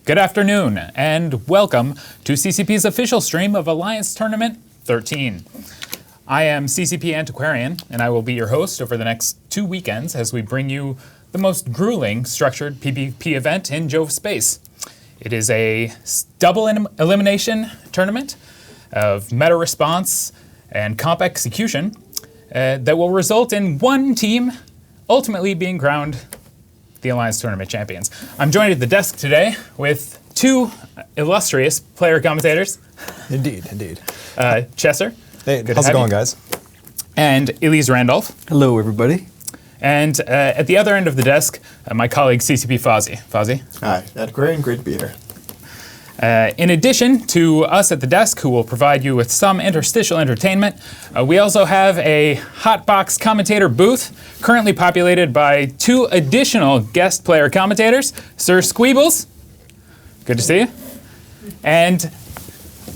Good afternoon, and welcome to CCP's official stream of Alliance Tournament 13. I am CCP Antiquarian, and I will be your host over the next 2 weekends as we bring you the most grueling structured PvP event in Jove space. It is a double elimination tournament of meta response and comp execution that will result in one team ultimately being crowned the Alliance Tournament champions. I'm joined at the desk today with two illustrious player commentators. Indeed. Chesser. Hey, how's it going, guys? And Elise Randolph. Hello, everybody. And at the other end of the desk, my colleague CCP Fozzie. Fozzie. Hi, Antiquarian, great to be here. In addition to us at the desk, who will provide you with some interstitial entertainment, we also have a hotbox commentator booth, currently populated by 2 additional guest player commentators, Sir Squeebles. Good to see you. And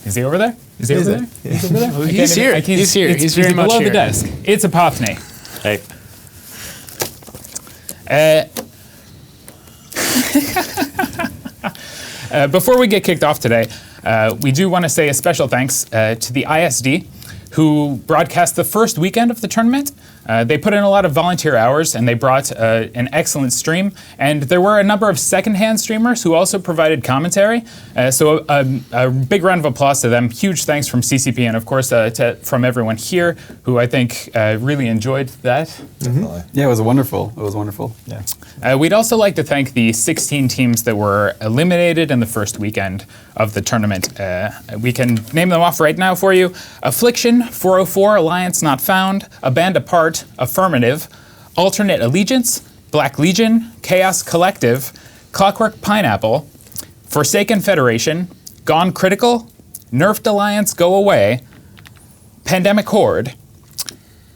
is he over there? Is he over there? He's over there? He's here. He's here. He's very much below here. the desk. It's Epophany. Hey. Before we get kicked off today, we do want to say a special thanks to the ISD, who broadcast the first weekend of the tournament. They put in a lot of volunteer hours, and they brought an excellent stream. And there were a number of secondhand streamers who also provided commentary. So a big round of applause to them. Huge thanks from CCP, and of course from everyone here, who I think really enjoyed that. Definitely. Yeah, it was wonderful. Yeah. We'd also like to thank the 16 teams that were eliminated in the first weekend of the tournament. We can name them off right now for you. Affliction, 404, Alliance Not Found, A Band Apart, Affirmative, Alternate Allegiance, Black Legion, Chaos Collective, Clockwork Pineapple, Forsaken Federation, Gone Critical, Nerfed Alliance Go Away, Pandemic Horde,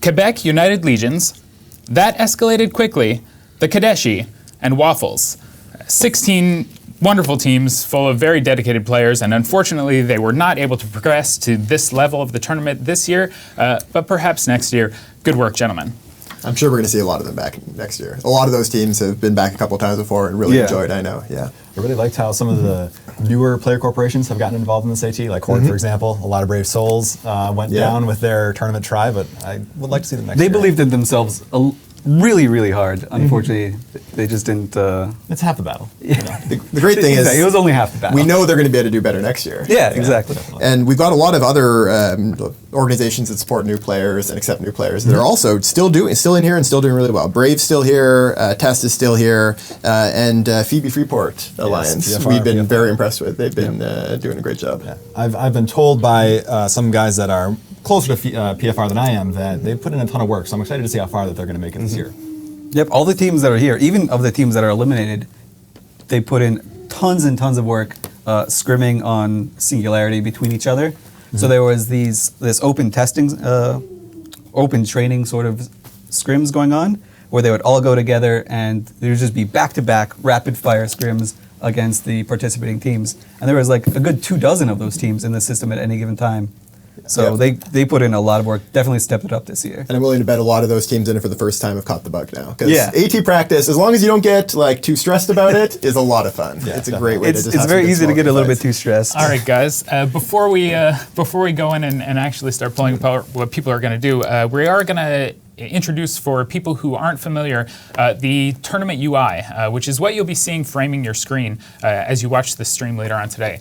Quebec United Legions, That Escalated Quickly, The Kadeshi, and Waffles. 16 wonderful teams full of very dedicated players, and unfortunately they were not able to progress to this level of the tournament this year, but perhaps next year. Good work, gentlemen. I'm sure we're going to see a lot of them back next year. A lot of those teams have been back a couple times before and really enjoyed, I know, yeah. I really liked how some of the newer player corporations have gotten involved in this AT, like Horde, for example. A lot of Brave Souls went down with their tournament try, but I would like to see them next year. They believed in themselves really, really hard. Unfortunately, they just didn't... It's half the battle. Yeah. The great thing is... It was only half the battle. We know they're going to be able to do better next year. Yeah, exactly. And we've got a lot of other organizations that support new players and accept new players that are also still in here and still doing really well. Brave's still here, Test is still here, and Phoebe Freeport Alliance, PFR, we've been PFR. very impressed with. They've been doing a great job. Yeah. I've been told by some guys that are closer to PFR than I am that they put in a ton of work, so I'm excited to see how far that they're going to make it this year. Yep, all the teams that are here, even of the teams that are eliminated, they put in tons and tons of work scrimming on Singularity between each other. So there was this open testing, open training sort of scrims going on, where they would all go together and there would just be back-to-back rapid-fire scrims against the participating teams. And there was like a good 24 of those teams in the system at any given time. So they put in a lot of work, definitely stepped it up this year. And I'm willing to bet a lot of those teams in it for the first time have caught the bug now. Because Yeah. AT practice, as long as you don't get like too stressed about it, is a lot of fun. It's a great way to just It's have very some good easy to smoke get a little bit fights. too stressed. All right, guys. Before we go in and actually start pulling apart what people are going to do, we are going to introduce, for people who aren't familiar, the tournament UI, which is what you'll be seeing framing your screen as you watch the stream later on today.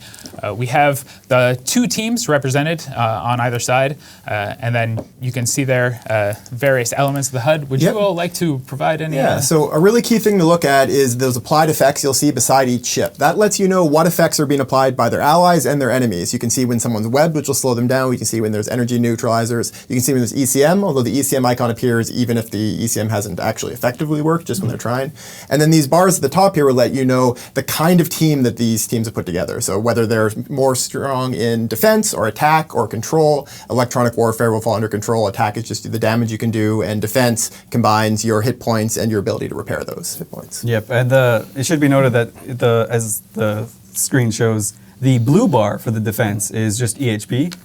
We have the 2 teams represented on either side, and then you can see there various elements of the HUD. Would you all like to provide any? Yeah, so a really key thing to look at is those applied effects you'll see beside each ship. That lets you know what effects are being applied by their allies and their enemies. You can see when someone's webbed, which will slow them down. We can see when there's energy neutralizers. You can see when there's ECM, although the ECM icon appears even if the ECM hasn't actually effectively worked, just when they're trying. And then these bars at the top here will let you know the kind of team that these teams have put together. So whether they're more strong in defense or attack or control. Electronic warfare will fall under control. Attack is just the damage you can do, and defense combines your hit points and your ability to repair those hit points. Yep, and it should be noted that as the screen shows, the blue bar for the defense is just EHP,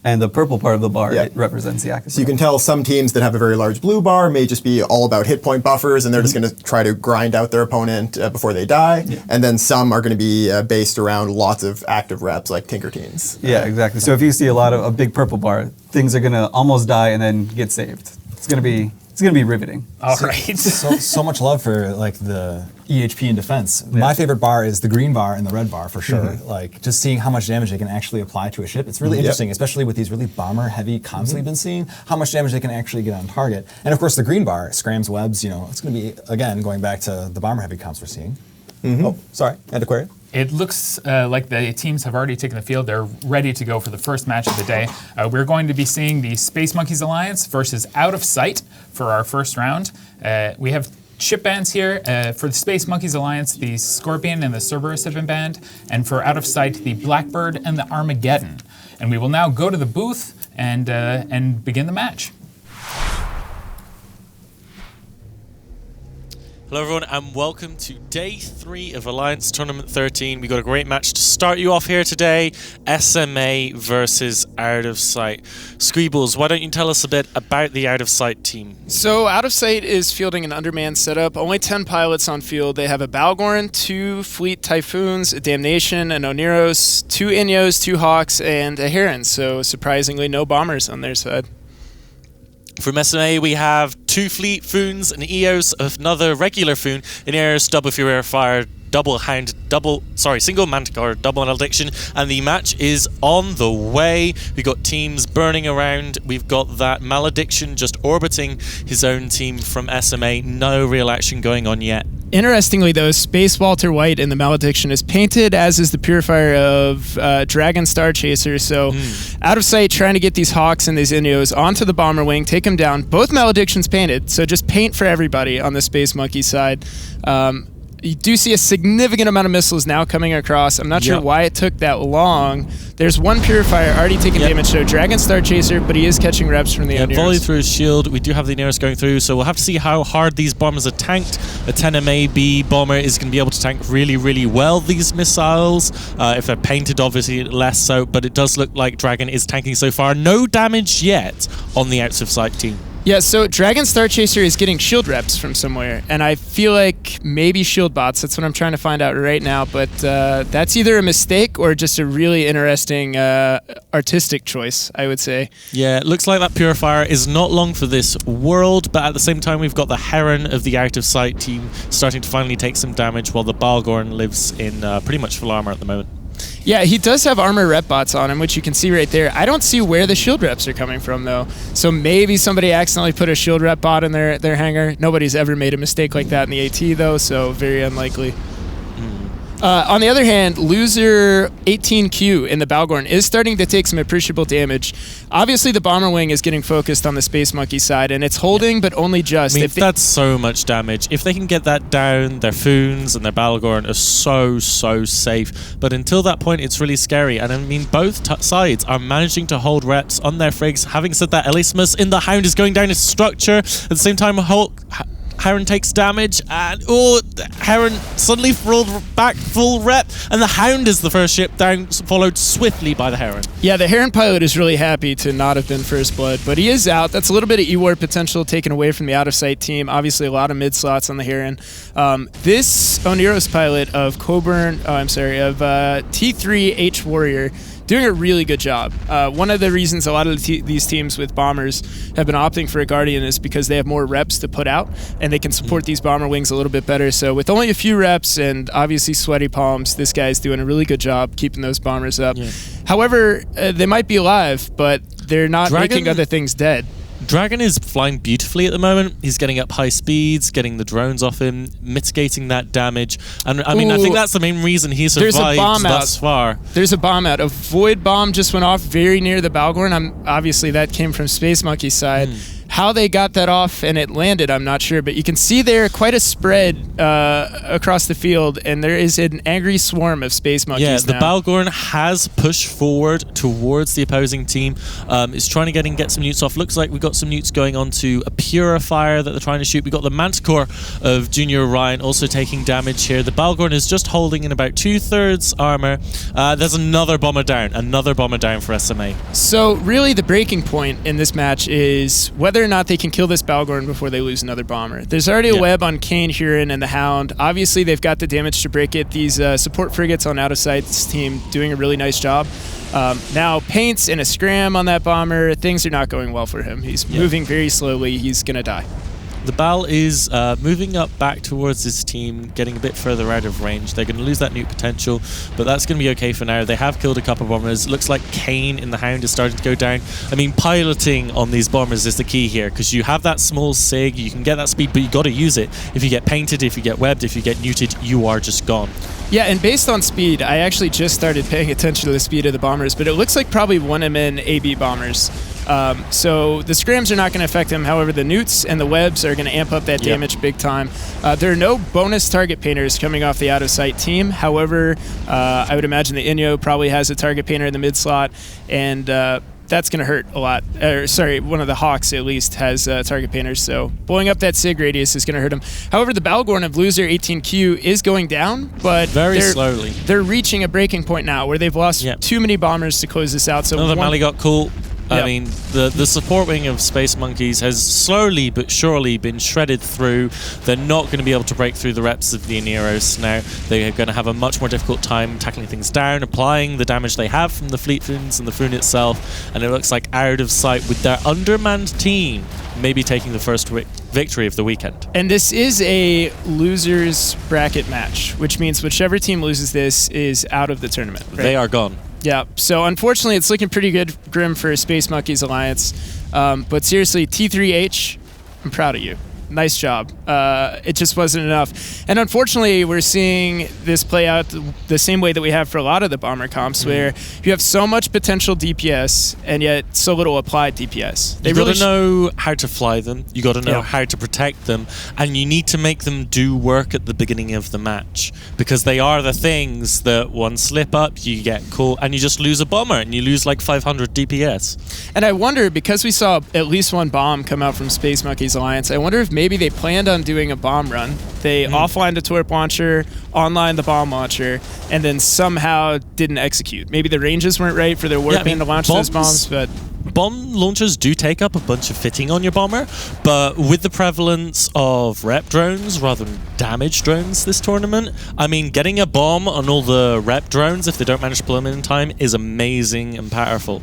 And the purple part of the bar, Yeah. it represents the active. So you can tell some teams that have a very large blue bar may just be all about hit point buffers, and they're just going to try to grind out their opponent before they die. Yeah. And then some are going to be based around lots of active reps like Tinker Teens. Yeah, exactly. So if you see a big purple bar, things are gonna almost die and then get saved. It's gonna be riveting. All right. So much love for like the EHP in defense. My favorite bar is the green bar and the red bar for sure. Like just seeing how much damage they can actually apply to a ship. It's really interesting, especially with these really bomber heavy comps we've been seeing, how much damage they can actually get on target. And of course the green bar, scrams, webs, it's gonna be, again, going back to the bomber heavy comps we're seeing. Oh, sorry, Antiquarian. It looks like the teams have already taken the field. They're ready to go for the first match of the day. We're going to be seeing the Space Monkeys Alliance versus Out of Sight for our first round. We have ship bans here. For the Space Monkeys Alliance, the Scorpion and the Cerberus have been banned. And for Out of Sight, the Blackbird and the Armageddon. And we will now go to the booth and begin the match. Hello everyone and welcome to day 3 of Alliance Tournament 13. We got a great match to start you off here today. SMA versus Out of Sight. Squeebles, why don't you tell us a bit about the Out of Sight team? So Out of Sight is fielding an undermanned setup. Only 10 pilots on field. They have a Balgorn, 2 Fleet Typhoons, a Damnation, an Oneros, 2 Inyos, 2 Hawks, and a Heron. So surprisingly no bombers on their side. From SMA, we have 2 Fleet Foons, an Eos, another regular Foon, an Eos, double Fury Fire, single Manticore, double Malediction, and the match is on the way. We've got teams burning around. We've got that Malediction just orbiting his own team from SMA. No real action going on yet. Interestingly, though, Space Walter White in the Malediction is painted, as is the Purifier of Dragon Star Chaser. So, Out of Sight trying to get these Hawks and these Inyos onto the bomber wing, take them down. Both Maledictions painted, so just paint for everybody on the Space Monkey side. You do see a significant amount of missiles now coming across. I'm not sure why it took that long. There's one Purifier already taking damage, so Dragon Star Chaser, but he is catching reps from the Oneros. Volley through his shield. We do have the Oneros going through, so we'll have to see how hard these bombers are tanked. A 10 MAB bomber is going to be able to tank really, really well these missiles. If they're painted, obviously less so, but it does look like Dragon is tanking so far. No damage yet on the Out of Sight team. Yeah, so Dragon Star Chaser is getting shield reps from somewhere, and I feel like maybe shield bots. That's what I'm trying to find out right now, but that's either a mistake or just a really interesting artistic choice, I would say. Yeah, it looks like that Purifier is not long for this world, but at the same time we've got the Heron of the Out of Sight team starting to finally take some damage, while the Balgorn lives in pretty much full armor at the moment. Yeah, he does have armor rep bots on him, which you can see right there. I don't see where the shield reps are coming from, though. So maybe somebody accidentally put a shield rep bot in their hangar. Nobody's ever made a mistake like that in the AT, though, so very unlikely. On the other hand, loser 18Q in the Balgorn is starting to take some appreciable damage. Obviously, the bomber wing is getting focused on the Space Monkey side, and it's holding, but only just. I mean, that's so much damage. If they can get that down, their Foons and their Balgorn are so safe. But until that point, it's really scary. And I mean, both sides are managing to hold reps on their frigs. Having said that, Elismus in the Hound is going down his structure. At the same time, Heron takes damage, and Heron suddenly rolled back full rep, and the Hound is the first ship down, followed swiftly by the Heron. Yeah, the Heron pilot is really happy to not have been first blood, but he is out. That's a little bit of E-War potential taken away from the Out of Sight team. Obviously, a lot of mid slots on the Heron. This Oneros pilot of T3H Warrior doing a really good job. One of the reasons a lot of these teams with bombers have been opting for a Guardian is because they have more reps to put out, and they can support these bomber wings a little bit better. So with only a few reps and obviously sweaty palms, this guy's doing a really good job keeping those bombers up. Yeah. However, they might be alive, but they're not making other things dead. Dragon is flying beautifully at the moment. He's getting up high speeds, getting the drones off him, mitigating that damage. And I mean, I think that's the main reason he survived thus far. There's a bomb out. A void bomb just went off very near the Balgorn. Obviously, that came from Space Monkey's side. How they got that off and it landed, I'm not sure, but you can see there quite a spread across the field, and there is an angry swarm of space monkeys. Yeah, the Balgorn has pushed forward towards the opposing team. It's trying to get some newts off. Looks like we've got some newts going on to a Purifier that they're trying to shoot. We've got the Manticore of Junior Orion also taking damage here. The Balgorn is just holding in about 2/3 armor. There's another bomber down for SMA. So really the breaking point in this match is whether or not they can kill this Balgorn before they lose another bomber. There's already a web on Kane, Huron, and the Hound. Obviously, they've got the damage to break it. These support frigates on Out of Sight's team doing a really nice job. Now, Paints in a scram on that bomber. Things are not going well for him. He's moving very slowly. He's going to die. The Bal is moving up back towards his team, getting a bit further out of range. They're going to lose that nuke potential, but that's going to be okay for now. They have killed a couple of bombers. Looks like Kane in the Hound is starting to go down. I mean, piloting on these bombers is the key here, because you have that small SIG, you can get that speed, but you got to use it. If you get painted, if you get webbed, if you get neuted, you are just gone. Yeah, and based on speed, I actually just started paying attention to the speed of the bombers, but it looks like probably 1MN AB bombers. So the scrams are not going to affect him. However, the newts and the webs are going to amp up that damage big time. There are no bonus target painters coming off the Out of Sight team. However, I would imagine the Inyo probably has a target painter in the mid slot, and that's going to hurt a lot. Sorry, one of the Hawks at least has target painters, so blowing up that SIG radius is going to hurt him. However, the Balgorn of Loser 18Q is going down, but very slowly. They're reaching a breaking point now where they've lost too many bombers to close this out. So another Mali got cool. I mean, the support wing of Space Monkeys has slowly but surely been shredded through. They're not going to be able to break through the reps of the Aneros now. They're going to have a much more difficult time tackling things down, applying the damage they have from the Fleet Foons and the Foon itself, and it looks like Out of Sight with their undermanned team maybe taking the first victory of the weekend. And this is a losers bracket match, which means whichever team loses this is out of the tournament. Right? They are gone. Yeah, so unfortunately it's looking pretty good, Grim, for Space Monkeys Alliance. But seriously, T3H, I'm proud of you. Nice job. It just wasn't enough. And unfortunately, we're seeing this play out the same way that we have for a lot of the bomber comps, where you have so much potential DPS and yet so little applied DPS. You got to know how to fly them. You got to know how to protect them, and you need to make them do work at the beginning of the match, because they are the things that one slip up, you get caught, and you just lose a bomber, and you lose like 500 DPS. And I wonder, because we saw at least one bomb come out from Space Monkeys Alliance, I wonder if maybe they planned on doing a bomb run. They offlined the torp launcher, online the bomb launcher, and then somehow didn't execute. Maybe the ranges weren't right for their warping to launch those bombs, but bomb launchers do take up a bunch of fitting on your bomber, but with the prevalence of rep drones rather than damage drones this tournament, I mean, getting a bomb on all the rep drones, if they don't manage to pull them in time, is amazing and powerful.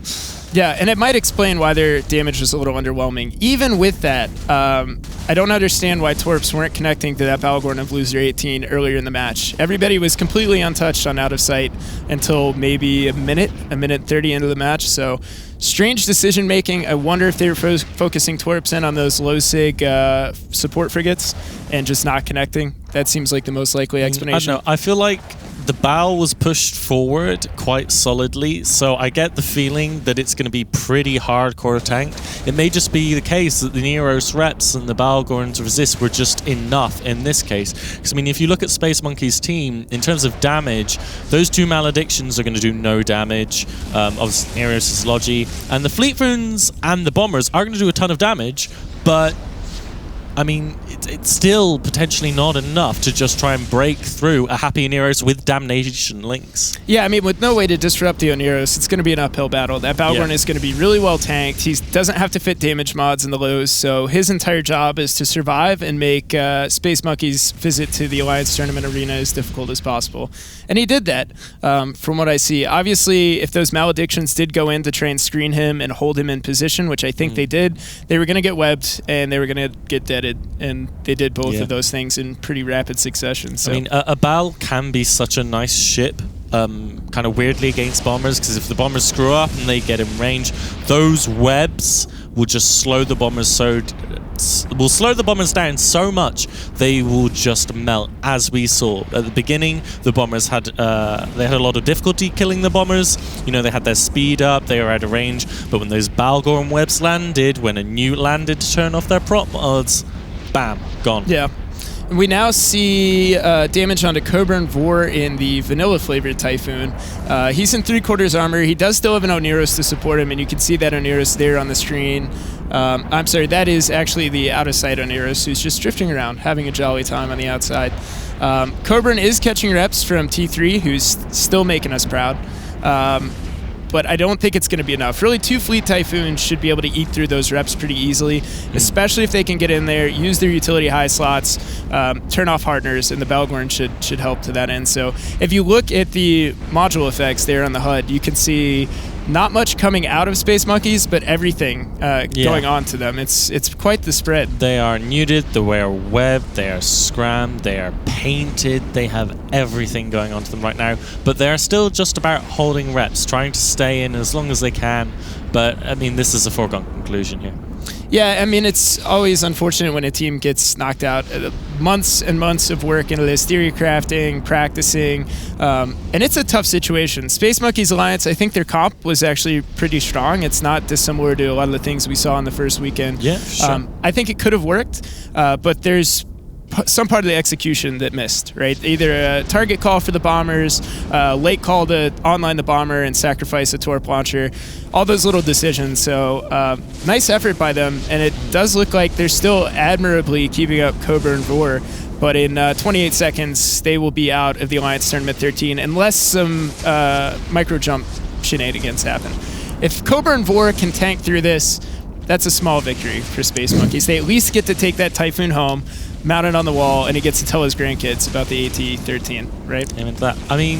Yeah, and it might explain why their damage was a little underwhelming. Even with that, I don't understand why Torps weren't connecting to that Balgorn of Loser 18 earlier in the match. Everybody was completely untouched on Out of Sight until maybe a minute 30 into the match, so strange decision making. I wonder if they were focusing Torps in on those low SIG support frigates and just not connecting. That seems like the most likely explanation. I don't know. I feel like the bow was pushed forward quite solidly, so I get the feeling that it's going to be pretty hardcore tanked. It may just be the case that the Neros reps and the Balgorn's resist were just enough in this case. Because, I mean, if you look at Space Monkey's team, in terms of damage, those two Maledictions are going to do no damage. Obviously, Neros is Logi. And the Fleet Foons and the Bombers are going to do a ton of damage, but I mean, it's still potentially not enough to just try and break through a Happy Oneros with Damnation links. Yeah, I mean, with no way to disrupt the Oneros, it's going to be an uphill battle. That Balgorn is going to be really well tanked. He doesn't have to fit damage mods in the lows, so his entire job is to survive and make Space Monkey's visit to the Alliance Tournament Arena as difficult as possible. And he did that, from what I see. Obviously, if those Maledictions did go in to try and screen him and hold him in position, which I think they did, they were going to get webbed and they were going to get deaded. And they did both of those things in pretty rapid succession. So. I mean, a Bal can be such a nice ship, kind of weirdly against bombers, because if the bombers screw up and they get in range, those webs will just slow the bombers down so much they will just melt, as we saw at the beginning. The bombers had they had a lot of difficulty killing the bombers. You know, they had their speed up, they were out of range, but when those Balgorn webs landed, when a newt landed to turn off their prop mods, bam, gone. Yeah. We now see damage onto Coburn Vor in the vanilla-flavored Typhoon. He's in 3/4 armor. He does still have an Oneros to support him, and you can see that Oneros there on the screen. I'm sorry, that is actually the out-of-sight Oneros, who's just drifting around, having a jolly time on the outside. Coburn is catching reps from T3, who's still making us proud. But I don't think it's going to be enough. Really, 2 Fleet Typhoons should be able to eat through those reps pretty easily, especially if they can get in there, use their utility high slots, turn off Hardeners, and the Balgorn should help to that end. So if you look at the module effects there on the HUD, you can see not much coming out of Space Monkeys, but everything going on to them. It's quite the spread. They are neutered, they wear webbed, they are scrammed, they are painted, they have everything going on to them right now. But they're still just about holding reps, trying to stay in as long as they can. But, I mean, this is a foregone conclusion here. Yeah, I mean, it's always unfortunate when a team gets knocked out. Months and months of work into this, theory crafting, practicing, and it's a tough situation. Space Monkeys Alliance, I think their comp was actually pretty strong. It's not dissimilar to a lot of the things we saw on the first weekend. Yeah, sure. I think it could have worked, but there's some part of the execution that missed, right? Either a target call for the bombers, late call to online the bomber and sacrifice a torp launcher, all those little decisions. So nice effort by them, and it does look like they're still admirably keeping up Coburn Vor, but in 28 seconds they will be out of the Alliance Tournament 13 unless some micro jump shenanigans happen. If Coburn Vor can tank through this, that's a small victory for Space Monkeys. They at least get to take that Typhoon home, mount it on the wall, and he gets to tell his grandkids about the AT-13, right? Amen to that. I mean,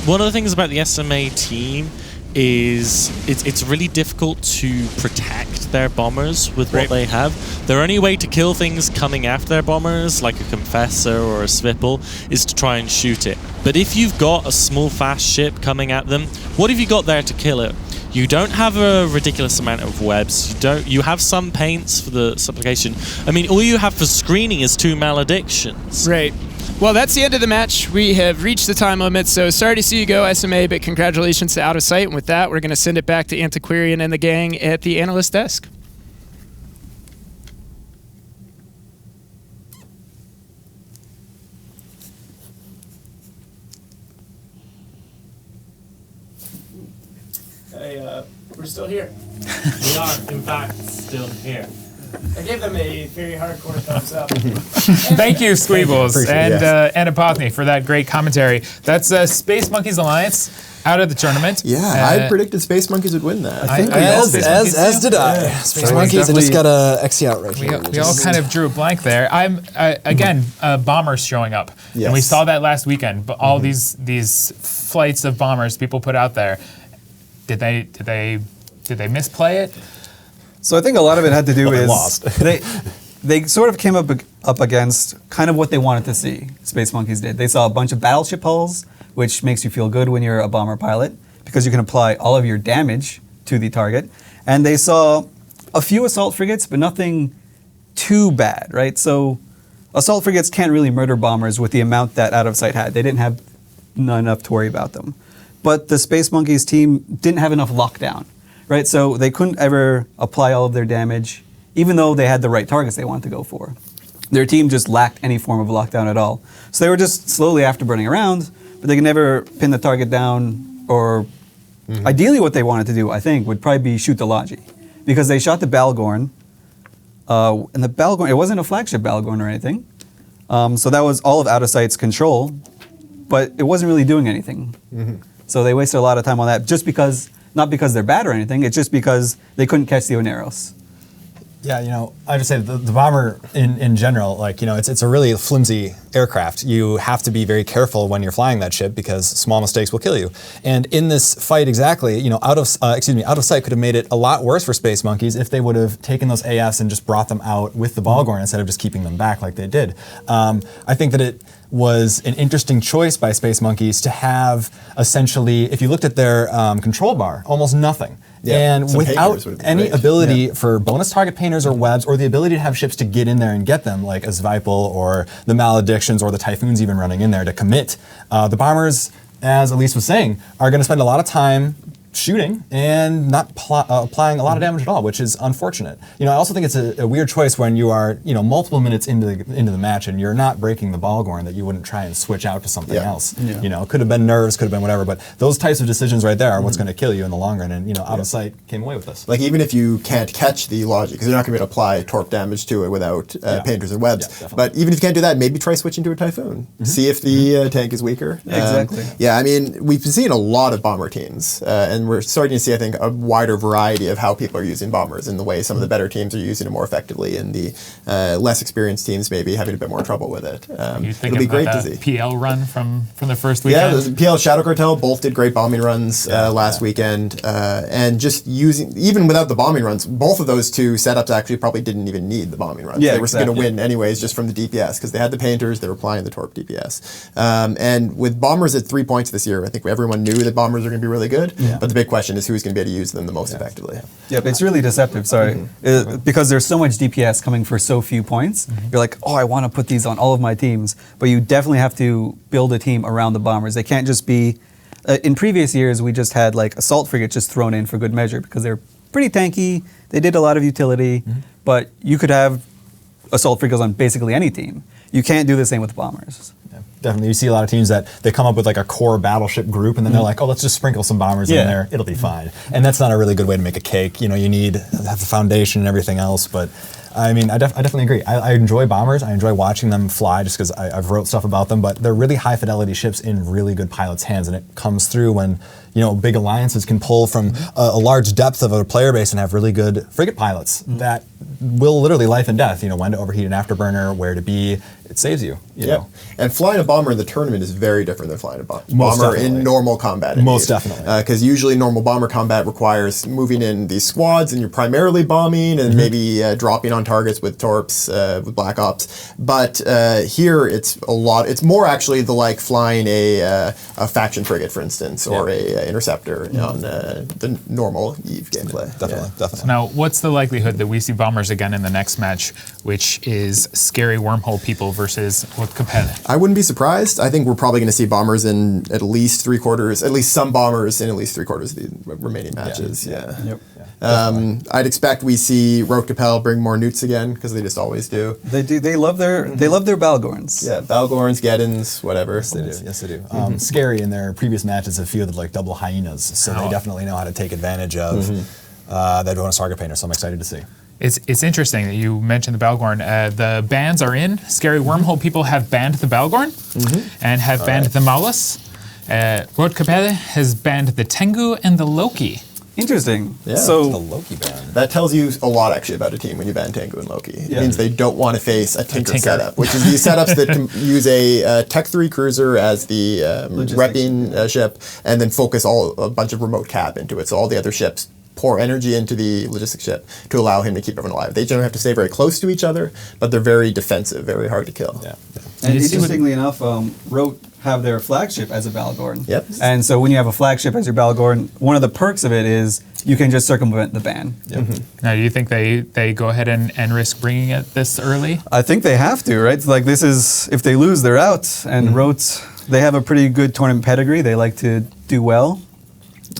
one of the things about the SMA team is it's really difficult to protect their bombers with what they have. Their only way to kill things coming after their bombers, like a Confessor or a Svipple, is to try and shoot it. But if you've got a small, fast ship coming at them, what have you got there to kill it? You don't have a ridiculous amount of webs. You have some paints for the supplication. I mean, all you have for screening is 2 maledictions. Right. Well, that's the end of the match. We have reached the time limit, so sorry to see you go, SMA, but congratulations to Out of Sight. And with that, we're going to send it back to Antiquarian and the gang at the analyst desk. We're still here. We are, in fact, still here. I gave them a very hardcore thumbs up. Thank you, Squeebles Appreciate it, and Apothy for that great commentary. That's Space Monkeys Alliance out of the tournament. Yeah, I predicted Space Monkeys would win that. As did I. Space Monkeys, I just got a XE out right here. We all kind of drew a blank there. Again, bombers showing up, and we saw that last weekend. But all these flights of bombers people put out there, did they misplay it? So I think a lot of it had to do with they sort of came up against kind of what they wanted to see. Space Monkeys did. They saw a bunch of battleship hulls, which makes you feel good when you're a bomber pilot because you can apply all of your damage to the target. And they saw a few assault frigates, but nothing too bad, right? So assault frigates can't really murder bombers with the amount that Out of Sight had. They didn't have enough to worry about them. But the Space Monkeys team didn't have enough lockdown. Right, so they couldn't ever apply all of their damage, even though they had the right targets they wanted to go for. Their team just lacked any form of lockdown at all. So they were just slowly afterburning around, but they could never pin the target down, or ideally what they wanted to do, I think, would probably be shoot the Logi. Because they shot the Balgorn, and the Balgorn, it wasn't a flagship Balgorn or anything, so that was all of Out of Sight's control, but it wasn't really doing anything. So they wasted a lot of time on that, just because not because they're bad or anything, it's just because they couldn't catch the Oneros. Yeah, I just say the bomber in general, it's a really flimsy aircraft. You have to be very careful when you're flying that ship because small mistakes will kill you. And in this fight, exactly, Out of Sight could have made it a lot worse for Space Monkeys if they would have taken those AFs and just brought them out with the Balgorn instead of just keeping them back like they did. I think that it was an interesting choice by Space Monkeys to have essentially, if you looked at their control bar, almost nothing. And some without painters would be any great. ability for bonus target painters or webs, or the ability to have ships to get in there and get them, like as XIII or the Maledictions or the Typhoons even running in there to commit, the bombers, as Elise was saying, are going to spend a lot of time shooting and not applying a lot of damage at all, which is unfortunate. I also think it's a weird choice when you are, multiple minutes into the match and you're not breaking the Balgorn, that you wouldn't try and switch out to something else. It could have been nerves, could have been whatever, but those types of decisions right there are what's going to kill you in the long run. And out of sight came away with this. Like even if you can't catch the logic, because you're not going to be able to apply torp damage to it without painters and webs. But even if you can't do that, maybe try switching to a Typhoon. See if the tank is weaker. Exactly. I mean, we've been seeing a lot of bomber teams, and we're starting to see, I think, a wider variety of how people are using bombers in the way some of the better teams are using it more effectively, and the less experienced teams maybe having a bit more trouble with it. It'll be great to see. PL run from the first Yeah, weekend. the PL Shadow Cartel both did great bombing runs last weekend, and just using, even without the bombing runs, both of those two setups actually probably didn't even need the bombing runs. Yeah, they were going to exactly. win anyways just from the DPS, because they had the painters, they were applying the torp DPS. And with bombers at 3 points this year, I think everyone knew that bombers are going to be really good, but the big question is who's going to be able to use them the most effectively. Yep, it's really deceptive, because there's so much DPS coming for so few points. You're like, oh, I want to put these on all of my teams, but you definitely have to build a team around the bombers. They can't just be, in previous years, we just had like assault frigates just thrown in for good measure because they're pretty tanky, they did a lot of utility, but you could have assault frigates on basically any team. You can't do the same with bombers. Definitely, you see a lot of teams that they come up with like a core battleship group, and then they're like, "Oh, let's just sprinkle some bombers in there; it'll be fine." And that's not a really good way to make a cake. You need to have the foundation and everything else. But I mean, I definitely agree. I enjoy bombers. I enjoy watching them fly, just because I've wrote stuff about them. But they're really high fidelity ships in really good pilots' hands, and it comes through when big alliances can pull from a large depth of a player base and have really good frigate pilots that will literally life and death. When to overheat an afterburner, where to be. It saves you. You know. And flying a bomber in the tournament is very different than flying a bomber definitely. in normal combat. Most definitely. Because usually normal bomber combat requires moving in these squads, and you're primarily bombing and maybe dropping on targets with torps, with black ops. But here it's a lot. It's more actually like flying a faction frigate, for instance, or a interceptor on the normal EVE gameplay. Definitely. Now, what's the likelihood that we see bombers again in the next match, which is scary wormhole people versus Kapelle? I wouldn't be surprised. I think we're probably going to see bombers in at least some bombers in at least 3/4 of the remaining matches. I'd expect we see Rote bring more newts again, because they just always do. They do. They love their Balgorns. Yeah, Balgorns, Geddons, whatever. Yes, they do. Scary in their previous matches have fielded like double hyenas, so they definitely know how to take advantage of that bonus target painter. So I'm excited to see. It's interesting that you mentioned the Balgorn. The bans are in. Scary Wormhole people have banned the Balgorn and have banned the Maulus. Kapelle has banned the Tengu and the Loki. Interesting. Yeah. The So Loki ban. That tells you a lot, actually, about a team when you ban Tengu and Loki. It means they don't want to face a Tinker setup, which is these setups that can use a Tech 3 cruiser as the repping ship, and then focus a bunch of remote cap into it, so all the other ships pour energy into the logistics ship to allow him to keep everyone alive. They generally have to stay very close to each other, but they're very defensive, very hard to kill. And interestingly enough, Rote have their flagship as a Balgorn. Yep. And so when you have a flagship as your Balgorn, one of the perks of it is you can just circumvent the ban. Now, do you think they go ahead and risk bringing it this early? I think they have to, right? Like this is, if they lose, they're out. And Rote, they have a pretty good tournament pedigree. They like to do well.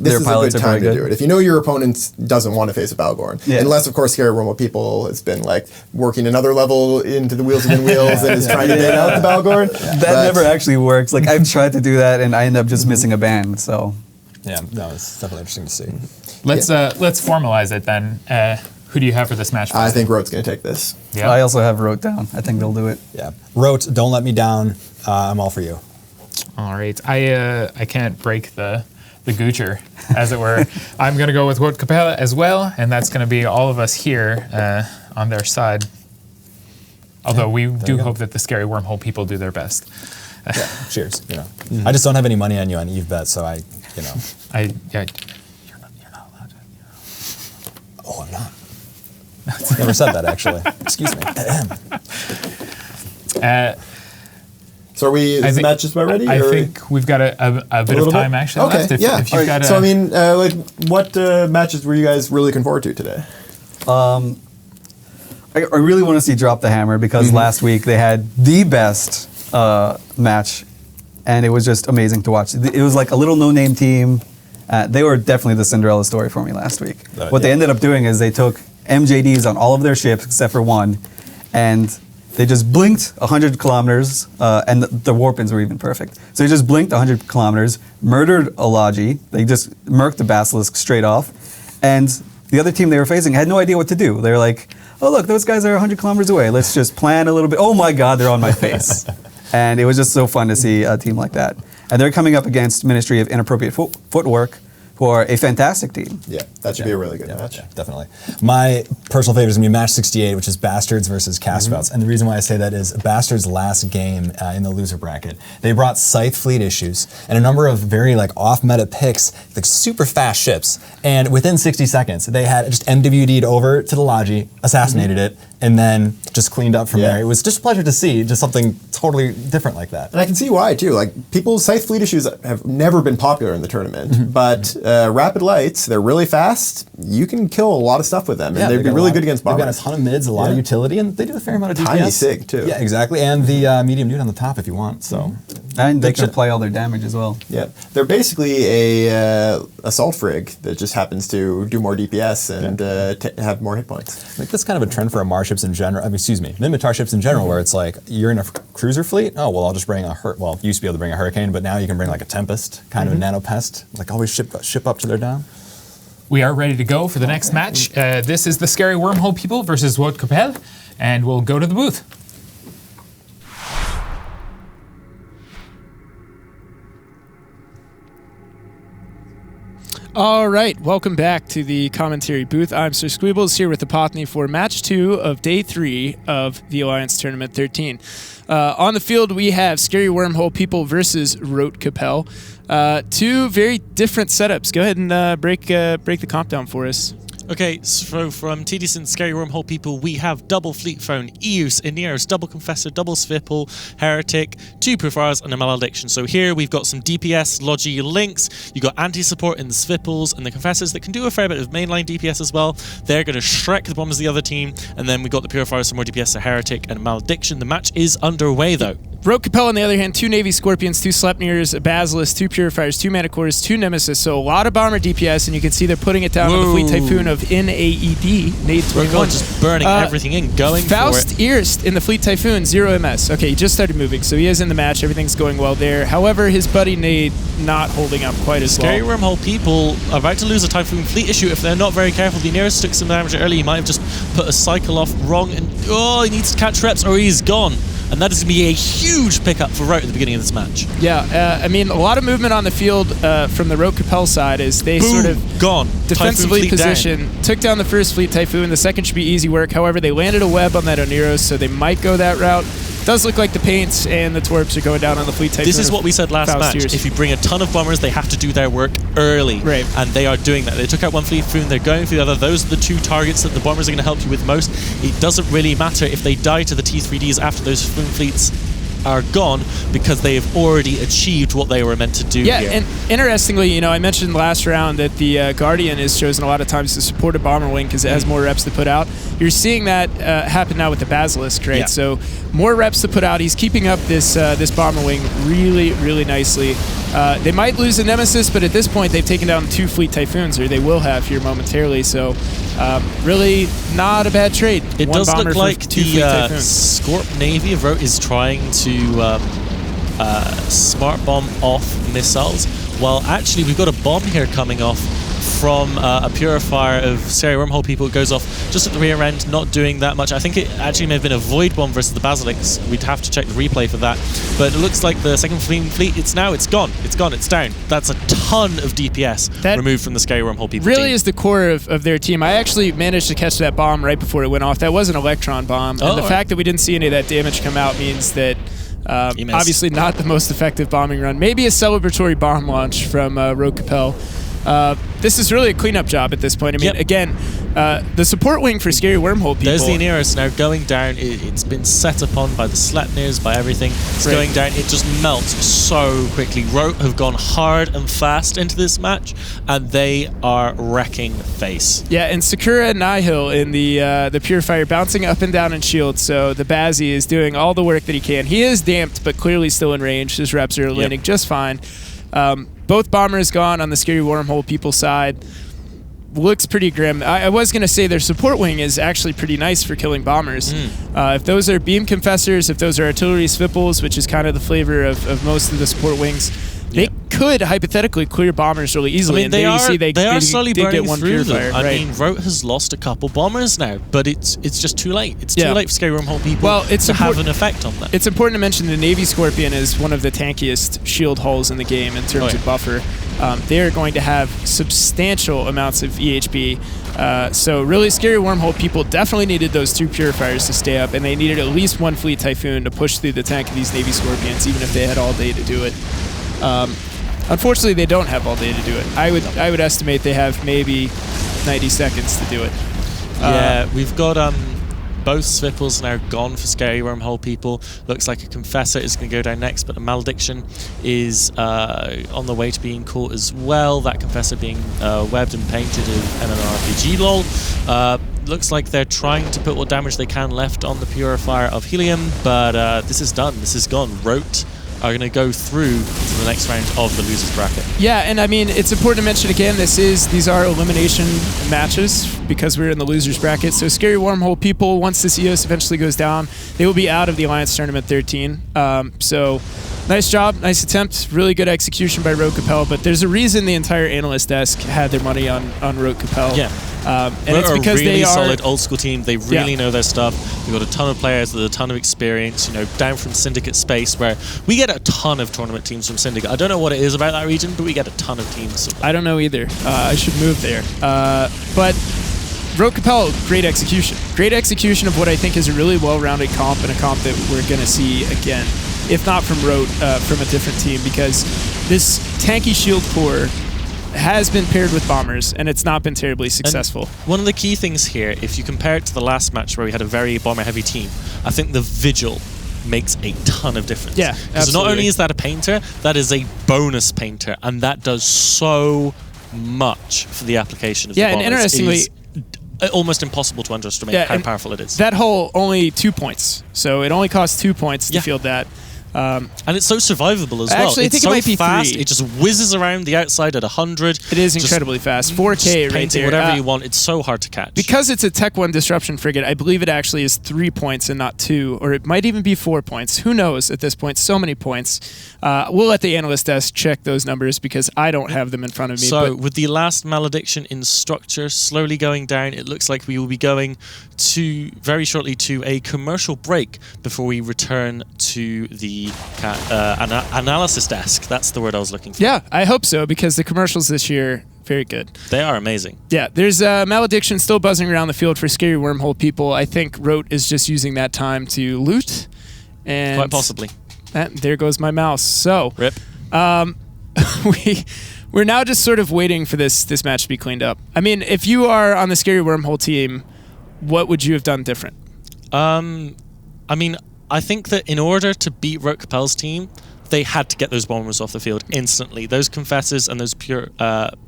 This is a good time to do it. If you know your opponent doesn't want to face a Balgorn, unless, of course, Scary Wormhole people has been like working another level into the Wheels Within Wheels and is trying to ban out the Balgorn. That never actually works. Like I've tried to do that and I end up just missing a ban. So Yeah, no, it's definitely interesting to see. Let's formalize it then. Who do you have for this match? I think Rote's going to take this. Yeah. I also have Rote down. I think they'll do it. Yeah, Rote, don't let me down. I'm all for you. All right. I can't break the Goocher, as it were. I'm going to go with Kapelle as well, and that's going to be all of us here on their side. Although we do hope that the Scary Wormhole people do their best. Cheers. I just don't have any money on you on Eve Bet, so you're not allowed to. Oh, I'm not. Never said that, actually. Excuse me. So is the match just about ready? I think we've got a bit of time actually left. If you've got so what matches were you guys really looking forward to today? I really want to see Drop the Hammer because last week they had the best match, and it was just amazing to watch. It was like a little no-name team. They were definitely the Cinderella story for me last week. What they ended up doing is they took MJDs on all of their ships except for one, and they just blinked 100 kilometers, and the warp-ins were even perfect. So they just blinked 100 kilometers, murdered Alagi, they just murked the Basilisk straight off, and the other team they were facing had no idea what to do. They were like, oh look, those guys are 100 kilometers away. Let's just plan a little bit. Oh my God, they're on my face. And it was just so fun to see a team like that. And they're coming up against Ministry of Inappropriate Footwork, who are a fantastic team. Yeah, that should be a really good match. Yeah, definitely. My personal favorite is going to be match 68, which is Bastards versus CAStabouts. And the reason why I say that is Bastards' last game in the loser bracket. They brought Scythe fleet issues and a number of very off-meta picks, super fast ships. And within 60 seconds, they had just MWD'd over to the Logi, assassinated it, and then just cleaned up from there. It was just a pleasure to see just something totally different like that. And I can see why too. People's Scythe fleet issues have never been popular in the tournament, but Rapid Lights, they're really fast. You can kill a lot of stuff with them, and they'd be really good against bombers. They've got a ton of mids, a lot of utility, and they do a fair amount of DPS. Tiny sig too. Yeah, exactly, and the medium dude on the top if you want. So, and they can apply all their damage as well. Yeah, they're basically a assault frig that just happens to do more DPS and have more hit points. That's kind of a trend for Amar ships in general. Minmatar ships in general, where it's like you're in a cruiser fleet. Oh well, I'll just bring you used to be able to bring a Hurricane, but now you can bring a Tempest, kind of a Nanopest. Always ship up to their down. We are ready to go for the next match. This is the Scary Wormhole people versus Wout Kapelle, and we'll go to the booth. All right, welcome back to the commentary booth. I'm Sir Squeebles here with Apothony for match 2 of day 3 of the Alliance Tournament 13. On the field, we have Scary Wormhole people versus Rote Kapelle. Two very different setups. Go ahead and break the comp down for us. Okay, so from TDS and Scary Wormhole people, we have double Fleet Phone, Eus, Aeneas, double Confessor, double Svipple, Heretic, 2 Purifiers, and a Malediction. So here we've got some DPS, Logi links, you got anti-support in the Svipples and the Confessors that can do a fair bit of mainline DPS as well. They're going to Shrek the bombers of the other team, and then we got the Purifiers, some more DPS, a Heretic, and a Malediction. The match is underway though. Rote Kapelle, on the other hand, 2 Navy Scorpions, 2 Sleipnirs, a Basilisk, 2 Purifiers, 2 Manticores, 2 Nemesis, so a lot of bomber DPS, and you can see they're putting it down on the Fleet Typhoon of NAED, Nade 21. Just burning everything in, going Faust for it. Eerst in the Fleet Typhoon, 0 MS. Okay, he just started moving, so he is in the match, everything's going well there. However, his buddy Nade not holding up quite as well. Scary Wormhole people are about to lose a Typhoon Fleet issue if they're not very careful. The Aeneas took some damage early, he might have just put a cycle off wrong, and he needs to catch reps or he's gone. And that is going to be a huge pickup for Rote at the beginning of this match. Yeah, I mean, a lot of movement on the field from the Rote Kapelle side as they sort of gone. Defensively positioned, took down the first Fleet Typhoon, the second should be easy work. However, they landed a web on that Aeneas, so they might go that route. Does look like the paints and the Twerps are going down on the Fleet Typhoon. This is what we said last match. If you bring a ton of bombers, they have to do their work early. Right. And they are doing that. They took out one Fleet Typhoon, they're going for the other. Those are the 2 targets that the bombers are going to help you with most. It doesn't really matter if they die to the T3Ds after those Typhoon fleets are gone, because they have already achieved what they were meant to do here. And interestingly, I mentioned last round that the Guardian is chosen a lot of times to support a bomber wing because it has more reps to put out. You're seeing that happen now with the Basilisk, right? Yeah. So more reps to put out. He's keeping up this this bomber wing really, really nicely. They might lose the Nemesis, but at this point they've taken down 2 Fleet Typhoons, or they will have here momentarily. So really not a bad trade. It One does bomber look like for 2 Fleet the Typhoons. Scorp Navy of Rote is trying to smart bomb off missiles. Well, actually, we've got a bomb here coming off from a Purifier of Scary Wormhole people. It goes off just at the rear end, not doing that much. I think it actually may have been a Void Bomb versus the Basilisk. We'd have to check the replay for that. But it looks like the second Fleet, it's gone. It's down. That's a ton of DPS removed from the Scary Wormhole people really team. is the core of their team. I actually managed to catch that bomb right before it went off. That was an Electron bomb. And the fact that we didn't see any of that damage come out means that obviously not the most effective bombing run. Maybe a celebratory bomb launch from Rote Kapelle. This is really a cleanup job at this point. I mean, again, The support wing for Scary Wormhole people. There's the Nearest now going down. It's been set upon by the Sleipnirs, by everything. It's going down. It just melts so quickly. Rote have gone hard and fast into this match, and they are wrecking face. Yeah, and Sakura Nihil in the Purifier bouncing up and down in shield, so the Bazzi is doing all the work that he can. He is damped, but clearly still in range. His reps are landing just fine. Both bombers gone on the Scary Wormhole people side. Looks pretty grim. I was going to say their support wing is actually pretty nice for killing bombers. If those are beam confessors, if those are artillery swipples, which is kind of the flavor of most of the support wings, they could hypothetically clear bombers really easily. I mean, they are slowly did burning get one through purifier. them. I mean, Rote has lost a couple bombers now, but it's just too late. It's too late for Scary Wormhole people to have an effect on that. It's important to mention the Navy Scorpion is one of the tankiest shield hulls in the game in terms of buffer. They are going to have substantial amounts of EHB. So really, Scary Wormhole people definitely needed those 2 purifiers to stay up, and they needed at least 1 Fleet Typhoon to push through the tank of these Navy Scorpions, even if they had all day to do it. Unfortunately, they don't have all day to do it. I would estimate they have maybe 90 seconds to do it. We've got both Swipples now gone for Scary Wormhole people. Looks like a Confessor is going to go down next, but a Malediction is on the way to being caught as well. That Confessor being webbed and painted in MMORPG LOL. Looks like they're trying to put what damage they can left on the Purifier of Helium, but this is done. This is gone. Rote are going to go through to the next round of the losers bracket. Yeah, and I mean, it's important to mention again, these are elimination matches because we're in the losers bracket. So Scary Wormhole people, once this EOS eventually goes down, they will be out of the Alliance Tournament 13. So nice job, nice attempt, really good execution by Rote Kapelle, but there's a reason the entire analyst desk had their money on Rote Kapelle. Yeah. And it's because a really they are solid old school team. They really know their stuff. We've got a ton of players with a ton of experience. You know, down from Syndicate Space, where we get a ton of tournament teams from Syndicate. I don't know what it is about that region, but we get a ton of teams. I don't know either. I should move there. But Rote Kapelle, great execution. Great execution of what I think is a really well-rounded comp, and a comp that we're going to see again, if not from Rote, from a different team, because this tanky shield core has been paired with bombers, and it's not been terribly successful. And one of the key things here, if you compare it to the last match where we had a very bomber-heavy team, I think the Vigil makes a ton of difference. Yeah, because not only is that a painter, that is a bonus painter, and that does so much for the application of the bombers. And interestingly, almost impossible to underestimate how powerful it is. That hull only 2 points, so it only costs 2 points to field that. And it's so survivable as well. Actually, I think it might be fast. 3. It just whizzes around the outside at 100. It is incredibly fast. 4K right there. Whatever you want. It's so hard to catch. Because it's a Tech 1 disruption frigate, I believe it actually is 3 points and not 2, or it might even be 4 points. Who knows at this point? So many points. We'll let the analyst desk check those numbers because I don't have them in front of me. So with the last Malediction in structure slowly going down, it looks like we will be going to very shortly to a commercial break before we return to the analysis desk. That's the word I was looking for. Yeah, I hope so, because the commercials this year, very good. They are amazing. Yeah, there's Malediction still buzzing around the field for Scary Wormhole people. I think Rote is just using that time to loot. And quite possibly. There goes my mouse. So, RIP. We're now just sort of waiting for this match to be cleaned up. I mean, if you are on the Scary Wormhole team, what would you have done different? I mean, I think that in order to beat Rote Kapelle's team, they had to get those bombers off the field instantly. Those Confessors and those pure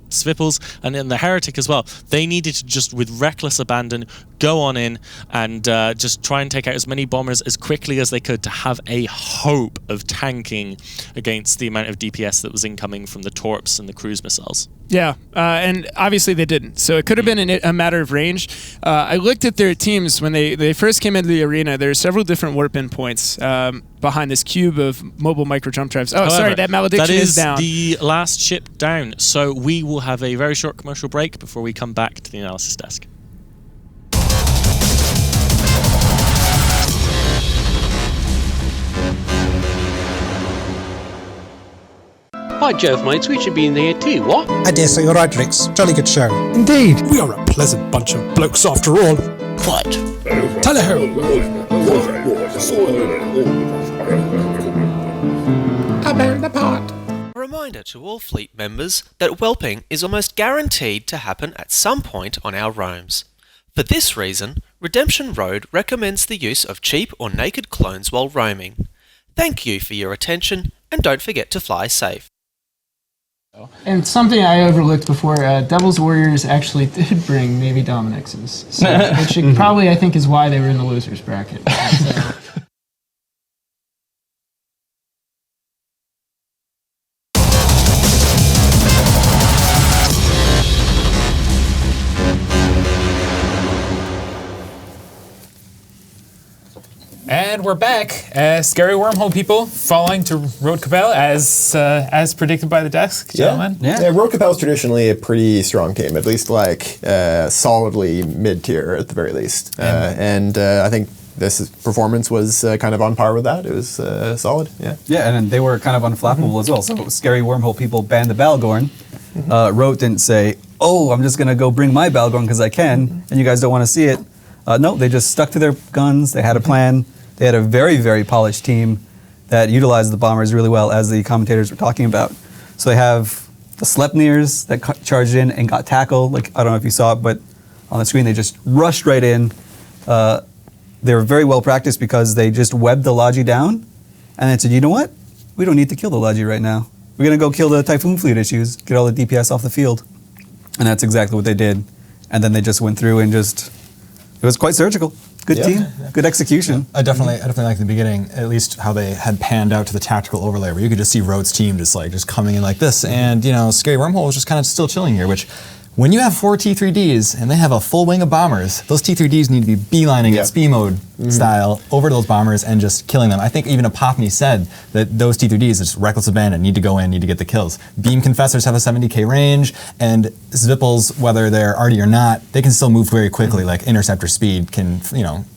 Swipples, and then the Heretic as well. They needed to just, with reckless abandon, go on in and just try and take out as many bombers as quickly as they could to have a hope of tanking against the amount of DPS that was incoming from the Torps and the cruise missiles. Yeah, and obviously they didn't. So it could have been a matter of range. I looked at their teams when they first came into the arena. There are several different warp-in points behind this cube of mobile micro-jump drives. Oh, however, sorry, that Malediction is down. That is the last ship down. So we will have a very short commercial break before we come back to the analysis desk. By Jove, mates, we should be in here too, what? I dare say you're right, Rix. Jolly good show. Indeed, we are a pleasant bunch of blokes after all. What? Tally-ho! I bear the part. A reminder to all fleet members that whelping is almost guaranteed to happen at some point on our roams. For this reason, Redemption Road recommends the use of cheap or naked clones while roaming. Thank you for your attention, and don't forget to fly safe. And something I overlooked before, Devil's Warriors actually did bring Navy Dominixes. So, which probably, I think, is why they were in the losers bracket. So. And we're back. Scary wormhole people falling to Rote Kapelle as predicted by the desk, gentlemen. Yeah, Rote Kapelle is traditionally a pretty strong team, at least like solidly mid-tier at the very least. And I think this performance was kind of on par with that. It was solid, yeah. Yeah, and they were kind of unflappable as well. So scary wormhole people banned the Balgorn. Rote didn't say, oh, I'm just going to go bring my Balgorn because I can, and you guys don't want to see it. No, they just stuck to their guns. They had a plan. They had a very, very polished team that utilized the bombers really well, as the commentators were talking about. So they have the Sleipnirs that charged in and got tackled. Like, I don't know if you saw it, but on the screen they just rushed right in. They were very well practiced because they just webbed the Logi down and then said, you know what? We don't need to kill the Logi right now. We're going to go kill the Typhoon fleet issues, get all the DPS off the field. And that's exactly what they did. And then they just went through and it was quite surgical. Good team, good execution. I definitely like the beginning, at least how they had panned out to the tactical overlay, where you could just see Rote's team just coming in like this, and Scary Wormhole was just kind of still chilling here. Which, when you have 4 T3Ds and they have a full wing of bombers, those T3Ds need to be beelining at speed mode style over to those bombers and just killing them. I think even Apopny said that those T3Ds, it's reckless abandon, need to go in, need to get the kills. Beam Confessors have a 70k range, and Zwippels, whether they're arty or not, they can still move very quickly. Like Interceptor speed can,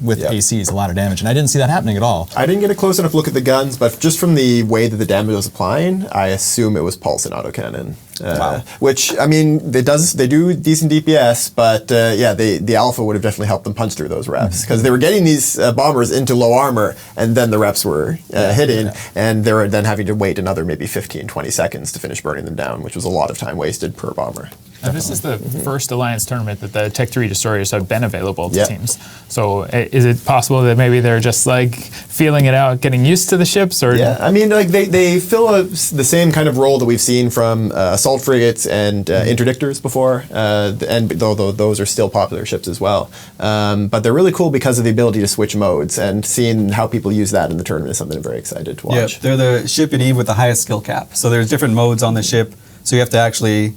with ACs, a lot of damage. And I didn't see that happening at all. I didn't get a close enough look at the guns, but just from the way that the damage was applying, I assume it was pulse and autocannon. Wow. Which, I mean, they do decent DPS, but the alpha would have definitely helped them punch through those reps, because they were getting these bombers into low armor, and then the reps were hitting, and they were then having to wait another maybe 15, 20 seconds to finish burning them down, which was a lot of time wasted per bomber. Now, this is the first Alliance tournament that the Tech 3 destroyers have been available to teams. So is it possible that maybe they're just feeling it out, getting used to the ships? Or I mean, they fill the same kind of role that we've seen from assault frigates and interdictors before, and though those are still popular ships as well. But they're really cool because of the ability to switch modes, and seeing how people use that in the tournament is something I'm very excited to watch. Yeah, they're the ship in EVE with the highest skill cap. So there's different modes on the ship, so you have to actually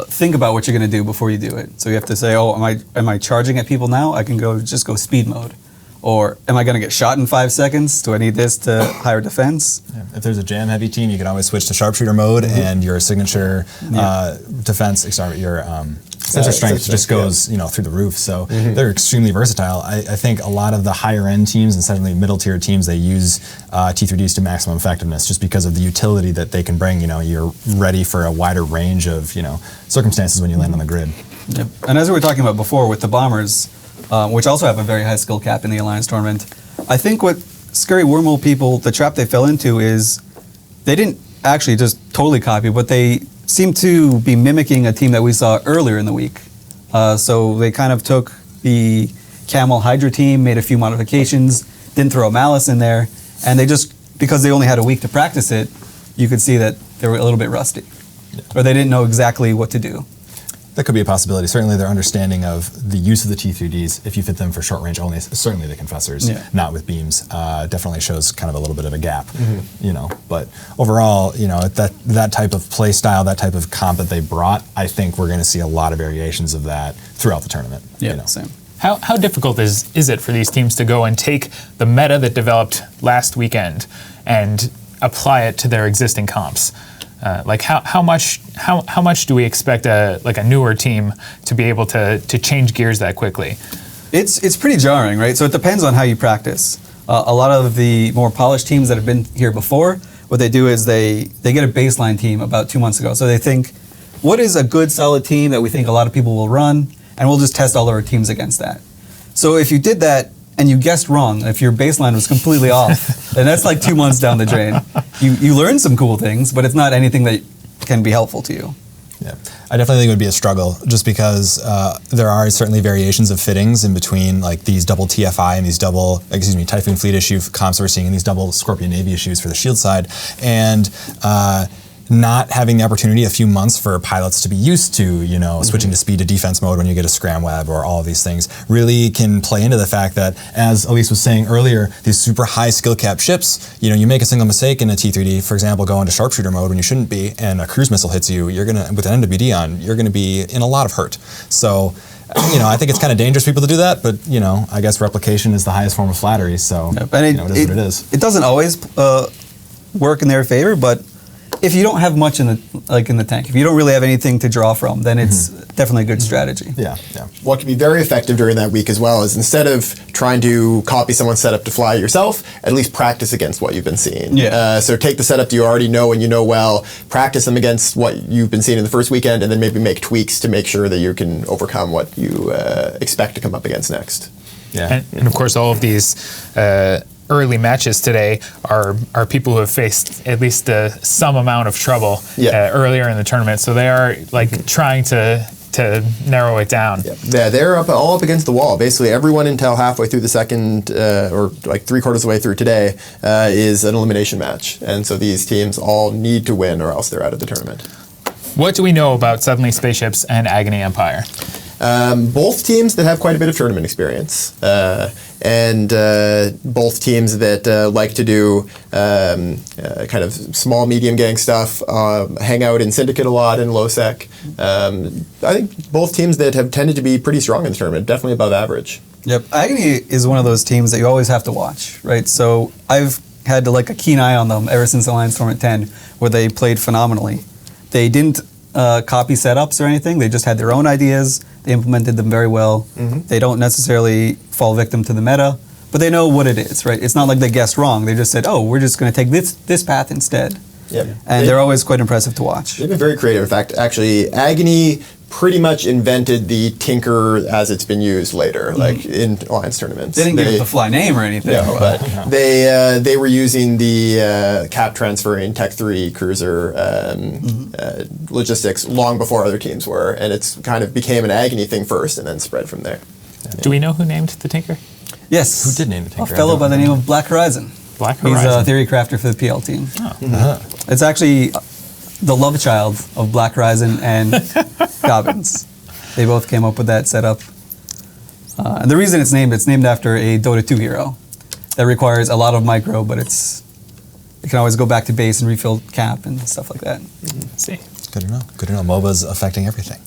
think about what you're going to do before you do it. So you have to say, oh, am I charging at people now? I can just go speed mode. Or am I going to get shot in 5 seconds? Do I need this to higher defense? Yeah. If there's a jam heavy team, you can always switch to sharpshooter mode, and your signature defense, your sensor strength just goes through the roof. So they're extremely versatile. I think a lot of the higher end teams, and certainly middle tier teams, they use T3Ds to maximum effectiveness just because of the utility that they can bring. You're ready for a wider range of circumstances when you land on the grid. Yep. And as we were talking about before with the bombers, which also have a very high skill cap in the Alliance tournament, I think what Scary Wormhole people, the trap they fell into is they didn't actually just totally copy, but they seem to be mimicking a team that we saw earlier in the week. So they kind of took the Camel Hydra team, made a few modifications, didn't throw a Malice in there, and they just, because they only had a week to practice it, you could see that they were a little bit rusty. Or they didn't know exactly what to do. That could be a possibility. Certainly their understanding of the use of the T3Ds, if you fit them for short range only, certainly the Confessors, not with beams, definitely shows kind of a little bit of a gap. But overall, that type of play style, that type of comp that they brought, I think we're going to see a lot of variations of that throughout the tournament. Same. How difficult is it for these teams to go and take the meta that developed last weekend and apply it to their existing comps? How much do we expect a newer team to be able to change gears that quickly? It's pretty jarring, right? So it depends on how you practice. A lot of the more polished teams that have been here before, what they do is they get a baseline team about 2 months ago. So they think, what is a good solid team that we think a lot of people will run, and we'll just test all of our teams against that. So if you did that and you guessed wrong, if your baseline was completely off, then that's 2 months down the drain. You learn some cool things, but it's not anything that can be helpful to you. Yeah, I definitely think it would be a struggle, just because there are certainly variations of fittings in between, like these double TFI and these double, Typhoon Fleet issue comps we're seeing, and these double Scorpion Navy issues for the shield side, and not having the opportunity a few months for pilots to be used to, switching to speed to defense mode when you get a scram web or all of these things really can play into the fact that, as Elise was saying earlier, these super high skill cap ships, you make a single mistake in a T3D, for example, go into sharpshooter mode when you shouldn't be, and a cruise missile hits you, with an NWD on, you're gonna be in a lot of hurt. So, I think it's kind of dangerous for people to do that, but I guess replication is the highest form of flattery, so it is what it is. It doesn't always work in their favor, but if you don't have much in the tank, if you don't really have anything to draw from, then it's definitely a good strategy. Yeah. What can be very effective during that week as well is, instead of trying to copy someone's setup to fly yourself, at least practice against what you've been seeing. Yeah. So take the setup you already know and you know well, practice them against what you've been seeing in the first weekend, and then maybe make tweaks to make sure that you can overcome what you expect to come up against next. Yeah. And of course, all of these early matches today are people who have faced at least some amount of trouble earlier in the tournament, so they are trying to narrow it down. Yeah, they're all up against the wall. Basically, everyone until halfway through the second, or 3/4 of the way through today, is an elimination match, and so these teams all need to win, or else they're out of the tournament. What do we know about Suddenly Spaceships and Agony Empire? Both teams that have quite a bit of tournament experience, and both teams that like to do kind of small, medium gang stuff, hang out in Syndicate a lot in low sec. I think both teams that have tended to be pretty strong in the tournament, definitely above average. Yep, Agony is one of those teams that you always have to watch, right? So I've had a keen eye on them ever since Alliance Tournament 10, where they played phenomenally. They didn't copy setups or anything. They just had their own ideas. They implemented them very well. They don't necessarily fall victim to the meta, but they know what it is, right? It's not like they guessed wrong. They just said, oh, we're just going to take this path instead. Yep. And they're always quite impressive to watch. They've been very creative. In fact, actually, Agony pretty much invented the Tinker as it's been used later, in Alliance tournaments. They didn't give it the fly name or anything. No, but they were using the cap transferring Tech 3 cruiser logistics long before other teams were, and it's kind of became an Agony thing first and then spread from there. Do we know who named the Tinker? Yes. Who did name the Tinker? A fellow by the name of Black Horizon. Black Horizon. He's a theory crafter for the PL team. Oh. It's actually the love child of Black Horizon and Gobbins. They both came up with that setup. And the reason it's named after a Dota 2 hero that requires a lot of micro, but it can always go back to base and refill cap and stuff like that. See. Good to know. Good to know. MOBA's affecting everything,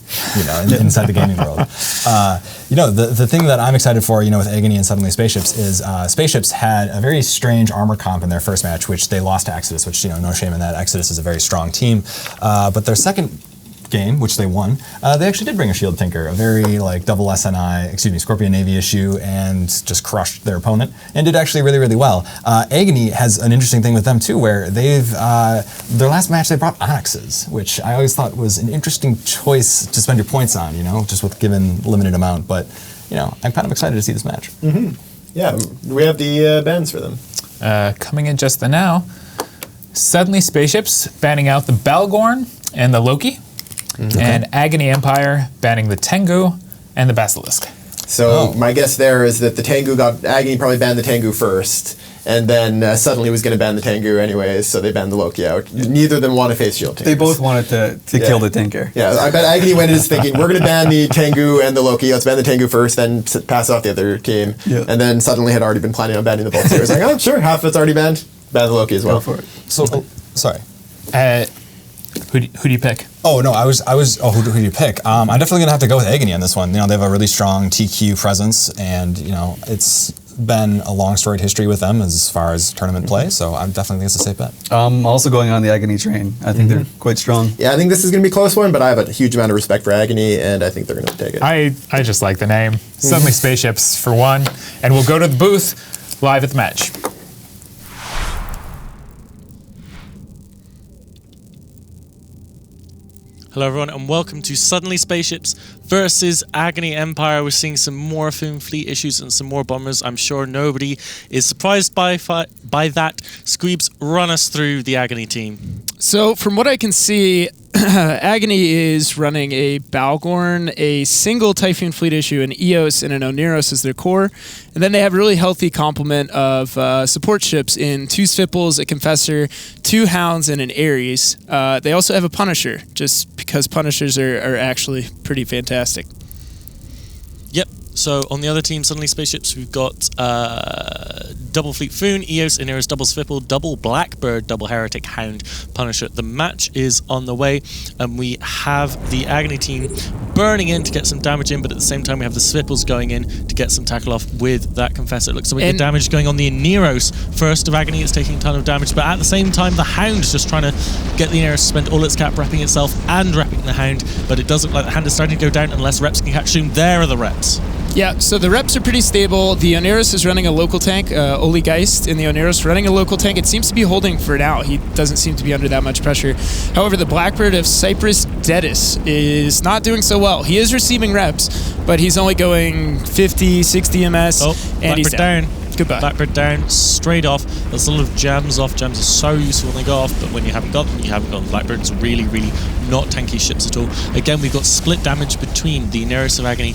inside the gaming world. The thing that I'm excited for, with Agony and Suddenly Spaceships is Spaceships had a very strange armor comp in their first match, which they lost to Exodus, which, no shame in that. Exodus is a very strong team. But their second game, which they won, they actually did bring a Shield Tinker, a very double SNI, Scorpion Navy issue, and just crushed their opponent, and did actually really, really well. Agony has an interesting thing with them too, where they've, their last match they brought Onyxes, which I always thought was an interesting choice to spend your points on, just with given limited amount, but, I'm kind of excited to see this match. Yeah, we have the bans for them. Coming in just the now, Suddenly Spaceships banning out the Balgorn and the Loki, and Agony Empire banning the Tengu and the Basilisk. So my guess there is that the Tengu Agony probably banned the Tengu first, and then suddenly was going to ban the Tengu anyways, so they banned the Loki out. Neither of them want to face Shield Tinkers. They both wanted to kill the Tinker. Yeah, I bet Agony went into thinking, we're going to ban the Tengu and the Loki, let's ban the Tengu first, then pass off the other team. Yeah. And then suddenly had already been planning on banning the both. So it was like, oh, sure, half of it's already banned. Ban the Loki as well. Go for it. So, sorry. Who do you pick? Oh no, who do you pick? I'm definitely gonna have to go with Agony on this one. They have a really strong TQ presence, and it's been a long storied history with them as far as tournament play. So I'm definitely think it's a safe bet. I'm also going on the Agony train. I think they're quite strong. Yeah, I think this is gonna be a close one, but I have a huge amount of respect for Agony, and I think they're gonna take it. I just like the name. Suddenly Spaceships for one, and we'll go to the booth live at the match. Hello everyone and welcome to Suddenly Spaceships versus Agony Empire. We're seeing some more Foom Fleet issues and some more bombers. I'm sure nobody is surprised by that. Squeebs, run us through the Agony team. So from what I can see, Agony is running a Balgorn, a single Typhoon Fleet issue, an Eos, and an Oneros as their core. And then they have a really healthy complement of support ships in 2 Svipples, a Confessor, 2 Hounds, and an Ares. They also have a Punisher, just because Punishers are actually pretty fantastic. Yep. So on the other team, suddenly Spaceships, we've got double Fleet Foon, Eos, Oneros, double Svipple, double Blackbird, double Heretic, Hound, Punisher. The match is on the way, and we have the Agony team burning in to get some damage in, but at the same time we have the Svipples going in to get some tackle off with that Confessor. It looks like the damage going on the Oneros. First of Agony is taking a ton of damage, but at the same time the Hound is just trying to get the Oneros to spend all its cap wrapping itself and wrapping the Hound, but it doesn't look like the Hound is starting to go down unless reps can catch soon. There are the reps. Yeah, so the reps are pretty stable. The Oneros is running a local tank, Oli Geist in the Oneros running a local tank. It seems to be holding for now. He doesn't seem to be under that much pressure. However, the Blackbird of Cyprus Dedis is not doing so well. He is receiving reps, but he's only going 50, 60 MS, and he's down. Goodbye. Blackbird down, straight off. There's a lot of jams off. Jams are so useful when they go off, but when you haven't got them, you haven't got them. Blackbird's really, really not tanky ships at all. Again, we've got split damage between the Oneros of Agony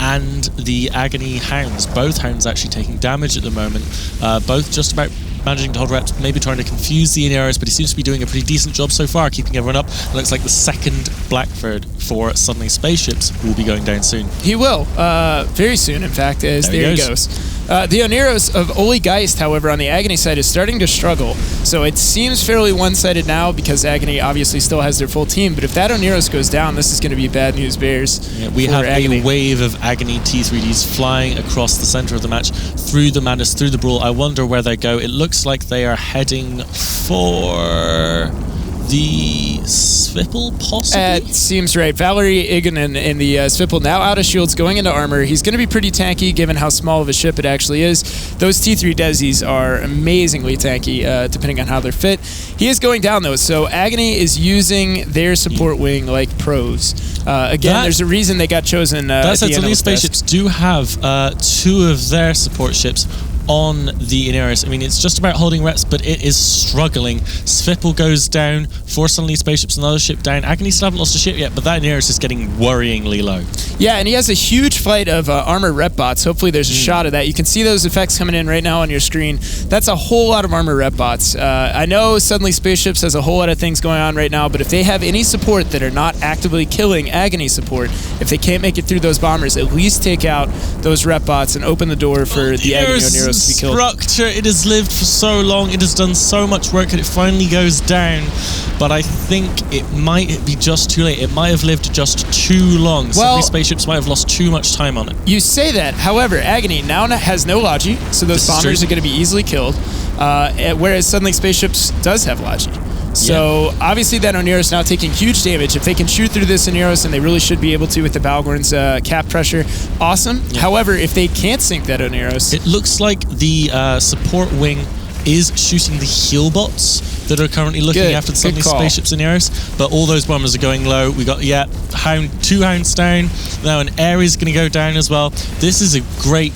and the Agony Hounds. Both Hounds actually taking damage at the moment. Both just about managing to hold reps, maybe trying to confuse the Oneros, but he seems to be doing a pretty decent job so far, keeping everyone up. It looks like the second Blackbird for Suddenly Spaceships will be going down soon. He will, very soon, in fact, as there he goes. The Oneros of Oli Geist, however, on the Agony side is starting to struggle. So it seems fairly one-sided now because Agony obviously still has their full team, but if that Oneros goes down, this is going to be bad news bears. Yeah, we have Agony. A wave of Agony T3Ds flying across the center of the match, through the madness, through the brawl. I wonder where they go. It looks like they are heading for the Svipple, possibly? It seems right. Valerie Igonen in the Svipple, now out of shields, going into armor. He's going to be pretty tanky, given how small of a ship it actually is. Those T3 Desis are amazingly tanky, depending on how they're fit. He is going down, though, so Agony is using their support wing like pros. Again, there's a reason they got chosen that said, so these Spaceships do have 2 of their support ships on the Oneros. I mean, it's just about holding reps, but it is struggling. Svipple goes down, 4 Suddenly Spaceships, another ship down. Agony still haven't lost a ship yet, but that Oneros is getting worryingly low. Yeah, and he has a huge flight of armor rep bots. Hopefully there's a shot of that. You can see those effects coming in right now on your screen. That's a whole lot of armor rep bots. I know Suddenly Spaceships has a whole lot of things going on right now, but if they have any support that are not actively killing Agony support, if they can't make it through those bombers, at least take out those rep bots and open the door for the Agony Oneros to be killed. Structure, it has lived for so long, it has done so much work, and it finally goes down. But I think it might be just too late. It might have lived just too long. Well, Suddenly Spaceships might have lost too much time on it. You say that. However, Agony now has no Logi, so those bombers are going to be easily killed, whereas Suddenly Spaceships does have Logi. So obviously that Oneros now taking huge damage. If they can shoot through this Oneros, and they really should be able to with the Balgorn's cap pressure, awesome. However, if they can't sink that Oneros... It looks like the support wing is shooting the heal bots that are currently looking after the Suddenly Spaceships and Ares, but all those bombers are going low. We got, 2 Hounds down, now an Ares is going to go down as well. This is a great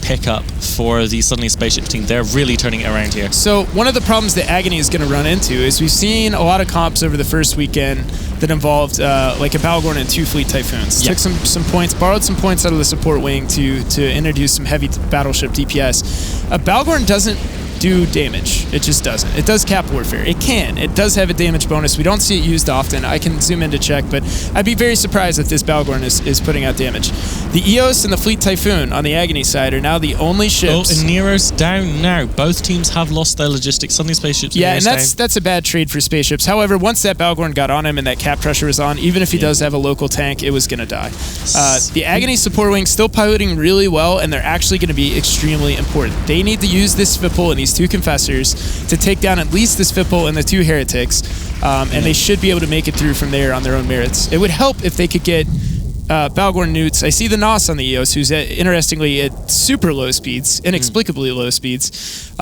pickup for the Suddenly Spaceship team. They're really turning it around here. So one of the problems that Agony is going to run into is we've seen a lot of comps over the first weekend that involved like a Balgorn and 2 Fleet Typhoons. Took some points, borrowed some points out of the support wing to introduce some heavy battleship DPS. A Balgorn doesn't do damage. It just doesn't. It does cap warfare. It can. It does have a damage bonus. We don't see it used often. I can zoom in to check, but I'd be very surprised if this Balgorn is putting out damage. The Eos and the Fleet Typhoon on the Agony side are now the only ships. Oh, and Nero's down now. Both teams have lost their logistics. Suddenly Spaceships. Yeah, and that's a bad trade for Spaceships. However, once that Balgorn got on him and that cap pressure was on, even if he does have a local tank, it was going to die. The Agony support wing still piloting really well, and they're actually going to be extremely important. They need to use this Svipple and these 2 Confessors to take down at least this Svipple and the 2 Heretics, and they should be able to make it through from there on their own merits. It would help if they could get Balgorn Newts. I see the Nos on the Eos, who's interestingly at super low speeds, inexplicably low speeds.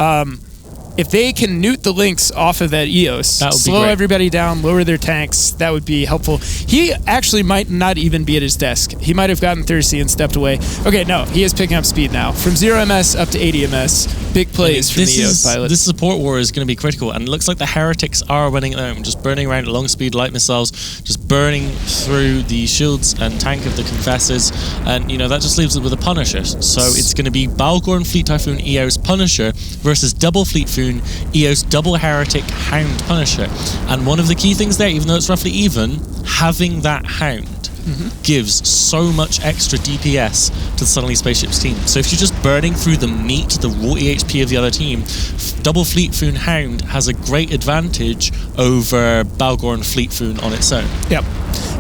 if they can newt the links off of that EOS, That would be slow great. everybody down, lower their tanks, that would be helpful. He actually might not even be at his desk. He might have gotten thirsty and stepped away. Okay, no, he is picking up speed now. From 0 MS up to 80 MS. Big plays from the EOS pilot. This support war is going to be critical, and it looks like the heretics are winning at the moment, just burning around at long speed light missiles, just burning through the shields and tank of the Confessors, and that just leaves it with a Punisher. So it's going to be Balgorn, Fleet Typhoon, EOS, Punisher versus double Fleet Typhoon, EOS, double Heretic, Hound, Punisher. And one of the key things there, even though it's roughly even, having that Hound gives so much extra DPS to the Suddenly Spaceships team. So if you're just burning through the meat, the raw EHP of the other team, double Fleet Foon Hound has a great advantage over Balgorn Fleet Foon on its own. Yep.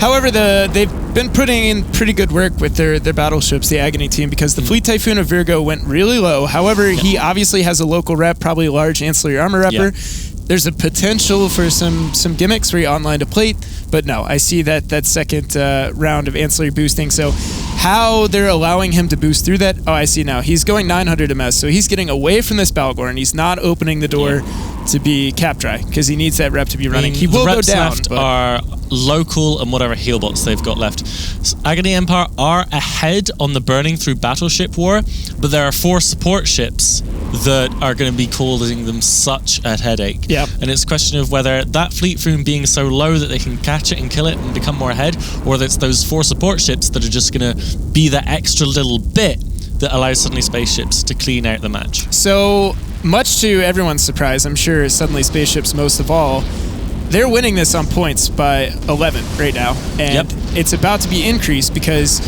However, they've been putting in pretty good work with their battleships, the Agony team, because the Fleet Typhoon of Virgo went really low. However, he obviously has a local rep, probably a large ancillary armor repper. There's a potential for some gimmicks where you online to plate, but no, I see that second round of ancillary boosting. So how they're allowing him to boost through that, I see now. He's going 900 MS, so he's getting away from this Balgorn. He's not opening the door to be cap dry, because he needs that rep to be running. He will go down. Left are local and whatever heal bots they've got left. Agony Empire are ahead on the burning through battleship war, but there are 4 support ships that are going to be causing them such a headache. Yep. And it's a question of whether that Fleet Foon being so low that they can catch it and kill it and become more ahead, or that it's those 4 support ships that are just going to be that extra little bit that allows Suddenly Spaceships to clean out the match. So, much to everyone's surprise, I'm sure Suddenly Spaceships most of all, they're winning this on points by 11 right now. And it's about to be increased because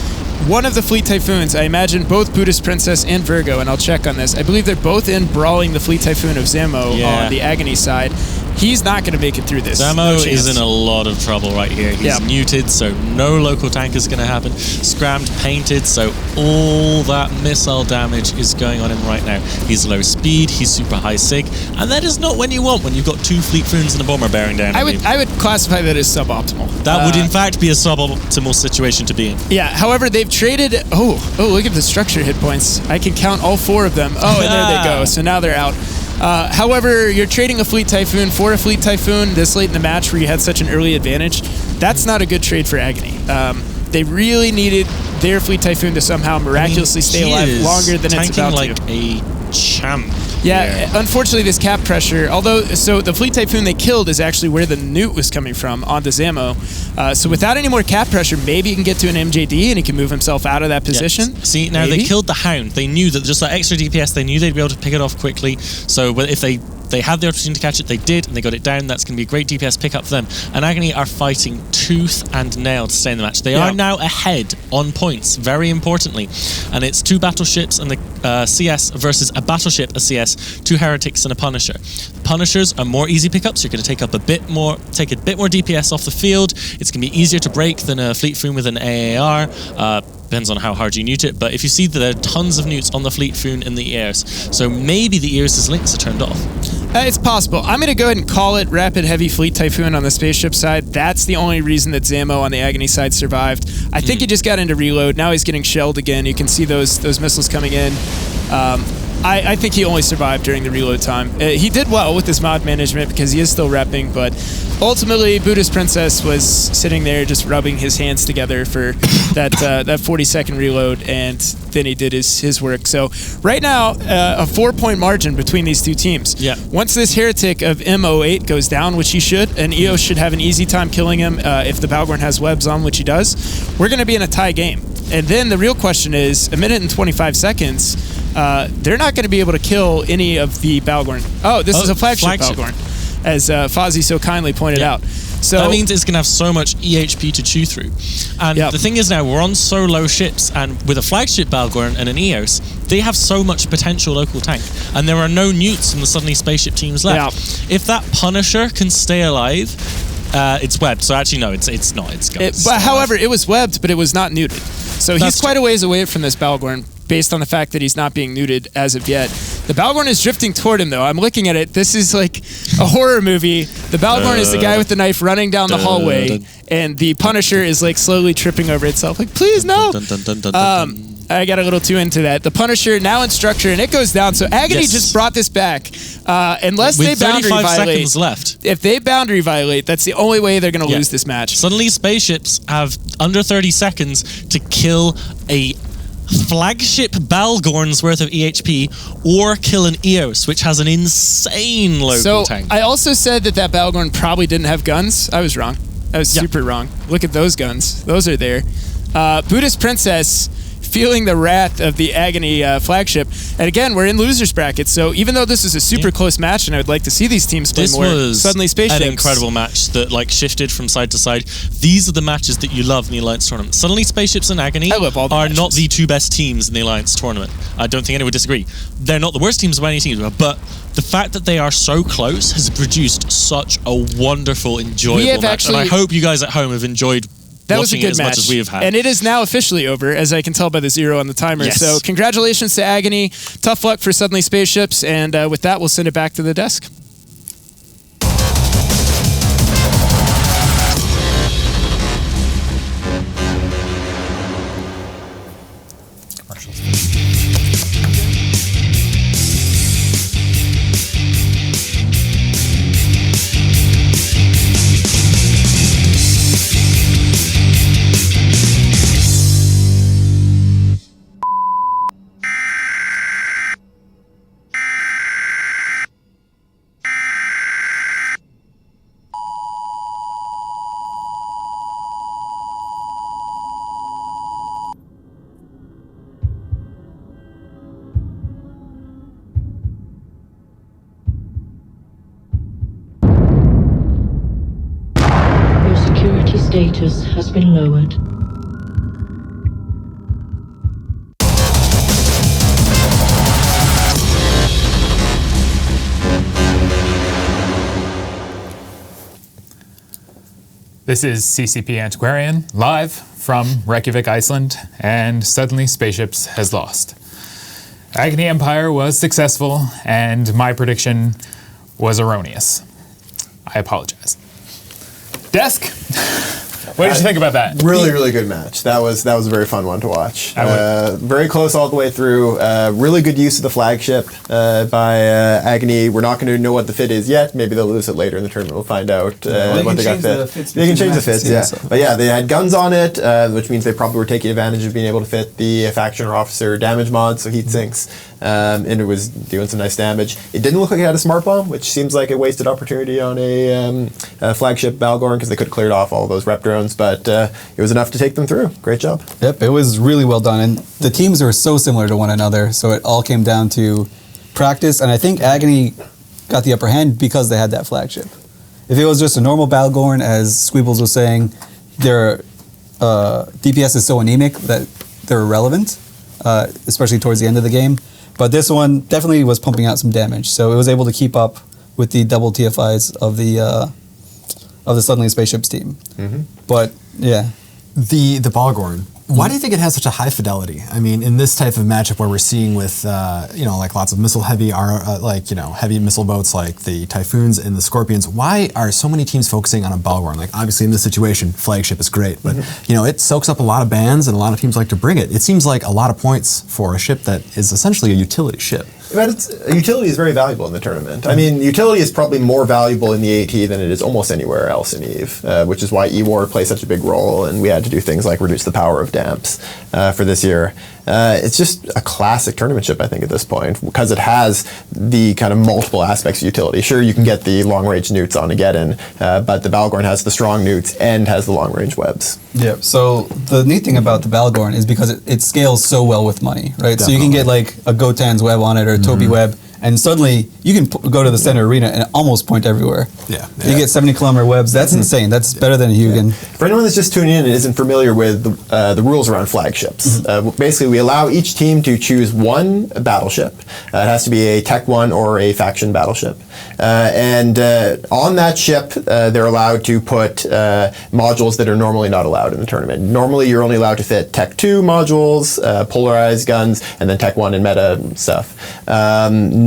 one of the Fleet Typhoons, I imagine both Buddhist Princess and Virgo, and I'll check on this, I believe they're both in brawling the Fleet Typhoon of Zamo on the Agony side. He's not going to make it through this. Zamo is in a lot of trouble right here. He's muted, so no local tank is going to happen. Scrammed, painted, so all that missile damage is going on him right now. He's low speed, he's super high sig, and that is not when you want when you've got 2 Fleet Foons and a bomber bearing down. I would classify that as suboptimal. That would in fact be a suboptimal situation to be in. Yeah, however, they've traded... Oh, look at the structure hit points. I can count all 4 of them. Oh, and there they go. So now they're out. However, you're trading a Fleet Typhoon for a Fleet Typhoon this late in the match where you had such an early advantage. That's not a good trade for Agony. They really needed their Fleet Typhoon to somehow miraculously stay alive longer than it's about like to. A champ. Yeah, unfortunately this cap pressure, so the Fleet Typhoon they killed is actually where the newt was coming from, onto Zamo. So without any more cap pressure, maybe he can get to an MJD and he can move himself out of that position. Yeah. See, now they killed the Hound. They knew that just that extra DPS, they knew they'd be able to pick it off quickly. So if they had the opportunity to catch it, they did, and they got it down. That's going to be a great DPS pickup for them. And Agony are fighting tooth and nail to stay in the match. They are now ahead on points, very importantly. And it's 2 battleships and the CS versus a battleship, a CS, 2 heretics and a Punisher. The Punishers are more easy pickups. You're going to take a bit more DPS off the field. It's going to be easier to break than a Fleet Foon with an AAR. Depends on how hard you newt it, but if you see that there are tons of newts on the Fleet Foon and the EOS, so maybe the EOS's links are turned off. It's possible. I'm going to go ahead and call it Rapid Heavy Fleet Typhoon on the spaceship side. That's the only reason that Zamo on the Agony side survived. I think he just got into reload. Now he's getting shelled again. You can see those missiles coming in. I think he only survived during the reload time. He did well with his mod management because he is still repping, but ultimately Buddhist Princess was sitting there just rubbing his hands together for that 40-second reload, and then he did his work. So right now, a 4-point margin between these two teams. Yeah. Once this heretic of M08 goes down, which he should, and EOS should have an easy time killing him if the Balgorn has webs on, which he does, we're going to be in a tie game. And then the real question is, 1 minute and 25 seconds, they're not going to be able to kill any of the Balgorn. Oh, this is a flagship Balgorn, as Fozzie so kindly pointed out. So that means it's going to have so much EHP to chew through. And the thing is now, we're on so low ships, and with a flagship Balgorn and an EOS, they have so much potential local tank. And there are no newts from the Suddenly Spaceship teams left. If that Punisher can stay alive, it's webbed. So actually, no, it's not. But however, it was webbed, but it was not neuted. So he's quite a ways away from this Balgorn, based on the fact that he's not being neuted as of yet. The Balgorn is drifting toward him, though. I'm looking at it. This is like a horror movie. The Balgorn is the guy with the knife running down the hallway, and the Punisher is like slowly tripping over itself. Like, please, no! I got a little too into that. The Punisher now in structure, and it goes down. So Agony just brought this back. Unless With they boundary 35 violate. seconds left. If they boundary violate, that's the only way they're going to lose this match. Suddenly, Spaceships have under 30 seconds to kill a flagship Balgorn's worth of EHP or kill an Eos, which has an insane local tank. I also said that Balgorn probably didn't have guns. I was wrong. I was super wrong. Look at those guns. Those are there. Buddhist Princess feeling the wrath of the Agony flagship. And again, we're in losers brackets, so even though this is a super close match and I would like to see these teams play more, suddenly Spaceships. An incredible match that like shifted from side to side. These are the matches that you love in the Alliance tournament. Suddenly Spaceships and Agony are not the two best teams in the Alliance tournament. I don't think anyone would disagree. They're not the worst teams by any team, but the fact that they are so close has produced such a wonderful, enjoyable match. And I hope you guys at home have enjoyed that was a good as match. much as we have had. And it is now officially over, as I can tell by the 0 on the timer. So congratulations to Agony. Tough luck for Suddenly Spaceships. And with that, we'll send it back to the desk. Status has been lowered. This is CCP Antiquarian, live from Reykjavik, Iceland, and suddenly Spaceships has lost. Agony Empire was successful, and my prediction was erroneous. I apologize. Desk, what did you think about that? Really, really good match. That was a very fun one to watch. Very close all the way through. Really good use of the flagship by Agony. We're not going to know what the fit is yet. Maybe they'll lose it later in the tournament. We'll find out what they got fit. They can change the fits, yeah. But yeah, they had guns on it, which means they probably were taking advantage of being able to fit the faction or officer damage mod, so heat sinks. And it was doing some nice damage. It didn't look like it had a smart bomb, which seems like a wasted opportunity on a flagship Balgorn, because they could have cleared off all those rep drones, but it was enough to take them through. Great job. Yep, it was really well done, and the teams are so similar to one another, so it all came down to practice, and I think Agony got the upper hand because they had that flagship. If it was just a normal Balgorn, as Squeebles was saying, their DPS is so anemic that they're irrelevant, especially towards the end of the game. But this one definitely was pumping out some damage, so it was able to keep up with the double TFIs of the Suddenly Spaceships team. But yeah, the Balgorn. Why do you think it has such a high fidelity? I mean, in this type of matchup where we're seeing with like lots of missile heavy, heavy missile boats like the Typhoons and the Scorpions. Why are so many teams focusing on a Balgorn? Like obviously in this situation, flagship is great, but it soaks up a lot of bands and a lot of teams like to bring it. It seems like a lot of points for a ship that is essentially a utility ship. But utility is very valuable in the tournament. I mean, utility is probably more valuable in the AT than it is almost anywhere else in EVE, which is why E-War plays such a big role, and we had to do things like reduce the power of damps for this year. It's just a classic tournament ship, I think, at this point, because it has the kind of multiple aspects of utility. Sure, you can get the long-range newts on Agedon, but the Balgorn has the strong newts and has the long-range webs. Yeah, so the neat thing about the Balgorn is because it scales so well with money, right? Definitely. So you can get like a Gotan's web on it or a Toby web, and suddenly you can go to the center arena and almost point everywhere. Yeah. You get 70-kilometer webs. That's insane. That's better than a Hugin. For anyone that's just tuning in and isn't familiar with the rules around flagships, basically we allow each team to choose one battleship. It has to be a Tech 1 or a faction battleship. And on that ship, they're allowed to put modules that are normally not allowed in the tournament. Normally, you're only allowed to fit Tech 2 modules, polarized guns, and then Tech 1 and meta stuff.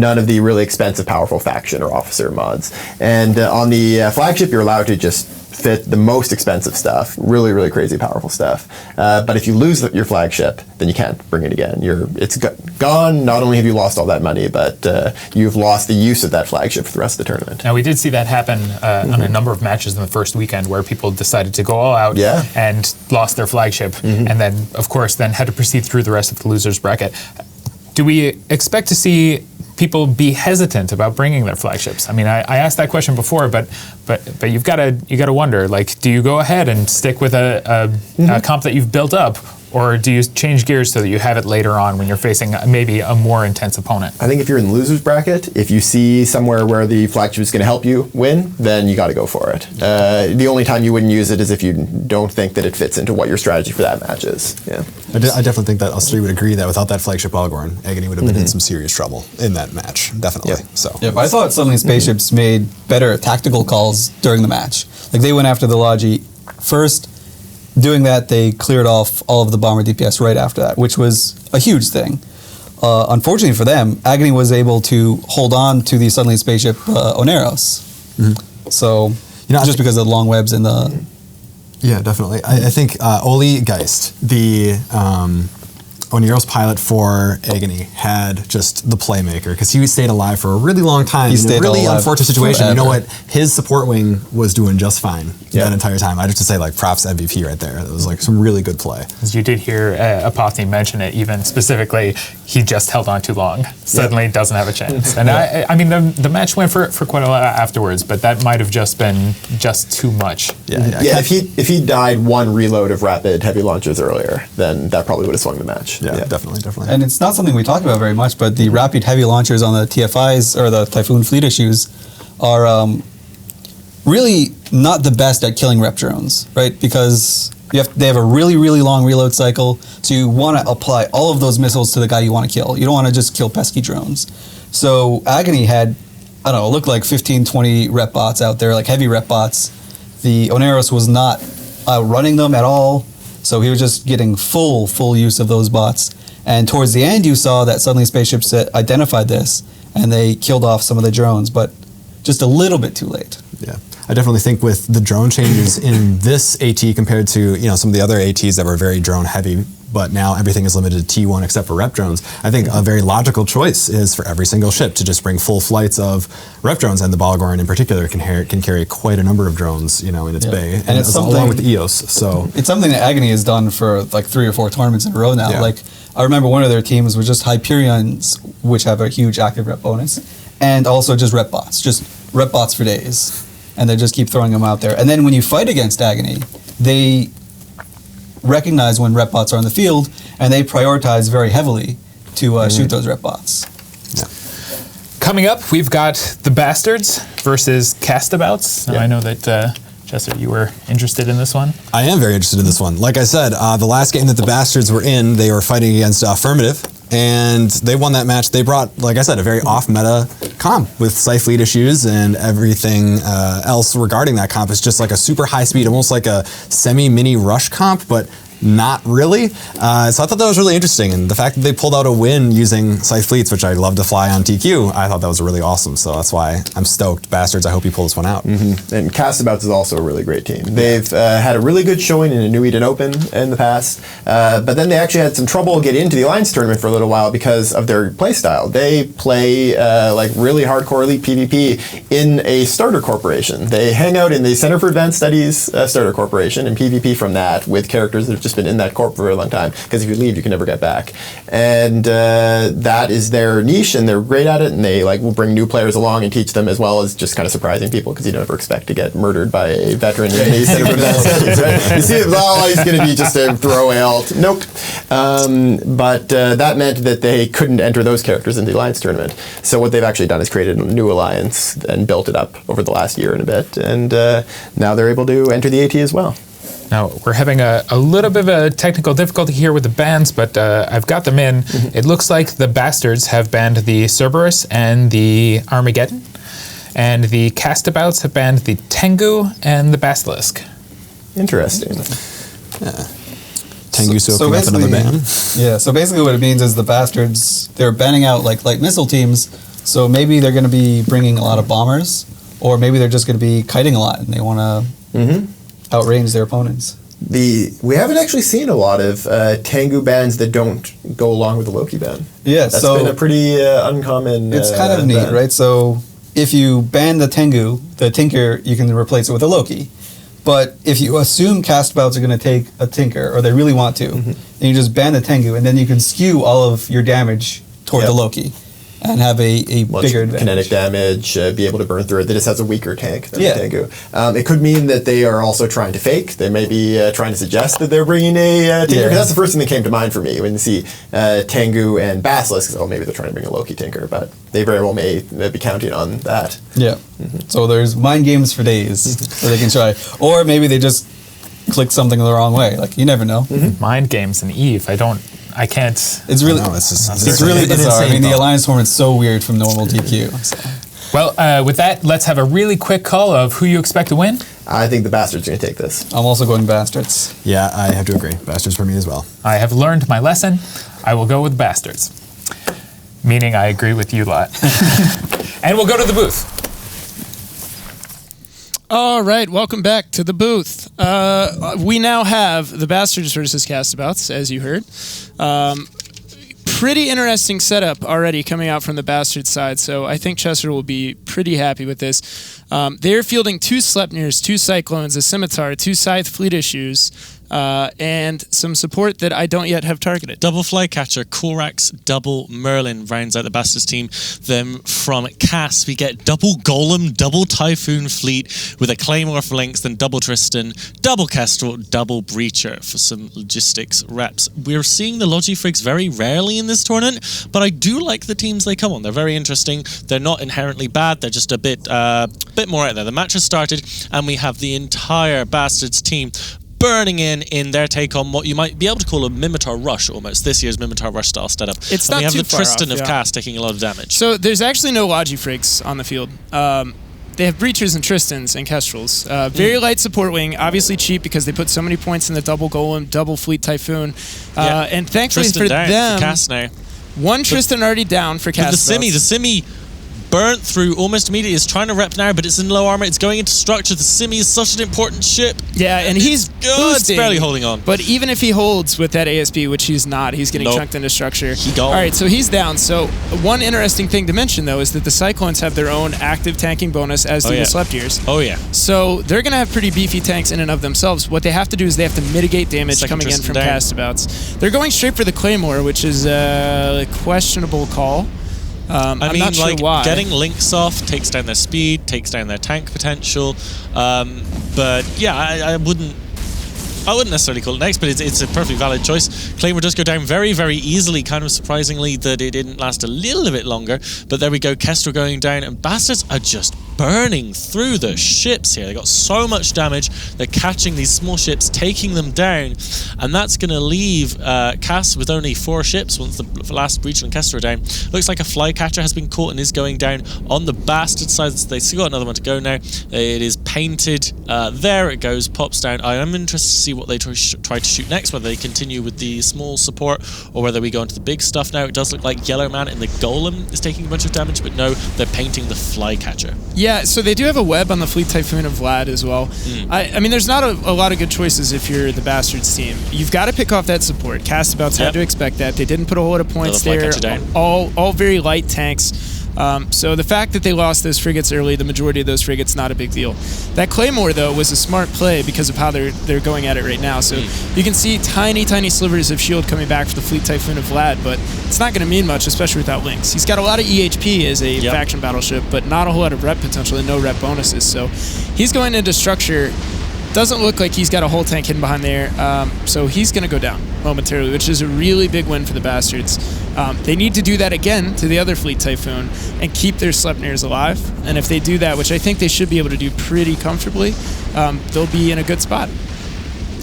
None of the really expensive, powerful faction or officer mods. And on the flagship, you're allowed to just fit the most expensive stuff, really, really crazy powerful stuff. But if you lose your flagship, then you can't bring it again. It's gone. Not only have you lost all that money, but you've lost the use of that flagship for the rest of the tournament. Now, we did see that happen on a number of matches in the first weekend where people decided to go all out and lost their flagship, and then, of course, then had to proceed through the rest of the losers bracket. Do we expect to see people be hesitant about bringing their flagships? I mean, I asked that question before, but you've got to wonder, like, do you go ahead and stick with a comp that you've built up, or do you change gears so that you have it later on when you're facing maybe a more intense opponent? I think if you're in the losers bracket, if you see somewhere where the flagship is going to help you win, then you got to go for it. The only time you wouldn't use it is if you don't think that it fits into what your strategy for that match is. Yeah, I definitely think that us three would agree that without that flagship Algorn, Agony would have been in some serious trouble in that match. Definitely. So. Yep. I thought suddenly Spaceships made better tactical calls during the match. Like they went after the Logi first. Doing that, they cleared off all of the bomber DPS right after that, which was a huge thing. Unfortunately for them, Agony was able to hold on to the suddenly spaceship Oneros. So, just because of the long webs and the... Yeah, definitely. I think Oli Geist, the Oneros pilot for Agony, had just the playmaker, because he stayed alive for a really long time in a really unfortunate situation. Forever. You know what? His support wing was doing just fine that entire time. I just to say, like, props MVP right there. It was like some really good play. As you did hear Apothe mention it, even specifically, he just held on too long. Suddenly doesn't have a chance. And I mean, the match went for quite a while afterwards, but that might have just been just too much. If he died one reload of rapid heavy launchers earlier, then that probably would have swung the match. Yeah, definitely. And it's not something we talk about very much, but the rapid heavy launchers on the TFIs, or the Typhoon fleet issues, are really not the best at killing rep drones, right? Because they have a really, really long reload cycle, so you want to apply all of those missiles to the guy you want to kill. You don't want to just kill pesky drones. So Agony had, I don't know, it looked like 15, 20 rep bots out there, like heavy rep bots. The Oneros was not running them at all, so he was just getting full use of those bots. And towards the end, you saw that suddenly Spaceships identified this, and they killed off some of the drones, but just a little bit too late. Yeah, I definitely think with the drone changes in this AT compared to some of the other ATs that were very drone heavy, but now everything is limited to T1 except for rep drones. I think a very logical choice is for every single ship to just bring full flights of rep drones, and the Balgorn in particular can carry quite a number of drones, in its bay, and it's along with the EOS. So it's something that Agony has done for like 3 or 4 tournaments in a row now. Yeah. Like I remember one of their teams was just Hyperions, which have a huge active rep bonus, and also just rep bots for days, and they just keep throwing them out there. And then when you fight against Agony, they recognize when rep bots are on the field, and they prioritize very heavily to shoot those rep bots. Yeah. Coming up, we've got the Bastards versus CAStabouts. Now, I know that Chester, you were interested in this one. I am very interested in this one. Like I said, the last game that the Bastards were in, they were fighting against Affirmative, and they won that match. They brought, like I said, a very off-meta comp with Scythe fleet issues, and everything else regarding that comp is just like a super high speed, almost like a semi-mini rush comp, but not really. So I thought that was really interesting, and the fact that they pulled out a win using Scythe fleets, which I love to fly on TQ, I thought that was really awesome. So that's why I'm stoked. Bastards, I hope you pull this one out. And CAStabouts is also a really great team. They've had a really good showing in a New Eden Open in the past, but then they actually had some trouble getting into the Alliance tournament for a little while because of their play style. They play like really hardcore elite PvP in a starter corporation. They hang out in the Center for Advanced Studies starter corporation and PvP from that with characters that have just been in that corp for a very long time, because if you leave, you can never get back. And that is their niche, and they're great at it, and they will bring new players along and teach them, as well as just kind of surprising people, because you never expect to get murdered by a veteran in the Center for Advanced Studies, right? You see, he's going to be just a throwaway alt. Nope. But that meant that they couldn't enter those characters in the Alliance tournament. So what they've actually done is created a new alliance and built it up over the last year and a bit, and now they're able to enter the AT as well. Now, we're having a little bit of a technical difficulty here with the bans, but I've got them in. It looks like the Bastards have banned the Cerberus and the Armageddon, and the CAStabouts have banned the Tengu and the Basilisk. Interesting. Yeah. Tengu soaking up another ban. Yeah, so basically what it means is the Bastards, they're banning out like light missile teams, so maybe they're going to be bringing a lot of bombers, or maybe they're just going to be kiting a lot, and they want to outrange their opponents. We haven't actually seen a lot of Tengu bans that don't go along with the Loki ban. Yeah, That's so been a pretty uncommon. it's kind of neat, ban. right? So if you ban the Tengu, the Tinker, you can replace it with a Loki. But if you assume CAStabouts are going to take a Tinker, or they really want to, then you just ban the Tengu, and then you can skew all of your damage toward the Loki and have a bigger advantage. Kinetic damage, be able to burn through it. That just has a weaker tank than the Tengu. It could mean that they are also trying to fake. They may be trying to suggest that they're bringing a Tinker. That's the first thing that came to mind for me when you see Tengu and Basilisk. Oh, maybe they're trying to bring a Loki Tinker, but they very well may be counting on that. Yeah. So there's mind games for days that they can try. Or maybe they just click something the wrong way. Like, you never know. Mind games and Eve. I can't. It's really, No, it's really bizarre. I mean, the Alliance tournament's so weird from normal DQ. So. Well, with that, let's have a really quick call of who you expect to win. I think the Bastards are going to take this. I'm also going Bastards. Yeah, I have to agree. Bastards for me as well. I have learned my lesson. I will go with Bastards. Meaning I agree with you lot. And we'll go to the booth. All right, welcome back to the booth. We now have the Bastards versus CAStabouts, as you heard. Pretty interesting setup already coming out from the Bastards side, so I think Chester will be pretty happy with this. They're fielding 2 Sleipnirs, 2 Cyclones, a Scimitar, 2 Scythe Fleet Issues, and some support that I don't yet have targeted. Double Flycatcher, Korax, double Merlin rounds out the Bastards team. Then from Cass, we get double Golem, double Typhoon Fleet with a Claymore for links, then double Tristan, double Kestrel, double Breacher for some logistics reps. We're seeing the Logifrigs very rarely in this tournament, but I do like the teams they come on. They're very interesting. They're not inherently bad. They're just a bit more out there. The match has started, and we have the entire Bastards team burning in their take on what you might be able to call a Mimitar Rush almost, this year's Mimitar Rush style setup. It's and not we have too the far Tristan off, of Cass taking a lot of damage. So there's actually no Logifrigs on the field. They have Breachers and Tristans and Kestrels. Very light support wing, obviously cheap because they put so many points in the double Golem, double Fleet Typhoon. And thankfully Tristan for down them, for Cass now. one Tristan already down for CAStabouts. The Simi burnt through almost immediately. Is trying to rep now, but it's in low armor. It's going into structure. The Simi is such an important ship. Yeah, and he's good. It's barely holding on. But even if he holds with that ASB, which he's not, he's getting chunked into structure. He gone. All right, so he's down. So one interesting thing to mention, though, is that the Cyclones have their own active tanking bonus, as do the Sleipnirs. Oh, yeah. So they're going to have pretty beefy tanks in and of themselves. What they have to do is they have to mitigate damage coming in from CAStabouts. They're going straight for the Claymore, which is a questionable call. I'm not sure why. Getting links off takes down their speed, takes down their tank potential. But yeah, I wouldn't necessarily call it next, but it's a perfectly valid choice. Claymore does go down very, very easily, kind of surprisingly that it didn't last a little bit longer. But there we go, Kestrel going down, and Bastards are just burning through the ships here. They got so much damage. They're catching these small ships, taking them down, and that's going to leave Cass with only 4 ships once the last Breacher and Kestrel are down. Looks like a Flycatcher has been caught and is going down on the Bastard side. They still got another one to go now. It is painted. There it goes, pops down. I am interested to see what they try to shoot next, whether they continue with the small support or whether we go into the big stuff now. It does look like Yellow Man and the Golem is taking a bunch of damage, but no, they're painting the Flycatcher. Yeah, so they do have a web on the Fleet Typhoon of Vlad as well. I mean, there's not a lot of good choices if you're the Bastards team. You've got to pick off that support. CAStabouts had to expect that. They didn't put a whole lot of points there. All very light tanks. So the fact that they lost those frigates early, the majority of those frigates, not a big deal. That Claymore, though, was a smart play because of how they're going at it right now. So you can see tiny, tiny slivers of shield coming back for the Fleet Typhoon of Vlad, but it's not going to mean much, especially without links. He's got a lot of EHP as a faction battleship, but not a whole lot of rep potential and no rep bonuses. So he's going into structure. Doesn't look like he's got a whole tank hidden behind there, so he's going to go down momentarily, which is a really big win for the Bastards. They need to do that again to the other Fleet Typhoon and keep their Sleipnirs alive, and if they do that, which I think they should be able to do pretty comfortably, they'll be in a good spot.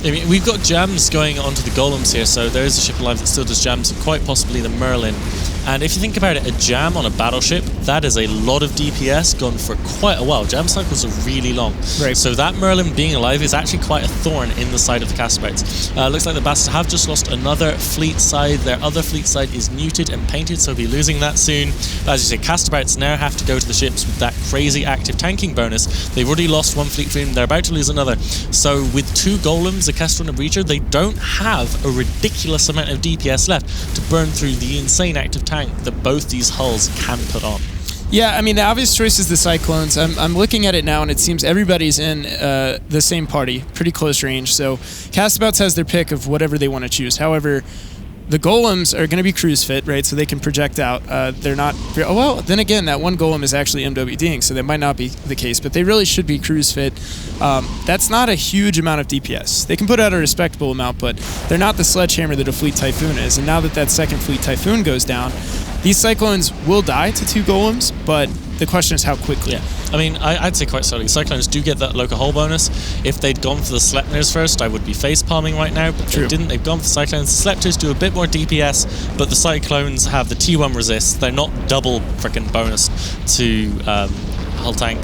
I mean, we've got jams going onto the Golems here, so there is a ship alive that still does jams, and quite possibly the Merlin And if you think about it, a jam on a battleship, that is a lot of DPS gone for quite a while. Jam cycles are really long. Right. So that Merlin being alive is actually quite a thorn in the side of the CAStabouts. Looks like the bastards have just lost another fleet side. Their other fleet side is neutered and painted, so we'll be losing that soon. As you say, CAStabouts now have to go to the ships with that crazy active tanking bonus. They've already lost one fleet frame, they're about to lose another. So with 2 golems, a Kestrel and a breacher, they don't have a ridiculous amount of DPS left to burn through the insane active tank that both these hulls can put on. Yeah, I mean, the obvious choice is the Cyclones. I'm looking at it now, and it seems everybody's in the same party, pretty close range. So CAStabouts has their pick of whatever they want to choose. However, the golems are going to be cruise fit, right? So they can project out. They're not... Oh, well, then again, that one golem is actually MWDing, so that might not be the case. But they really should be cruise fit. That's not a huge amount of DPS. They can put out a respectable amount, but they're not the sledgehammer that a Fleet Typhoon is. And now that that second Fleet Typhoon goes down, these Cyclones will die to 2 golems, but the question is how quickly. Yeah, I mean, I'd say quite slowly. Cyclones do get that local hull bonus. If they'd gone for the Sleipnirs first, I would be face-palming right now, but they didn't. They've gone for the Cyclones. The Sleipnirs do a bit more DPS, but the Cyclones have the T1 resist. They're not double frickin' bonus to hull tank,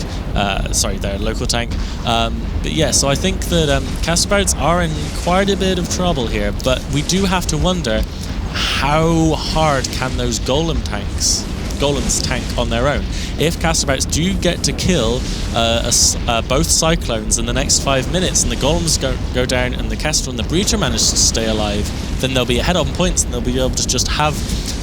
their local tank. But yeah, so I think that CAStabouts are in quite a bit of trouble here, but we do have to wonder how hard can those golems tank on their own. If CAStabouts do get to kill both Cyclones in the next 5 minutes and the golems go down and the Kestrel and the breacher manage to stay alive, then they'll be ahead on points and they'll be able to just have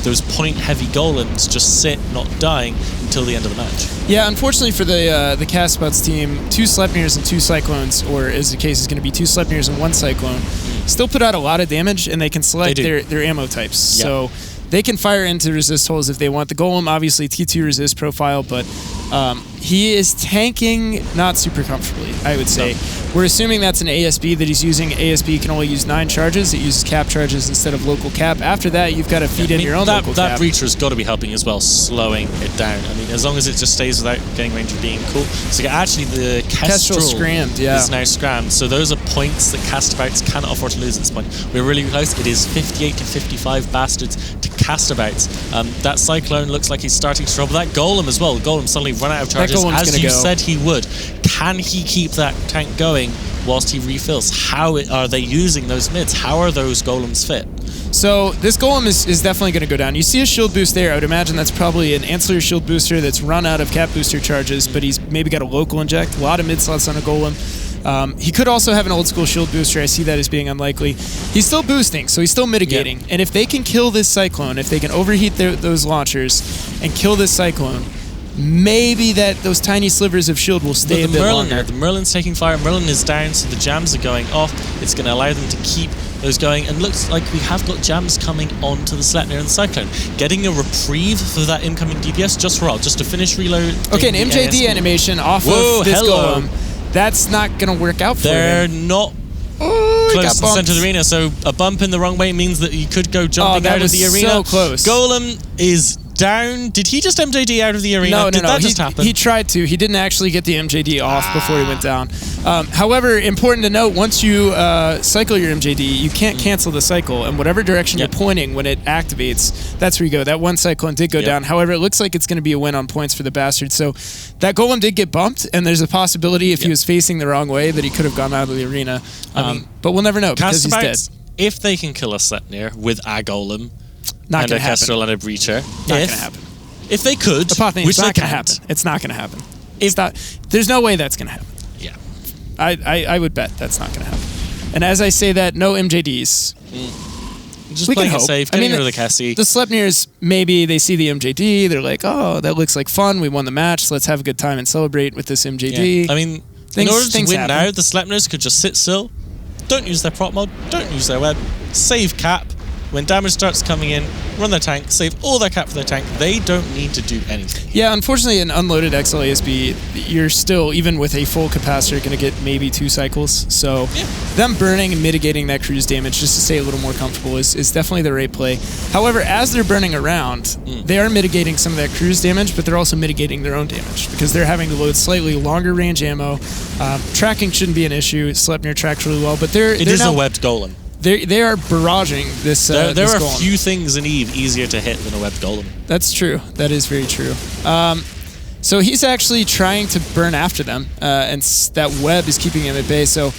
those point-heavy golems just sit, not dying, until the end of the match. Yeah, unfortunately for the CAStabouts team, 2 Sleipnirs and 2 Cyclones, or as the case is going to be 2 Sleipnirs and 1 Cyclone, still put out a lot of damage, and they can select their ammo types. Yep. So they can fire into resist holes if they want. The Golem, obviously, T2 resist profile, but he is tanking not super comfortably, I would say. We're assuming that's an ASB that he's using. ASB can only use 9 charges. It uses cap charges instead of local cap. After that, you've got to feed in your own local cap. That breacher's got to be helping as well, slowing it down. I mean, as long as it just stays without getting range of being cool. So actually, the Kestrel scrammed, is now scrammed. So those are points that CAStabouts cannot afford to lose at this point. We're really close. It is 58 to 55 bastards to CAStabouts. That Cyclone looks like he's starting to trouble. That Golem as well. The Golem suddenly run out of charges, as you said he would. Can he keep that tank going whilst he refills? How are they using those mids? How are those golems fit? So this golem is definitely going to go down. You see a shield boost there. I would imagine that's probably an ancillary shield booster that's run out of cap booster charges, but he's maybe got a local inject. A lot of mid slots on a golem. He could also have an old school shield booster. I see that as being unlikely. He's still boosting, so he's still mitigating. Yep. And if they can kill this Cyclone, if they can overheat those launchers and kill this Cyclone, maybe those tiny slivers of shield will stay a bit longer. The Merlin's taking fire. Merlin is down, so the jams are going off. It's going to allow them to keep those going, and looks like we have got jams coming onto the Sleipnir and the Cyclone. Getting a reprieve for that incoming DPS just for all, just to finish reload. Okay, an MJD animation off of this golem. That's not going to work out for They're him. not close to the center of the arena, so a bump in the wrong way means that you could go jumping out of the arena. So close. Golem is down. Did he just MJD out of the arena? No, Did that just happen? He tried to. He didn't actually get the MJD off before he went down. However, important to note, once you cycle your MJD, you can't cancel the cycle, and whatever direction you're pointing when it activates, that's where you go. That one Cyclone did go down. However, it looks like it's going to be a win on points for the bastard. So that golem did get bumped, and there's a possibility if he was facing the wrong way that he could have gone out of the arena. But we'll never know because he's dead. If they can kill a Sleipnir with a golem, not and a Kestrel and a breacher, not going to happen. If they could, it's not going to happen. It's not going to happen. There's no way that's going to happen. Yeah, I would bet that's not going to happen. And as I say that, no MJDs. Just we playing it safe, getting rid of the Cassie. The Sleipnirs, maybe they see the MJD, they're like, oh, that looks like fun, we won the match, let's have a good time and celebrate with this MJD. Yeah. I mean, in order to win now, the Sleipnirs could just sit still, don't use their prop mod, don't use their web, save cap. When damage starts coming in, run their tank, save all their cap for their tank. They don't need to do anything. Yeah, unfortunately, an unloaded XLASB, you're still, even with a full capacitor, going to get maybe 2 cycles. So them burning and mitigating that cruise damage just to stay a little more comfortable is definitely the right play. However, as they're burning around, they are mitigating some of that cruise damage, but they're also mitigating their own damage because they're having to load slightly longer range ammo. Tracking shouldn't be an issue. Sleipnir tracks really well, but it is a webbed golem. They are barraging this. There this are golem. few things in EVE easier to hit than a webbed golem. That's true. That is very true. So he's actually trying to burn after them, and that web is keeping him at bay. So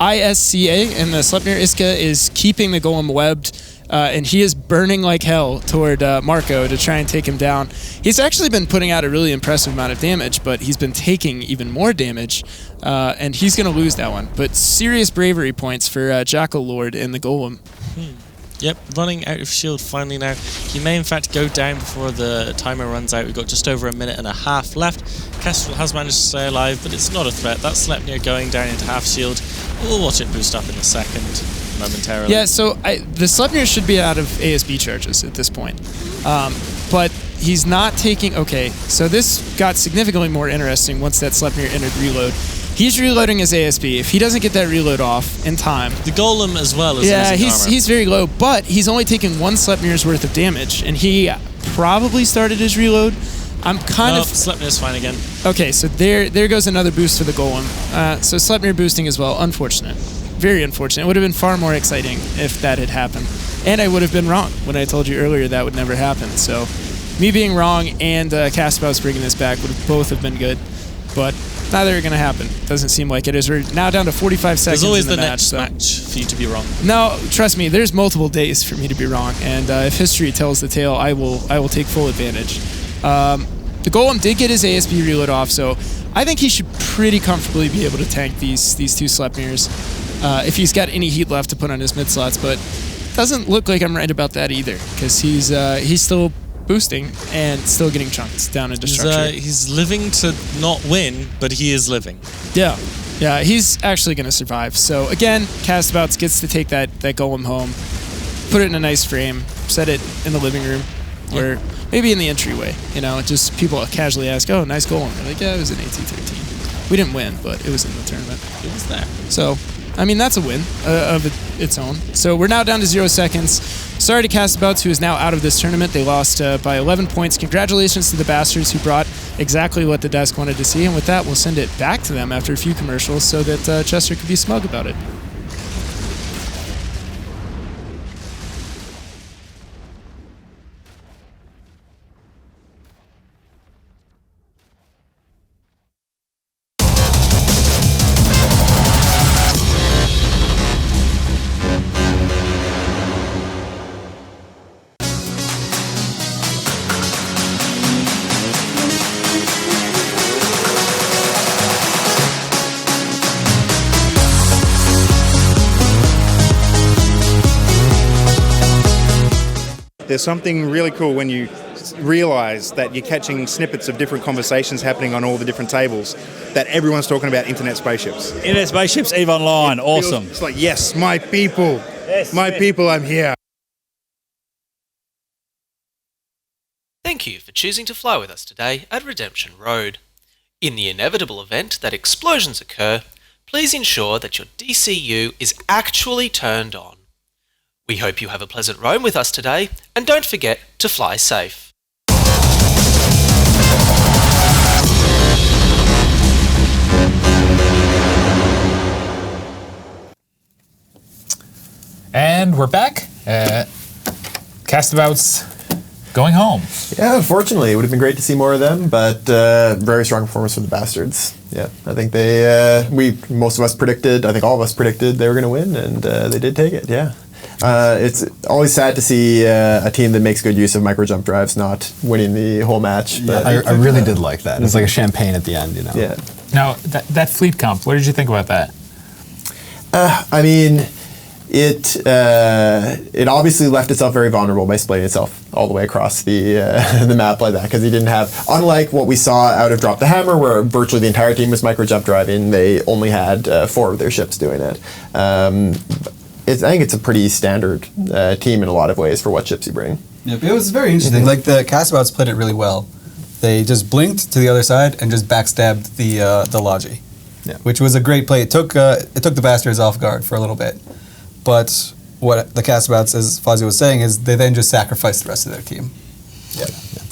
ISCA and the Sleipnir Iska is keeping the golem webbed, and he is burning like hell toward Marco to try and take him down. He's actually been putting out a really impressive amount of damage, but he's been taking even more damage, and he's going to lose that one. But serious bravery points for Jackal Lord and the golem. Yep, running out of shield finally now. He may in fact go down before the timer runs out. We've got just over a minute and a half left. Kestrel has managed to stay alive, but it's not a threat. That Sleipnir going down into half shield. We'll watch it boost up in a second, momentarily. Yeah, so the Sleipnir should be out of ASB charges at this point. But he's not taking... Okay, so this got significantly more interesting once that Sleipnir entered reload. He's reloading his ASB. If he doesn't get that reload off in time... The golem as well is yeah, losing armor. he's very low, but he's only taking one Sleipnir's worth of damage, and he probably started his reload. I'm kind of... Sleipnir's fine again. Okay, so there goes another boost for the golem. So Sleipnir boosting as well. Unfortunate. Very unfortunate. It would have been far more exciting if that had happened. And I would have been wrong when I told you earlier that would never happen. So me being wrong and CAStabouts bringing this back would have both have been good. But neither are going to happen. Doesn't seem like it is. We're now down to 45 seconds. There's always in the next match for you to be wrong. No, trust me. There's multiple days for me to be wrong, and if history tells the tale, I will take full advantage. The golem did get his ASB reload off, so I think he should pretty comfortably be able to tank these two Sleipnirs if he's got any heat left to put on his mid slots. But doesn't look like I'm right about that either, because he's still boosting and still getting chunked down into structure. He's living to not win, but he is living. Yeah, he's actually going to survive. So again, CAStabouts gets to take that golem home, put it in a nice frame, set it in the living room, or maybe in the entryway. Just people casually ask, "Oh, nice golem." They're like, "Yeah, it was an AT-13. We didn't win, but it was in the tournament. It was there." So, I mean, that's a win of its own. So we're now down to 0 seconds. Sorry to CAStabouts, who is now out of this tournament. They lost by 11 points. Congratulations to the bastards who brought exactly what the desk wanted to see. And with that, we'll send it back to them after a few commercials so that Chester could be smug about it. There's something really cool when you realize that you're catching snippets of different conversations happening on all the different tables, that everyone's talking about internet spaceships. Internet spaceships, EVE Online, awesome. It's like, yes, my people. Yes, my people, I'm here. Thank you for choosing to fly with us today at Redemption Road. In the inevitable event that explosions occur, please ensure that your DCU is actually turned on. We hope you have a pleasant roam with us today, and don't forget to fly safe. And we're back. CAStabouts going home. Yeah, unfortunately, it would have been great to see more of them, but very strong performance from the bastards. Yeah, I think most of us predicted, I think all of us predicted they were going to win, and they did take it, yeah. It's always sad to see a team that makes good use of micro jump drives not winning the whole match. But I really did like that. It's like a champagne at the end, Yeah. Now, that fleet comp, what did you think about that? I mean, it obviously left itself very vulnerable by splitting itself all the way across the map like that, because he didn't have, unlike what we saw out of Drop the Hammer, where virtually the entire team was micro jump driving, they only had 4 of their ships doing it. I think it's a pretty standard team in a lot of ways for what ships you bring. Yeah, it was very interesting. Like the CAStabouts played it really well. They just blinked to the other side and just backstabbed the Logi, which was a great play. It took the bastards off guard for a little bit, but what the CAStabouts, as Fozzie was saying, is they then just sacrificed the rest of their team. Yeah.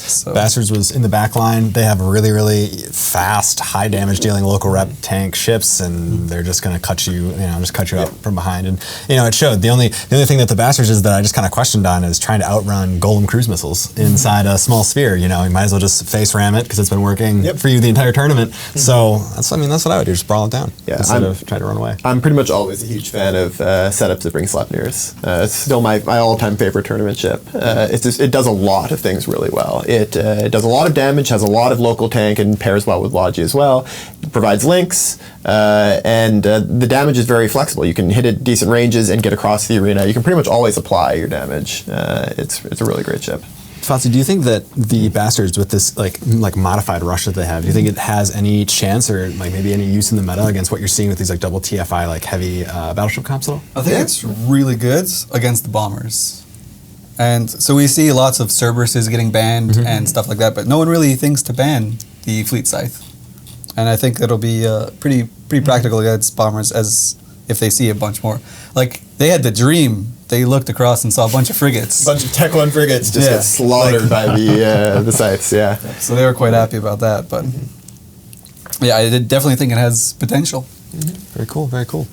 So. Bastards was in the back line. They have really, really fast, high damage dealing local rep tank ships, and they're just going to cut you, just cut you up from behind. And it showed. The only thing that the Bastards is that I just kind of questioned on is trying to outrun Golem cruise missiles inside a small sphere. You might as well just face ram it because it's been working for you the entire tournament. So that's what I would do. Just brawl it down instead of trying to run away. I'm pretty much always a huge fan of setups that bring Sleipnirs. It's still my all-time favorite tournament ship. It does a lot of things really well. It does a lot of damage, has a lot of local tank, and pairs well with Logi as well. It provides links, and the damage is very flexible. You can hit at decent ranges and get across the arena. You can pretty much always apply your damage. It's a really great ship. Fauci, do you think that the Bastards with this like modified rush that they have, do you think it has any chance or maybe any use in the meta against what you're seeing with these double TFI heavy battleship comps at all? I think it's really good against the bombers. And so we see lots of Cerberuses getting banned and stuff like that, but no one really thinks to ban the Fleet Scythe. And I think it'll be pretty practical against bombers as if they see a bunch more. They had the dream. They looked across and saw a bunch of frigates. A bunch of Tech 1 frigates just get slaughtered by the Scythes, So they were quite happy about that. But I definitely think it has potential. Very cool, very cool.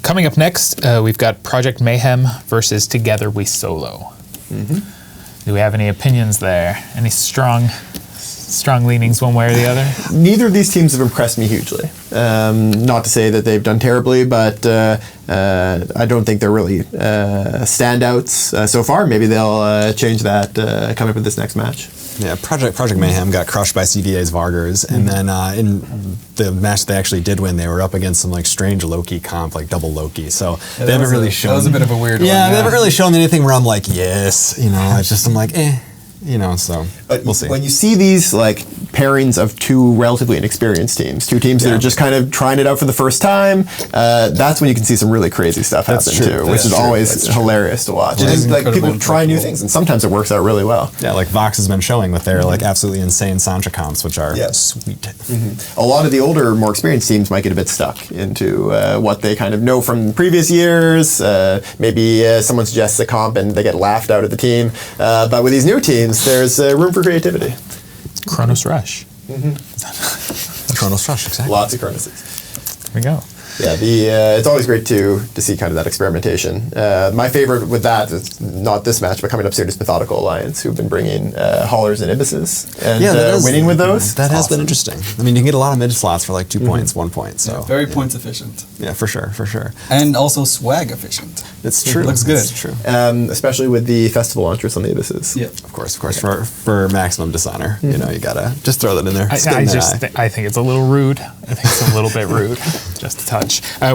Coming up next, we've got Project.Mayhem versus Together We Solo. Do we have any opinions there? Any strong leanings one way or the other? Neither of these teams have impressed me hugely. Not to say that they've done terribly, but I don't think they're really standouts so far. Maybe they'll change that coming up with this next match. Yeah, Project.Mayhem got crushed by CVA's Vargers, and then in the match they actually did win, they were up against some strange Loki comp, double Loki. So they haven't really shown. That was a bit of a weird one. Yeah, they haven't really shown anything where I'm yes, it's just I'm so but we'll see. When you see these pairings of two relatively inexperienced teams, two teams that are just kind of trying it out for the first time, that's when you can see some really crazy stuff happen too, which is always hilarious to watch. And people try new things, and sometimes it works out really well. Yeah, Vox has been showing with their absolutely insane Sancha comps, which are sweet. A lot of the older, more experienced teams might get a bit stuck into what they kind of know from previous years. Maybe someone suggests a comp and they get laughed out of the team. But with these new teams, there's room for creativity. Kronos Rush. Kronos Rush, exactly. Lots of Cronoses. There we go. Yeah, it's always great to see kind of that experimentation. My favorite with that is not this match, but coming up soon is Methodical Alliance, who've been bringing haulers and ibises and winning with those. That has been interesting. I mean, you can get a lot of mid slots for 2 points, 1 point. So very points efficient. Yeah, for sure. And also swag efficient. It's true. Looks good. It's true. Especially with the festival launchers on the ibises. Yeah, of course. For maximum dishonor, you gotta just throw that in there. I think it's a little rude. I think it's a little bit rude, just a touch.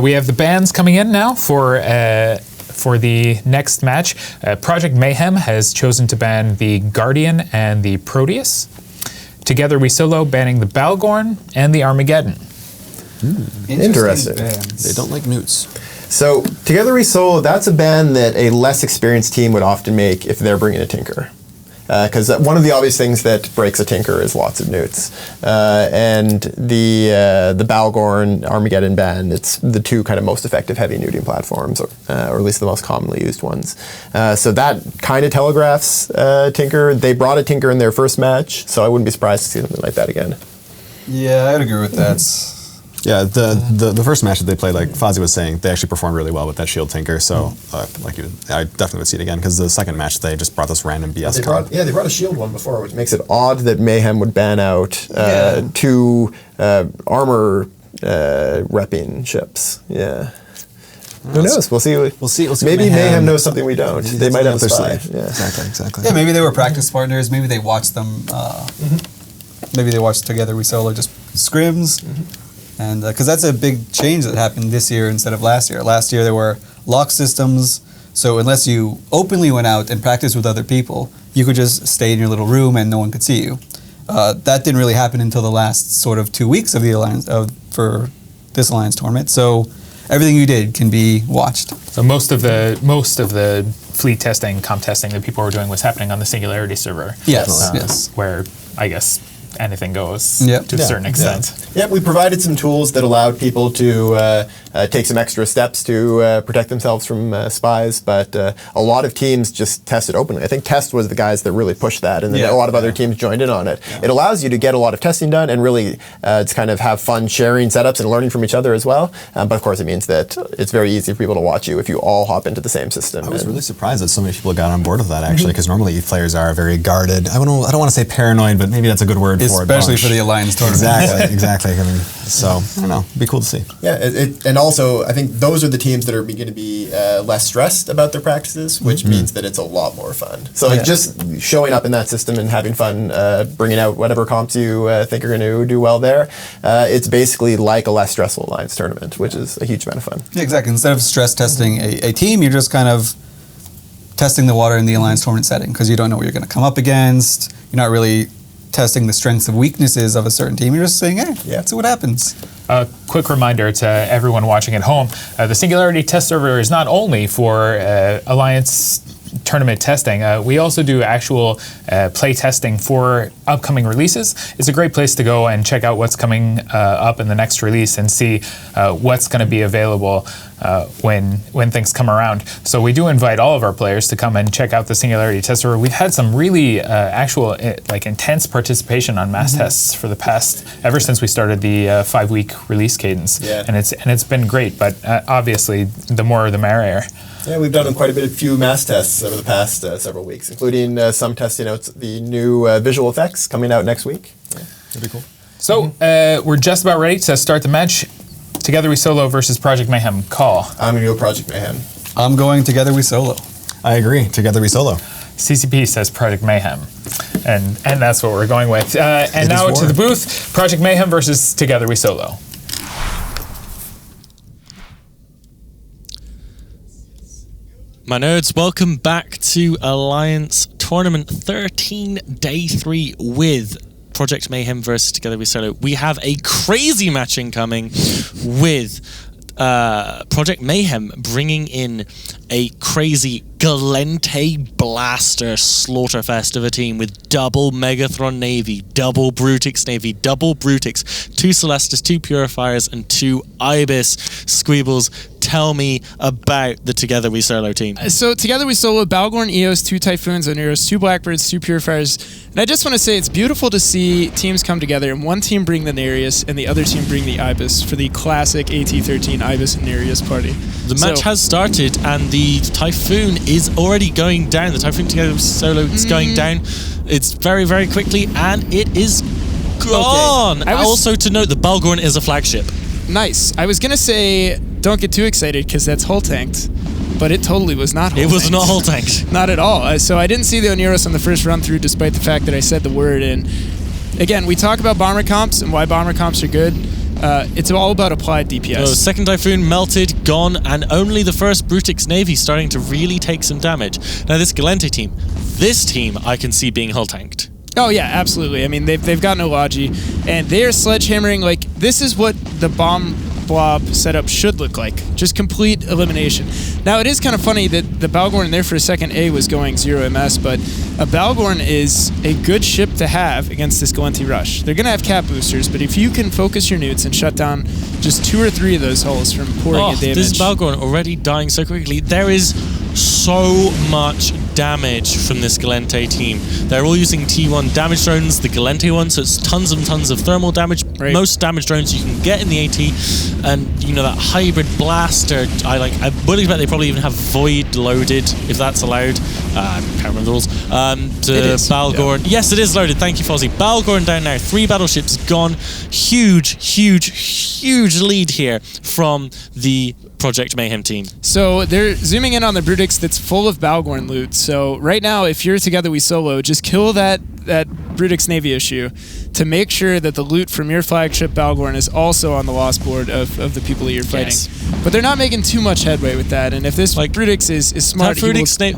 We have the bands coming in now for the next match. Project.Mayhem has chosen to ban the Guardian and the Proteus. Together We Solo banning the Balgorn and the Armageddon. Interesting. They don't like newts. So Together We Solo, that's a ban that a less experienced team would often make if they're bringing a Tinker. Because one of the obvious things that breaks a Tinker is lots of newts. And the Balgorn Armageddon ban, it's the two kind of most effective heavy newting platforms, or at least the most commonly used ones. So that kind of telegraphs Tinker. They brought a Tinker in their first match, so I wouldn't be surprised to see something like that again. Yeah, I'd agree with that. Yeah, the first match that they played, Fozzie was saying, they actually performed really well with that Shield Tinker. So, I definitely would see it again because the second match they just brought this random BS card. They brought a Shield one before, which makes it odd that Mayhem would ban out two armor repping ships. Yeah. Who knows? We'll see. We'll see. Maybe Mayhem knows something we don't. They might have their spy. Yeah. Exactly. Yeah, maybe they were practice partners. Maybe they watched them. Maybe they watched Together We Solo just scrims. And because that's a big change that happened this year instead of last year. Last year there were lock systems, so unless you openly went out and practiced with other people, you could just stay in your little room and no one could see you. That didn't really happen until the last sort of 2 weeks of the Alliance for this Alliance tournament. So everything you did can be watched. So most of the fleet testing, comp testing that people were doing was happening on the Singularity server. Yes. Where I guess anything goes Yeah. to a certain extent. Yeah, we provided some tools that allowed people to take some extra steps to protect themselves from spies, but a lot of teams just tested openly. I think Test was the guys that really pushed that, and then a lot of other teams joined in on it. Yeah. It allows you to get a lot of testing done and really to kind of have fun sharing setups and learning from each other as well. But of course, it means that it's very easy for people to watch you if you all hop into the same system. I was really surprised that so many people got on board with that, actually, because normally EVE players are very guarded. I don't want to say paranoid, but maybe that's a good word for it. Especially for the Alliance tournament. Exactly. I mean, so, I don't know. It'd be cool to see. Yeah, and also, I think those are the teams that are going to be less stressed about their practices, which means that it's a lot more fun. So just showing up in that system and having fun, bringing out whatever comps you think are going to do well there, it's basically like a less stressful Alliance tournament, which is a huge amount of fun. Yeah, exactly. Instead of stress testing a team, you're just kind of testing the water in the Alliance tournament setting because you don't know what you're going to come up against. You're not really testing the strengths and weaknesses of a certain team. You're just saying, hey, let's see what happens. A quick reminder to everyone watching at home, the Singularity test server is not only for Alliance tournament testing. We also do actual play testing for upcoming releases. It's a great place to go and check out what's coming up in the next release and see what's going to be available when things come around. So we do invite all of our players to come and check out the Singularity test server. We've had some really actual intense participation on mass tests for the past, ever since we started the 5-week release cadence. Yeah. And it's been great, but obviously the more the merrier. Yeah, we've done quite a few mass tests over the past several weeks, including some testing out the new visual effects coming out next week. Yeah, that'd be cool. So we're just about ready to start the match. Together We Solo versus Project Mayhem. Call. I'm going to go Project Mayhem. I'm going Together We Solo. I agree. Together We Solo. CCP says Project Mayhem. And that's what we're going with. And now to the booth. Project Mayhem versus Together We Solo. My nerds, welcome back to Alliance Tournament 13, Day 3 with Project Mayhem versus Together We Solo. We have a crazy match incoming with Project Mayhem bringing in a crazy Galente Blaster Slaughterfest of a team with double Megathron Navy, double Brutix Navy, double Brutix, 2 Celestis, 2 Purifiers, and 2 Ibis Squeebles. Tell me about the Together We Solo team. So Together We Solo, Balgorn, Eos, 2 Typhoons, Oneros, 2 Blackbirds, 2 Purifiers. And I just want to say it's beautiful to see teams come together and one team bring the Nereus and the other team bring the Ibis for the classic AT-13 Ibis and Nereus party. The match has started and the Typhoon is already going down. The Typhoon Together We Solo is going down. It's very, very quickly and it is gone. Okay. Also to note, the Balgorn is a flagship. Nice. I was going to say, don't get too excited because that's hull tanked, but it totally was not hull tanked. It was not hull tanked. Not at all. So I didn't see the Oneros on the first run through despite the fact that I said the word. And again, we talk about bomber comps and why bomber comps are good. It's all about applied DPS. So second Typhoon melted, gone, and only the first Brutix Navy starting to really take some damage. Now this Galente team I can see being hull tanked. Oh yeah, absolutely. I mean, they've got no logi, and they are sledgehammering. Like, this is what the bomb blob setup should look like. Just complete elimination. Now, it is kind of funny that the Balgorn there for a second A was going 0 MS, but a Balgorn is a good ship to have against this Galente rush. They're going to have cap boosters, but if you can focus your newts and shut down just 2 or 3 of those hulls from pouring a damage. This Balgorn already dying so quickly. There is so much damage from this Galente team. They're all using T1 damage drones, the Galente one, so it's tons and tons of thermal damage. Right. Most damage drones you can get in the AT, and you know that hybrid blaster. I would expect they probably even have Void loaded if that's allowed. I can't remember the rules. To Balgorn, yeah. Yes, it is loaded. Thank you, Fozzie. Balgorn down now. 3 battleships gone. Huge lead here from the Project Mayhem team. So they're zooming in on the Brutix that's full of Balgorn loot. So right now, if you're Together We Solo, just kill that Brutix Navy issue to make sure that the loot from your flagship Balgorn is also on the lost board of the people that you're fighting. Yes. But they're not making too much headway with that. And if this Brutix is smart,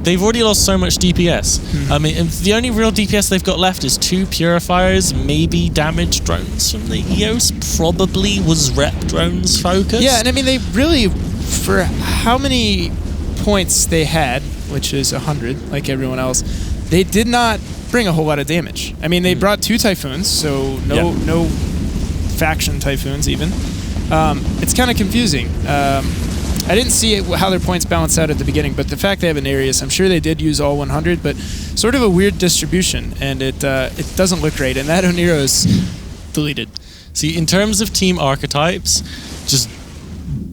they've already lost so much DPS. I mean, the only real DPS they've got left is 2 Purifiers, maybe damage drones from the Eos. Probably was rep drones focused. Yeah, and I mean, they really, for how many points they had, which is 100, like everyone else, they did not bring a whole lot of damage. I mean, they brought 2 Typhoons, so no faction Typhoons even. It's kind of confusing. I didn't see how their points balance out at the beginning, but the fact they have an Arius, I'm sure they did use all 100, but sort of a weird distribution, and it doesn't look great. And that Oniro is deleted. See, in terms of team archetypes, just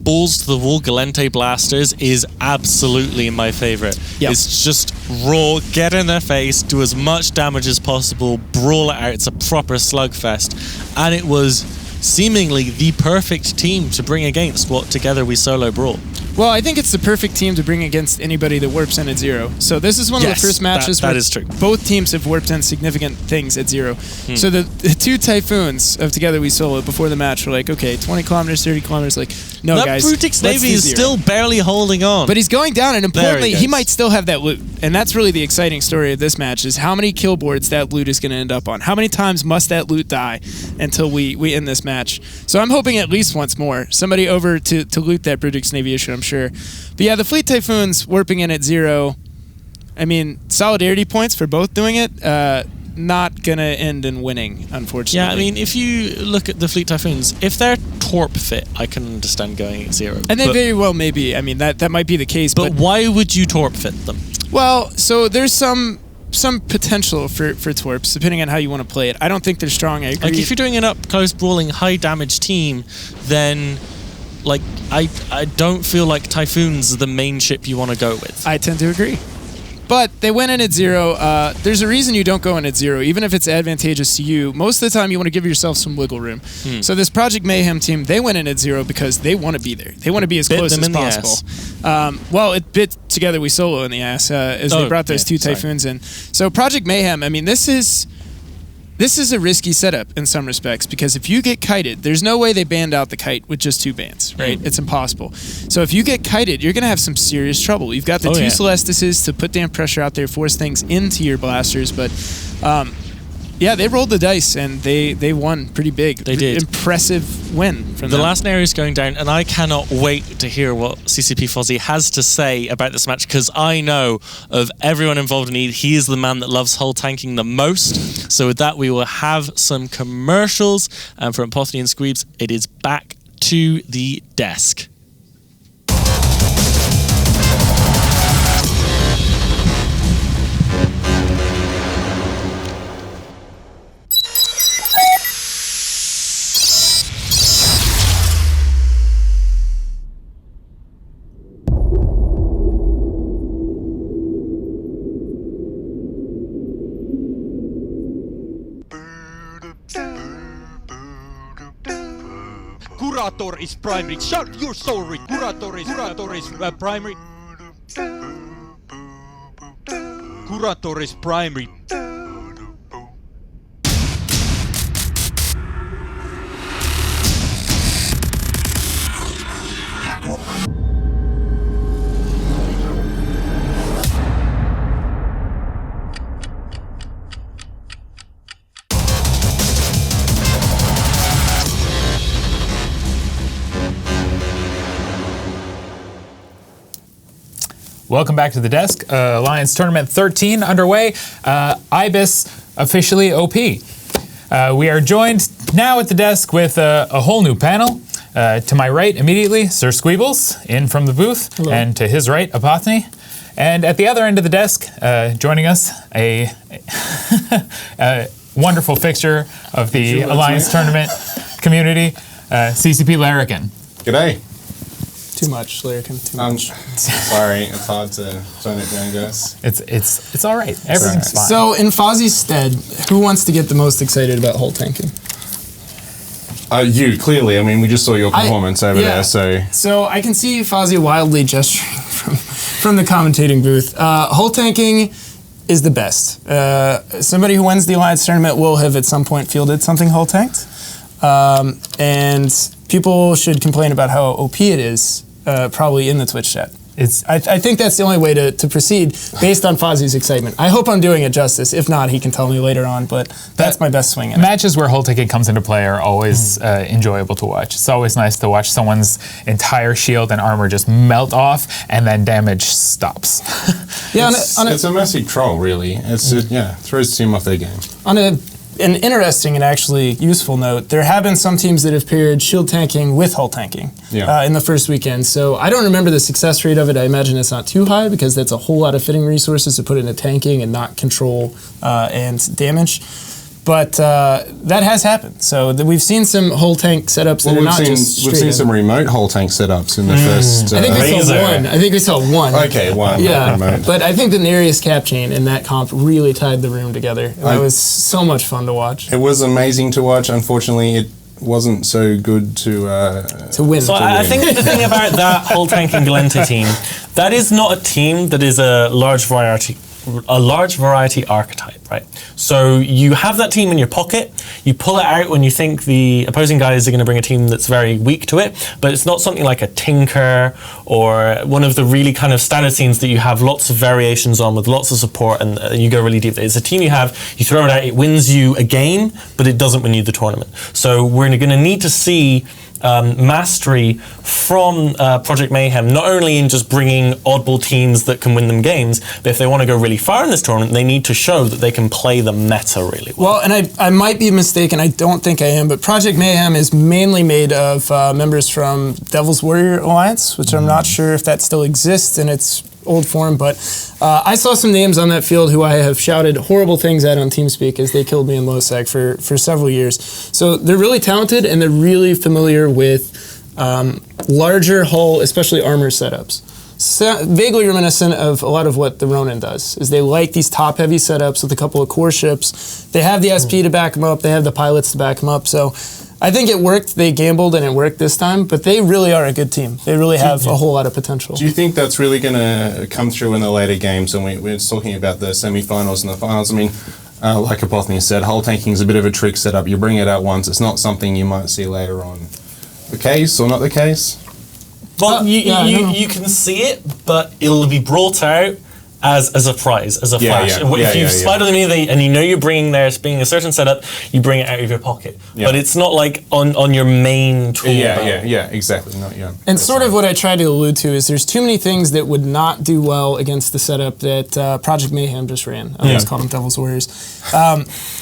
balls to the wall Galente blasters is absolutely my favorite. Yep. It's just raw, get in their face, do as much damage as possible, brawl it out. It's a proper slugfest, and it was seemingly the perfect team to bring against what Together We Solo brought. Well, I think it's the perfect team to bring against anybody that warps in at 0. So this is one of the first matches that where is true. Both teams have warped in significant things at 0. So the 2 Typhoons of Together We Solo before the match were like, okay, 20 kilometers, 30 kilometers, like, no, that guys. Brutix let's Navy do is 0. still barely holding on. But he's going down, and importantly, There he goes. might still have that loot. And that's really the exciting story of this match, is how many kill boards that loot is going to end up on. How many times must that loot die until we end this match? So I'm hoping at least once more. Somebody over to loot that Brutix Navy issue, I'm sure. But yeah, the Fleet Typhoons warping in at 0. I mean, solidarity points for both doing it. Not going to end in winning, unfortunately. Yeah, I mean, if you look at the Fleet Typhoons, if they're Torp fit, I can understand going at 0. And they very well may be. I mean, that might be the case. But why would you Torp fit them? Well, so there's some potential for Torps, depending on how you want to play it. I don't think they're strong. I agree. Like, if you're doing an up-close brawling, high-damage team, then... Like, I don't feel like Typhoons are the main ship you want to go with. I tend to agree. But they went in at 0. There's a reason you don't go in at 0, even if it's advantageous to you. Most of the time, you want to give yourself some wiggle room. So this Project Mayhem team, they went in at 0 because they want to be there. They want to be as close as possible. Well, it bit Together We Solo in the ass as they brought those 2 Typhoons in. So Project Mayhem, I mean, this is a risky setup in some respects, because if you get kited, there's no way they banned out the kite with just 2 bans, right? It's impossible. So if you get kited, you're going to have some serious trouble. You've got the 2 Celestises to put damn pressure out there, force things into your blasters, but yeah, they rolled the dice and they won pretty big. They did. Impressive win from them. The last area is going down, and I cannot wait to hear what CCP Fozzie has to say about this match, because I know of everyone involved in it, he is the man that loves hull tanking the most. So with that, we will have some commercials, and from Potty and Squeebs, it is back to the desk. Curator is primary. Shout your story. Curator is primary. Curator is primary. Welcome back to the desk. Alliance Tournament 13 underway. IBIS officially OP. We are joined now at the desk with a whole new panel. To my right immediately, Sir Squeebles, in from the booth. Hello. And to his right, Apothony. And at the other end of the desk, joining us, a wonderful fixture of the Alliance Tournament community, CCP Larrikin. G'day. Too much, Larrikin, too much. Sorry, it's hard to tone it down, guys. It's all right. Everything's fine. So in Fozzie's stead, who wants to get the most excited about hull tanking? You, clearly. I mean, we just saw your performance over there, so... So I can see Fozzie wildly gesturing from the commentating booth. Hull tanking is the best. Somebody who wins the Alliance Tournament will have at some point fielded something hull tanked. And people should complain about how OP it is, probably in the Twitch chat. I think that's the only way to proceed based on Fozzie's excitement. I hope I'm doing it justice. If not, he can tell me later on, but that's my best swing at it. Matches where hull tanking comes into play are always enjoyable to watch. It's always nice to watch someone's entire shield and armor just melt off and then damage stops. Yeah, it's a massive troll, really. It's throws the team off their game. On an interesting and actually useful note, there have been some teams that have paired shield tanking with hull tanking in the first weekend. So I don't remember the success rate of it. I imagine it's not too high because that's a whole lot of fitting resources to put into tanking and not control and damage. But that has happened. So we've seen some hull tank setups that are not just straight We've seen some remote hull tank setups in the first... I think we saw one. Okay, one. Yeah, remote. but I think the Nereus cap chain in that comp really tied the room together. It was so much fun to watch. It was amazing to watch. Unfortunately, it wasn't so good to win. So I think the thing about that hull tanking Galenta team, that is not a team that is a large variety archetype, right? So you have that team in your pocket, you pull it out when you think the opposing guys are going to bring a team that's very weak to it, but it's not something like a Tinker or one of the really kind of standard scenes that you have lots of variations on with lots of support and you go really deep. It's a team you have, you throw it out, it wins you a game, but it doesn't win you the tournament. So we're going to need to see mastery from Project Mayhem, not only in just bringing oddball teams that can win them games, but if they want to go really far in this tournament, they need to show that they can play the meta really well. Well, and I might be mistaken, I don't think I am, but Project Mayhem is mainly made of members from Devil's Warrior Alliance, which I'm not sure if that still exists in its old form, but I saw some names on that field who I have shouted horrible things at on TeamSpeak as they killed me in LoSec for several years. So they're really talented and they're really familiar with larger hull, especially armor setups. Vaguely reminiscent of a lot of what the Ronin does, is they like these top-heavy setups with a couple of core ships. They have the SP to back them up, they have the pilots to back them up, so I think it worked. They gambled and it worked this time, but they really are a good team. They really have a whole lot of potential. Do you think that's really going to come through in the later games? And we're talking about the semi-finals and the finals. I mean, like Apothony said, hull tanking is a bit of a trick setup. You bring it out once. It's not something you might see later on. The case or not the case? Well, you can see it, but it'll be brought out as a prize, as a flash. If you've spied on anything and you know you're bringing being a certain setup, you bring it out of your pocket. But it's not like on your main tool belt. Yeah, exactly. And sort of what I tried to allude to is there's too many things that would not do well against the setup that Project Mayhem just ran. I always call them Devil's Warriors.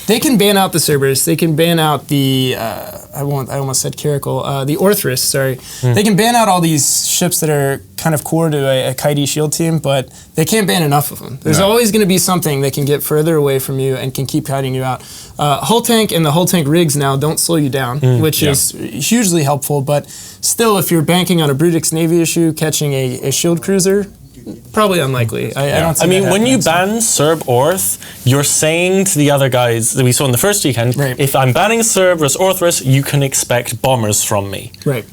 They can ban out the Cerberus. They can ban out the I almost said Caracal, the Orthrus. Sorry, they can ban out all these ships that are kind of core to a Kaidi shield team, but they can't ban enough of them. There's always going to be something that can get further away from you and can keep kiting you out. Hull tank and the hull tank rigs now don't slow you down, which is hugely helpful. But still, if you're banking on a Brutix Navy issue, catching a shield cruiser, probably unlikely. I don't see that when you happening. ban Cerb Orth, you're saying to the other guys that we saw in the first weekend, if I'm banning Cerberus Orthrus, you can expect bombers from me. Right.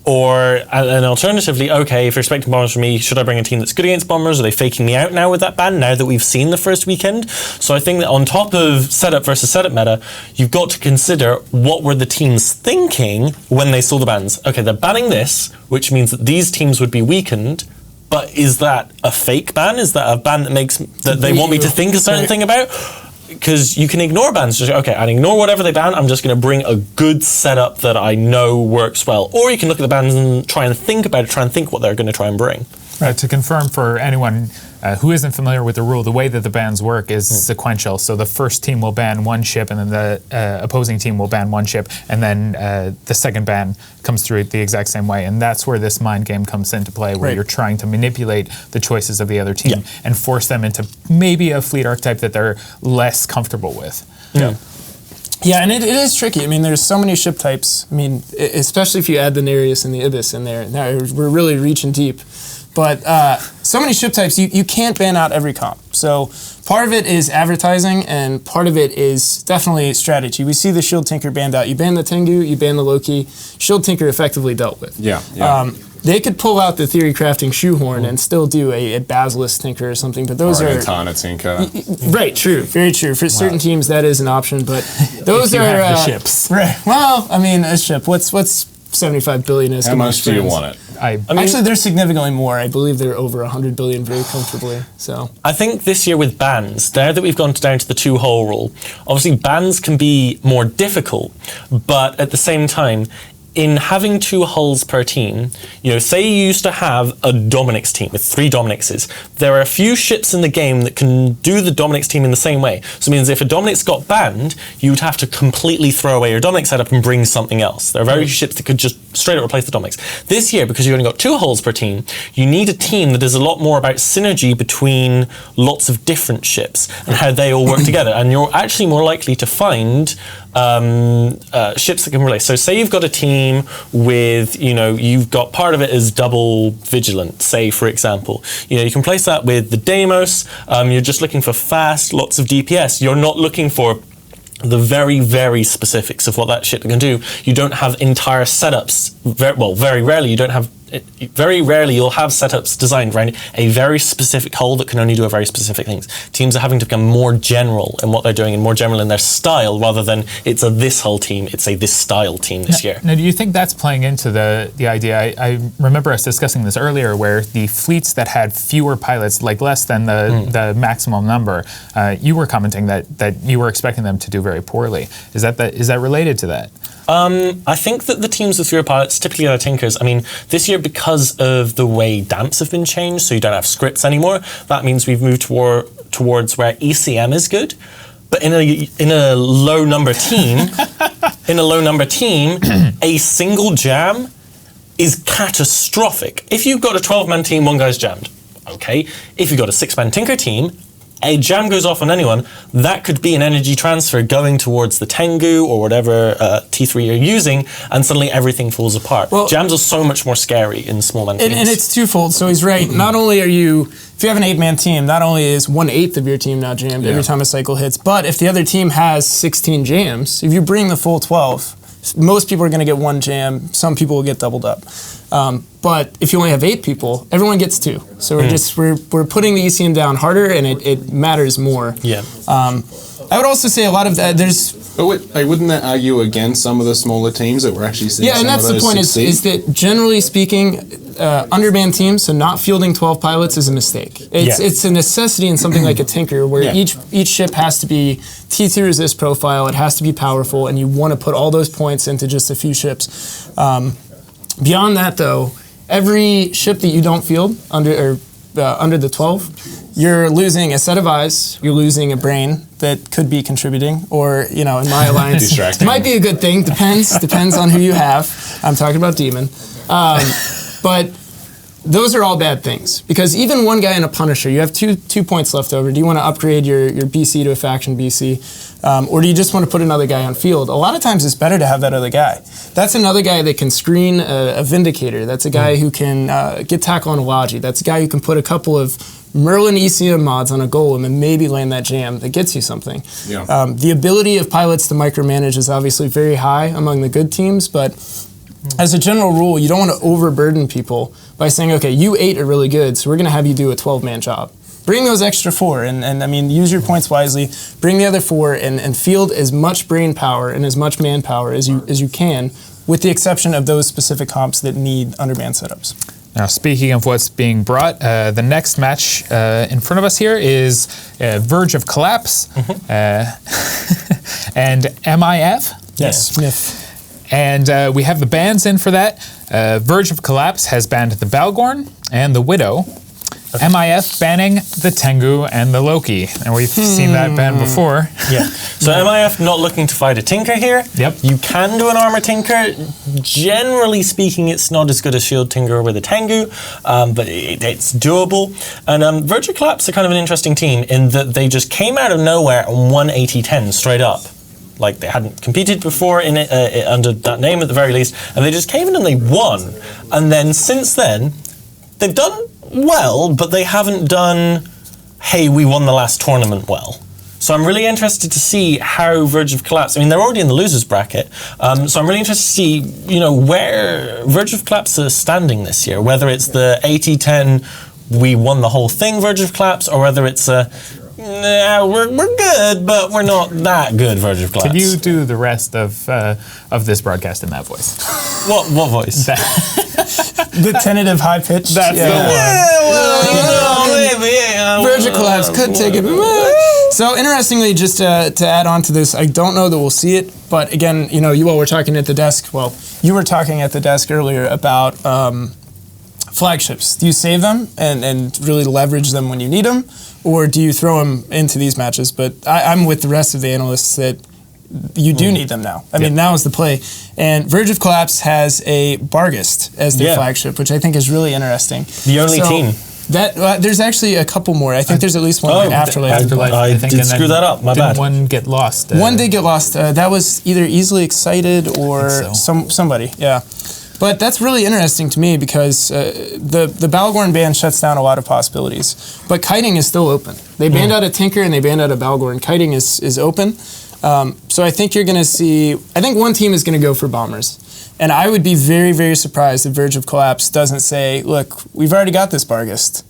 Or, and alternatively, okay, if you're expecting bombers from me, should I bring a team that's good against bombers? Are they faking me out now with that ban, now that we've seen the first weekend? So I think that on top of setup versus setup meta, you've got to consider what were the teams thinking when they saw the bans. Okay, they're banning this, which means that these teams would be weakened, but is that a fake ban? Is that a ban that they want me to think a certain thing about? Because you can ignore bans. Just, okay, I ignore whatever they ban. I'm just going to bring a good setup that I know works well. Or you can look at the bans and try and think about it, try and think what they're going to try and bring. Right, to confirm for anyone who isn't familiar with the rule, the way that the bans work is sequential. So the first team will ban one ship, and then the opposing team will ban one ship, and then the second ban comes through the exact same way. And that's where this mind game comes into play, where you're trying to manipulate the choices of the other team and force them into maybe a fleet archetype that they're less comfortable with. Yeah, and it is tricky. I mean, there's so many ship types. I mean, especially if you add the Nereus and the Ibis in there. Now we're really reaching deep. But so many ship types, you can't ban out every comp. So part of it is advertising, and part of it is definitely strategy. We see the Shield Tinker banned out. You ban the Tengu, you ban the Loki. Shield Tinker effectively dealt with. They could pull out the Theory Crafting Shoehorn and still do a Basilisk Tinker or something, but those or are... a Tana Tinker. Right, true, very true. For certain teams, that is an option, but those if you are... have the ships. Right, well, I mean, a ship, what's 75 billion is... How much do you want it? I mean, actually, they're significantly more. I believe they're over 100 billion very comfortably. So I think this year with bans, now that we've gone down to the 2-hole rule, obviously bans can be more difficult, but at the same time, in having 2 hulls per team, say you used to have a Dominic's team with 3 Dominicses, there are a few ships in the game that can do the Dominic's team in the same way. So it means if a Dominic's got banned, you would have to completely throw away your Dominic setup and bring something else. There are very few ships that could just straight up replace the Dominics. This year, because you've only got 2 hulls per team, you need a team that is a lot more about synergy between lots of different ships and how they all work together. And you're actually more likely to find ships that can relate. So say you've got a team with, you've got part of it is double vigilant, say for example. You can place that with the Deimos. You're just looking for fast, lots of DPS. You're not looking for the very, very specifics of what that ship can do. You don't have entire setups. Very rarely you don't have. Very rarely you'll have setups designed around a very specific hull that can only do a very specific things. Teams are having to become more general in what they're doing and more general in their style rather than it's a this hull team, it's a this style team this year. Now, do you think that's playing into the idea? I remember us discussing this earlier where the fleets that had fewer pilots, like less than the maximum number, you were commenting that you were expecting them to do very poorly. Is that related to that? I think that the teams with fewer pilots, typically are Tinkers. I mean, this year because of the way damps have been changed, so you don't have scripts anymore, that means we've moved towards where ECM is good. But in a low number team, a single jam is catastrophic. If you've got a 12-man team, one guy's jammed. Okay. If you've got a 6-man Tinker team, a jam goes off on anyone, that could be an energy transfer going towards the Tengu or whatever T3 you're using, and suddenly everything falls apart. Well, jams are so much more scary in small man teams. And it's twofold, so he's right. Not only are you, if you have an 8-man team, not only is 1/8 of your team now jammed every time a cycle hits, but if the other team has 16 jams, if you bring the full 12, most people are going to get 1 jam, some people will get doubled up. But if you only have 8 people, everyone gets 2. So we're putting the ECM down harder, and it matters more. Yeah. I would also say a lot of that But wouldn't that argue against some of the smaller teams that we're actually seeing? Yeah, and that's the point. Is that generally speaking, undermanned teams, so not fielding 12 pilots, is a mistake. It's a necessity in something like a Tinker, where each ship has to be T2 resist profile. It has to be powerful, and you want to put all those points into just a few ships. Beyond that, though, every ship that you don't field under the 12, you're losing a set of eyes, you're losing a brain that could be contributing, or, in my alliance, it might be a good thing, depends on who you have. I'm talking about Demon. But those are all bad things, because even one guy in a Punisher, you have two points left over. Do you want to upgrade your BC to a faction BC, or do you just want to put another guy on field? A lot of times it's better to have that other guy. That's another guy that can screen a Vindicator. That's a guy who can get tackle on a Logi. That's a guy who can put a couple of Merlin ECM mods on a Golem and maybe land that jam that gets you something. Yeah. The ability of pilots to micromanage is obviously very high among the good teams, but as a general rule, you don't want to overburden people by saying, okay, you 8 are really good, so we're going to have you do a 12-man job. Bring those extra 4, and I mean, use your points wisely. Bring the other 4 and field as much brain power and as much manpower as you can, with the exception of those specific comps that need undermanned setups. Now, speaking of what's being brought, the next match in front of us here is Verge of Collapse and M.I.F. Yes. MIF. And we have the bans in for that. Verge of Collapse has banned the Balgorn and the Widow. M.I.F. banning the Tengu and the Loki. And we've seen that ban before. Yeah. So M.I.F. not looking to fight a Tinker here. Yep. You can do an Armor Tinker. Generally speaking, it's not as good as Shield Tinker with a Tengu, but it's doable. And Verge of Collapse are kind of an interesting team in that they just came out of nowhere and won 80-10 straight up. Like, they hadn't competed before in it, under that name at the very least, and they just came in and they won. And then since then, they've done well, but they haven't done, hey, we won the last tournament well. So I'm really interested to see how Verge of Collapse, I mean, they're already in the losers bracket, so I'm really interested to see, where Verge of Collapse is standing this year, whether it's the 80-10, we won the whole thing Verge of Collapse, or whether it's a, nah, we're good, but we're not that good Verge of Collapse. Could you do the rest of this broadcast in that voice? What voice? The tentative high pitch. That's the one. Yeah, well, maybe. Verge of Collapse could take it. So interestingly, just to add on to this, I don't know that we'll see it, but again, you all were talking at the desk. Well, you were talking at the desk earlier about flagships. Do you save them and really leverage them when you need them, or do you throw them into these matches? But I'm with the rest of the analysts that you do need them now. I mean, now is the play. And Verge of Collapse has a Barghest as their flagship, which I think is really interesting. The only team. That there's actually a couple more. I think there's at least one in Afterlife. I did screw that up. My bad. One get lost. One did get lost. That was either Easily Excited or somebody. Yeah. But that's really interesting to me because the Balgorn ban shuts down a lot of possibilities. But kiting is still open. They banned out a Tinker and they banned out a Balgorn. Kiting is open. So I think you're going to see... I think one team is going to go for bombers. And I would be very, very surprised if Verge of Collapse doesn't say, look, we've already got this Barghest.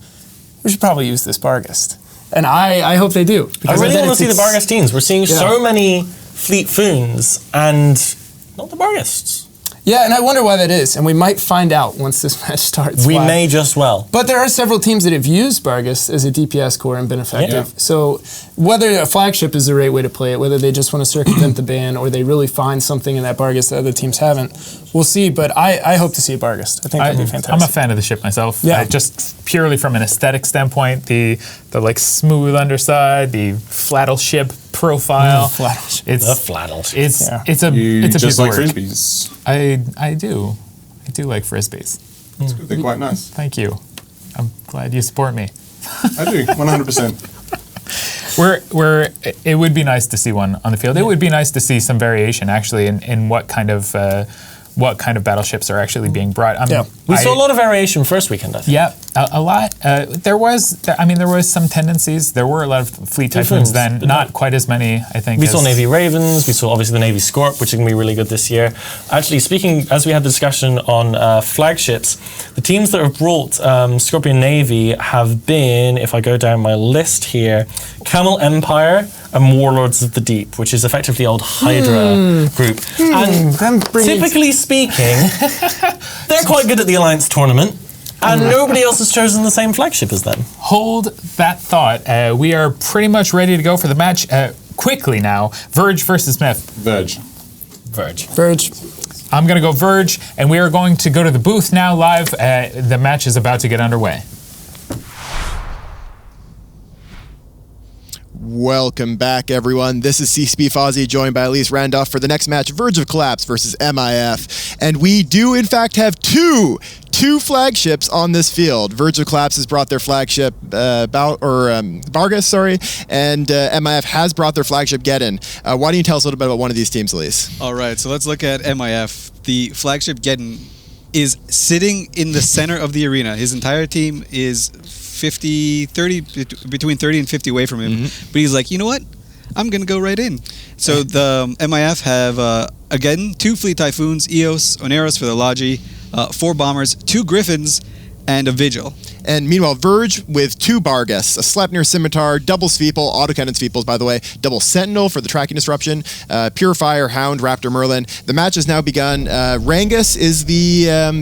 We should probably use this Barghest. And I hope they do. I really want to see the Barghest teams. We're seeing so many Fleet Foons and not the Barghests. Yeah, and I wonder why that is, and we might find out once this match starts. We may just well. But there are several teams that have used Barghest as a DPS core and been effective. Yeah. So whether a flagship is the right way to play it, whether they just want to circumvent the ban, or they really find something in that Barghest that other teams haven't, we'll see. But I hope to see a Barghest. I think that'd be fantastic. I'm a fan of the ship myself. Yeah. Just purely from an aesthetic standpoint, the like smooth underside, the flattle ship profile. It's the flattle. It's a just piece like of work. Frisbees. I do like Frisbees. They're quite nice. Thank you. I'm glad you support me. I do, 100%. It would be nice to see one on the field. It would be nice to see some variation actually in what kind of battleships are actually being brought. We saw a lot of variation first weekend, I think. Yeah, a lot. There was some tendencies. There were a lot of Fleet Typhoons then, not quite as many, I think. We saw Navy Ravens, we saw obviously the Navy Scorp, which is going to be really good this year. Actually, speaking, as we had the discussion on flagships, the teams that have brought Scorpion Navy have been, if I go down my list here, Camel Empire and Warlords of the Deep, which is effectively old Hydra group. And typically speaking, they're quite good at the Alliance tournament, and nobody else has chosen the same flagship as them. Hold that thought. We are pretty much ready to go for the match. Quickly now, Verge versus M.I.F. Verge. I'm going to go Verge, and we are going to go to the booth now live. The match is about to get underway. Welcome back, everyone. This is CAStabouts, joined by Elise Randolph for the next match, Verge of Collapse versus M.I.F. And we do, in fact, have two flagships on this field. Verge of Collapse has brought their flagship Barghest, and M.I.F. has brought their flagship Geddon. Why don't you tell us a little bit about one of these teams, Elise? All right, so let's look at M.I.F. The flagship Geddon is sitting in the center of the arena. His entire team is between 30 and 50 away from him. But he's like, you know what? I'm going to go right in. So the M.I.F. have, again, 2 Fleet Typhoons, Eos, Oneros for the Logi, 4 Bombers, 2 Griffins, and a Vigil. And meanwhile, Verge with 2 Barghests, a Sleipnir Scimitar, double Sveeple, autocannon Sveeples, by the way, double Sentinel for the tracking disruption, Purifier, Hound, Raptor, Merlin. The match has now begun. Rangus is the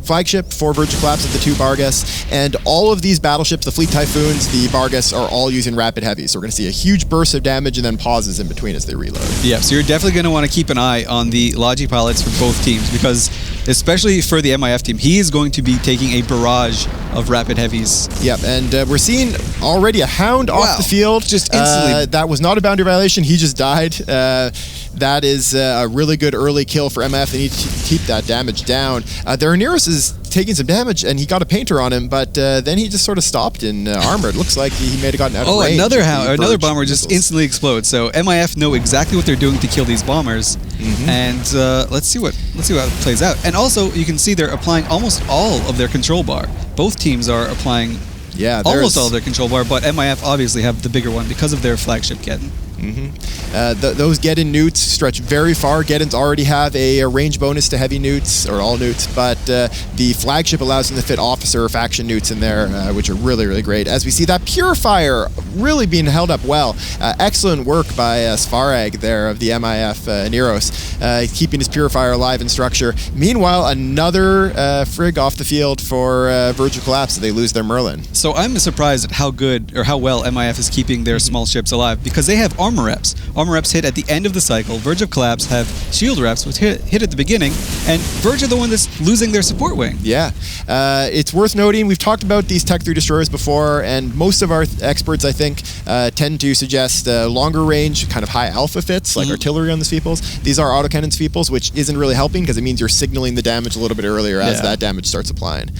flagship for Verge of Collapse of the 2 Barghests, and all of these battleships, the Fleet Typhoons, the Barghests, are all using rapid heavy. So we're going to see a huge burst of damage and then pauses in between as they reload. Yeah, so you're definitely going to want to keep an eye on the Logi pilots for both teams, because especially for the M.I.F. team, he is going to be taking a barrage of rapid heavies. Yep, and we're seeing already a Hound off the field. Just instantly. That was not a boundary violation. He just died. That is a really good early kill for M.I.F. They need to keep that damage down. Their Oneros is taking some damage, and he got a painter on him, but then he just sort of stopped in armor. It looks like he may have gotten out of range. Another bomber just instantly explodes. So M.I.F. know exactly what they're doing to kill these bombers, and let's see how it plays out. And also, you can see they're applying almost all of their control bar. Both teams are applying almost all of their control bar, but M.I.F. obviously have the bigger one because of their flagship Geddon. Those Geddon newts stretch very far. Geddons already have a range bonus to heavy newts, or all newts, but the flagship allows them to fit officer or faction newts in there, which are really, really great. As we see that Purifier really being held up well. Excellent work by Svarag there of the M.I.F. Neros, keeping his Purifier alive in structure. Meanwhile, another frig off the field for Verge of Collapse. They lose their Merlin. So I'm surprised at how good or how well M.I.F. is keeping their small ships alive, because they have armor reps. Armor reps hit at the end of the cycle. Verge of Collapse have shield reps, which hit at the beginning, and Verge are the one that's losing their support wing. Yeah. It's worth noting, we've talked about these Tech 3 destroyers before, and most of our experts, I think, tend to suggest longer range, kind of high alpha fits, like artillery on the Sweeples. These are autocannon Sweeples, which isn't really helping because it means you're signaling the damage a little bit earlier as that damage starts applying.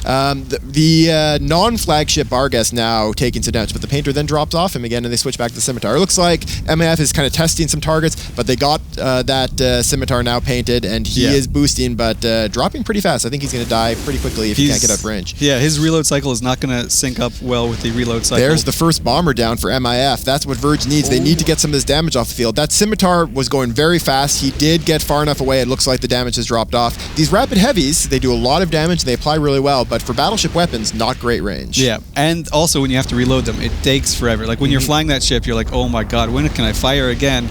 The non-flagship Barghest now taking some damage, but the Painter then drops off him again and they switch back to the Scimitar. It looks like M.I.F. is kind of testing some targets, but they got that Scimitar now painted, and he is boosting, but dropping pretty fast. I think he's going to die pretty quickly if he can't get up range. Yeah, his reload cycle is not going to sync up well with the reload cycle. There's the first bomber down for M.I.F. That's what Verge needs. They need to get some of this damage off the field. That Scimitar was going very fast. He did get far enough away. It looks like the damage has dropped off. These Rapid Heavies, they do a lot of damage. They apply really well, but for battleship weapons, not great range. Yeah, and also when you have to reload them, it takes forever. Like when you're flying that ship, you're like, oh my god, when can I fire again?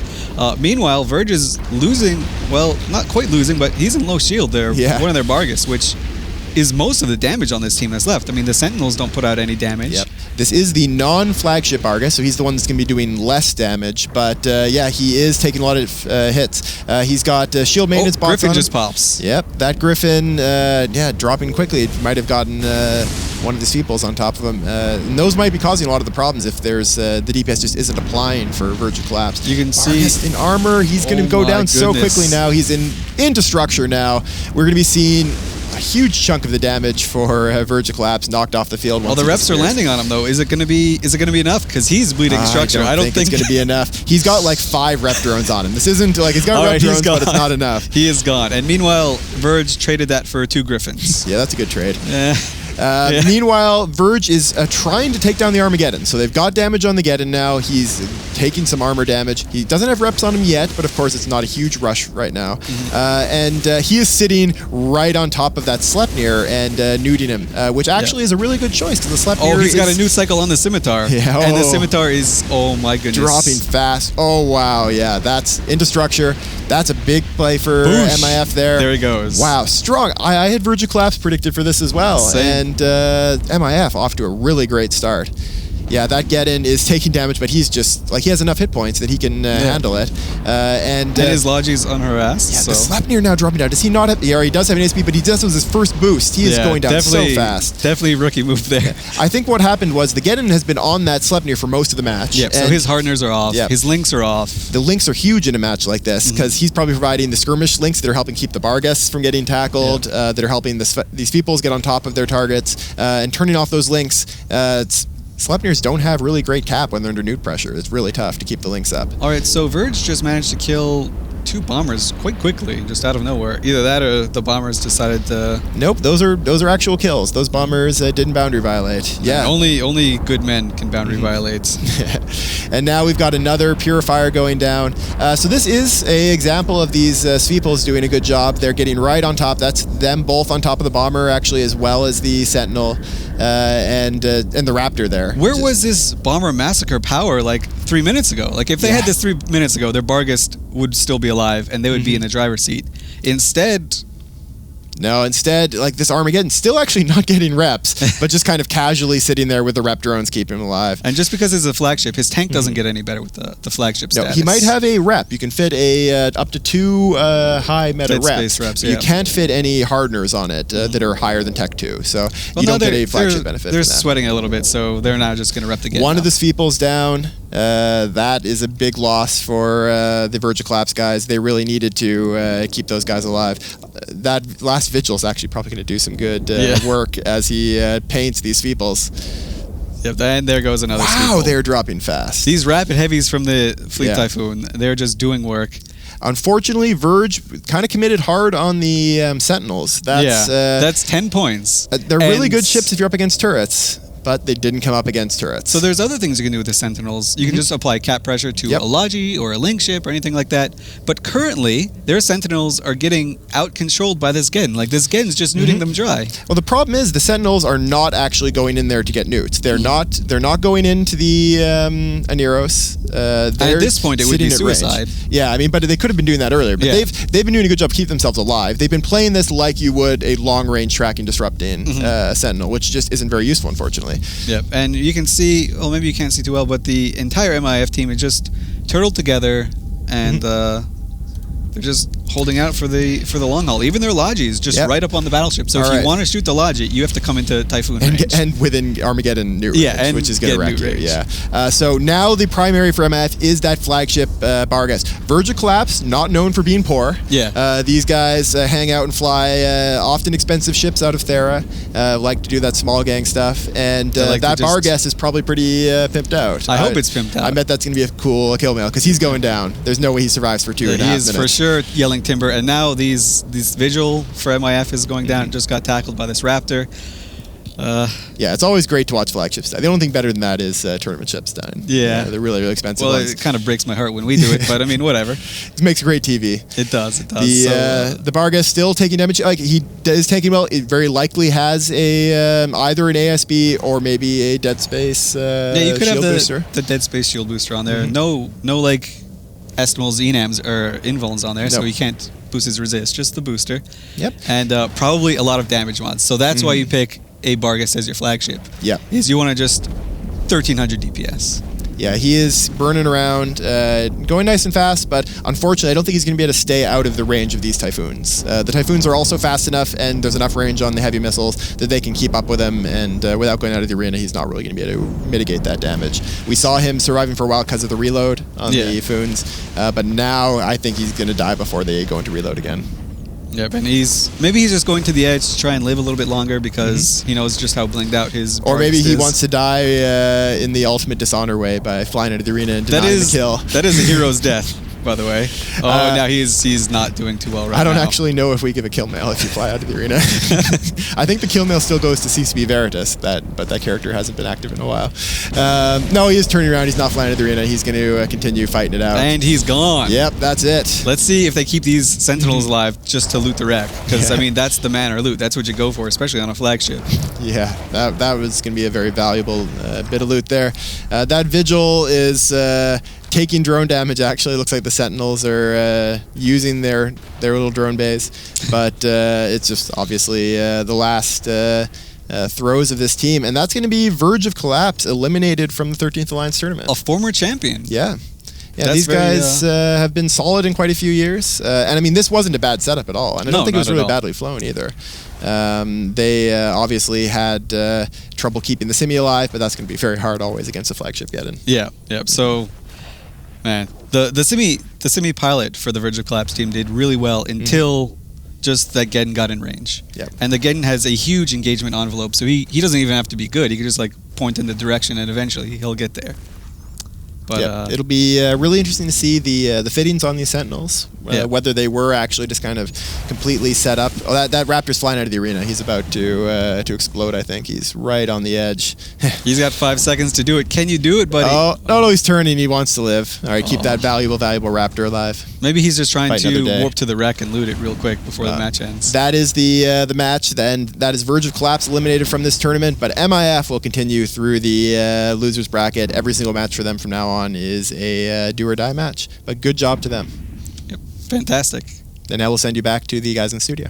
Meanwhile, Verge is losing, well, not quite losing, but he's in low shield. They're one of their Barghest, which is most of the damage on this team that's left. I mean, the Sentinels don't put out any damage. Yep. This is the non-flagship Barghest, so he's the one that's going to be doing less damage. But yeah, he is taking a lot of hits. He's got shield maintenance bots Griffin on just him. pops. Yep, that Griffin, dropping quickly. It might have gotten one of the Sweeples on top of him. And those might be causing a lot of the problems if there's the DPS just isn't applying for Verge of Collapse. You can Barghest see in armor. He's going to go down so quickly now. He's into structure now. We're going to be seeing a huge chunk of the damage for Verge of Collapse knocked off the field. Well, the reps are landing on him though. Is it going to be enough? Because he's bleeding structure. I don't think it's going to be enough. He's got like 5 rep drones on him. This isn't like he's got rep drones, but it's not enough. He is gone. And meanwhile, Verge traded that for 2 Griffins. Yeah, that's a good trade. Meanwhile, Verge is trying to take down the Armageddon. So they've got damage on the Geddon now. He's taking some armor damage. He doesn't have reps on him yet, but of course it's not a huge rush right now. And he is sitting right on top of that Sleipnir and nuding him, which actually is a really good choice because the Sleipnir he's got a new cycle on the Scimitar. Yeah, and the Scimitar is, oh my goodness. Dropping fast. Oh wow, yeah, that's into structure. That's a big play for M.I.F. there. There he goes. Wow, strong. I had Verge of Collapse predicted for this as well. Same. And M.I.F. off to a really great start. Yeah, that Geddon is taking damage, but he's just, like, he has enough hit points that he can handle it. And his Logi's unharassed. Yeah, so. the Sleipnir now dropping down. Does he not have, he does have an ASP, but he does have his first boost. He is going down so fast. Definitely rookie move there. I think what happened was the Geddon has been on that Sleipnir for most of the match. Yep, so his hardeners are off. Yep. His links are off. The links are huge in a match like this because he's probably providing the skirmish links that are helping keep the Barghests from getting tackled, that are helping these peoples get on top of their targets, and turning off those links. Sleipnirs don't have really great cap when they're under nuke pressure. It's really tough to keep the links up. All right, so Verge just managed to kill 2 bombers quite quickly, just out of nowhere. Either that or the bombers decided to... Nope, those are actual kills. Those bombers didn't boundary violate. Yeah. Only good men can boundary violate. And now we've got another Purifier going down. So this is an example of these Sweeples doing a good job. They're getting right on top. That's them both on top of the bomber, actually, as well as the Sentinel and the Raptor there. Where was this bomber massacre power like 3 minutes ago? Like if they had this 3 minutes ago, their Barghest would still be alive and they would be in the driver's seat. Instead, like this Armageddon still actually not getting reps, but just kind of casually sitting there with the rep drones keeping him alive. And just because it's a flagship, his tank doesn't get any better with the flagship status. He might have a rep. You can fit a up to 2 high meta reps. You can't fit any hardeners on it that are higher than Tech 2, so you don't get a flagship benefit. They're sweating a little bit, so they're now just going to rep the Geddon. One of the Sweeples down. That is a big loss for the Verge of Collapse guys. They really needed to keep those guys alive. That last Vigil is actually probably going to do some good work as he paints these Sweeples. Yep, and there goes another Wow, Sweeple. they're dropping fast. These Rapid Heavies from the Fleet Typhoon, they're just doing work. Unfortunately, Verge kind of committed hard on the Sentinels. That's 10 points. They're really good ships if you're up against turrets. but they didn't come up against turrets. So there's other things you can do with the Sentinels. You can just apply cap pressure to a Logi or a Link ship or anything like that. But currently, their Sentinels are getting out-controlled by this Gen. Like, this Gen's just nuding them dry. Well, the problem is the Sentinels are not actually going in there to get nuked. They're not going into the Aneros. At this point, it would be suicide. Yeah, I mean, but they could have been doing that earlier. But they've been doing a good job to keep themselves alive. They've been playing this like you would a long-range tracking disrupting Sentinel, which just isn't very useful, unfortunately. Yep, and you can see, well, maybe you can't see too well, but the entire M.I.F team is just turtled together, and they're just holding out for the long haul. Even their Logi is just right up on the battleship. So if you want to shoot the Logi, you have to come into Typhoon range. And within Armageddon new range, which is going to wreck you. Yeah. So now the primary for M.I.F is that flagship Barghest. Verge of Collapse, not known for being poor. Yeah. These guys hang out and fly often expensive ships out of Thera, like to do that small gang stuff. And that Barghest is probably pretty pimped out. I hope it's pimped out. I bet that's going to be a cool kill mail, because he's going down. There's no way he survives for 2.5 minutes. He is for sure yelling timber, and now these Vigil for M.I.F is going down. Just got tackled by this Raptor. Yeah, it's always great to watch flagship die. The only thing better than that is tournament ships dying. Yeah. They're really, really expensive Well, ones. it kind of breaks my heart when we do it, but I mean, whatever. It makes great TV. It does. The Barghest still taking damage. Like, he is taking well. It very likely has a either an ASB or maybe a Dead Space you could shield have booster. the Dead Space shield booster on there. No like Estimals, Enams, or Invulns on there, so he can't boost his resist, just the booster. Yep. And probably a lot of damage mods. So that's why you pick a Barghest as your flagship. Yeah. Is you want to just 1300 DPS. Yeah, he is burning around, going nice and fast, but unfortunately, I don't think he's going to be able to stay out of the range of these Typhoons. The Typhoons are also fast enough, and there's enough range on the heavy missiles that they can keep up with him, and without going out of the arena, he's not really going to be able to mitigate that damage. We saw him surviving for a while because of the reload on the Foons, but now I think he's going to die before they go into reload again. Yep, and maybe he's just going to the edge to try and live a little bit longer because he knows just how blinged out his Or maybe Barghest he is. wants to die in the ultimate dishonor way by flying into the arena and denying the kill. That is a hero's death, by the way. Oh, now he's not doing too well right now. I don't actually know if we give a kill mail if you fly out of the arena. I think the kill mail still goes to CAStabouts Veritas, but that character hasn't been active in a while. No, he is turning around. He's not flying into the arena. He's going to continue fighting it out. And he's gone. Yep, that's it. Let's see if they keep these Sentinels alive just to loot the wreck. Because, I mean, that's the man or loot. That's what you go for, especially on a flagship. Yeah, that was going to be a very valuable bit of loot there. That Vigil is taking drone damage, actually. It looks like the Sentinels are using their little drone bays. But it's just obviously the last throws of this team. And that's going to be Verge of Collapse, eliminated from the 13th Alliance tournament. A former champion. Yeah. Yeah, these guys have been solid in quite a few years. And I mean, this wasn't a bad setup at all. And I don't think it was really badly flown either. They obviously had trouble keeping the Simi alive, but that's going to be very hard always against a flagship Yedin. Yeah. So, man, the Simi pilot for the Verge of Collapse team did really well until just that Geddon got in range. Yep. And the Geddon has a huge engagement envelope, so he doesn't even have to be good. He can just like point in the direction, and eventually he'll get there. But it'll be really interesting to see the fittings on these Sentinels, whether they were actually just kind of completely set up. Oh, that Raptor's flying out of the arena. He's about to explode, I think. He's right on the edge. He's got 5 seconds to do it. Can you do it, buddy? Oh, no, he's turning. He wants to live. All right, keep that valuable Raptor alive. Maybe he's just trying to warp to the wreck and loot it real quick before the match ends. That is the match. Then that is Verge of Collapse eliminated from this tournament, but M.I.F will continue through the losers bracket. Every single match for them from now on is a do or die match. But good job to them. Yep, fantastic. Then I will send you back to the guys in the studio.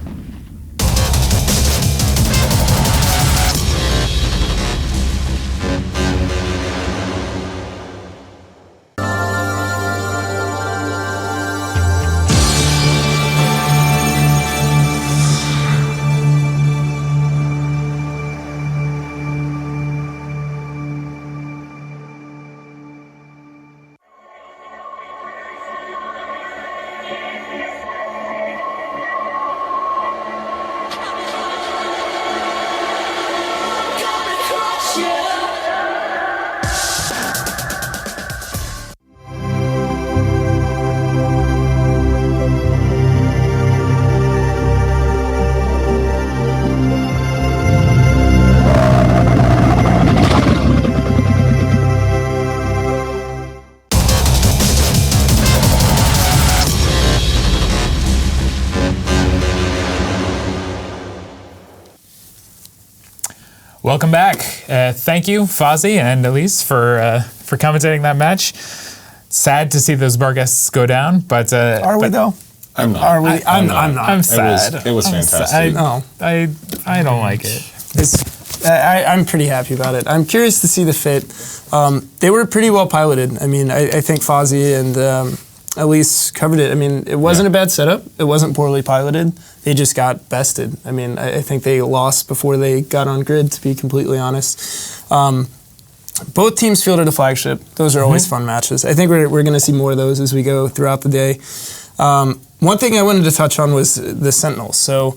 Welcome back. Thank you, Fozzie and Elise, for commentating that match. Sad to see those bar guests go down, but are we though? I'm not. Are we? I'm not. I'm sad. It was fantastic. I don't like it. I'm pretty happy about it. I'm curious to see the fit. They were pretty well piloted. I mean, I think Fozzie and Elise covered it. I mean, it wasn't a bad setup. It wasn't poorly piloted. They just got bested. I mean, I think they lost before they got on grid, to be completely honest. Both teams fielded a flagship. Those are always fun matches. I think we're going to see more of those as we go throughout the day. One thing I wanted to touch on was the Sentinels. So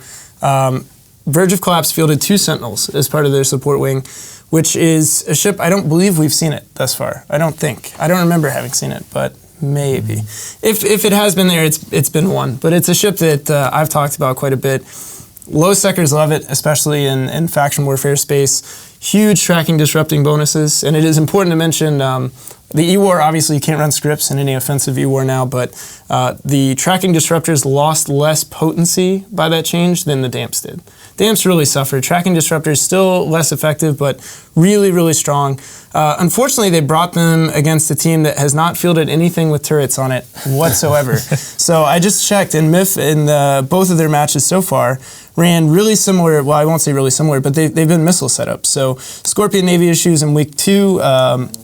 Verge of Collapse fielded 2 Sentinels as part of their support wing, which is a ship I don't believe we've seen it thus far. I don't think. I don't remember having seen it, but maybe. If it has been there, it's been one. But it's a ship that I've talked about quite a bit. Low sectors love it, especially in faction warfare space. Huge tracking disrupting bonuses, and it is important to mention the E-War, obviously you can't run scripts in any offensive E-War now, but the tracking disruptors lost less potency by that change than the damps did. Damps really suffered. Tracking disruptors still less effective, but really, really strong. Unfortunately, they brought them against a team that has not fielded anything with turrets on it whatsoever. So I just checked, and M.I.F in both of their matches so far ran really similar, well, I won't say really similar, but they've been missile setups. So Scorpion Navy issues in week 2,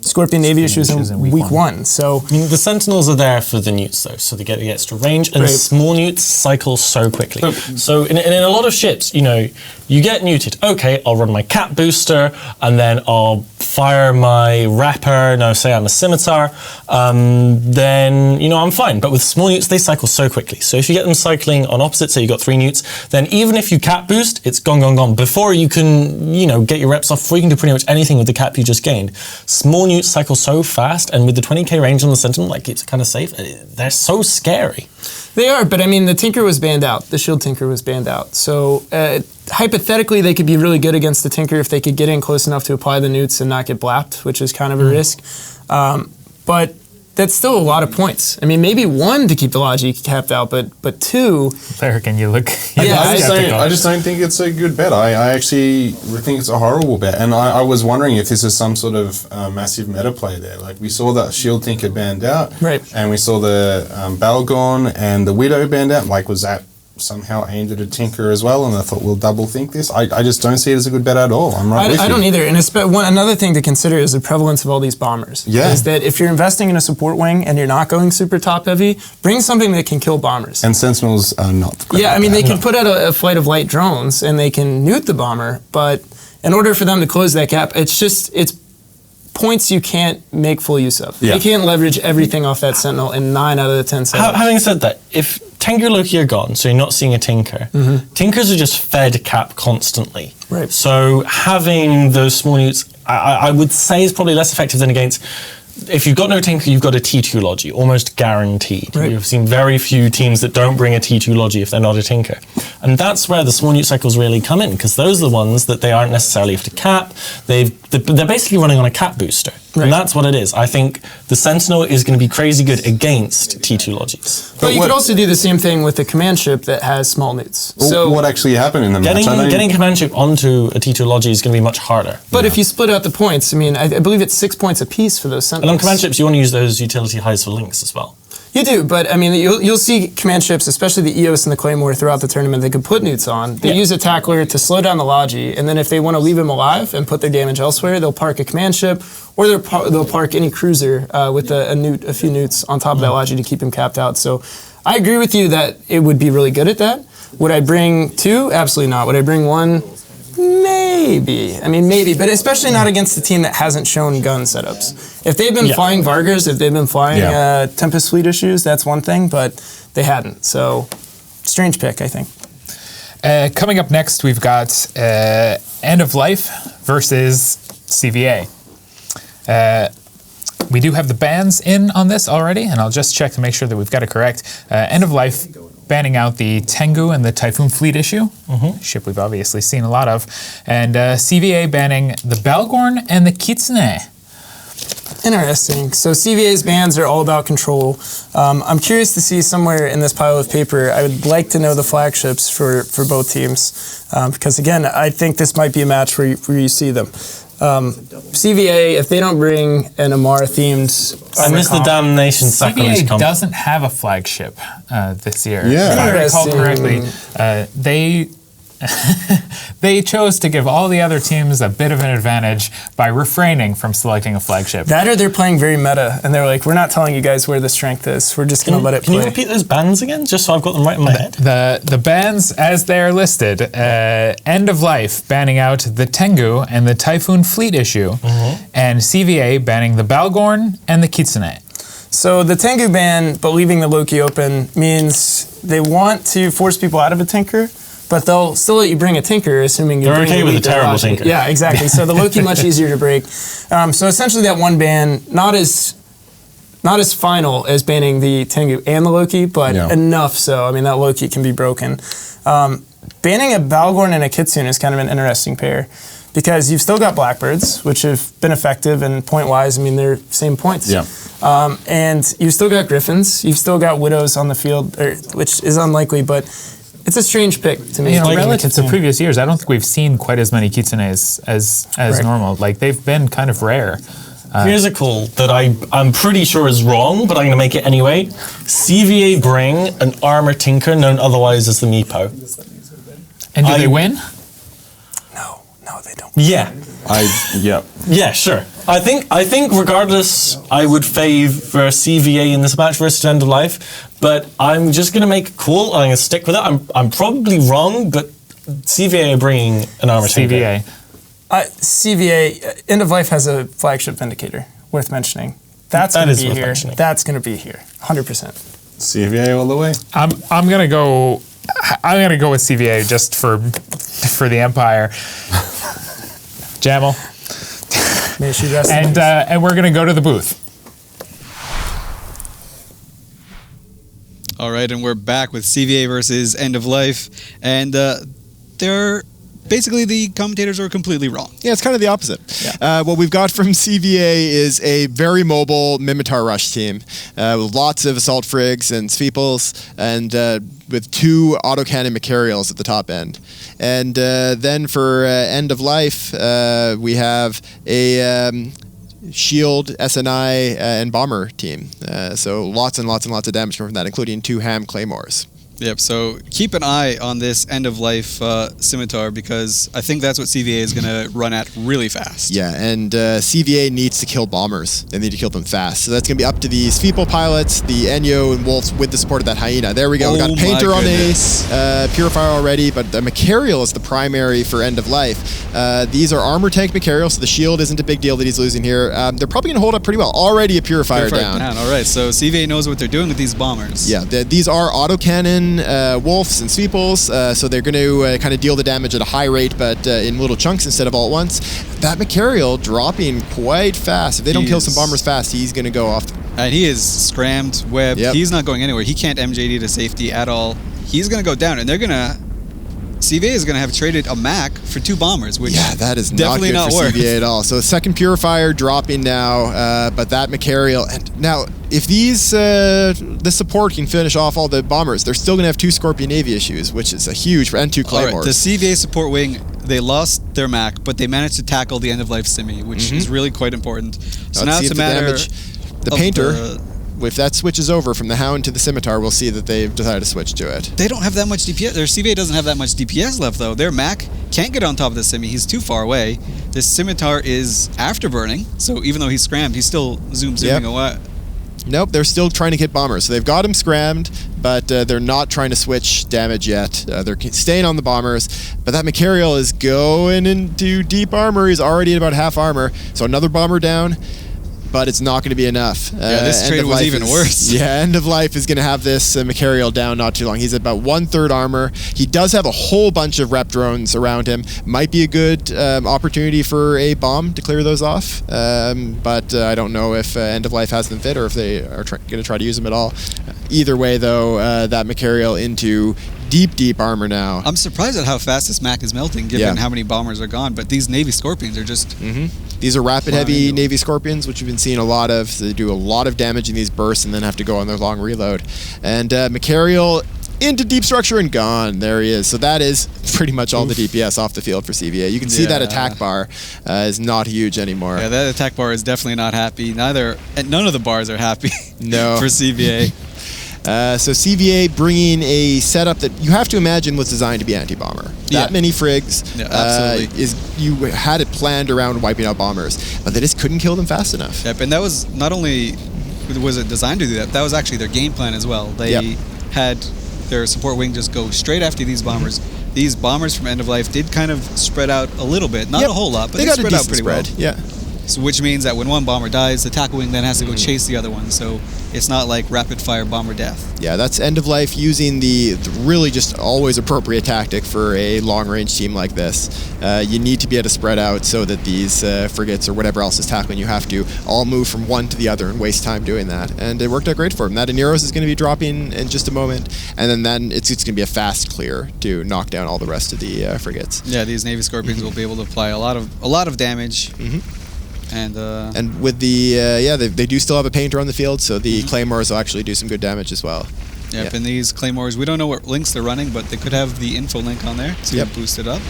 Scorpion Navy issues in week 1. So I mean, the Sentinels are there for the newts, though, so they get the extra range, and small newts cycle so quickly. So in a lot of ships, you know, you get neuted. Okay, I'll run my cap booster, and then I'll fire my rapper. No, say I'm a scimitar. Then, you know, I'm fine. But with small newts, they cycle so quickly. So if you get them cycling on opposite, say you got 3 newts, then even if you cap boost, it's gone, gone, gone. Before you can, you know, get your reps off, before you can do pretty much anything with the cap you just gained. Small newts cycle so fast, and with the 20k range on the Sentinel, like, it's kind of safe. They're so scary. They are, but I mean, the Tinker was banned out. The Shield Tinker was banned out. So hypothetically, they could be really good against the Tinker if they could get in close enough to apply the newts and not get blapped, which is kind of a risk. But that's still a lot of points. I mean, maybe 1 to keep the Logi capped out, but 2. Claire, can you look? I just don't think it's a good bet. I actually think it's a horrible bet. And I was wondering if this is some sort of massive meta play there. Like, we saw that Shield Tinker banned out, and we saw the Balgon and the Widow banned out. Like, was that somehow aimed at a Tinker as well? And I thought, we'll double think this. I just don't see it as a good bet at all. I'm right with you. I don't either. And another thing to consider is the prevalence of all these bombers. Yeah. Is that if you're investing in a support wing and you're not going super top heavy, bring something that can kill bombers. And Sentinels are not. Yeah, I mean, they can put out a flight of light drones and they can nuke the bomber, but in order for them to close that gap, it's points you can't make full use of. Yeah. You can't leverage everything off that Sentinel in 9 out of the 10 setups. Having said that, if Tengu Loki are gone, so you're not seeing a Tinker, Tinkers are just fed cap constantly. Right. So having those small newts, I would say, is probably less effective than against. If you've got no Tinker, you've got a T2 Logi, almost guaranteed. Right. We've seen very few teams that don't bring a T2 Logi if they're not a Tinker. And that's where the small newt cycles really come in, because those are the ones that they aren't necessarily have to cap. They're basically running on a cap booster. Right. And that's what it is. I think the Sentinel is going to be crazy good against T2 Logis. But you could also do the same thing with the command ship that has small newts. So what actually happened in the match? Getting command ship onto a T2 Logi is going to be much harder. But if you split out the points, I mean, I believe it's 6 points apiece for those Sentinels. And on command ships, you want to use those utility highs for links as well. You do, but I mean, you'll see command ships, especially the EOS and the Claymore throughout the tournament, they could put newts on. They use a tackler to slow down the Logi, and then if they want to leave him alive and put their damage elsewhere, they'll park a command ship, or they'll park any cruiser with a few newts on top of that Logi to keep him capped out. So I agree with you that it would be really good at that. Would I bring 2? Absolutely not. Would I bring 1? Maybe. I mean, maybe, but especially not against a team that hasn't shown gun setups. If they've been flying Vargers, if they've been flying Tempest Fleet issues, that's one thing, but they hadn't. So, strange pick, I think. Coming up next, we've got End of Life versus CVA. We do have the bans in on this already, and I'll just check to make sure that we've got it correct. End of Life banning out the Tengu and the Typhoon Fleet issue, ship we've obviously seen a lot of, and CVA banning the Balgorn and the Kitsune. Interesting. So CVA's bans are all about control. I'm curious to see somewhere in this pile of paper, I would like to know the flagships for both teams. Because again, I think this might be a match where you see them. CVA, if they don't bring an Amar-themed... I missed the Damnation Sacrilege CVA doesn't have a flagship this year. Yeah. If I recall correctly, they chose to give all the other teams a bit of an advantage by refraining from selecting a flagship. That or they're playing very meta, and they're like, we're not telling you guys where the strength is. We're just going to let it play. Can you repeat those bans again, just so I've got them right in my head? The bans, as they are listed, End of Life banning out the Tengu and the Typhoon Fleet issue, and CVA banning the Balgorn and the Kitsune. So the Tengu ban, but leaving the Loki open, means they want to force people out of a Tinker, but they'll still let you bring a Tinker, assuming you're okay with a terrible Tinker. Yeah, exactly. So the Loki much easier to break. So essentially, that one ban not as final as banning the Tengu and the Loki, but enough so. I mean, that Loki can be broken. Banning a Balgorn and a Kitsune is kind of an interesting pair, because you've still got Blackbirds, which have been effective, and point-wise, I mean, they're same points. Yeah. And you've still got Griffins, you've still got Widows on the field, which is unlikely, but it's a strange pick to me. Relative to previous years, I don't think we've seen quite as many Kitsunes as normal. Like, they've been kind of rare. Here's a call that I'm pretty sure is wrong, but I'm going to make it anyway. CVA bring an Armor Tinker, known otherwise as the Meepo. And do they win? No, they don't. Yeah. Yeah, sure. I think regardless, I would favor CVA in this match versus End of Life, but I'm just going to make a call, and I'm going to stick with it. I'm probably wrong, but CVA are bringing an Armor Tinker. CVA, End of Life has a flagship Vindicator, worth mentioning. That's going to be here. That's going to be here, 100%. CVA all the way. I'm gonna go with CVA just for the Empire. Jamal. May she rest and we're gonna go to the booth. All right, and we're back with CVA versus End of Life, and they're basically, the commentators are completely wrong. Yeah, it's kind of the opposite. Yeah. What we've got from CVA is a very mobile Mimitar Rush team with lots of Assault Frigs and Sveeples, and with 2 autocannon Macarials at the top end. And then for End of Life, we have a Shield, SNI, and Bomber team. So lots and lots and lots of damage from that, including 2 Ham Claymores. Yep, so keep an eye on this end-of-life scimitar, because I think that's what CVA is going to run at really fast. Yeah, and CVA needs to kill bombers. They need to kill them fast. So that's going to be up to the Sveeple pilots, the Enyo and Wolves with the support of that Hyena. There we go. We got Painter on a Purifier already, but the Macarial is the primary for End of Life. These are armor tank Macarial, so the shield isn't a big deal that he's losing here. They're probably going to hold up pretty well. Already a Purifier down. All right, so CVA knows what they're doing with these bombers. Yeah, these are autocannon Wolves and Sveeples, so they're going to kind of deal the damage at a high rate, but in little chunks instead of all at once. That Macarial dropping quite fast. If they don't kill some bombers fast, he's going to go off. And he is scrammed, webbed. Yep. He's not going anywhere. He can't MJD to safety at all. He's going to go down, and they're going to... CVA is going to have traded a Mac for 2 bombers, which that is definitely not good for CVA at all. So a second Purifier dropping now, but that Macarial... And now, if the support can finish off all the bombers, they're still going to have 2 Scorpion Navy issues, which is a huge... And 2 Claymores. Right, the CVA support wing, they lost their Mac, but they managed to tackle the end-of-life Simi, which is really quite important. So now it's a matter... The Painter... If that switches over from the Hound to the Scimitar, we'll see that they've decided to switch to it. They don't have that much DPS. Their CVA doesn't have that much DPS left, though. Their Mac can't get on top of the Simi. He's too far away. This Scimitar is afterburning, so even though he's scrammed, he's still zooming away. Nope, they're still trying to hit bombers. So they've got him scrammed, but they're not trying to switch damage yet. They're staying on the bombers, but that Macarial is going into deep armor. He's already at about half armor, so another bomber down. But it's not going to be enough. This trade was even worse. Yeah, End of Life is going to have this Macarial down not too long. He's at about 1/3 armor. He does have a whole bunch of rep drones around him. Might be a good opportunity for a bomb to clear those off. But I don't know if End of Life has them fit or if they are going to try to use them at all. Either way, though, that Macarial into deep armor now. I'm surprised at how fast this Mac is melting, given how many bombers are gone. But these Navy Scorpions are just... These are rapid heavy Navy Scorpions, which you've been seeing a lot of. So they do a lot of damage in these bursts and then have to go on their long reload. And Machariel into deep structure and gone. There he is. So that is pretty much all the DPS off the field for CVA. You can see that attack bar is not huge anymore. Yeah, that attack bar is definitely not happy. None of the bars are happy for CVA. So CVA bringing a setup that you have to imagine was designed to be anti-bomber. That many frigs, you had it planned around wiping out bombers, but they just couldn't kill them fast enough. Yep, and that was not only was it designed to do that, that was actually their game plan as well. They had their support wing just go straight after these bombers. These bombers from End of Life did kind of spread out a little bit, not a whole lot, but they got spread a out pretty spread. well. Yeah. So which means that when one bomber dies, the tackle wing then has to go chase the other one. So it's not like rapid fire bomber death. Yeah, that's End of Life using the really just always appropriate tactic for a long range team like this. You need to be able to spread out so that these frigates or whatever else is tackling you have to all move from one to the other and waste time doing that. And it worked out great for him. That Aneros is going to be dropping in just a moment, and then it's going to be a fast clear to knock down all the rest of the frigates. Yeah, these Navy Scorpions will be able to apply a lot of damage. And with the they do still have a painter on the field, so the claymores will actually do some good damage as well. Yep, and these claymores, we don't know what links they're running, but they could have the info link on there to boost it up.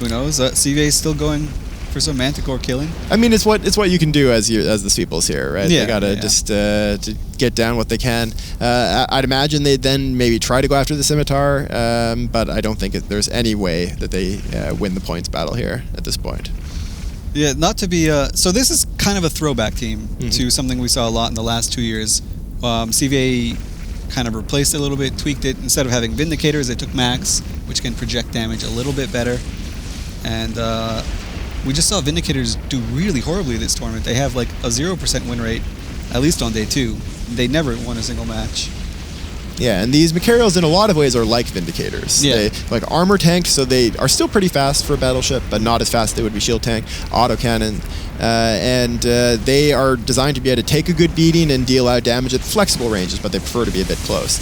Who knows? CVA is still going for some Manticore killing. I mean, it's what you can do as the Sweeples here, right? Yeah, they gotta just to get down what they can. I'd imagine they'd then maybe try to go after the Scimitar, but I don't think there's any way that they win the points battle here at this point. Yeah, not to be... so this is kind of a throwback team to something we saw a lot in the last 2 years. CVA kind of replaced it a little bit, tweaked it. Instead of having Vindicators, they took Max, which can project damage a little bit better. And we just saw Vindicators do really horribly this tournament. They have like a 0% win rate, at least on day 2. They never won a single match. Yeah, and these Machariels in a lot of ways are like Vindicators. Yeah. They like armor tanked, so they are still pretty fast for a battleship, but not as fast as they would be shield tank, autocannon, and they are designed to be able to take a good beating and deal out damage at flexible ranges, but they prefer to be a bit close.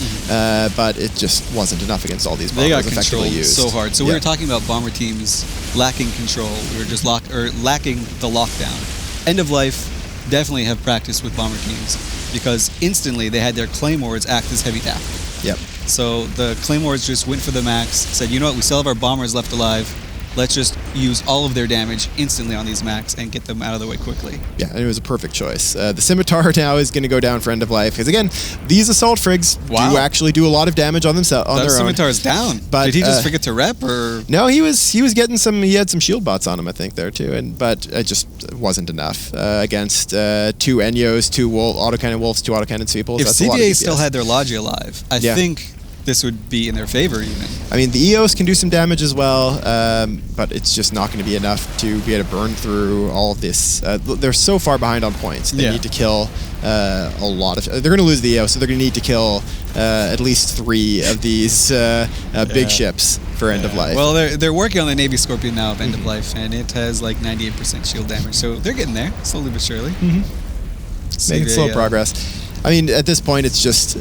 But it just wasn't enough against all these bombers they got effectively controlled used. so hard. So we were talking about bomber teams lacking control. We were just lacking the lockdown. End of Life definitely have practiced with bomber teams, because instantly they had their claymores act as heavy tackle. Yep. So the claymores just went for the max, said, you know what, we still have our bombers left alive. Let's just use all of their damage instantly on these max and get them out of the way quickly. Yeah, and it was a perfect choice. The Scimitar now is going to go down for End of Life, because again, these assault frigs do actually do a lot of damage on themselves, on their own. Scimitar's down. But did he just forget to rep, or? No, he was getting some. He had some shield bots on him, I think, there too, but it just wasn't enough against 2 Enyos, 2 autocannon Wolves, 2 autocannon Sweeples. If That's a lot of CVA DPS. still had their Logia alive, I think this would be in their favor even. I mean, the EOS can do some damage as well, but it's just not going to be enough to be able to burn through all of this. They're so far behind on points. They need to kill a lot of... They're going to lose the EOS, so they're going to need to kill at least 3 of these big ships for End of Life. Well, they're working on the Navy Scorpion now of End of Life, and it has like 98% shield damage, so they're getting there, slowly but surely. Making slow progress. I mean, at this point, it's just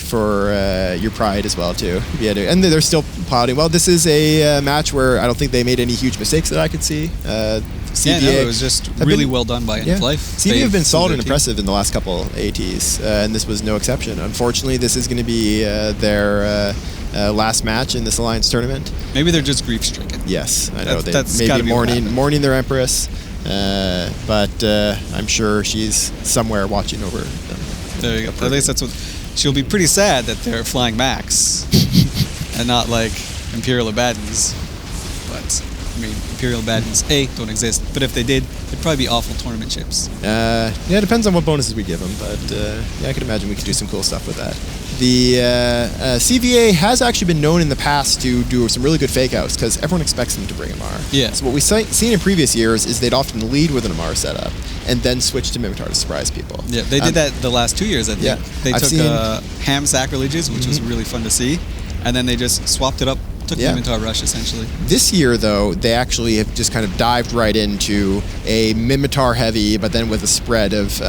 for your pride as well, too. Yeah, and they're still piloting well. This is a match where I don't think they made any huge mistakes that I could see. CVA it was just really well done by End of Life. CVA have been solid and impressive in the last couple ATs, and this was no exception. Unfortunately, this is going to be their last match in this Alliance tournament. Maybe they're just grief-stricken. Yes, I know. That's they may be gotta mourning their Empress, but I'm sure she's somewhere watching over them. There you go. At least that's what... She'll be pretty sad that they're flying Max and not like Imperial Abaddons. But, I mean, Imperial Abaddons, don't exist. But if they did, they'd probably be awful tournament ships. It depends on what bonuses we give them. But I could imagine we could do some cool stuff with that. The CVA has actually been known in the past to do some really good fake-outs because everyone expects them to bring Amar. Yeah. So what we've seen in previous years is they'd often lead with an Amar setup and then switch to Mimitar to surprise people. Yeah, they did that the last 2 years, I think. Yeah. They took Ham Sacrileges, which was really fun to see, and then they just swapped it up, took Mimitar Rush, essentially. This year, though, they actually have just kind of dived right into a Mimitar heavy, but then with a spread of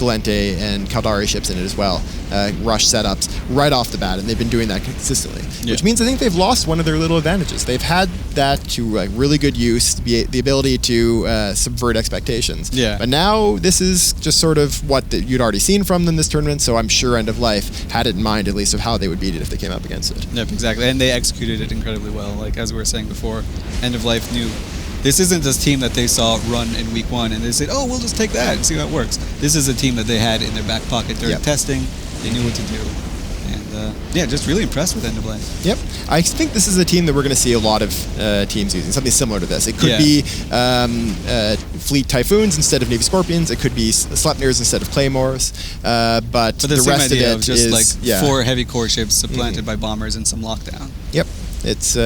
Galente and Caldari ships in it as well. Rush setups right off the bat, and they've been doing that consistently. Which means I think they've lost one of their little advantages. They've had that to really good use, the ability to subvert expectations. Yeah. But now this is just sort of what you'd already seen from them this tournament, so I'm sure End of Life had it in mind at least of how they would beat it if they came up against it. Yep, exactly. And they executed it incredibly well. Like, as we were saying before, End of Life knew this isn't this team that they saw run in week 1 and they said, oh, we'll just take that and see how it works. This is a team that they had in their back pocket during testing. They knew what to do. And just really impressed with End of Life. Yep. I think this is a team that we're going to see a lot of teams using, something similar to this. It could be Fleet Typhoons instead of Navy Scorpions. It could be Sleipnirs instead of Claymores. But the rest of it just is like 4 heavy core ships supplanted by bombers and some lockdown. Yep. It's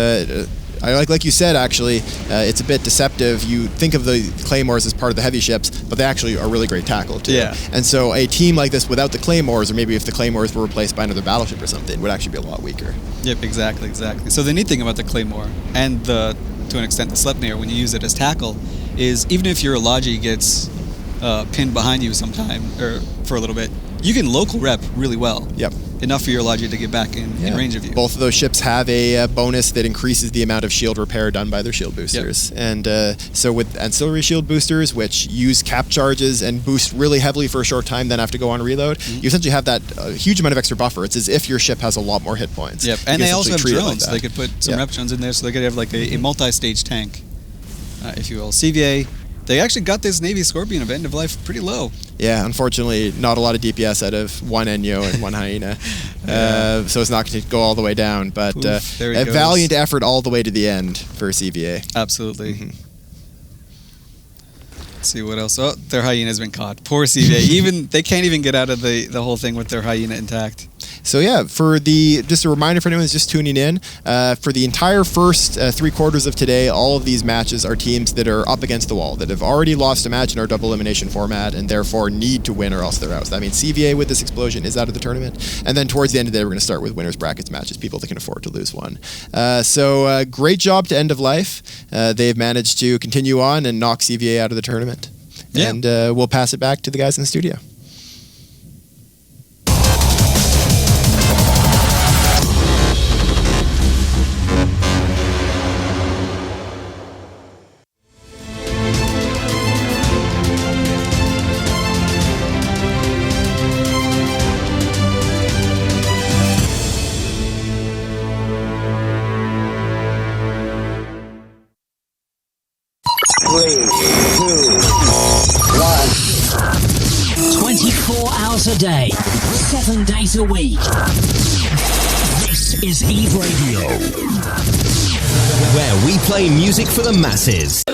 like you said, actually, it's a bit deceptive. You think of the Claymores as part of the heavy ships, but they actually are really great tackle, too. Yeah. And so a team like this without the Claymores, or maybe if the Claymores were replaced by another battleship or something, would actually be a lot weaker. Yep, exactly. So the neat thing about the Claymore, and to an extent the Sleipnir, when you use it as tackle, is even if your Logi gets pinned behind you sometime, or for a little bit, you can local rep really well. Yep. Enough for your Logi to get back in range of you. Both of those ships have a bonus that increases the amount of shield repair done by their shield boosters. Yep. And so with ancillary shield boosters, which use cap charges and boost really heavily for a short time, then have to go on reload, you essentially have that huge amount of extra buffer. It's as if your ship has a lot more hit points. Yep, and they also have drones. They could put some rep drones in there, so they could have like a multi-stage tank, if you will. CVA, they actually got this Navy Scorpion of End of Life pretty low. Yeah, unfortunately, not a lot of DPS out of one Enyo and one Hyena. So it's not going to go all the way down, but a valiant effort all the way to the end for CVA. Absolutely. Let's see what else. Oh, their Hyena's been caught. Poor CVA. They can't even get out of the whole thing with their Hyena intact. So yeah, just a reminder for anyone who's just tuning in, for the entire first 3 quarters of today, all of these matches are teams that are up against the wall, that have already lost a match in our double elimination format, and therefore need to win or else they're out. So that means CVA with this explosion is out of the tournament, and then towards the end of the day, we're going to start with winners brackets matches, people that can afford to lose one. So great job to End of Life. They've managed to continue on and knock CVA out of the tournament. Yeah. And we'll pass it back to the guys in the studio. A day, 7 days a week. This is EVE Radio, where we play music for the masses.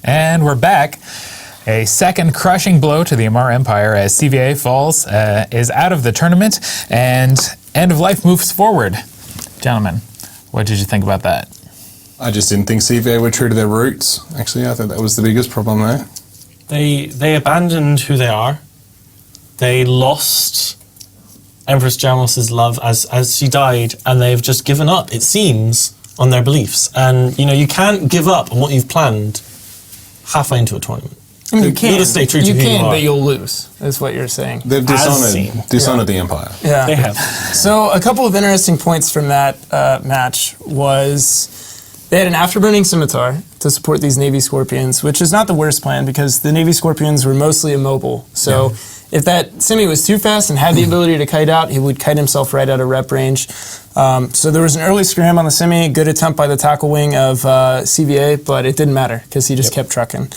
And we're back. A second crushing blow to the Amarr Empire as CVA falls, is out of the tournament, and End of Life moves forward. Gentlemen, what did you think about that? I just didn't think CVA were true to their roots. Actually, I thought that was the biggest problem there. They abandoned who they are. They lost Empress Jamos's love as she died, and they've just given up, it seems, on their beliefs. And, you can't give up on what you've planned halfway into a tournament. I mean, you can, stay true to who you are. but you'll lose, is what you're saying. They've dishonored the Empire. Yeah. They have. So a couple of interesting points from that match was they had an Afterburning Scimitar to support these Navy Scorpions, which is not the worst plan because the Navy Scorpions were mostly immobile. So if that Simi was too fast and had the ability to kite out, he would kite himself right out of rep range. So there was an early scram on the Simi, good attempt by the tackle wing of CVA, but it didn't matter because he just kept trucking.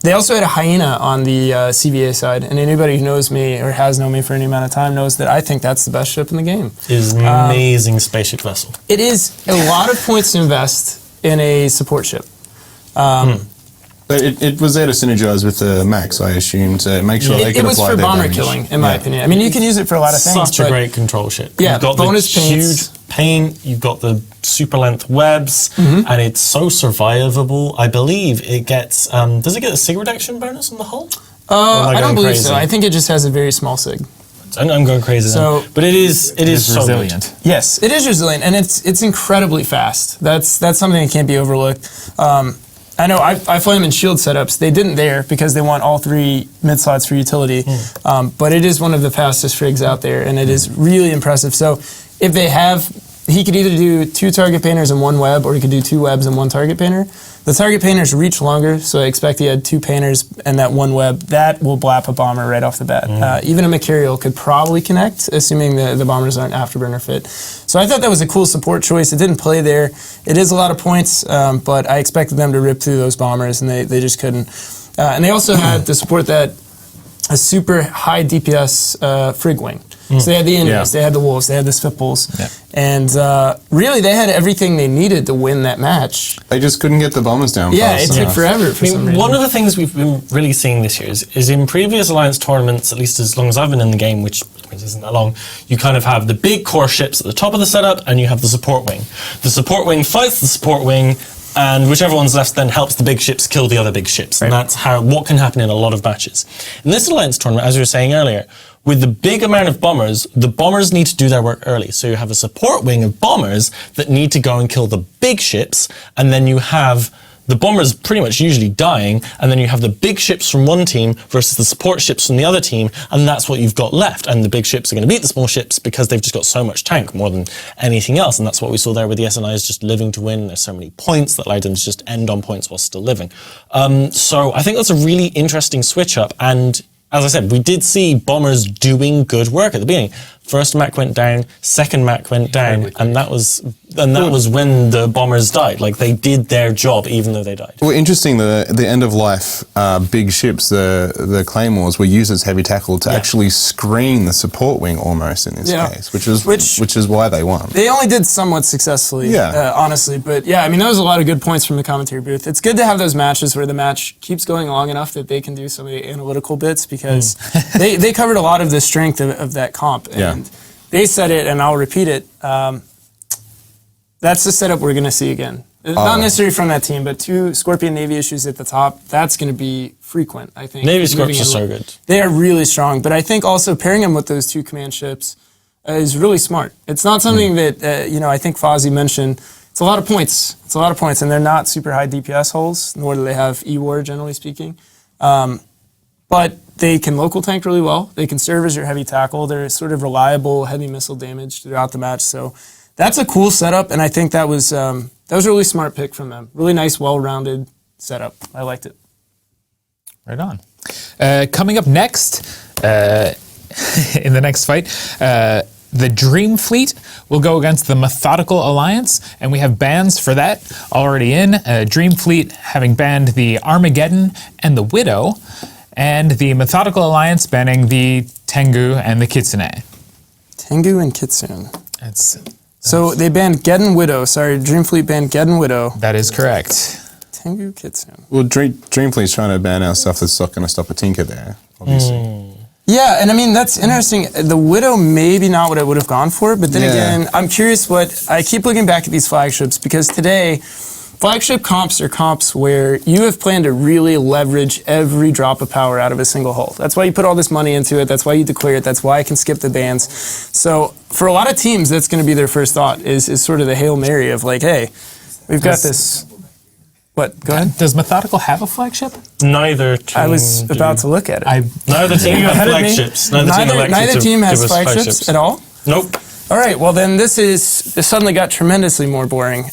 They also had a Hyena on the CVA side, and anybody who knows me or has known me for any amount of time knows that I think that's the best ship in the game. It is an amazing spaceship vessel. It is a lot of points to invest in a support ship. But it was there to synergize with the Max, I assume, to make sure they could apply their It was for bomber damage. killing, in my opinion. I mean, you can use it for a lot of things. Such a great control ship. Yeah, You've got bonus the paints. paint, you've got the super length webs, and it's so survivable. I believe it gets, does it get a sig reduction bonus on the hull? I don't believe so. I think it just has a very small sig. I'm going crazy then. But it is so resilient. good. Yes, it is resilient, and it's incredibly fast. That's something that can't be overlooked. I know I fly them in shield setups. They didn't there because they want all 3 mid slots for utility. But it is one of the fastest frigs out there, and it is really impressive. So if they have, he could either do 2 target painters and 1 web, or he could do 2 webs and 1 target painter. The target painters reach longer, so I expect he had 2 painters and that 1 web. That will blap a bomber right off the bat. Even a Mercurial could probably connect, assuming the bombers aren't afterburner fit. So I thought that was a cool support choice. It didn't play there. It is a lot of points, but I expected them to rip through those bombers, and they just couldn't. And they also had to support that a super high DPS frig wing. So they had the Indians, they had the Wolves, they had the Spitbulls, and really they had everything they needed to win that match. They just couldn't get the bombers down fast. It took forever for some reason. One of the things we've been really seeing this year is in previous Alliance tournaments, at least as long as I've been in the game, which isn't that long, you kind of have the big core ships at the top of the setup, and you have the support wing. The support wing fights the support wing, and whichever one's left then helps the big ships kill the other big ships. And that's what can happen in a lot of matches. In this Alliance tournament, as we were saying earlier, with the big amount of bombers, the bombers need to do their work early. So you have a support wing of bombers that need to go and kill the big ships, and then you have the bombers pretty much usually dying, and then you have the big ships from one team versus the support ships from the other team, and that's what you've got left. And the big ships are going to beat the small ships because they've just got so much tank more than anything else, and that's what we saw there with the SNIs just living to win. There's so many points that allowed them to just end on points while still living. So I think that's a really interesting switch up, and as I said, we did see bombers doing good work at the beginning. First Mac went down, second Mac went down, and that was when the bombers died. Like, they did their job even though they died. Well, interesting, the end of life big ships, the Claymores, were used as heavy tackle to actually screen the support wing almost in this case, which is why they won. They only did somewhat successfully, honestly. But yeah, I mean, that was a lot of good points from the commentary booth. It's good to have those matches where the match keeps going long enough that they can do some of the analytical bits, because they covered a lot of the strength of that comp. And they said it, and I'll repeat it. That's the setup we're going to see again. Not necessarily from that team, but 2 Scorpion Navy issues at the top. That's going to be frequent, I think. Navy Scorpions are so good. They are really strong, but I think also pairing them with those 2 command ships is really smart. It's not something that, I think Fozzie mentioned. It's a lot of points. It's a lot of points, and they're not super high DPS hulls, nor do they have E-War, generally speaking. But they can local tank really well. They can serve as your heavy tackle. They're sort of reliable heavy missile damage throughout the match. So that's a cool setup, and I think that was a really smart pick from them. Really nice, well-rounded setup. I liked it. Right on. Coming up next, in the next fight, the Dream Fleet will go against the Methodical Alliance, and we have bans for that already in. Dream Fleet having banned the Armageddon and the Widow, and the Methodical Alliance banning the Tengu and the Kitsune. Tengu and Kitsune. So they banned Geddon Widow. Sorry, Dream Fleet banned Geddon Widow. That is correct. Tengu Kitsune. Well, Dream Fleet's trying to ban our stuff that's not going to stop a Tinker there, obviously. Yeah, and I mean, that's interesting. The Widow, maybe not what I would have gone for, but then again, I'm curious I keep looking back at these flagships, because today, flagship comps are comps where you have planned to really leverage every drop of power out of a single hull. That's why you put all this money into it. That's why you declare it. That's why I can skip the bans. So for a lot of teams, that's going to be their first thought, is sort of the Hail Mary of like, hey, we've got this. What? Go ahead. Does Methodical have a flagship? Neither team. I was about to look at it. Neither team have flagships. Neither team has flagships at all? Nope. All right, well then this suddenly got tremendously more boring.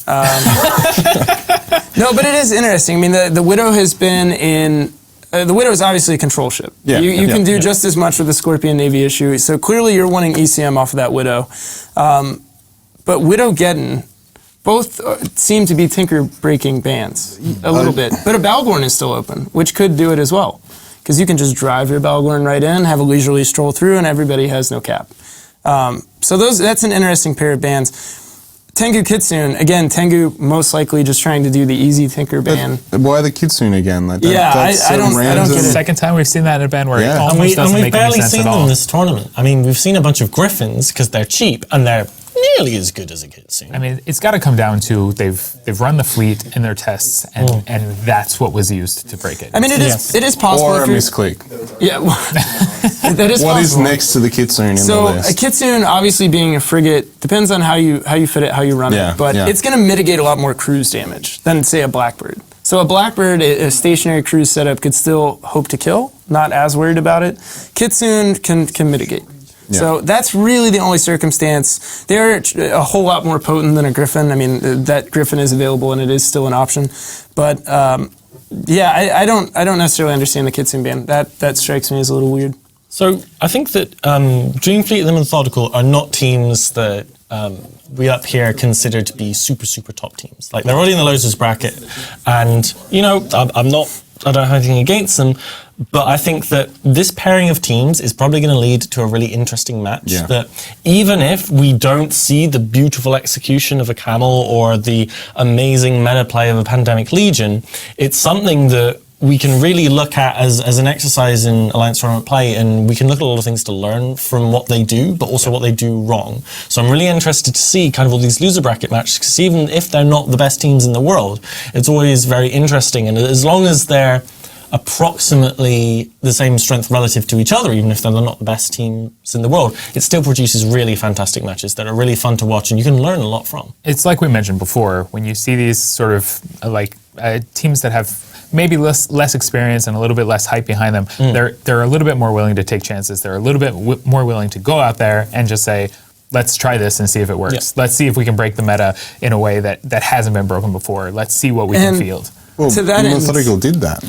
No, but it is interesting. I mean, the Widow has been in... the Widow is obviously a control ship. Yeah, you can do just as much with the Scorpion Navy issue, so clearly you're wanting ECM off of that Widow. But Widow Geddon, both seem to be tinker-breaking bans a little bit. But a Balgorn is still open, which could do it as well. Because you can just drive your Balgorn right in, have a leisurely stroll through, and everybody has no cap. So that's an interesting pair of bans. Tengu Kitsune, again, Tengu most likely just trying to do the easy tinker ban. Why the Kitsune again? I don't get it. Second time we've seen that in a ban where it and we've barely seen them this tournament. I mean, we've seen a bunch of Griffins because they're cheap and they're nearly as good as a Kitsune. I mean, it's got to come down to they've run the fleet in their tests, and that's what was used to break it. I mean, it is possible. Or a misclick. Yeah, that is What is possible. next to the Kitsune in the So list? a Kitsune, obviously being a frigate, depends on how you fit it, how you run Yeah, it, but yeah. it's going to mitigate a lot more cruise damage than, say, a Blackbird. So a Blackbird, a stationary cruise setup, could still hope to kill. Not as worried about it. Kitsune can mitigate. Yeah. So that's really the only circumstance. They're a whole lot more potent than a Griffin. I mean, that Griffin is available and it is still an option. But yeah, I don't necessarily understand the Kitsune ban. That strikes me as a little weird. So I think that Dreamfleet and the Methodical are not teams that we up here consider to be super, super top teams. Like, they're already in the Lotus bracket, and, you know, I don't have anything against them, but I think that this pairing of teams is probably going to lead to a really interesting match. Yeah. That even if we don't see the beautiful execution of a Camel or the amazing meta play of a Pandemic Legion, it's something that we can really look at as an exercise in Alliance tournament play, and we can look at a lot of things to learn from what they do, but also what they do wrong. So I'm really interested to see kind of all these loser bracket matches, because even if they're not the best teams in the world, it's always very interesting. And as long as they're approximately the same strength relative to each other, even if they're not the best teams in the world, it still produces really fantastic matches that are really fun to watch and you can learn a lot from. It's like we mentioned before, when you see these sort of teams that have maybe less experience and a little bit less hype behind them, they're a little bit more willing to take chances. They're a little bit more willing to go out there and just say, let's try this and see if it works. Yeah. Let's see if we can break the meta in a way that hasn't been broken before. Let's see what we can field. Well, to that end- Methodical did that.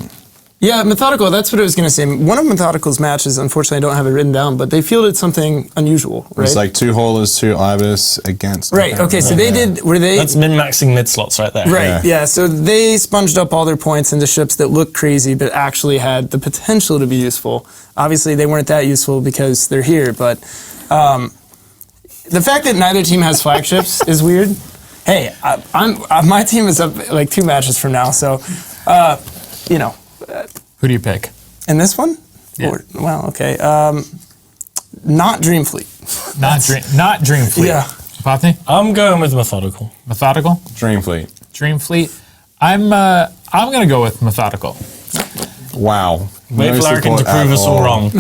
Yeah, Methodical, that's what I was going to say. One of Methodical's matches, unfortunately, I don't have it written down, but they fielded something unusual, right? It's like 2 haulers, 2 Ibis against... Right, okay, so they did... That's min-maxing mid-slots right there. Right, yeah, so they sponged up all their points into ships that looked crazy, but actually had the potential to be useful. Obviously, they weren't that useful because they're here, but the fact that neither team has flagships is weird. Hey, my team is up like 2 matches from now, so, you know... Who do you pick? In this one? Yeah. Well, okay. Not Dreamfleet. Not Dreamfleet. Yeah. Pathy? I'm going with Methodical. Methodical? Dreamfleet. Dreamfleet. I'm gonna go with Methodical. Wow. Wait for Larkin to prove us all wrong.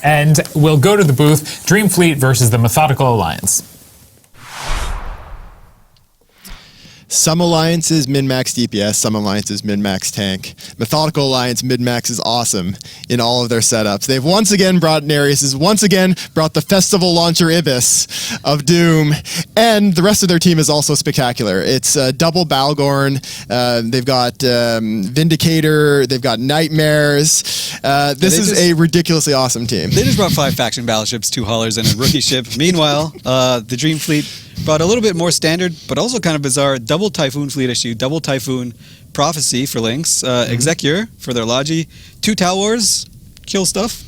And we'll go to the booth. Dreamfleet versus the Methodical Alliance. Some alliances min-max DPS, some alliances min-max tank. Methodical Alliance min-max is awesome in all of their setups. They've once again brought Nereus, once again brought the festival launcher Ibis of Doom, and the rest of their team is also spectacular. It's double Balgorn, they've got Vindicator, they've got Nightmares. This is a ridiculously awesome team. They just brought 5 faction battleships, 2 haulers, and a rookie ship. Meanwhile, the Dream Fleet brought a little bit more standard, but also kind of bizarre, double Typhoon fleet issue, double Typhoon Prophecy for Lynx, Executor for their Logi, 2 Tau Wars, kill stuff,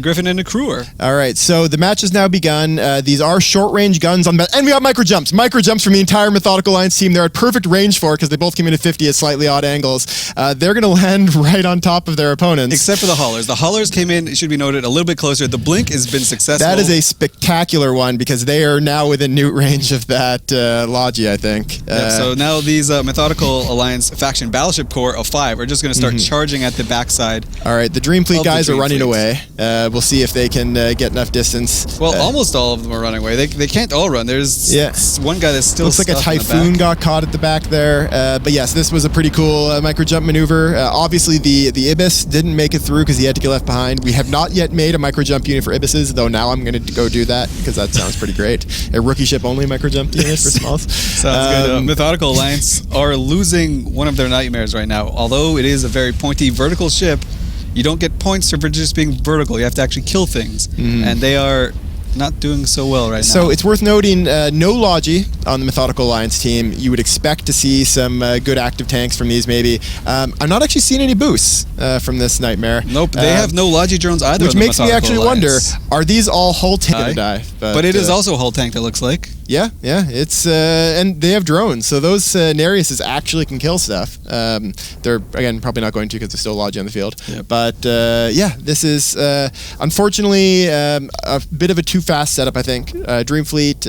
Griffin and a Crewer. All right, so the match has now begun. These are short-range guns on, and we got micro-jumps. Micro-jumps from the entire Methodical Alliance team. They're at perfect range for it because they both came in at 50 at slightly odd angles. They're going to land right on top of their opponents. Except for the haulers. The haulers came in, it should be noted, a little bit closer. The blink has been successful. That is a spectacular one because they are now within newt range of that Logi, I think. Yep, so now these Methodical Alliance faction battleship corps of 5 are just going to start charging at the backside. All right, the Dream Fleet guys are running away. We'll see if they can get enough distance. Well, almost all of them are running away. They can't all run. There's one guy that's still looks like a Typhoon got caught at the back there. But yes, this was a pretty cool micro-jump maneuver. Obviously, the Ibis didn't make it through because he had to get left behind. We have not yet made a micro-jump unit for Ibises, though now I'm going to go do that because that sounds pretty great. A rookie ship only micro-jump unit for smalls. Sounds good. Methodical Alliance are losing one of their Nightmares right now. Although it is a very pointy vertical ship, you don't get points for just being vertical. You have to actually kill things. And they are not doing so well right now. So it's worth noting, no Logi on the Methodical Alliance team. You would expect to see some good active tanks from these maybe. I'm not actually seeing any boosts from this Nightmare. Nope, they have no Logi drones either. Which makes me actually wonder, are these all hull tank to die? But it is also hull tank, it looks like. Yeah, it's and they have drones, so those Nereises actually can kill stuff. They're again probably not going to because there's still Logi on the field. Yep. But this is unfortunately a bit of a too fast setup. I think Dreamfleet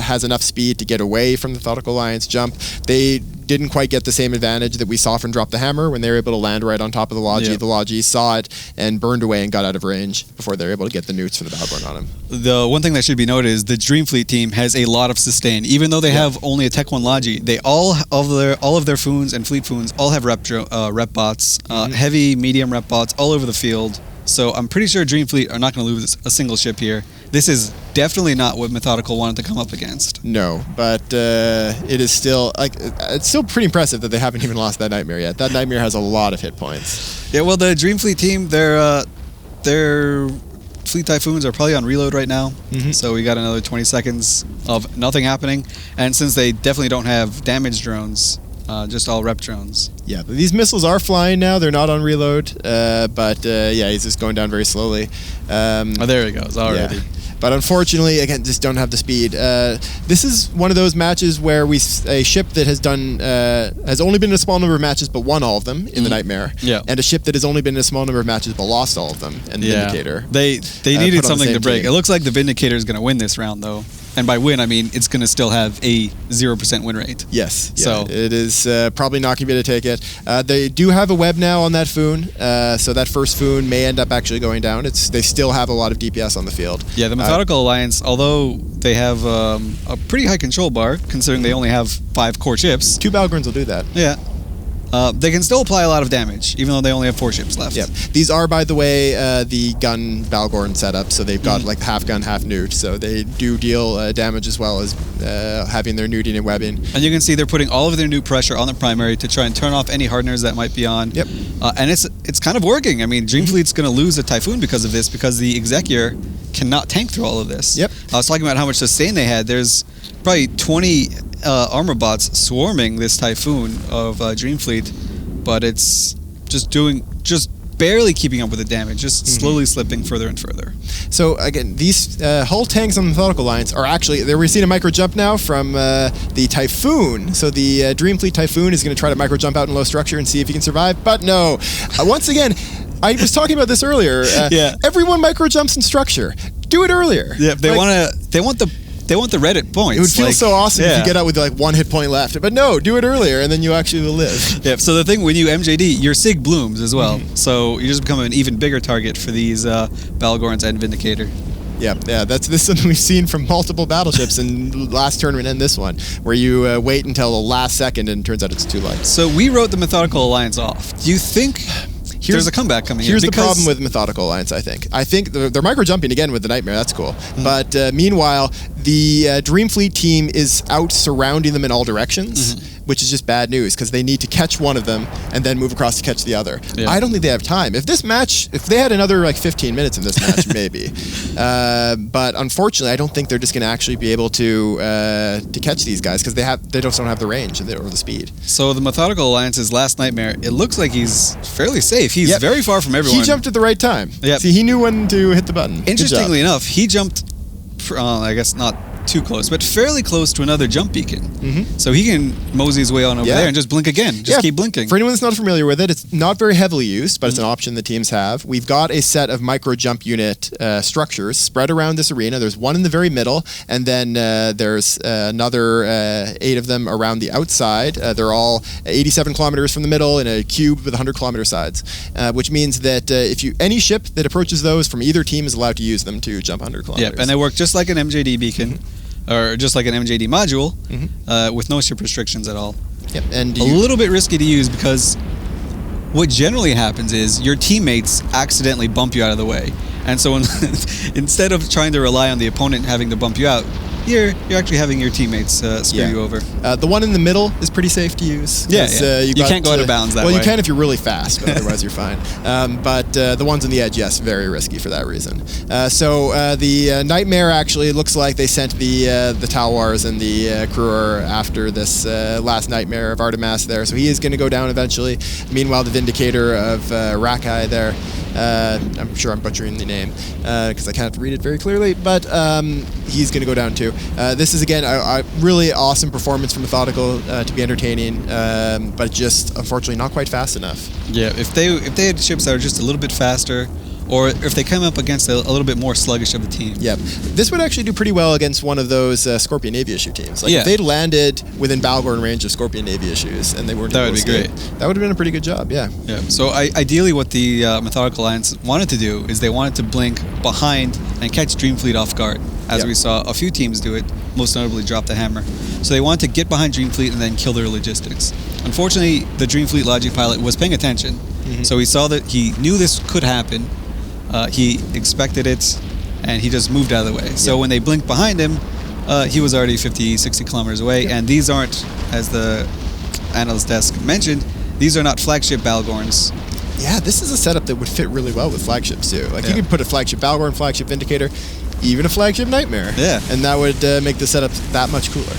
has enough speed to get away from the Methodical Alliance jump. They didn't quite get the same advantage that we saw from Drop the Hammer when they were able to land right on top of the Logi. Yep. The Logi saw it and burned away and got out of range before they were able to get the newts for the Battleborn on him. The one thing that should be noted is the Dreamfleet team has a lot of sustain. Even though they have only a Tech 1 Logi, they all of their Foons and Fleet Foons all have rep bots, heavy, medium rep bots all over the field. So I'm pretty sure Dreamfleet are not going to lose a single ship here. This is definitely not what Methodical wanted to come up against. No, but it is still it's still pretty impressive that they haven't even lost that Nightmare yet. That Nightmare has a lot of hit points. Yeah, well, the Dreamfleet team, their Fleet Typhoons are probably on reload right now. So we got another 20 seconds of nothing happening. And since they definitely don't have damage drones, just all rep drones. Yeah, but these missiles are flying now. They're not on reload. But he's just going down very slowly. There he goes already. Yeah. But unfortunately, again, just don't have the speed. This is one of those matches where a ship that has only been in a small number of matches but won all of them in the Nightmare. Yeah. And a ship that has only been in a small number of matches but lost all of them in the Vindicator. They needed something to break. It looks like the Vindicator is going to win this round, though. And by win, I mean it's going to still have a 0% win rate. Yes. So it is probably not going to be able to take it. They do have a web now on that Foon, so that first Foon may end up actually going down. They still have a lot of DPS on the field. Yeah, the Methodical Alliance, although they have a pretty high control bar, considering they only have 5 core ships. 2 Balgorns will do that. Yeah. They can still apply a lot of damage, even though they only have 4 ships left. Yep. These are, by the way, the gun Balgorn setup, so they've got like half gun, half newt, so they do deal damage as well as having their newting and webbing. And you can see they're putting all of their new pressure on the primary to try and turn off any hardeners that might be on. Yep. And it's kind of working. I mean, Dreamfleet's going to lose a Typhoon because of this, because the Executor cannot tank through all of this. Yep. I was talking about how much sustain they had. There's probably 20 armor bots swarming this Typhoon of Dreamfleet, but it's just barely keeping up with the damage, just slowly slipping further and further. So again, these hull tanks on the Methodical Alliance are actually, we're seeing a micro jump now from the Typhoon. So the Dreamfleet Typhoon is going to try to micro jump out in low structure and see if he can survive, but no. Once again, I was talking about this earlier. Everyone micro jumps in structure. Do it earlier. Yeah, they want the Reddit points. It would feel so awesome if you get out with like 1 hit point left. But no, do it earlier and then you actually will live. Yeah, so the thing, when you MJD, your SIG blooms as well. So you just become an even bigger target for these Balgorns and Vindicator. Yeah, this is something we've seen from multiple battleships in last tournament and this one, where you wait until the last second and it turns out it's too late. So we wrote the Methodical Alliance off. Do you think there's a comeback coming Here's the problem with Methodical Alliance, I think. I think they're micro-jumping again with the Nightmare, that's cool. But meanwhile, the Dreamfleet team is out surrounding them in all directions, which is just bad news, because they need to catch one of them and then move across to catch the other. Yeah. I don't think they have time. If they had another like 15 minutes in this match, maybe. But unfortunately, I don't think they're just going to actually be able to catch these guys, because they just don't have the range or the speed. So the Methodical Alliance's last Nightmare, it looks like he's fairly safe. He's very far from everyone. He jumped at the right time. Yep. See, he knew when to hit the button. Interestingly enough, he jumped, I guess not too close, but fairly close to another jump beacon. So he can mosey his way on over there and just blink again. Just keep blinking. For anyone that's not familiar with it, it's not very heavily used, but it's an option the teams have. We've got a set of micro jump unit structures spread around this arena. There's one in the very middle, and then there's another 8 of them around the outside. They're all 87 kilometers from the middle in a cube with 100 kilometer sides, which means that any ship that approaches those from either team is allowed to use them to jump 100 kilometers. Yep, and they work just like an MJD beacon. Or just like an MJD module, with no ship restrictions at all. Yep. And a little bit risky to use, because what generally happens is your teammates accidentally bump you out of the way. And so instead of trying to rely on the opponent having to bump you out, you're actually having your teammates screw you over. The one in the middle is pretty safe to use. Yeah. You can't go out of bounds that way. Well, you can if you're really fast, but otherwise you're fine. But the ones on the edge, yes, very risky for that reason. So the Nightmare actually looks like they sent the Talwars and the Cruer after this last Nightmare of Artemis there. So he is going to go down eventually. Meanwhile, the Vindicator of Rakai there, I'm sure I'm butchering the name because I can't read it very clearly, but he's going to go down too. This is, again, a really awesome performance from Methodical to be entertaining, but just, unfortunately, not quite fast enough. Yeah, if they had ships that are just a little bit faster, or if they come up against a little bit more sluggish of a team. Yep. This would actually do pretty well against one of those Scorpion Navy issue teams. Like, Yeah. if they'd landed within Balgorn range of Scorpion Navy issues and they weren't That able would to be escape, that would have been a pretty good job, yeah. Yeah. So ideally, what the Methodical Alliance wanted to do is they wanted to blink behind and catch Dreamfleet off guard, as Yep. we saw a few teams do it, most notably Drop the Hammer. So they wanted to get behind Dreamfleet and then kill their logistics. Unfortunately, the Dreamfleet logic pilot was paying attention, so he saw that he knew this could happen. He expected it, and he just moved out of the way. So when they blinked behind him, he was already 50, 60 kilometers away, and these aren't, as the analyst desk mentioned, these are not flagship Balgorns. Yeah, this is a setup that would fit really well with flagships, too. Like, you could put a flagship Balgorn, flagship Vindicator, even a flagship Nightmare. Yeah. And that would make the setup that much cooler.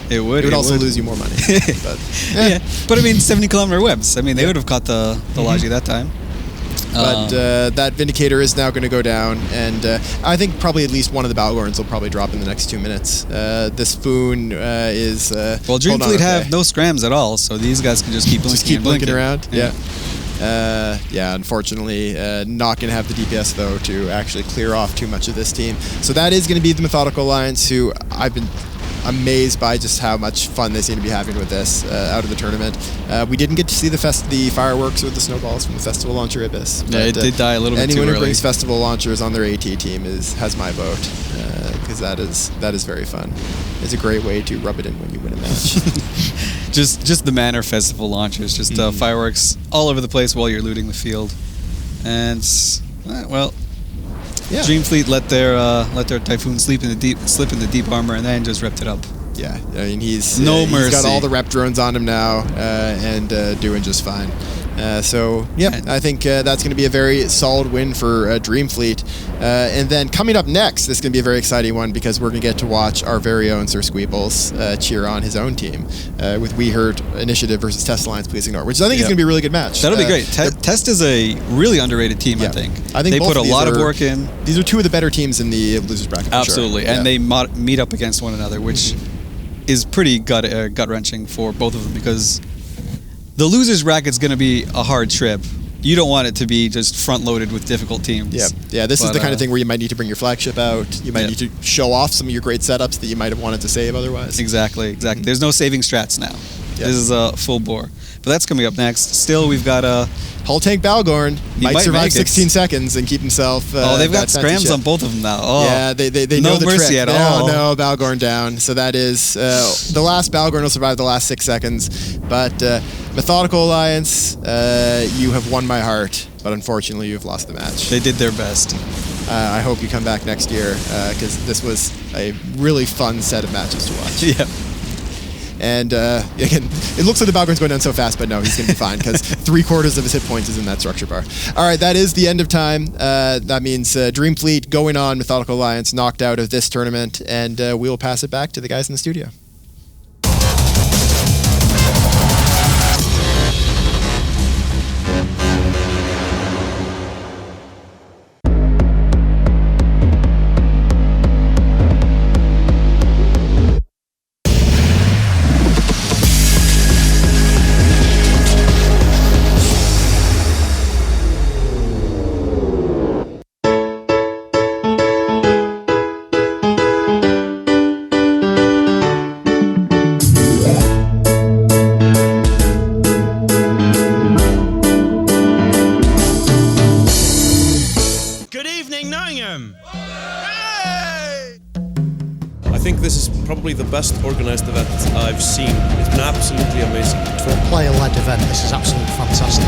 It would. It would also lose you more money. But, yeah. But I mean, 70-kilometer webs. I mean, they would have caught the logic that time. But that Vindicator is now going to go down, and I think probably at least one of the Balgorns will probably drop in the next 2 minutes. This Foon is... well, Dreamfleet have no scrams at all, so these guys can just keep blinking. Just keep and blinking blinking. around, yeah. Unfortunately, not going to have the DPS, though, to actually clear off too much of this team. So that is going to be the Methodical Alliance, who I've been amazed by just how much fun they seem to be having with this out of the tournament. We didn't get to see the fireworks or the snowballs from the festival launcher Abyss. Yeah, it did die a little bit too Anyone early. who brings festival launchers on their AT team has my vote, because that is very fun. It's a great way to rub it in when you win a match. just the Manor Festival launchers, just fireworks all over the place while you're looting the field, and Dreamfleet let their Typhoon slip in the deep armor, and then just ripped it up. Yeah, I mean he's mercy. got all the rep drones on him now, and doing just fine. So yeah, I think that's going to be a very solid win for Dreamfleet. And then coming up next, this is going to be a very exciting one because we're going to get to watch our very own Sir Squeebles cheer on his own team with WeHurt Initiative versus Test Alliance Please Ignore, which I think is going to be a really good match. That'll be great. Test is a really underrated team, I think. They put a lot of work in. These are two of the better teams in the losers bracket. Absolutely, for sure. and they meet up against one another, which is pretty gut-wrenching for both of them because the losers bracket's going to be a hard trip. You don't want it to be just front-loaded with difficult teams. Yeah. This is the kind of thing where you might need to bring your flagship out. You might need to show off some of your great setups that you might have wanted to save otherwise. Exactly. There's no saving strats now. This is a full bore. But that's coming up next. Still, we've got a Hull Tank Balgorn. He might survive make it. 16 seconds and keep himself. They've got scrams on both of them now. Oh. Yeah, they no know the mercy trick. at all. No, Balgorn down. So that is the last Balgorn will survive the last 6 seconds. But Methodical Alliance, you have won my heart, but unfortunately you've lost the match. They did their best. I hope you come back next year because this was a really fun set of matches to watch. Yeah. And again, it looks like the Balgorn's going down so fast, but no, he's going to be fine because 3/4 of his hit points is in that structure bar. All right, that is the end of time. That means Dreamfleet going on, Methodical Alliance knocked out of this tournament, and we'll pass it back to the guys in the studio. Probably the best organised event I've seen. It's been absolutely amazing. For a player-led event, this is absolutely fantastic.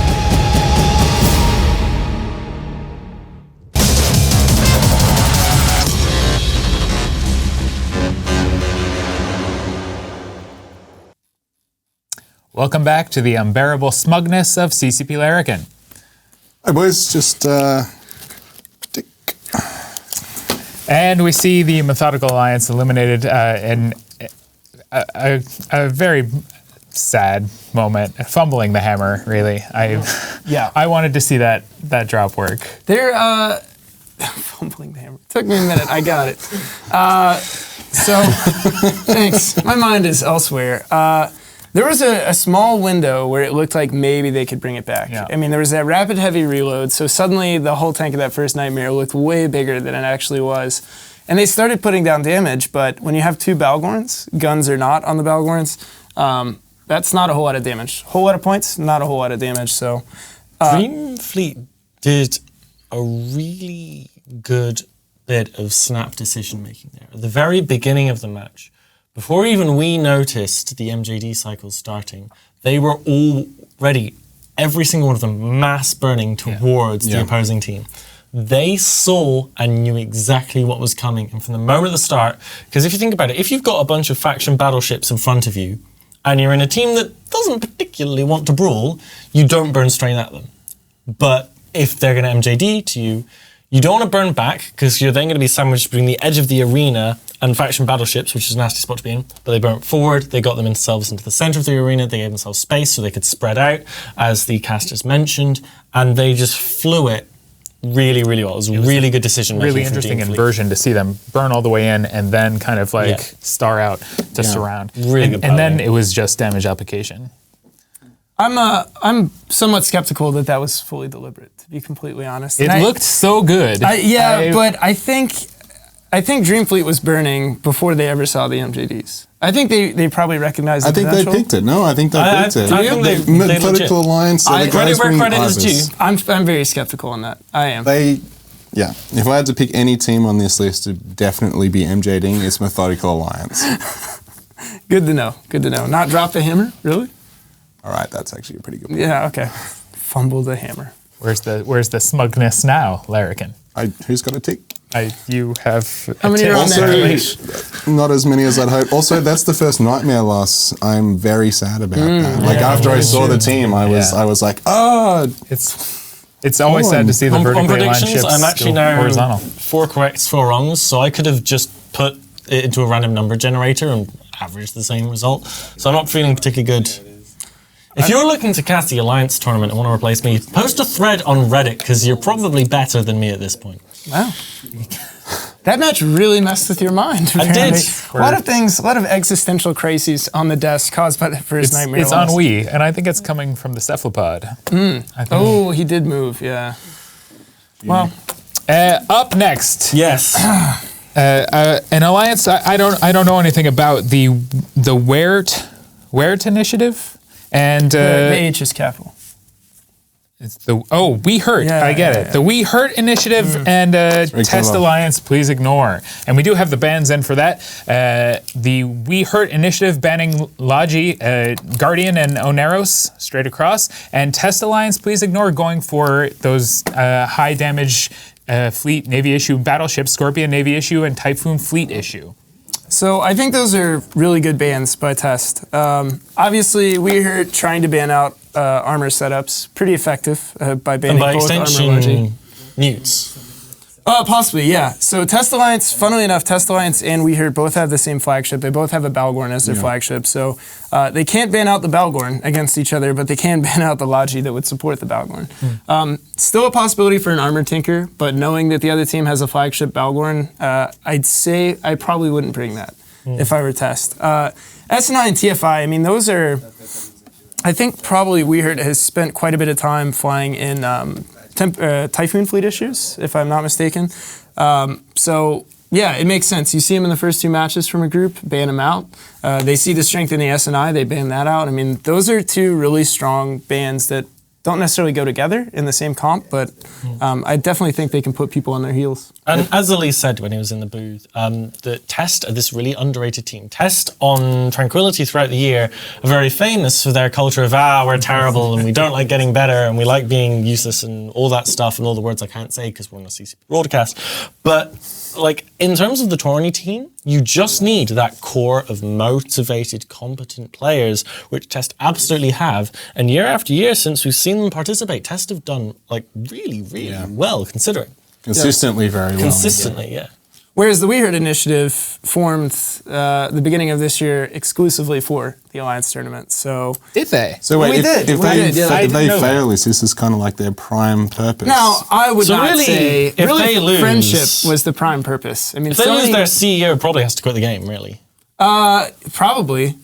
Welcome back to the unbearable smugness of CCP Larrikin. Hi boys, just And we see the Methodical Alliance eliminated in a very sad moment, fumbling the hammer. Really, I wanted to see that drop work. They're Fumbling the hammer. Took me a minute. I got it. Thanks. My mind is elsewhere. There was a small window where it looked like maybe they could bring it back. Yeah. I mean, there was that rapid heavy reload, so suddenly the whole tank of that first Nightmare looked way bigger than it actually was. And they started putting down damage, but when you have 2 Balgorns, guns are not on the Balgorns, that's not a whole lot of damage. Whole lot of points, not a whole lot of damage, so... Dream Fleet did a really good bit of snap decision making there. At the very beginning of the match, before even we noticed the MJD cycle starting, they were already, every single one of them, mass burning towards the opposing team. They saw and knew exactly what was coming. And from the moment of the start, because if you think about it, if you've got a bunch of faction battleships in front of you, and you're in a team that doesn't particularly want to brawl, you don't burn straight at them. But if they're going to MJD to you, you don't want to burn back, because you're then going to be sandwiched between the edge of the arena and faction battleships, which is a nasty spot to be in. But they burnt forward, they got themselves into the center of the arena, they gave themselves space so they could spread out, as the casters mentioned, and they just flew it really, really well. It was a really good decision making. Really interesting inversion to see them burn all the way in and then kind of like star out to surround. Really good. And then it was just damage application. I'm somewhat skeptical that was fully deliberate, to be completely honest. It looked so good. But I think Dream Fleet was burning before they ever saw the MJDs. I think they probably recognized the I think potential. they picked it. No, I think they picked it. I think they Methodical Alliance. Credit where credit is due. I'm very skeptical on that. I am. If I had to pick any team on this list to definitely be MJDing, it's Methodical Alliance. Good to know. Good to know. Not drop the hammer, really? All right, that's actually a pretty good one. Yeah. Okay. Fumble the hammer. Where's the smugness now, Larrikin? Who's got a tick? You have how many are on that? Not as many as I'd hope. Also, that's the first Nightmare loss. I'm very sad about that. Like after I saw the team, I was like, it's always sad to see the vertically aligned ships I'm actually now horizontal. 4 corrects, 4 wrongs, so I could have just put it into a random number generator and averaged the same result. So I'm not feeling particularly good. If you're looking to cast the Alliance tournament and want to replace me, post a thread on Reddit, because you're probably better than me at this point. Wow. That match really messed with your mind. I did. A lot of things, a lot of existential crises on the desk caused by the first Nightmare. It's ennui, and I think it's coming from the cephalopod. Oh, he did move, yeah. Well, up next. Yes. An alliance. I don't know anything about the WeHurt initiative, and the H is capital. It's the WeHurt. Yeah, I get it. The WeHurt initiative and Test Alliance. Please ignore. And we do have the bans in for that. The WeHurt initiative banning Logi, Guardian, and Oneros straight across, and Test Alliance. Please ignore going for those high damage fleet Navy issue battleships, Scorpion Navy issue, and Typhoon fleet issue. So I think those are really good bans by Test. Obviously, WeHurt trying to ban out armor setups, pretty effective by banning by both extension, armor Logi. mutes. Possibly, yeah. So Test Alliance, funnily enough, Test Alliance and WeHurt both have the same flagship. They both have a Balgorn as their flagship. So they can't ban out the Balgorn against each other, but they can ban out the Logi that would support the Balgorn. Still a possibility for an armor tinker, but knowing that the other team has a flagship Balgorn, I'd say I probably wouldn't bring that if I were Test. S&I and TFI, I mean, those are... I think probably WeHurt has spent quite a bit of time flying in Typhoon fleet issues, if I'm not mistaken. So, yeah, it makes sense. You see them in the first 2 matches from a group, ban them out. They see the strength in the S&I, they ban that out. I mean, those are 2 really strong bans that don't necessarily go together in the same comp, but I definitely think they can put people on their heels. And as Ali said when he was in the booth, the Test are this really underrated team. Test on Tranquility throughout the year are very famous for their culture of, we're terrible and we don't like getting better and we like being useless and all that stuff and all the words I can't say because we're on a CCP broadcast. But like in terms of the tourney team, you just need that core of motivated, competent players, which Test absolutely have. And year after year, since we've seen them participate, Test have done like really, really well, considering. Consistently very well. Consistently, yeah. Whereas the WeHurt initiative formed the beginning of this year exclusively for the Alliance tournament. So did they? So wait, we did. If they fail, is this kind of like their prime purpose? Now, I would not really, say if they lose, friendship was the prime purpose. I mean, if they lose, their CEO probably has to quit the game, really. Probably.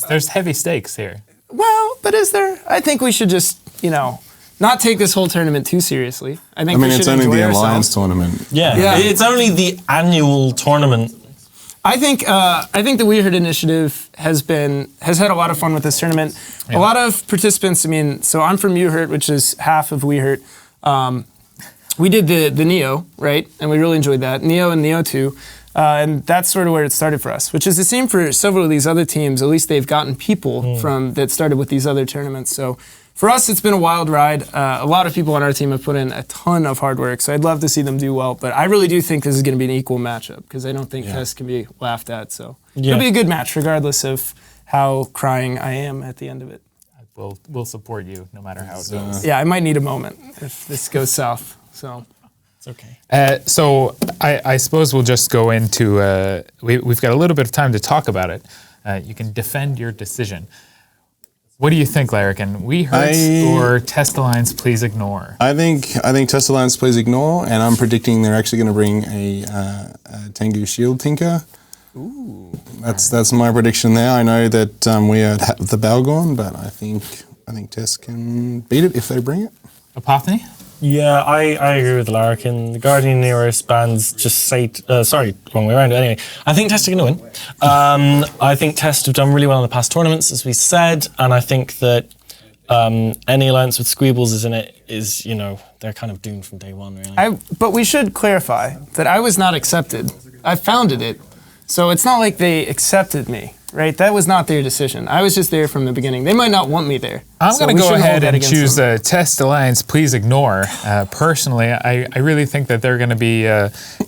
There's heavy stakes here. Well, but is there? I think we should just, not take this whole tournament too seriously. I think it's only the Alliance tournament. Yeah, it's only the annual tournament. I think the WeHurt initiative has had a lot of fun with this tournament. Yeah. A lot of participants. So I'm from WeHurt, which is half of WeHurt. We did the Neo, right, and we really enjoyed that Neo and Neo 2. And that's sort of where it started for us, which is the same for several of these other teams. At least they've gotten people from that started with these other tournaments. So for us, it's been a wild ride. A lot of people on our team have put in a ton of hard work, so I'd love to see them do well. But I really do think this is going to be an equal matchup because I don't think Test can be laughed at. So it'll be a good match regardless of how crying I am at the end of it. We'll support you no matter how it goes. Yeah, I might need a moment if this goes south. So. It's okay. So I suppose we'll just go into, we've got a little bit of time to talk about it. You can defend your decision. What do you think, Larrikin? WeHurt or Test Alliance, please ignore? I think Test Alliance, please ignore, and I'm predicting they're actually going to bring a Tengu Shield Tinker. Ooh. That's my prediction there. I know that WeHurt have the Balgorn, but I think Test can beat it if they bring it. Epophany? Yeah, I agree with Larrikin. The Guardian Neros bands just say... sorry, wrong way around. Anyway, I think Test are going to win. I think Test have done really well in the past tournaments, as we said, and I think that any alliance with Squeebles is in it is, they're kind of doomed from day one, really. But we should clarify that I was not accepted. I founded it, so it's not like they accepted me. Right, that was not their decision. I was just there from the beginning. They might not want me there. I'm going to go ahead and choose Test Alliance, please ignore. Personally, I really think that they're going to be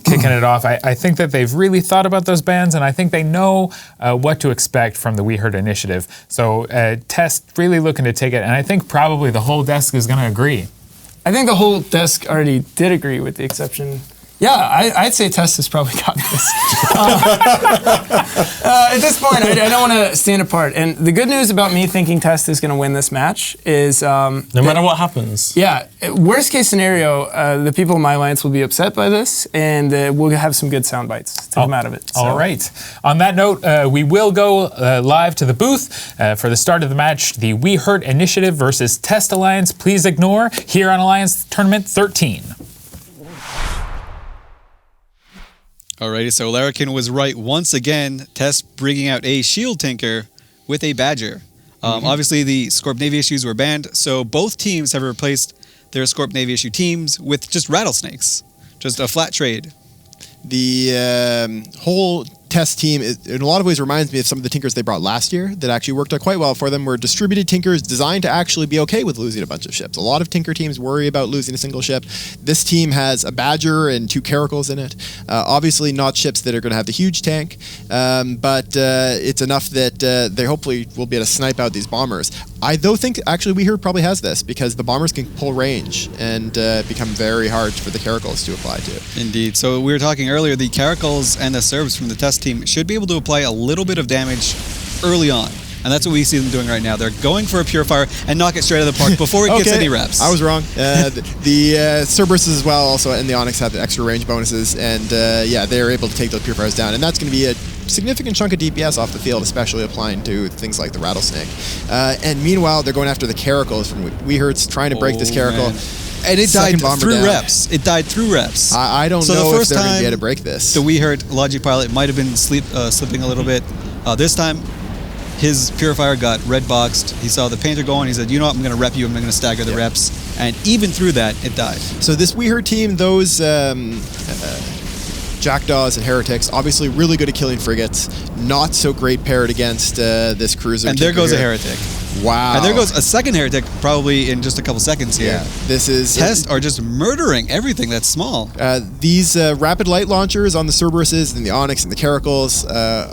kicking it off. I think that they've really thought about those bands, and I think they know what to expect from the WeHurt initiative. So Test really looking to take it, and I think probably the whole desk is going to agree. I think the whole desk already did agree, with the exception. Yeah, I'd say Test has probably got this. At this point, I don't want to stand apart. And the good news about me thinking Test is going to win this match is... no matter what happens. Yeah, worst case scenario, the people in my alliance will be upset by this, and we'll have some good sound bites to come out of it. So. All right. On that note, we will go live to the booth for the start of the match, the WeHurt Initiative versus Test Alliance, please ignore, here on Alliance Tournament 13. Alrighty, so Larrikin was right once again. Test bringing out a Shield Tinker with a Badger. Obviously, the Scorp Navy issues were banned, so both teams have replaced their Scorp Navy issue teams with just Rattlesnakes. Just a flat trade. The whole Test team, in a lot of ways, reminds me of some of the Tinkers they brought last year that actually worked out quite well for them, were distributed Tinkers designed to actually be okay with losing a bunch of ships. A lot of Tinker teams worry about losing a single ship. This team has a Badger and 2 Caracals in it. Obviously not ships that are going to have the huge tank, but it's enough that they hopefully will be able to snipe out these bombers. I though think actually WeHurt probably has this because the bombers can pull range and become very hard for the Caracals to apply to. Indeed. So we were talking earlier, the Caracals and the Serbs from the Test team should be able to apply a little bit of damage early on. And that's what we see them doing right now. They're going for a Purifier and knock it straight out of the park before it gets any reps. I was wrong. The Cerberus as well, also, and the Onyx have the extra range bonuses, and yeah, they're able to take those Purifiers down. And that's going to be a significant chunk of DPS off the field, especially applying to things like the Rattlesnake. And meanwhile, they're going after the Caracals from WeHurt's trying to break this Caracal. Man. And it died through reps. It died through reps. I don't know if they're going to be able to break this. The WeHurt Logi pilot might have been slipping a little bit. This time, his Purifier got red boxed. He saw the Painter going. He said, you know what, I'm going to rep you. I'm going to stagger the reps. And even through that, it died. So this WeHurt team, those Jackdaws and Heretics, obviously really good at killing frigates. Not so great paired against this cruiser. And there goes a Heretic. Wow. And there goes a second Heretic probably in just a couple seconds here. Yeah, this is... Test are just murdering everything that's small. These rapid light launchers on the Cerberuses and the Onyx and the Caracals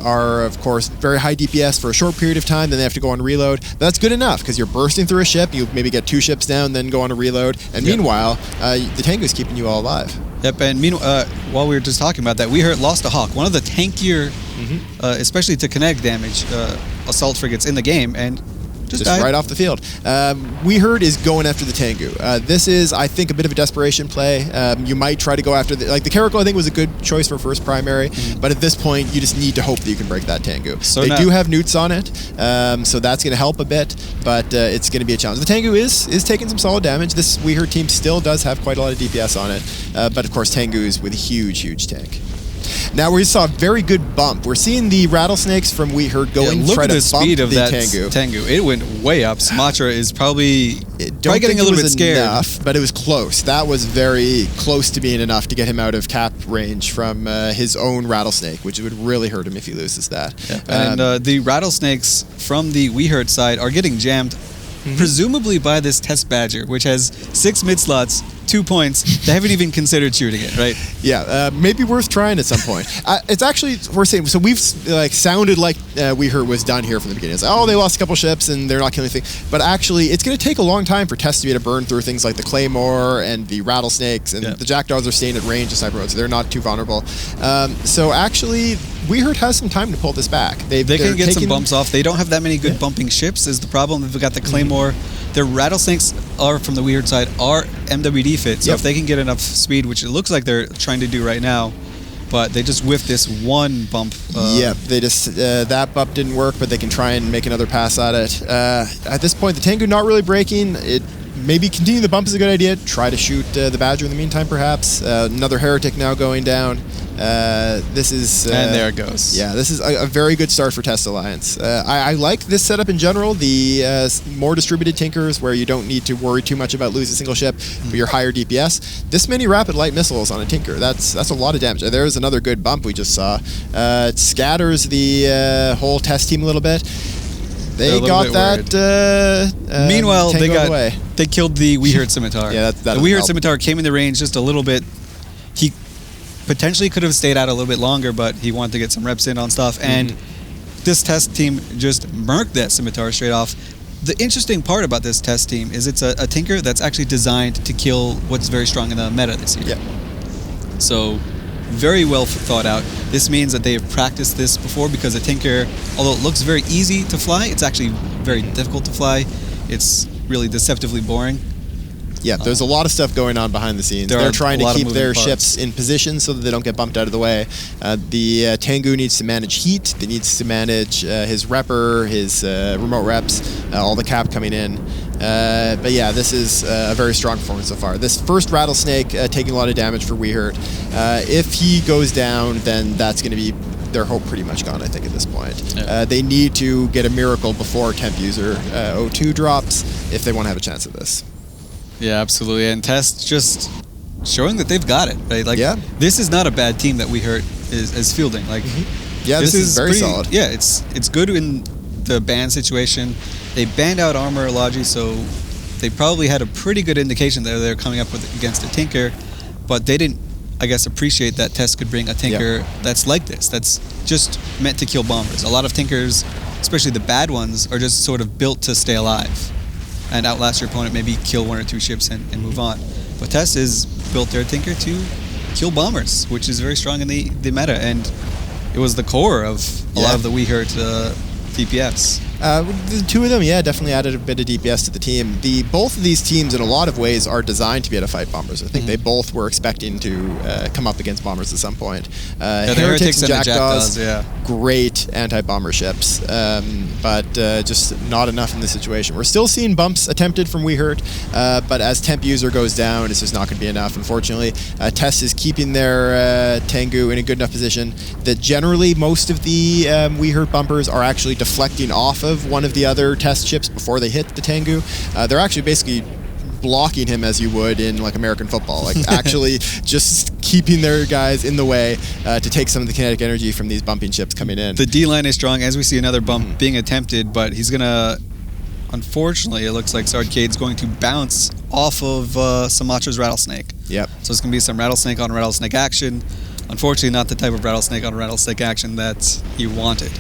are, of course, very high DPS for a short period of time, then they have to go on reload. But that's good enough, because you're bursting through a ship, you maybe get 2 ships down, then go on a reload, and meanwhile, the Tengu's keeping you all alive. Yep, and meanwhile, while we were just talking about that, WeHurt lost a Hawk, one of the tankier, especially to kinetic damage, assault frigates in the game, and just died. Right off the field. WeHurt is going after the Tengu. This is, I think, a bit of a desperation play. You might try to go after the Caracal. I think was a good choice for first primary, but at this point, you just need to hope that you can break that Tengu. So they do have newts on it, so that's going to help a bit, but it's going to be a challenge. The Tengu is taking some solid damage. This WeHurt team still does have quite a lot of DPS on it, but of course, Tengus with a huge tank. Now we saw a very good bump. We're seeing the rattlesnakes from WeHurt going look try at to the speed bump of that Tengu. It went way up. Sumatra is probably getting a little bit scared. Enough, but it was close. That was very close to being enough to get him out of cap range from his own rattlesnake, which would really hurt him if he loses that. Yeah. And the rattlesnakes from the WeHurt side are getting jammed, presumably by this test badger, which has 6 mid slots, 2 points. They haven't even considered shooting it, right? Yeah, maybe worth trying at some point. It's actually worth saying. So we've sounded like WeHurt was done here from the beginning. It's like, oh, they lost a couple ships and they're not killing anything. But actually, it's going to take a long time for Test to be able to burn through things like the Claymore and the rattlesnakes, and the Jackdaws are staying at range of sniper roads, so they're not too vulnerable. So actually, WeHurt has some time to pull this back. They can get some bumps off. They don't have that many good bumping ships is the problem. They've got the Claymore. Their rattlesnakes are, from the WeHurt side, are MWD fit. So if they can get enough speed, which it looks like they're trying to do right now, but they just whiffed this one bump. They just that bump didn't work, but they can try and make another pass at it. At this point, the Tengu not really breaking. Maybe continue the bump is a good idea. Try to shoot the Badger in the meantime, perhaps. Another Heretic now going down. This is... and there it goes. Yeah, this is a very good start for Test Alliance. I like this setup in general, the more distributed Tinkers where you don't need to worry too much about losing a single ship for your higher DPS. This many rapid light missiles on a Tinker, that's a lot of damage. There's another good bump we just saw. It scatters the whole Test team a little bit. They got that. Meanwhile, away. They killed the WeHurt Scimitar. The WeHurt Scimitar came in the range just a little bit. He potentially could have stayed out a little bit longer, but he wanted to get some reps in on stuff. And this test team just murked that Scimitar straight off. The interesting part about this test team is it's a Tinker that's actually designed to kill what's very strong in the meta this year. Yeah. So very well thought out. This means that they have practiced this before, because a Tinker, although it looks very easy to fly, it's actually very difficult to fly. It's really deceptively boring. Yeah, there's a lot of stuff going on behind the scenes. They're trying to keep their ships in position so that they don't get bumped out of the way. The Tengu needs to manage heat. They needs to manage his repper, his remote reps, all the cap coming in. But yeah, this is a very strong performance so far. This first Rattlesnake taking a lot of damage for WeHurt. If he goes down, then that's going to be their hope pretty much gone, I think, at this point. Yeah. They need to get a miracle before Temp User 02 drops if they want to have a chance at this. Yeah, absolutely. And Test just showing that they've got it, right? Like, this is not a bad team that WeHurt is fielding. Like, yeah, this is very solid. Yeah, it's good in the ban situation. They banned out Armor Logi, so they probably had a pretty good indication that they're coming up with against a Tinker, but they didn't, I guess, appreciate that Test could bring a Tinker that's like this, that's just meant to kill bombers. A lot of Tinkers, especially the bad ones, are just sort of built to stay alive and outlast your opponent, maybe kill 1 or 2 ships and move on. But Test is built their Tinker to kill bombers, which is very strong in the meta, and it was the core of a lot of the WeHurt DPS. The two of them, definitely added a bit of DPS to the team. Both of these teams, in a lot of ways, are designed to be able to fight bombers. I think they both were expecting to come up against bombers at some point. Heretics and Jackdaws, great anti-bomber ships, but just not enough in this situation. We're still seeing bumps attempted from WeHurt, but as Temp User goes down, it's just not going to be enough, unfortunately. Test is keeping their Tengu in a good enough position that generally most of the WeHurt bumpers are actually deflecting off of one of the other test ships before they hit the Tengu. They're actually basically blocking him as you would in like American football, like actually just keeping their guys in the way to take some of the kinetic energy from these bumping ships coming in. The D line is strong, as we see another bump being attempted, but he's gonna, unfortunately, it looks like Sardcade's going to bounce off of Sumatra's Rattlesnake. Yep. So it's gonna be some Rattlesnake on Rattlesnake action. Unfortunately, not the type of Rattlesnake on Rattlesnake action that he wanted.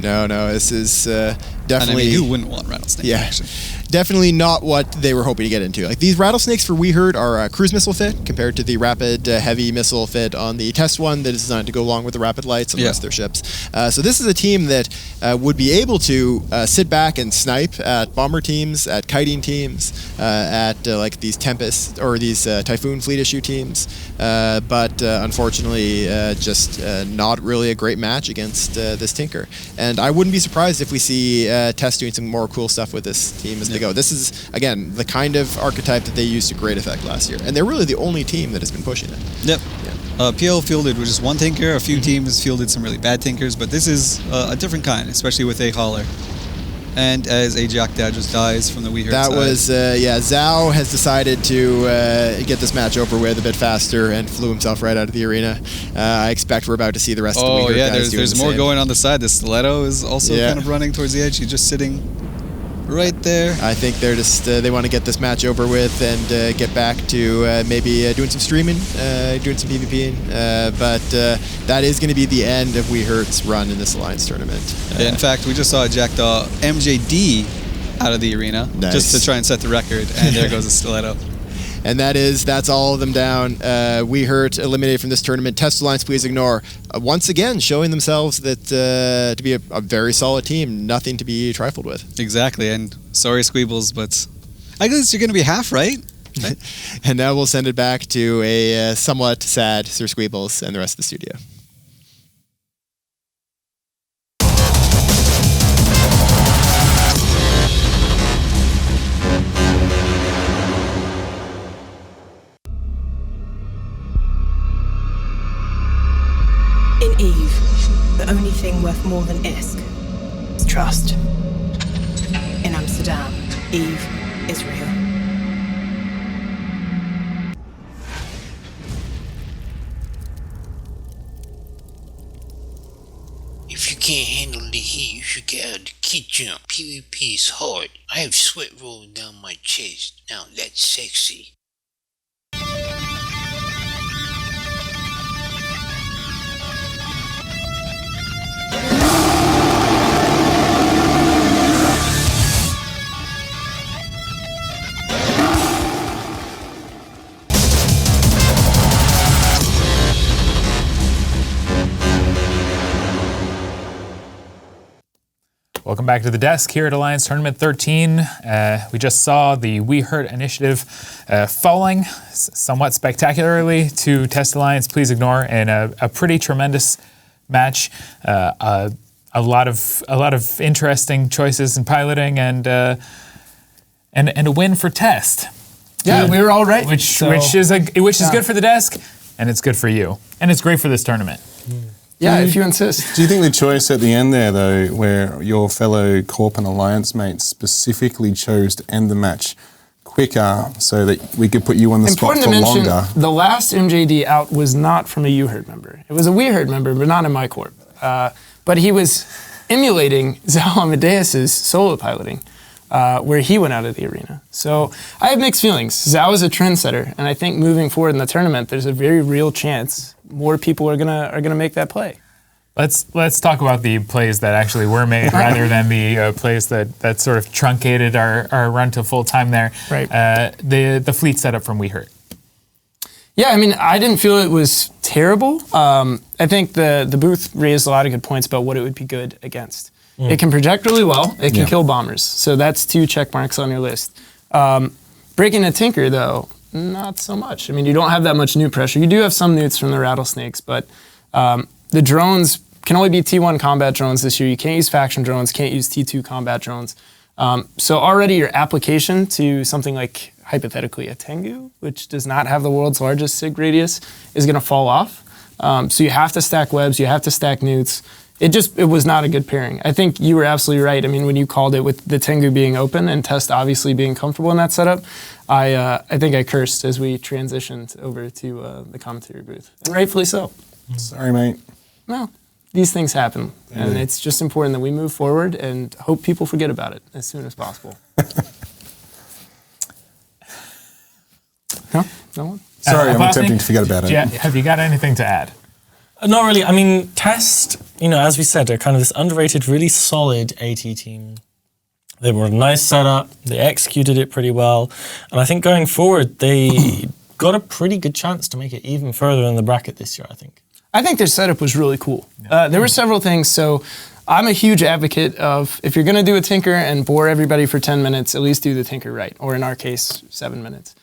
No, this is definitely... And I mean, who wouldn't want Rattlesnake action? definitely not what they were hoping to get into. Like, these rattlesnakes for WeHurt are a cruise missile fit compared to the rapid heavy missile fit on the test one that is designed to go along with the rapid lights on the rest of their ships. So this is a team that would be able to sit back and snipe at bomber teams, at kiting teams, at like these Tempest or these Typhoon fleet issue teams, but unfortunately just not really a great match against this Tinker. And I wouldn't be surprised if we see Tess doing some more cool stuff with this team as they go. This is, again, the kind of archetype that they used to great effect last year. And they're really the only team that has been pushing it. Yep. PL fielded with just one Tinker. A few teams fielded some really bad Tinkers, but this is a different kind, especially with a hauler. And as a Jack Dad just dies from the WeHurt That side. was, Zhao has decided to get this match over with a bit faster and flew himself right out of the arena. I expect we're about to see the rest of the WeHurt guys there's doing more the same. going on the side. The Stiletto is also kind of running towards the edge. He's just sitting right there. I think they're just they want to get this match over with and get back to maybe doing some streaming, doing some PvPing. But that is going to be the end of WeHurt's run in this Alliance tournament. In fact, we just saw Jackdaw MJD out of the arena just to try and set the record, and there goes the Stiletto. And that's all of them down. WeHurt eliminated from this tournament. Test Alliance, please ignore. Once again, showing themselves that to be a very solid team, nothing to be trifled with. Exactly, and sorry, Squeebles, but I guess you're going to be half right. And now we'll send it back to a somewhat sad Sir Squeebles and the rest of the studio. In E.V.E., the only thing worth more than ISK is trust. In Amsterdam, E.V.E. is real. If you can't handle the heat, you should get out of the kitchen. PvP is hard. I have sweat rolling down my chest. Now that's sexy. Welcome back to the desk here at Alliance Tournament 13. We just saw the WeHurt initiative falling somewhat spectacularly to Test Alliance. Please ignore in a pretty tremendous match. A lot of interesting choices in piloting and a win for Test. Yeah, we were all right. Which is good for the desk, and it's good for you, and it's great for this tournament. Yeah, if you insist. Do you think the choice at the end there, though, where your fellow Corp and Alliance mates specifically chose to end the match quicker so that we could put you on the spot for longer? The last MJD out was not from a WeHurt member. It was a WeHurt member, but not in my Corp. But he was emulating Zhao Amadeus's solo piloting, where he went out of the arena. So I have mixed feelings. Zhao is a trendsetter, and I think moving forward in the tournament, there's a very real chance more people are gonna make that play. Let's talk about the plays that actually were made rather than the plays that sort of truncated our run to full time there. Right. The fleet setup from WeHurt. Yeah, I mean, I didn't feel it was terrible. I think the booth raised a lot of good points about what it would be good against. It can project really well. It can kill bombers. So that's 2 check marks on your list. Breaking a Tinker, though, not so much. I mean, you don't have that much newt pressure. You do have some newts from the rattlesnakes, but the drones can only be T1 combat drones this year. You can't use faction drones, can't use T2 combat drones. So already your application to something like, hypothetically, a Tengu, which does not have the world's largest SIG radius, is going to fall off. So you have to stack webs, you have to stack newts. It was not a good pairing. I think you were absolutely right. I mean, when you called it with the Tengu being open and Test obviously being comfortable in that setup, I think I cursed as we transitioned over to the commentary booth. And rightfully so. Sorry, mate. No, these things happen. And it's just important that we move forward and hope people forget about it as soon as possible. No one? Sorry, I'm attempting to forget about it. Yeah, have you got anything to add? Not really. I mean, Test, as we said, they're kind of this underrated, really solid AT team. They were a nice setup. They executed it pretty well. And I think going forward, they got a pretty good chance to make it even further in the bracket this year, I think. I think their setup was really cool. There were several things. So I'm a huge advocate of, if you're going to do a tinker and bore everybody for 10 minutes, at least do the tinker right. Or in our case, 7 minutes.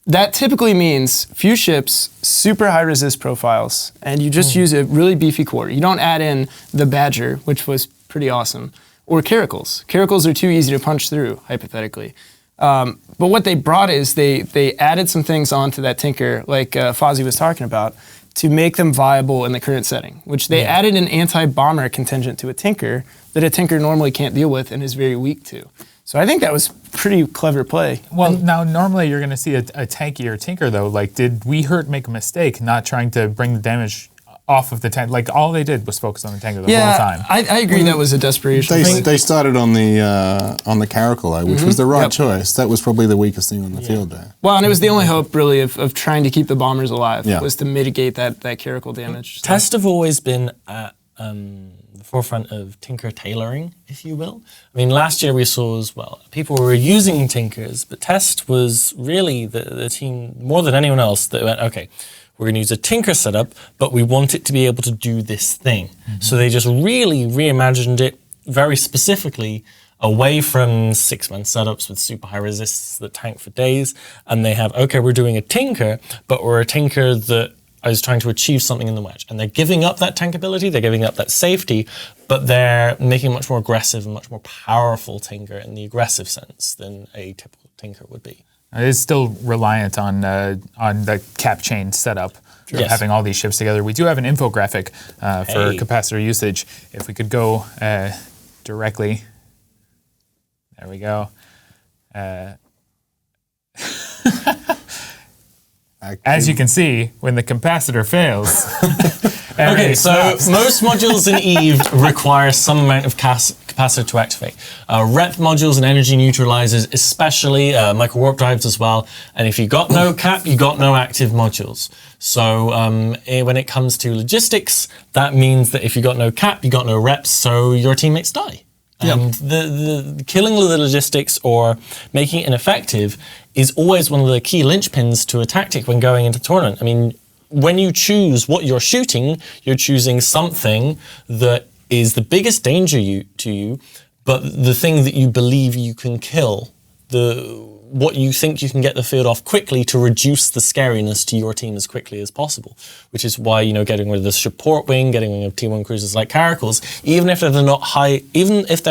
That typically means few ships, super high resist profiles, and you just use a really beefy core. You don't add in the Badger, which was pretty awesome, or Caracals. Caracals are too easy to punch through, hypothetically. But what they brought is they added some things onto that tinker, like Fozzie was talking about, to make them viable in the current setting, which they added an anti-bomber contingent to a tinker that a tinker normally can't deal with and is very weak to. So I think that was pretty clever play. Well, now normally you're going to see a tankier tinker though. Like, did WeHurt make a mistake not trying to bring the damage off of the tank? Like, all they did was focus on the tanker the whole time. I agree that was a desperation. They started on the Caracal, which was the right choice. That was probably the weakest thing on the field there. Well, and it was the only hope really of trying to keep the bombers alive was to mitigate that Caracal damage. Test have always been at the forefront of tinker tailoring, if you will. I mean, last year we saw as well, people were using tinkers, but Test was really the team, more than anyone else, that went, okay, we're going to use a tinker setup, but we want it to be able to do this thing. So they just really reimagined it very specifically away from 6-man setups with super high resists that tank for days. And they have, okay, we're doing a tinker, but we're a tinker that is trying to achieve something in the wedge. And they're giving up that tank ability, they're giving up that safety, but they're making a much more aggressive and much more powerful tinker in the aggressive sense than a typical tinker would be. It is still reliant on the cap chain setup, having all these ships together. We do have an infographic for capacitor usage. If we could go directly, there we go. As you can see, when the capacitor fails. Okay, so most modules in EVE require some amount of capacitor to activate. Rep modules and energy neutralizers, especially micro warp drives as well. And if you got no cap, you got no active modules. So when it comes to logistics, that means that if you got no cap, you got no reps, so your teammates die. And the killing the logistics or making it ineffective is always one of the key linchpins to a tactic when going into the tournament. I mean, when you choose what you're shooting, you're choosing something that is the biggest danger to you, but the thing that you believe you can kill, what you think you can get the field off quickly to reduce the scariness to your team as quickly as possible, which is why, getting rid of the support wing, getting rid of T1 cruisers like Caracals, even if they're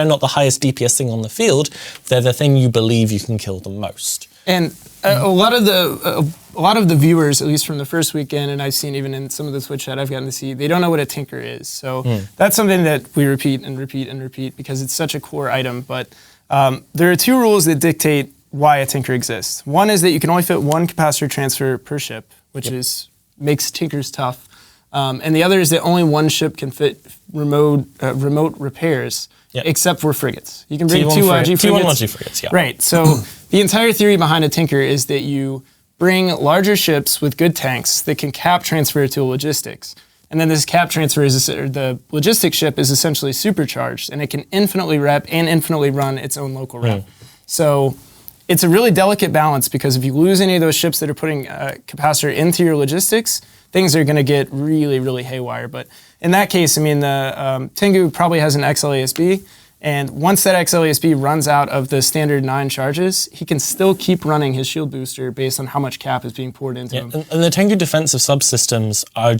not the highest DPS thing on the field, they're the thing you believe you can kill the most. And a lot of the viewers, at least from the first weekend, and I've seen even in some of the Twitch chat I've gotten to see, they don't know what a tinker is. So that's something that we repeat and repeat and repeat because it's such a core item. But there are 2 rules that dictate why a tinker exists. One is that you can only fit 1 capacitor transfer per ship, which makes tinkers tough. And the other is that only 1 ship can fit remote repairs, except for frigates. You can bring T1 frigates. T1 Logi frigates, Right, so the entire theory behind a tinker is that you bring larger ships with good tanks that can cap transfer to logistics. And then this cap transfer the logistics ship is essentially supercharged, and it can infinitely rep and infinitely run its own local rep. So it's a really delicate balance because if you lose any of those ships that are putting capacitor into your logistics, things are going to get really, really haywire. But in that case, I mean, the Tengu probably has an XLASB, and once that XLASB runs out of the standard 9 charges, he can still keep running his shield booster based on how much cap is being poured into him. And the Tengu defensive subsystems are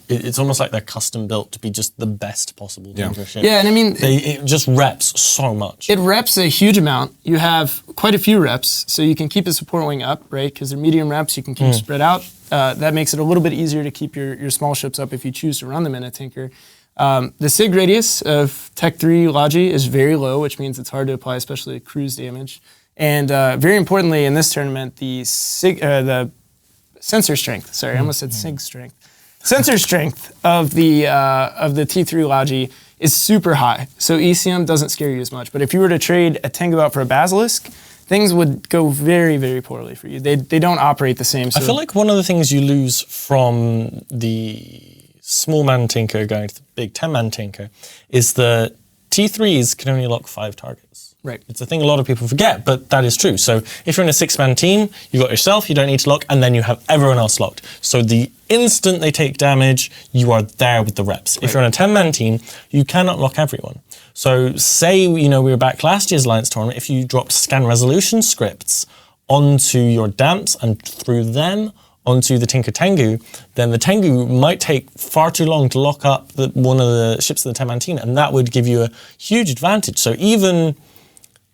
it's almost like they're custom built to be just the best possible Tengu ship. Yeah, and I mean, it just reps so much. It reps a huge amount. You have quite a few reps, so you can keep the support wing up, right? Because they're medium reps, you can keep spread out. That makes it a little bit easier to keep your small ships up if you choose to run them in a tinker. The SIG radius of Tech 3 Logi is very low, which means it's hard to apply, especially cruise damage. And very importantly, in this tournament, the sensor strength. Sorry, I almost said SIG strength. Sensor strength of the T3 Logi is super high, so ECM doesn't scare you as much. But if you were to trade a Tengu out for a Basilisk, things would go very, very poorly for you. They don't operate the same. I feel like one of the things you lose from the small man tinker going to the big 10-man tinker is the T3s can only lock 5 targets. Right. It's a thing a lot of people forget, but that is true. So if you're in a 6-man team, you've got yourself, you don't need to lock, and then you have everyone else locked. So the instant they take damage, you are there with the reps. If you're on a 10-man team, you cannot lock everyone. So say, we were back last year's Alliance tournament, if you dropped scan resolution scripts onto your damps and through them onto the Tinker Tengu, then the Tengu might take far too long to lock up one of the ships of the 10-man team, and that would give you a huge advantage. So even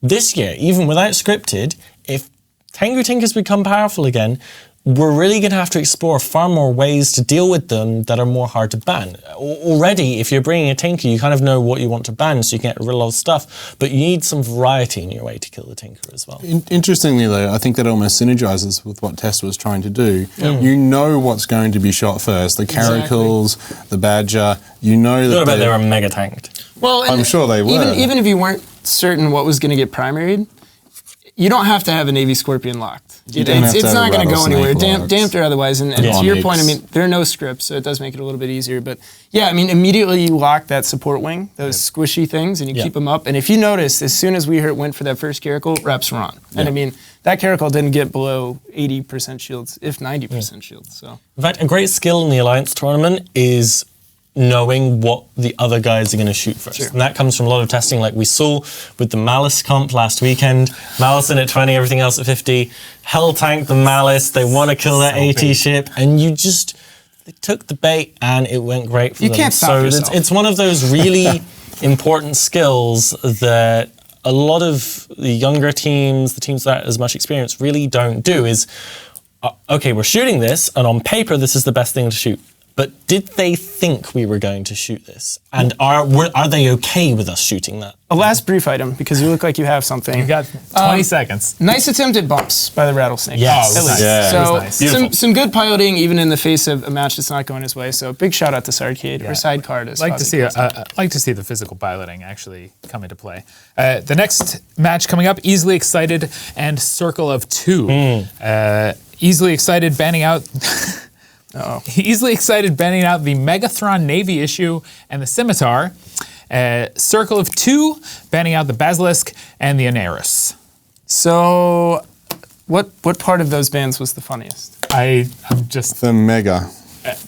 this year, even without scripted, if Tengu Tinkers become powerful again, we're really going to have to explore far more ways to deal with them that are more hard to ban. Already, if you're bringing a Tinker, you kind of know what you want to ban, so you can get rid of a lot of stuff, but you need some variety in your way to kill the Tinker as well. Interestingly, though, I think that almost synergizes with what Test was trying to do. You know what's going to be shot first. The Caracals, the Badger, you know that they were mega tanked. Well, I'm sure they were. Even if you weren't certain what was going to get primaried, you don't have to have a Navy Scorpion locked. It's not going to go anywhere, damped or otherwise. And to your point, I mean, there are no scripts, so it does make it a little bit easier. But yeah, I mean, immediately you lock that support wing, those squishy things, and you keep them up. And if you notice, as soon as WeHurt went for that first Caracal, reps were on. And I mean, that Caracal didn't get below 80% shields, if 90% shields. So in fact, a great skill in the Alliance tournament is knowing what the other guys are going to shoot first. And that comes from a lot of testing like we saw with the Malice comp last weekend. Malice in at 20, everything else at 50. Hell tanked the Malice. They want to kill that AT ship. And they took the bait and it went great for them. You can't stop yourself. It's one of those really important skills that a lot of the younger teams, the teams without as much experience, really don't do is, okay, we're shooting this, and on paper, this is the best thing to shoot. But did they think we were going to shoot this? And are they okay with us shooting that? A last brief item, because you look like you have something. You've got 20 seconds. Nice attempt at bumps by the Rattlesnake. Yes. At least. Yeah, so nice. some good piloting, even in the face of a match that's not going his way. So big shout out to Sarcade or Sidecard. I'd like to see the physical piloting actually come into play. The next match coming up, Easily Excited and Circle of Two. Easily Excited banning out. Easily Excited banning out the Megathron Navy issue and the Scimitar. Circle of Two banning out the Basilisk and the Anaris. So, what part of those bans was the funniest? I'm just the Mega.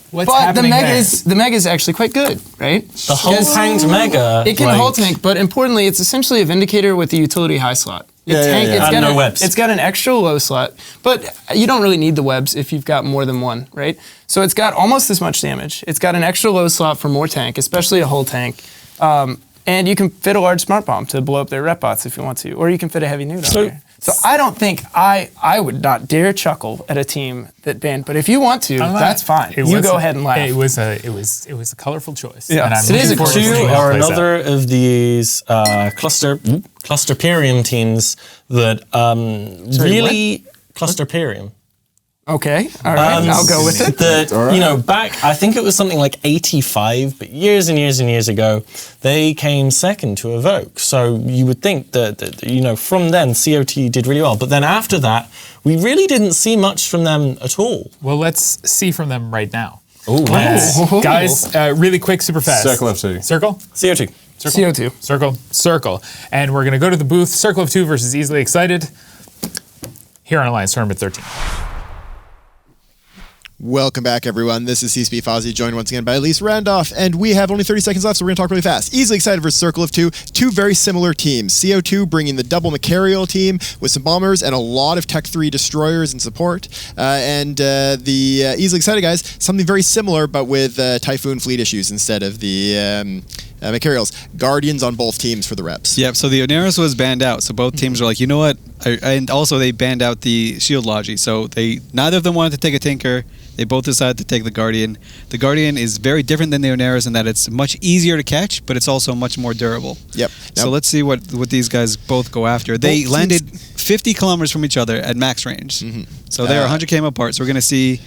What's happening the Mega is actually quite good, right? The whole tanked Mega. It can whole tank, but importantly, it's essentially a Vindicator with a utility high slot. It's got no webs. It's got an extra low slot, but you don't really need the webs if you've got more than one, right? So it's got almost as much damage. It's got an extra low slot for more tank, especially a whole tank. And you can fit a large smart bomb to blow up their rep bots if you want to, or you can fit a heavy nuke on there. So I don't think I would not dare chuckle at a team that banned, but if you want to, that's fine. You go ahead and laugh. It was a colorful choice. Yeah, and it is a Two are another of these clusterperium teams that really clusterperium. Okay, all right, I'll go with it. Back, I think it was something like 85, but years and years and years ago, they came second to Evoke. So you would think that from then, COT did really well. But then after that, we really didn't see much from them at all. Well, let's see from them right now. Guys, really quick, super fast. Circle of Two. Circle? CO2. CO2. Circle. And we're going to go to the booth. Circle of Two versus Easily Excited here on Alliance Tournament 13. Welcome back, everyone. This is CAStabouts, joined once again by Elise Randolph, and we have only 30 seconds left, so we're going to talk really fast. Easily Excited versus Circle of Two. Two very similar teams. CO2 bringing the double Macarial team with some bombers and a lot of Tech 3 destroyers in support. And the Easily Excited guys, something very similar, but with Typhoon fleet issues instead of the Macarials. Guardians on both teams for the reps. Yep, so the Oneris was banned out, so both teams were like, you know what? And also they banned out the Shield Logi, so neither of them wanted to take a Tinker. They both decided to take the Guardian. The Guardian is very different than the Oneris in that it's much easier to catch, but it's also much more durable. Yep. So let's see what these guys both go after. They landed 50 kilometers from each other at max range. So they're 100 km apart. So we're going to see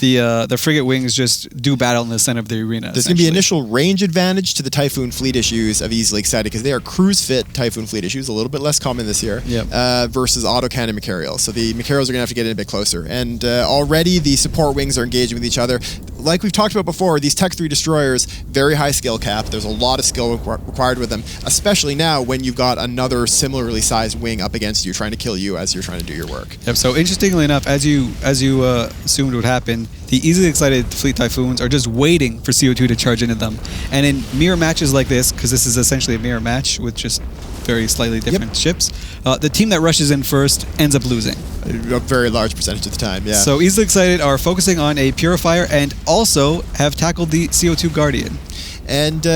the frigate wings just do battle in the center of the arena. There's going to be initial range advantage to the Typhoon fleet issues of Easily Excited because they are cruise fit Typhoon fleet issues, a little bit less common this year, versus autocannon Macarials. So the Macarials are going to have to get in a bit closer. And already the support wings are engaging with each other. like we've talked about before, these Tech 3 destroyers, very high skill cap. There's a lot of skill required with them, especially now when you've got another similarly sized wing up against you trying to kill you as you're trying to do your work. Yep. So interestingly enough, as you assumed would happen, the easily excited Fleet Typhoons are just waiting for CO2 to charge into them. And in mirror matches like this, because this is essentially a mirror match with just very slightly different ships, the team that rushes in first ends up losing. A very large percentage of the time, yeah. So easily excited are focusing on a purifier and also have tackled the CO2 Guardian. And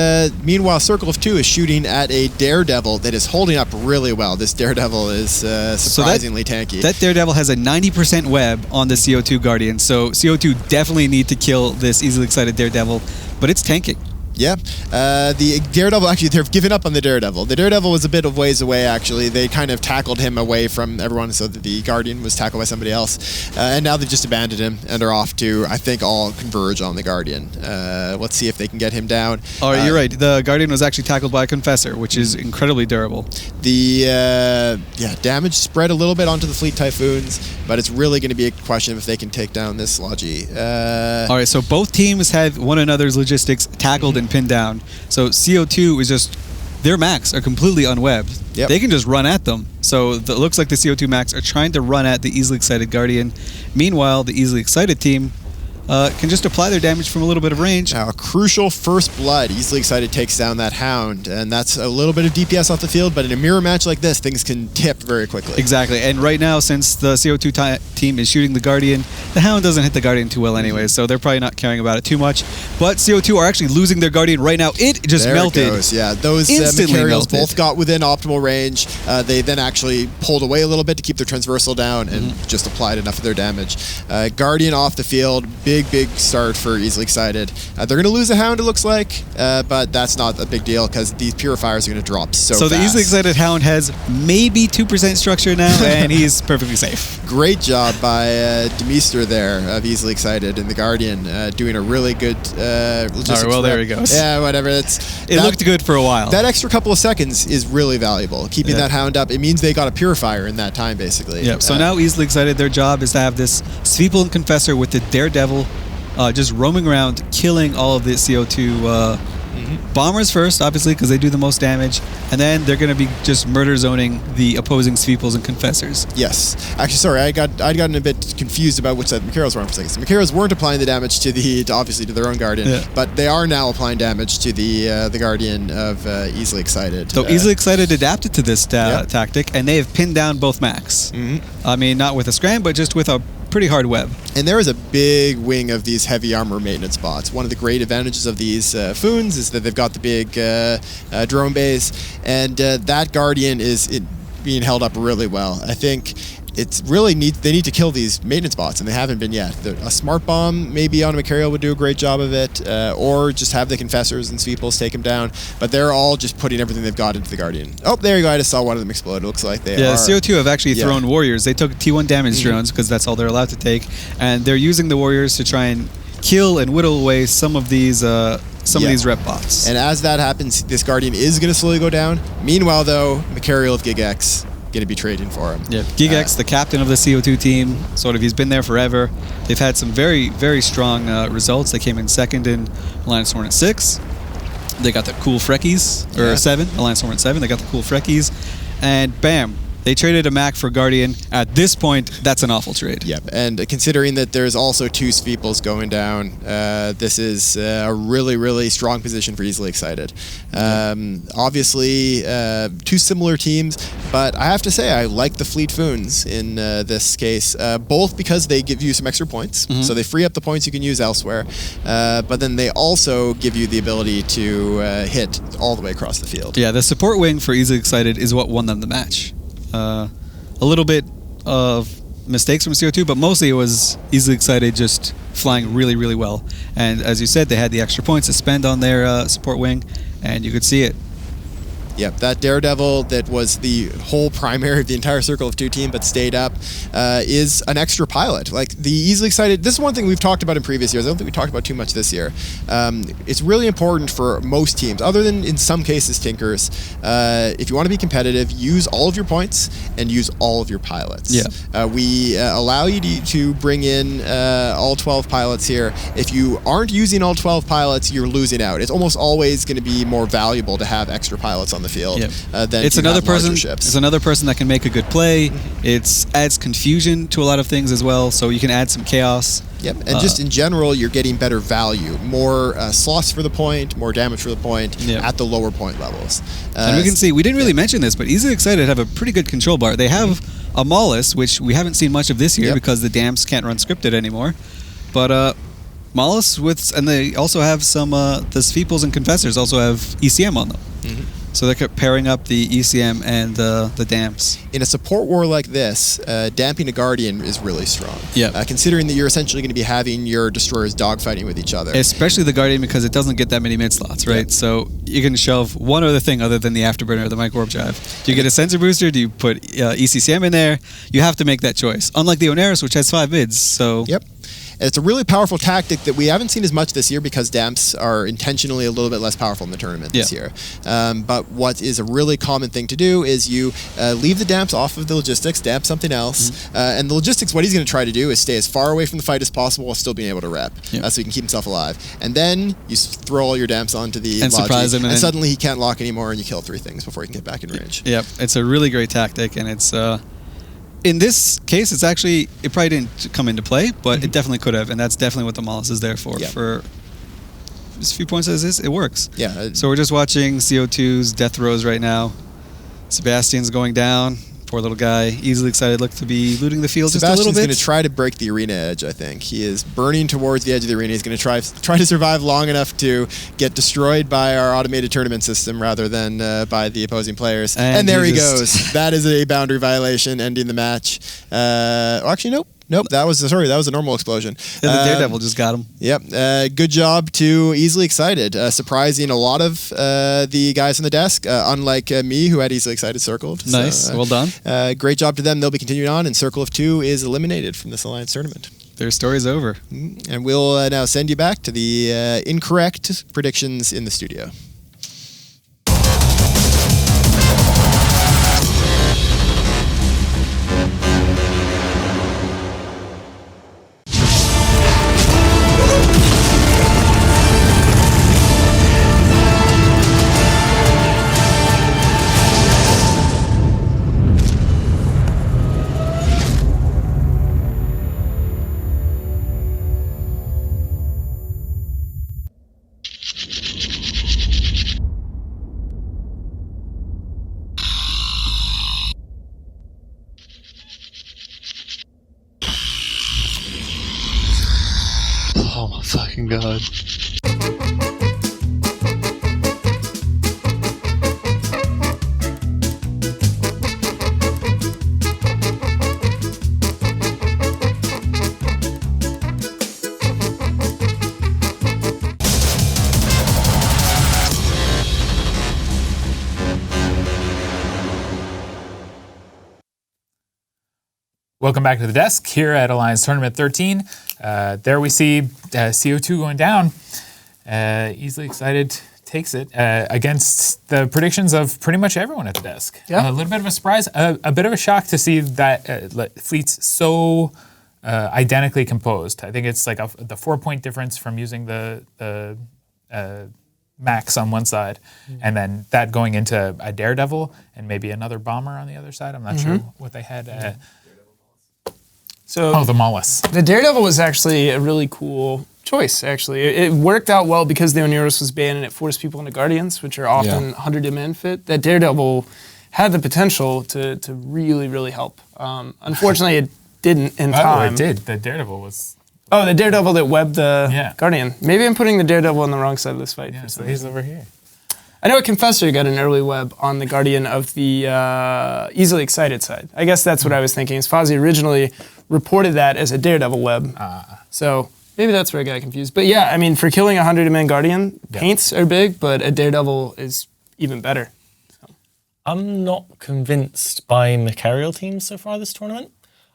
meanwhile, Circle of Two is shooting at a Daredevil that is holding up really well. This Daredevil is surprisingly tanky. That Daredevil has a 90% web on the CO2 Guardian, so CO2 definitely need to kill this easily excited Daredevil, but it's tanking. Yeah. The Daredevil, actually, they've given up on the Daredevil. The Daredevil was a bit of ways away, actually. They kind of tackled him away from everyone, so that the Guardian was tackled by somebody else. And now they've just abandoned him and are off to, I think, all converge on the Guardian. Let's see if they can get him down. Oh, you're right. The Guardian was actually tackled by a Confessor, which is incredibly durable. The damage spread a little bit onto the Fleet Typhoons, but it's really going to be a question of if they can take down this Logi. All right, so both teams have one another's logistics tackled and pinned down. So CO2 is just, their mechs are completely unwebbed. Yep. They can just run at them. So it looks like the CO2 mechs are trying to run at the easily excited Guardian. Meanwhile, the easily excited team can just apply their damage from a little bit of range. Now, a crucial first blood. Easily excited takes down that Hound, and that's a little bit of DPS off the field, but in a mirror match like this, things can tip very quickly. Exactly, and right now, since the CO2 team is shooting the Guardian, the Hound doesn't hit the Guardian too well anyway, so they're probably not caring about it too much. But CO2 are actually losing their Guardian right now. It just melted. It goes. Yeah, those Instantly materials melted. both got within optimal range. They then actually pulled away a little bit to keep their transversal down and just applied enough of their damage. Guardian off the field, big start for easily excited. They're going to lose a Hound, it looks like, but that's not a big deal because these purifiers are going to drop so fast. The easily excited Hound has maybe 2% structure now, and he's perfectly safe. Great job by Demister there of easily excited and the Guardian doing a really good logistics. All right, well, there he goes. Yeah, whatever. It looked good for a while. That extra couple of seconds is really valuable. Keeping that Hound up, it means they got a purifier in that time, basically. Yep. So now easily excited, their job is to have this Sweeple and Confessor with the Daredevil just roaming around, killing all of the CO2 bombers first, obviously, because they do the most damage, and then they're going to be just murder zoning the opposing Sweeples and Confessors. Yes. Actually, sorry, I'd gotten a bit confused about which side the Macaros were on for seconds. The Macaros weren't applying the damage obviously to their own Guardian, but they are now applying damage to the Guardian of easily excited. So easily excited adapted to this tactic, and they have pinned down both mechs. I mean, not with a scram, but just with a pretty hard web. And there is a big wing of these heavy armor maintenance bots. One of the great advantages of these Foons is that they've got the big drone base, and that Guardian is being held up really well. I think it's really they need to kill these maintenance bots, and they haven't been yet. A smart bomb maybe on a Macarial would do a great job of it, or just have the Confessors and Sweeples take him down, but they're all just putting everything they've got into the Guardian. Oh, there you go, I just saw one of them explode. It looks like they are. Yeah, CO2 have actually thrown Warriors. They took T1 damage drones, because that's all they're allowed to take, and they're using the Warriors to try and kill and whittle away some of these of these rep bots. And as that happens, this Guardian is going to slowly go down. Meanwhile, though, Macarial of GigX going to be trading for him. Yeah, GigX, the captain of the CO2 team, he's been there forever. They've had some very, very strong results. They came in second in Alliance Hornet 6. They got the cool Freckies, or 7, Alliance Hornet 7. They got the cool Freckies, and bam, they traded a Mac for Guardian. At this point, that's an awful trade. Yep, and considering that there's also 2 Sweeples going down, this is a really, really strong position for easily excited. Obviously, 2 similar teams, but I have to say I like the Fleet Foons in this case, both because they give you some extra points, so they free up the points you can use elsewhere, but then they also give you the ability to hit all the way across the field. Yeah, the support wing for easily excited is what won them the match. A little bit of mistakes from CO2, but mostly it was easily excited just flying really, really well. And as you said, they had the extra points to spend on their support wing, and you could see it. Yep, that Daredevil that was the whole primary of the entire Circle of Two team but stayed up is an extra pilot. Like the easily excited, this is one thing we've talked about in previous years. I don't think we talked about too much this year. It's really important for most teams, other than in some cases Tinkers. If you want to be competitive, use all of your points and use all of your pilots. Yeah. We allow you to bring in all 12 pilots here. If you aren't using all 12 pilots, you're losing out. It's almost always going to be more valuable to have extra pilots on the field than it's to another have larger person. ships. It's another person that can make a good play. It adds confusion to a lot of things as well, so you can add some chaos. Yep, and just in general, you're getting better value, more slots for the point, more damage for the point at the lower point levels. And we can see, we didn't really mention this, but Easily Excited have a pretty good control bar. They have a Mollis, which we haven't seen much of this year because the damps can't run scripted anymore. But Mollis and they also have some, the Sveeples and Confessors also have ECM on them. So they're pairing up the ECM and the damps. In a support war like this, damping a Guardian is really strong. Yeah. Considering that you're essentially going to be having your destroyers dogfighting with each other. Especially the Guardian because it doesn't get that many mid slots, right? So you can shove one other thing other than the Afterburner or the Micro Warp Drive. Do you get a sensor booster? Do you put ECCM in there? You have to make that choice. Unlike the Oneris, which has 5 mids. So Yep. It's a really powerful tactic that we haven't seen as much this year because damps are intentionally a little bit less powerful in the tournament this year. But what is a really common thing to do is you leave the damps off of the logistics, damp something else, and the logistics, what he's going to try to do is stay as far away from the fight as possible while still being able to rep, so he can keep himself alive. And then you throw all your damps onto the and surprise him, and suddenly he can't lock anymore, and you kill 3 things before he can get back in range. Yep, it's a really great tactic, and it's in this case, it probably didn't come into play, but it definitely could have, and that's definitely what the Mollis is there for. For just a few points as is, it works. Yeah. So we're just watching CO2's death rows right now. Sebastian's going down. Poor little guy. Easily Excited look to be looting the field just a little bit. Sebastian's going to try to break the arena edge, I think. He is burning towards the edge of the arena. He's going to try to survive long enough to get destroyed by our automated tournament system rather than by the opposing players. And there he goes. That is a boundary violation, ending the match. Actually, nope. Nope, that was a normal explosion. Yeah, the Daredevil just got him. Yep, good job to Easily Excited, surprising a lot of the guys on the desk, unlike me who had Easily Excited circled. Nice, well done. Great job to them. They'll be continuing on, and Circle of Two is eliminated from this Alliance tournament. Their story's over. And we'll now send you back to the incorrect predictions in the studio. Oh my fucking god. Welcome back to the desk here at Alliance Tournament 13. There we see CO2 going down. Easily Excited takes it against the predictions of pretty much everyone at the desk. Yeah. A little bit of a surprise, a bit of a shock to see that fleet's so identically composed. I think it's like the 4-point difference from using the Max on one side, and then that going into a Daredevil and maybe another Bomber on the other side. I'm not sure what they had. The Mollis. The Daredevil was actually a really cool choice, actually. It worked out well because the Oneris was banned and it forced people into Guardians, which are often 100-man fit. That Daredevil had the potential to really, really help. Unfortunately, it didn't in time. Oh, it did. The Daredevil was... Oh, the Daredevil that webbed the Guardian. Maybe I'm putting the Daredevil on the wrong side of this fight. Yeah, so he's over here. I know a Confessor got an early web on the Guardian of the Easily Excited side. I guess that's what I was thinking. Fozzie originally reported that as a Daredevil web. So maybe that's where I got confused. But yeah, I mean, for killing a 100-man Guardian, paints are big, but a Daredevil is even better. So. I'm not convinced by Mechariel teams so far this tournament.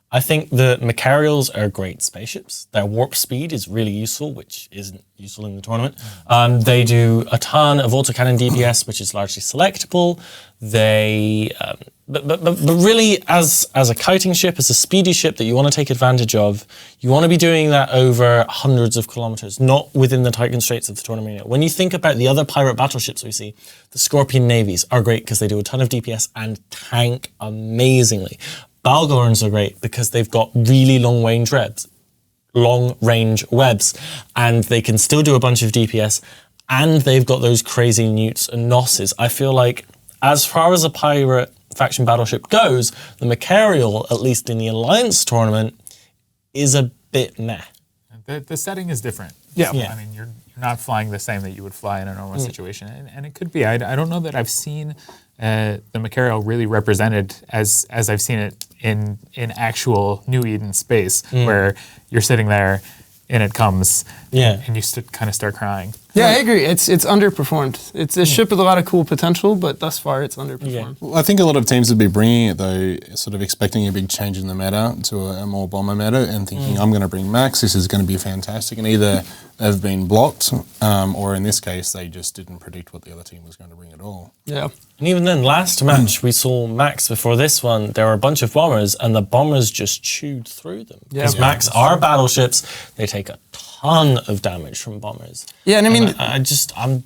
I think the Mechariels are great spaceships. Their warp speed is really useful, which isn't useful in the tournament. They do a ton of autocannon DPS, which is largely selectable. They, but really, as a kiting ship, as a speedy ship that you want to take advantage of, you want to be doing that over hundreds of kilometers, not within the tight constraints of the tournament. When you think about the other pirate battleships we see, the Scorpion navies are great because they do a ton of DPS and tank amazingly. Balgorns are great because they've got really long-range webs, and they can still do a bunch of DPS, and they've got those crazy newts and nosses. I feel like, as far as a pirate faction battleship goes, the Mechariel, at least in the Alliance tournament, is a bit meh. The setting is different. Yeah. I mean, you're not flying the same that you would fly in a normal situation, and it could be. I don't know that I've seen the Mechariel really represented as I've seen it in actual New Eden space, where you're sitting there and it comes, and you kind of start crying. Yeah, I agree. It's underperformed. It's a ship with a lot of cool potential, but thus far it's underperformed. Well, I think a lot of teams would be bringing it though, sort of expecting a big change in the meta to a more bomber meta, and thinking, I'm going to bring Max, this is going to be fantastic, and either they've been blocked, or in this case, they just didn't predict what the other team was going to bring at all. Yeah. And even then, last match, we saw Max before this one, there were a bunch of bombers, and the bombers just chewed through them. Because Max are battleships, they take a ton of damage from bombers. Yeah, and I mean, I'm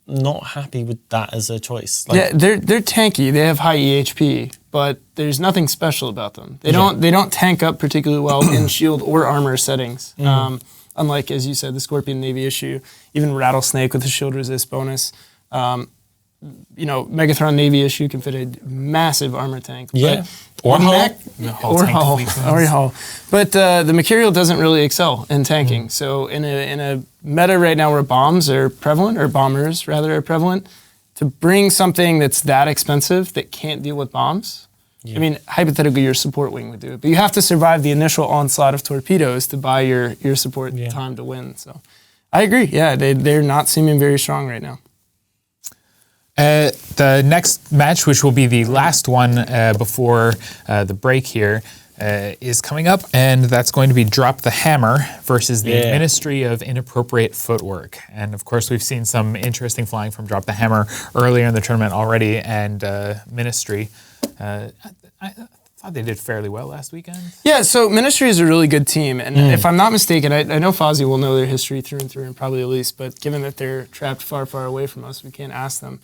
not happy with that as a choice. They're tanky. They have high EHP, but there's nothing special about them. They don't tank up particularly well in shield or armor settings. Unlike, as you said, the Scorpion Navy issue, even Rattlesnake with the shield resist bonus. Megathron Navy issue can fit a massive armor tank. Or Hull. But the Mechariel doesn't really excel in tanking. So in a meta right now where bombs are prevalent, or bombers rather are prevalent, to bring something that's that expensive that can't deal with bombs, I mean, hypothetically your support wing would do it. But you have to survive the initial onslaught of torpedoes to buy your support time to win. So I agree. Yeah, they're not seeming very strong right now. The next match, which will be the last one before the break here, is coming up, and that's going to be Drop the Hammer versus the Ministry of Inappropriate Footwork. And of course, we've seen some interesting flying from Drop the Hammer earlier in the tournament already, and Ministry, I thought they did fairly well last weekend. Yeah, so Ministry is a really good team, and if I'm not mistaken, I know Fozzie will know their history through and through, and probably Elise, but given that they're trapped far, far away from us, we can't ask them.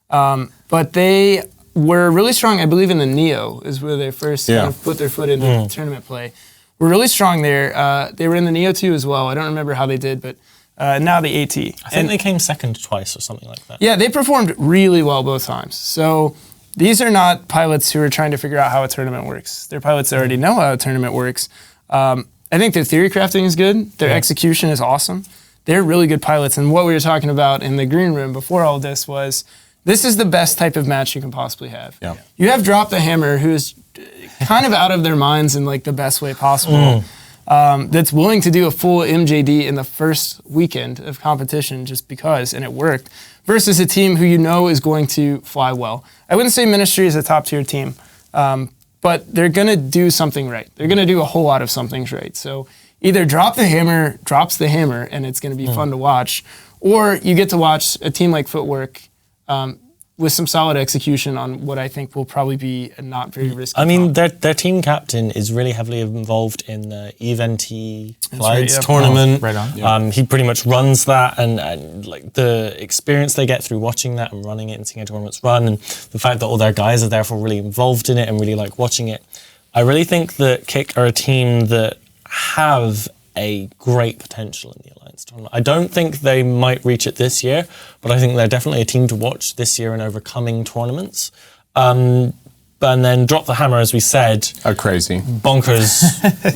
But they were really strong, I believe, in the Neo is where they first kind of put their foot into tournament play. We're really strong there. They were in the Neo 2 as well. I don't remember how they did, but now the AT. I think they came second twice or something like that. Yeah, they performed really well both times. So these are not pilots who are trying to figure out how a tournament works. They're pilots that already know how a tournament works. I think their theory crafting is good. Their execution is awesome. They're really good pilots. And what we were talking about in the green room before all this was, this is the best type of match you can possibly have. Yeah. You have Drop the Hammer, who is kind of out of their minds in like the best way possible. That's willing to do a full MJD in the first weekend of competition just because, and it worked, versus a team who you know is going to fly well. I wouldn't say Ministry is a top tier team, but they're going to do something right. They're going to do a whole lot of somethings right. So either Drop the Hammer drops the hammer and it's going to be fun to watch, or you get to watch a team like Footwork with some solid execution on what I think will probably be a not very risky. I mean, their team captain is really heavily involved in the EVE Clyde's tournament. Right on. He pretty much runs that, and like the experience they get through watching that and running it and seeing how tournaments run, and the fact that all their guys are therefore really involved in it and really like watching it. I really think that Kick are a team that have a great potential in the Alliance tournament. I don't think they might reach it this year, but I think they're definitely a team to watch this year in overcoming tournaments. But and then Drop the Hammer, as we said, are crazy, bonkers,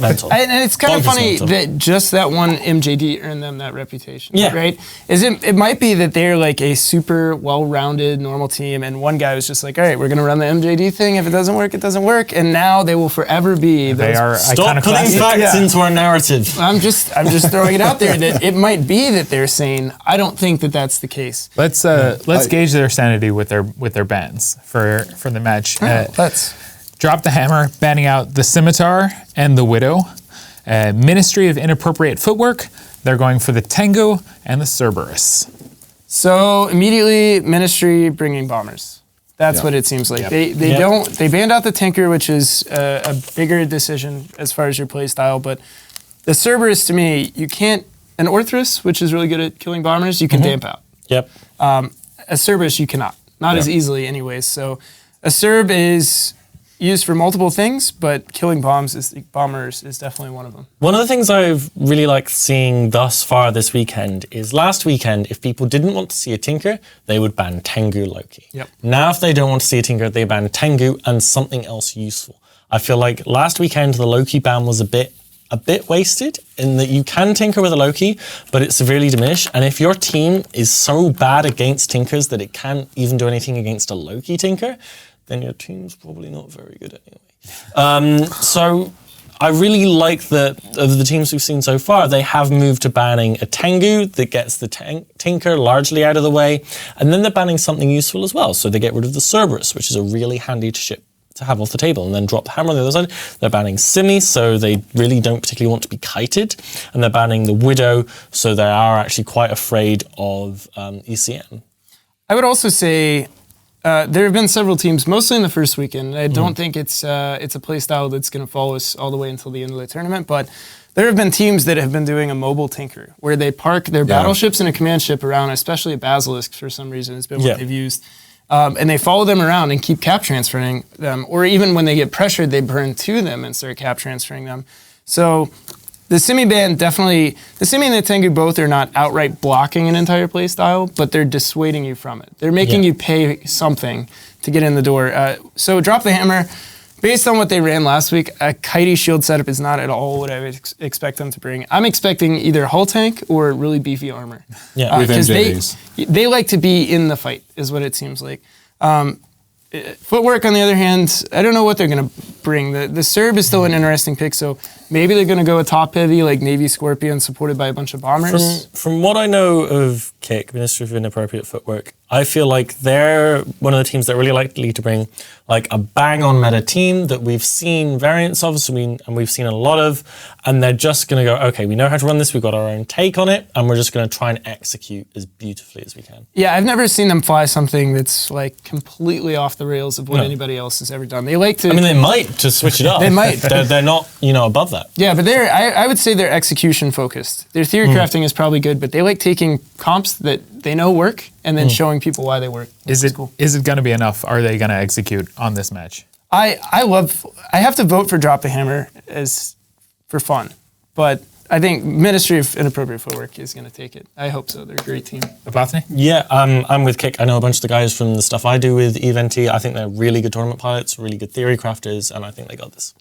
mental. And it's kind of Bonkers funny mental. that just that one MJD earned them that reputation. Yeah. Right? It might be that they're like a super well-rounded, normal team, and one guy was just like, all right, we're going to run the MJD thing. If it doesn't work, it doesn't work. And now they will forever be. They are Stop putting facts into our narrative. I'm just throwing it out there that it might be that they're saying, I don't think that that's the case. Let's gauge their sanity with their bans for the match. Let's Drop the Hammer, banning out the Scimitar and the Widow. Ministry of Inappropriate Footwork, they're going for the Tengu and the Cerberus. So immediately, Ministry bringing bombers. That's what it seems like. They banned out the Tinker, which is a bigger decision as far as your play style. But the Cerberus, to me, you can't. An Orthrus, which is really good at killing bombers, you can damp out. Yep. A Cerberus, you cannot. Not as easily, anyways. So a Cerb is used for multiple things, but killing bombers is definitely one of them. One of the things I've really liked seeing thus far this weekend is last weekend, if people didn't want to see a Tinker, they would ban Tengu Loki. Yep. Now if they don't want to see a Tinker, they ban Tengu and something else useful. I feel like last weekend the Loki ban was a bit wasted in that you can tinker with a Loki, but it's severely diminished. And if your team is so bad against Tinkers that it can't even do anything against a Loki Tinker, then your team's probably not very good anyway. So I really like that of the teams we've seen so far, they have moved to banning a Tengu that gets the Tinker largely out of the way, and then they're banning something useful as well. So they get rid of the Cerberus, which is a really handy to have off the table, and then Drop the Hammer on the other side. They're banning Simi, so they really don't particularly want to be kited, and they're banning the Widow, so they are actually quite afraid of ECM. I would also say there have been several teams, mostly in the first weekend. I don't think it's a play style that's going to follow us all the way until the end of the tournament, but there have been teams that have been doing a mobile Tinker, where they park their battleships and a command ship around, especially a Basilisk for some reason. It's been what they've used. And they follow them around and keep cap transferring them, or even when they get pressured, they burn to them and start cap transferring them. So the Simi ban definitely, the Simi and the Tengu both are not outright blocking an entire play style, but they're dissuading you from it. They're making you pay something to get in the door. So Drop the Hammer, based on what they ran last week, a kitey shield setup is not at all what I would expect them to bring. I'm expecting either hull tank or really beefy armor. Yeah, because they like to be in the fight, is what it seems like. Footwork, on the other hand, I don't know what they're going to bring. The Cerb is still an interesting pick, so maybe they're going to go a top heavy like Navy Scorpion supported by a bunch of bombers. From what I know of Kick, Ministry of Inappropriate Footwork, I feel like they're one of the teams that are really likely to bring like a bang-on meta team that we've seen variants of, and we've seen a lot of, and they're just going to go, okay, we know how to run this, we've got our own take on it, and we're just going to try and execute as beautifully as we can. Yeah, I've never seen them fly something that's like completely off the rails of what anybody else has ever done. They like to... I mean, they might to switch it up. They might. They're not, above that. Yeah, but I would say they're execution focused. Their theory crafting is probably good, but they like taking comps that they know work and then showing people why they work. Is it going to be enough? Are they going to execute on this match? I have to vote for Drop the Hammer for fun, but I think Ministry of Inappropriate Footwork is going to take it. I hope so. They're a great team. Bethany? Yeah, I'm with Kick. I know a bunch of the guys from the stuff I do with EVE-NT. I think they're really good tournament pilots, really good theory crafters, and I think they got this.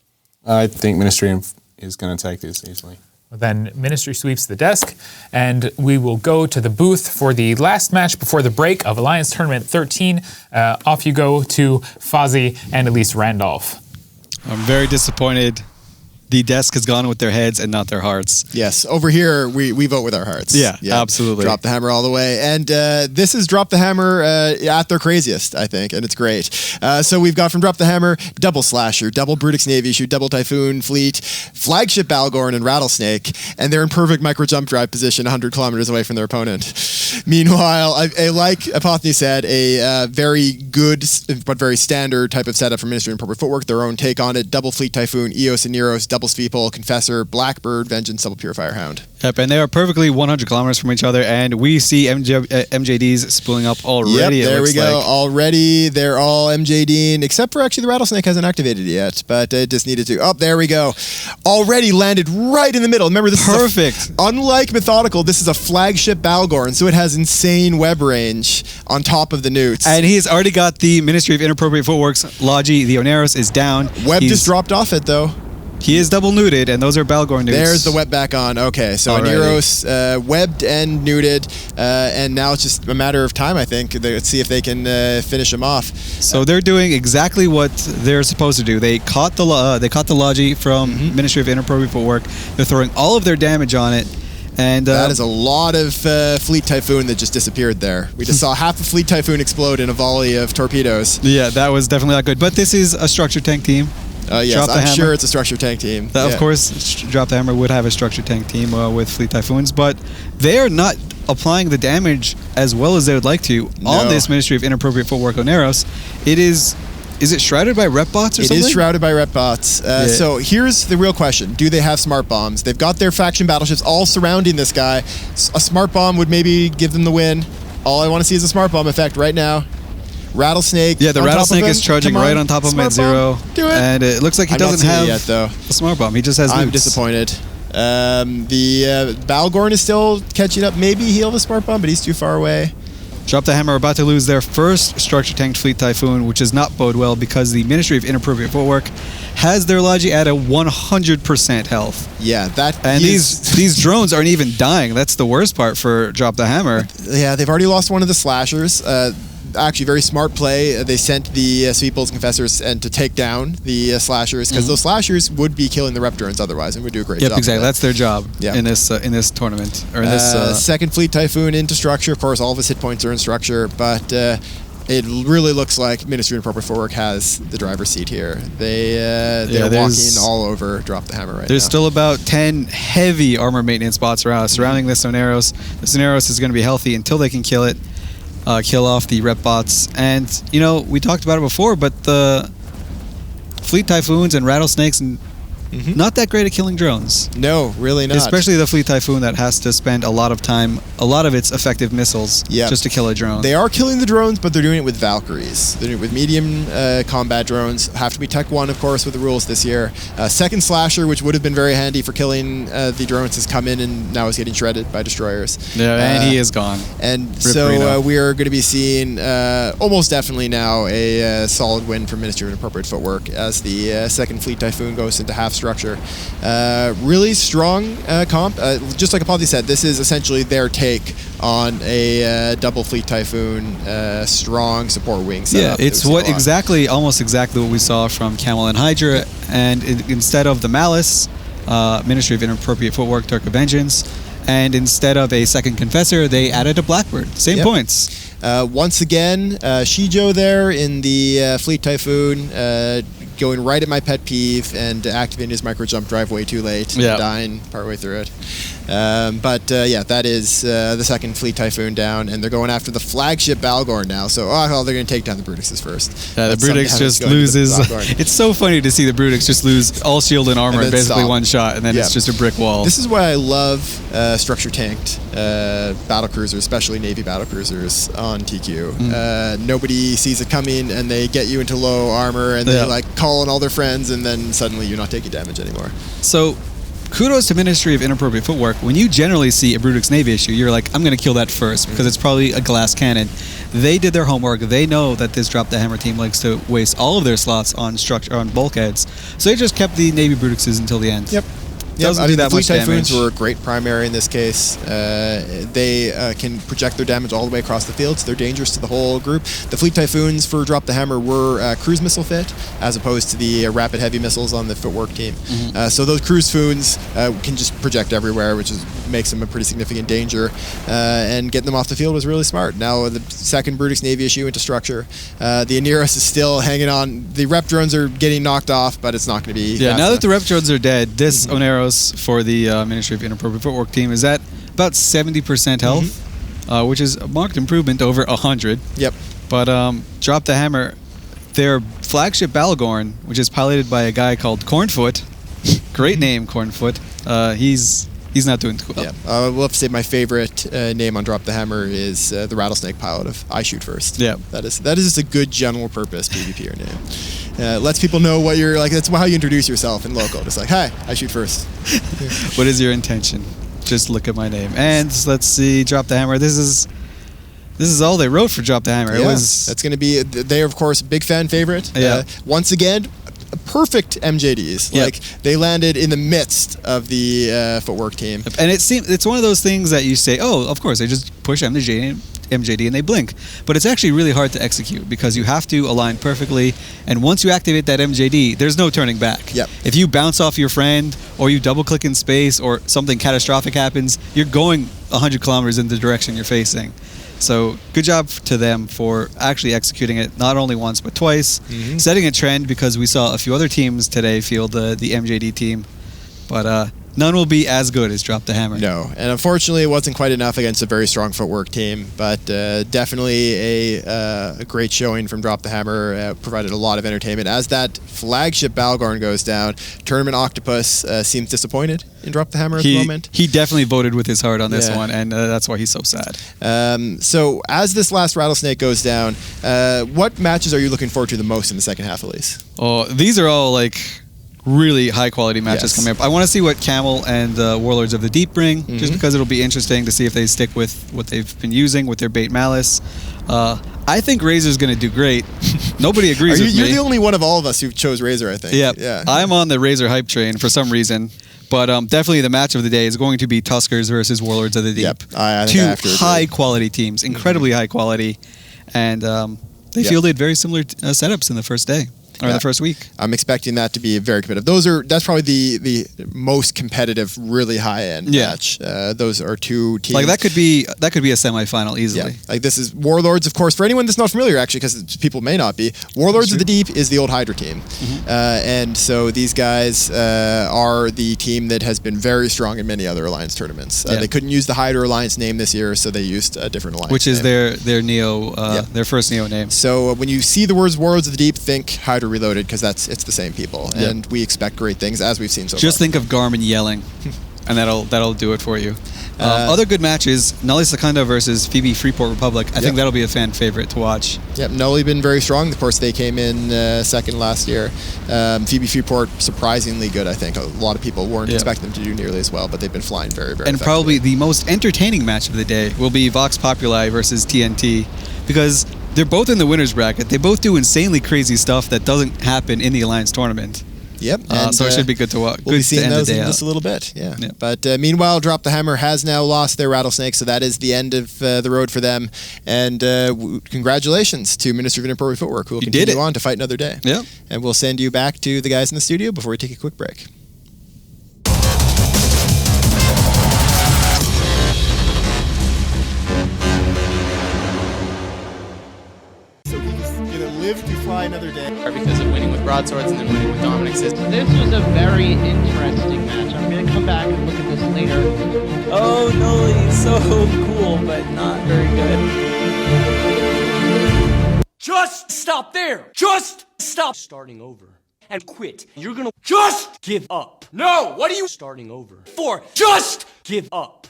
I think Ministry is going to take this easily. Then Ministry sweeps the desk, and we will go to the booth for the last match before the break of Alliance Tournament 13. Off you go to Fozzie and Elise Randolph. I'm very disappointed. The desk has gone with their heads and not their hearts. Yes, over here we vote with our hearts. Yeah, absolutely. Drop the Hammer all the way. And this is Drop the Hammer at their craziest, I think, and it's great. So we've got from Drop the Hammer, double Slasher, double Brutix Navy Issue, double Typhoon Fleet, flagship Balgorn and Rattlesnake, and they're in perfect micro jump drive position 100 kilometers away from their opponent. Meanwhile, I like Apothony said, a very good but very standard type of setup for Ministry of Inappropriate Footwork, their own take on it, double Fleet Typhoon, Eos and Neros, Double Steeple, Confessor, Blackbird, Vengeance, Double Purifier, Hound. Yep, and they are perfectly 100 kilometers from each other, and we see MJDs spooling up already. Yep, there we go. Already, they're all MJDing, except for actually the Rattlesnake hasn't activated yet, but it just needed to. Oh, there we go. Already landed right in the middle. Remember, this is perfect. Unlike Methodical, this is a flagship Balgorn, so it has insane web range on top of the newts. And he's already got the Ministry of Inappropriate Footwork's Logi. The Oneros is down. Web just dropped off it, though. He is double newted, and those are Balgorn newts. There's the web back on. Okay, so Oneros webbed and newted, and now it's just a matter of time, I think. Let's see if they can finish him off. So they're doing exactly what they're supposed to do. They caught the Logi from Ministry of Inappropriate Footwork. They're throwing all of their damage on it. And that is a lot of Fleet Typhoon that just disappeared there. We just saw half a Fleet Typhoon explode in a volley of torpedoes. Yeah, that was definitely not good. But this is a structure tank team. Yes, I'm sure it's a structure tank team. Of course, Drop the Hammer would have a structure tank team with Fleet Typhoons, but they are not applying the damage as well as they would like to on this Ministry of Inappropriate Footwork Oneros. Is it shrouded by rep bots or something? It is shrouded by rep bots. So here's the real question. Do they have smart bombs? They've got their faction battleships all surrounding this guy. A smart bomb would maybe give them the win. All I want to see is a smart bomb effect right now. Rattlesnake. Yeah, the Rattlesnake is charging right on top of him at 0. Do it. And it looks like he doesn't have yet, though. a smart bomb. He just has I'm newts. disappointed. The Balgorn is still catching up. Maybe he'll have a smart bomb, but he's too far away. Drop the Hammer are about to lose their first structure tanked Fleet Typhoon, which does not bode well because the Ministry of Inappropriate Footwork has their Logi at a 100% health. Yeah, and these drones aren't even dying. That's the worst part for Drop the Hammer. Yeah, they've already lost one of the slashers. Actually, very smart play. They sent the Sweeples, Confessors, and to take down the slashers because those slashers would be killing the rep drones otherwise and would do a great job. Yep, exactly. That's their job in this tournament or in this. Second Fleet Typhoon into structure. Of course, all of his hit points are in structure, but it really looks like Ministry of Inappropriate Footwork has the driver's seat here. They're walking all over Drop the Hammer right now. There's still about 10 heavy armor maintenance spots surrounding this Oneros. This Oneros is going to be healthy until they can kill it. Kill off the rep bots. And, we talked about it before, but the Fleet Typhoons and Rattlesnakes and not that great at killing drones. No, really not. Especially the Fleet Typhoon that has to spend a lot of time, a lot of its effective missiles just to kill a drone. They are killing the drones, but they're doing it with Valkyries. They're doing it with medium combat drones. Have to be Tech 1, of course, with the rules this year. Second Slasher, which would have been very handy for killing the drones, has come in and now is getting shredded by destroyers. Yeah, and he is gone. And so we are going to be seeing almost definitely now a solid win for Ministry of Inappropriate Footwork as the second Fleet Typhoon goes into half structure. Really strong comp. Just like Apollo said, this is essentially their take on a double Fleet Typhoon strong support wing setup. Yeah, it's almost exactly what we saw from Camel and Hydra, and instead of the Malice, Ministry of Inappropriate Footwork took a Vengeance, and instead of a second Confessor, they added a Blackbird. Same points. Once again, Shijo there in the Fleet Typhoon, going right at my pet peeve and activating his micro jump drive way too late, dying partway through it. That is the second Fleet Typhoon down, and they're going after the flagship Balgorn now. So, they're going to take down the Brutixes first. Yeah, the Brutix just loses. It's so funny to see the Brutix just lose all shield and armor in basically one shot, and then it's just a brick wall. This is why I love structure tanked battlecruisers, especially Navy battlecruisers on TQ. Nobody sees it coming, and they get you into low armor, and they call on all their friends, and then suddenly you're not taking damage anymore. So, kudos to Ministry of Inappropriate Footwork. When you generally see a Brutix Navy issue, you're like, I'm going to kill that first because it's probably a glass cannon. They did their homework. They know that this Drop the Hammer team likes to waste all of their slots on bulkheads. So they just kept the Navy Brutixes until the end. Yep. The Fleet Typhoons were a great primary in this case. They can project their damage all the way across the field, so they're dangerous to the whole group. The Fleet Typhoons for Drop the Hammer were cruise missile fit, as opposed to the rapid heavy missiles on the Footwork team. So those cruise Foons can just project everywhere, which makes them a pretty significant danger. And getting them off the field was really smart. Now the second Brutix Navy issue into structure. The Oneros is still hanging on. The rep drones are getting knocked off, but it's not going to be. Yeah, now that the rep drones are dead, this Oneros for the Ministry of Inappropriate Footwork team is at about 70% health, which is a marked improvement over 100. Yep. But Drop the Hammer, their flagship Balgorn, which is piloted by a guy called Cornfoot, Great name, Cornfoot. He's not doing too well. Yeah, we'll have to say my favorite name on Drop the Hammer is the Rattlesnake pilot of I Shoot First. Yeah, that is just a good general purpose PvPer name. Lets people know what you're like. That's how you introduce yourself in local. Just like, hi, I shoot first. What is your intention? Just look at my name. And let's see, Drop the Hammer. This is all they wrote for Drop the Hammer. Yeah, that's going to be. They are, of course, big fan favorite. Yeah. Once again, perfect MJDs. Yep. Like they landed in the midst of the Footwork team. And it's one of those things that you say, oh, of course, they just push MJD and they blink. But it's actually really hard to execute because you have to align perfectly. And once you activate that MJD, there's no turning back. Yep. If you bounce off your friend or you double click in space or something catastrophic happens, you're going 100 kilometers in the direction you're facing. So good job to them for actually executing it not only once but twice, setting a trend because we saw a few other teams today field the MJD team, but none will be as good as Drop the Hammer. No, and unfortunately it wasn't quite enough against a very strong Footwork team, but definitely a great showing from Drop the Hammer, provided a lot of entertainment. As that flagship Balgorn goes down, Tournament Octopus seems disappointed in Drop the Hammer at the moment. He definitely voted with his heart on this one, and that's why he's so sad. So as this last Rattlesnake goes down, what matches are you looking forward to the most in the second half, Elise? Oh, these are all like really high quality matches coming up. I want to see what Camel and Warlords of the Deep bring, just because it'll be interesting to see if they stick with what they've been using with their bait Malice. I think Razor's going to do great. Nobody agrees with me. You're the only one of all of us who chose Razor, I think. Yeah. I'm on the Razor hype train for some reason. But definitely the match of the day is going to be Tuskers versus Warlords of the Deep. Yep. I think I have to agree. Two high quality teams, incredibly high quality. And they fielded very similar setups in the first day. Or the first week. I'm expecting that to be very competitive. That's probably the most competitive, really high end match. Those are two teams. Like that could be a semifinal easily. Yeah. Like this is Warlords, of course. For anyone that's not familiar, actually, because people may not be, Warlords of the Deep is the old Hydra team, and so these guys are the team that has been very strong in many other Alliance tournaments. They couldn't use the Hydra Alliance name this year, so they used a different Alliance. Which is their Neo, their first Neo name. So when you see the words Warlords of the Deep, think Hydra Reloaded, because it's the same people, and we expect great things as we've seen so far. Just think of Garmin yelling, and that'll do it for you. Other good matches: Nulli Secunda versus Phoebe Freeport Republic. I think that'll be a fan favorite to watch. Yep, Nulli been very strong. Of course, they came in second last year. Phoebe Freeport surprisingly good. I think a lot of people weren't expecting them to do nearly as well, but they've been flying very, very. And probably the most entertaining match of the day will be Vox Populi versus TNT, because they're both in the winners bracket. They both do insanely crazy stuff that doesn't happen in the Alliance tournament. Yep. So it should be good to watch. We'll be seeing those in just a little bit. Yeah. But meanwhile, Drop the Hammer has now lost their Rattlesnake, so that is the end of the road for them. And congratulations to Minister of Inappropriate Footwork, who will continue on to fight another day. Yeah. And we'll send you back to the guys in the studio before we take a quick break. Live to fly another day. Because of winning with broadswords and then winning with Dominic system. This was a very interesting match. I'm going to come back and look at this later. Oh, Nulli, so cool, but not very good. Just stop there. Just stop. Starting over. And quit. You're gonna just give up. No, what are you starting over for? Just give up.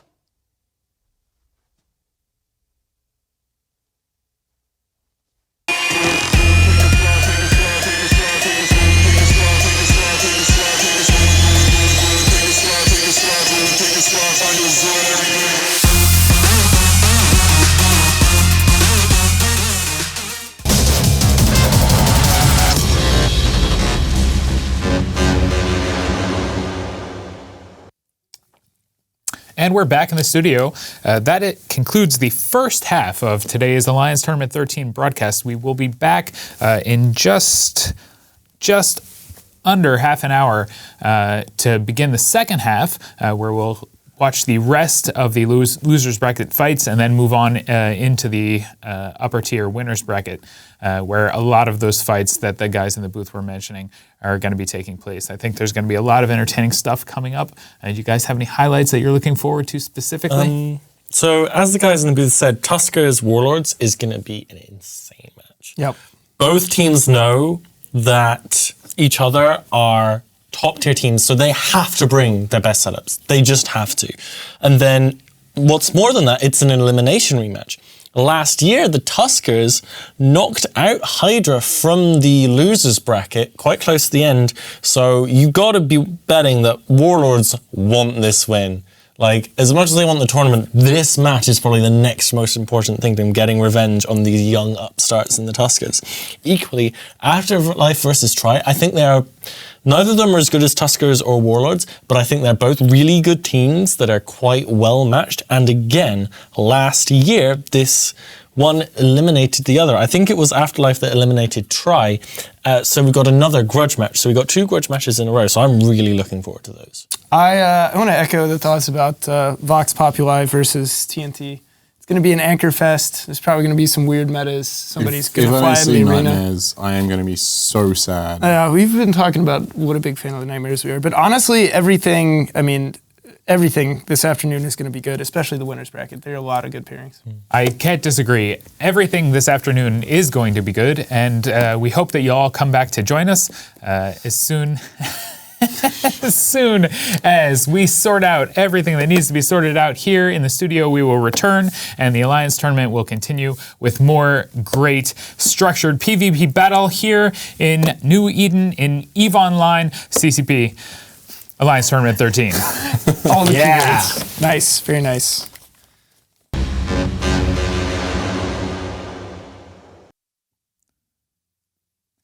And we're back in the studio. That concludes the first half of today's Alliance Tournament 13 broadcast. We will be back in just under half an hour to begin the second half, where we'll watch the rest of the losers bracket fights and then move on into the upper tier winners bracket, where a lot of those fights that the guys in the booth were mentioning are going to be taking place. I think there's going to be a lot of entertaining stuff coming up. Do you guys have any highlights that you're looking forward to specifically? So as the guys in the booth said, Tuskers Warlords is going to be an insane match. Yep. Both teams know that each other are top tier teams, so they have to bring their best setups. They just have to. And then what's more than that, it's an elimination rematch. Last year, the Tuskers knocked out Hydra from the losers bracket quite close to the end. So you got to be betting that Warlords want this win. Like, as much as they want the tournament, this match is probably the next most important thing to them, getting revenge on these young upstarts in the Tuskers. Equally, Afterlife versus Tri, I think neither of them are as good as Tuskers or Warlords, but I think they're both really good teams that are quite well matched. And again, last year, this one eliminated the other. I think it was Afterlife that eliminated Tri. So we got another grudge match. So we got 2 grudge matches in a row. So I'm really looking forward to those. I want to echo the thoughts about Vox Populi versus TNT. It's going to be an anchor fest. There's probably going to be some weird metas. Somebody's going to fly in the arena. Nightmares, I am going to be so sad. We've been talking about what a big fan of the Nightmares we are. But honestly, everything this afternoon is going to be good, especially the winners bracket. There are a lot of good pairings. I can't disagree. Everything this afternoon is going to be good, and we hope that you all come back to join us as soon as we sort out everything that needs to be sorted out here in the studio. We will return, and the Alliance tournament will continue with more great structured PvP battle here in New Eden in EVE Online CCP. Alliance Tournament 13. All the keywords. Nice, very nice.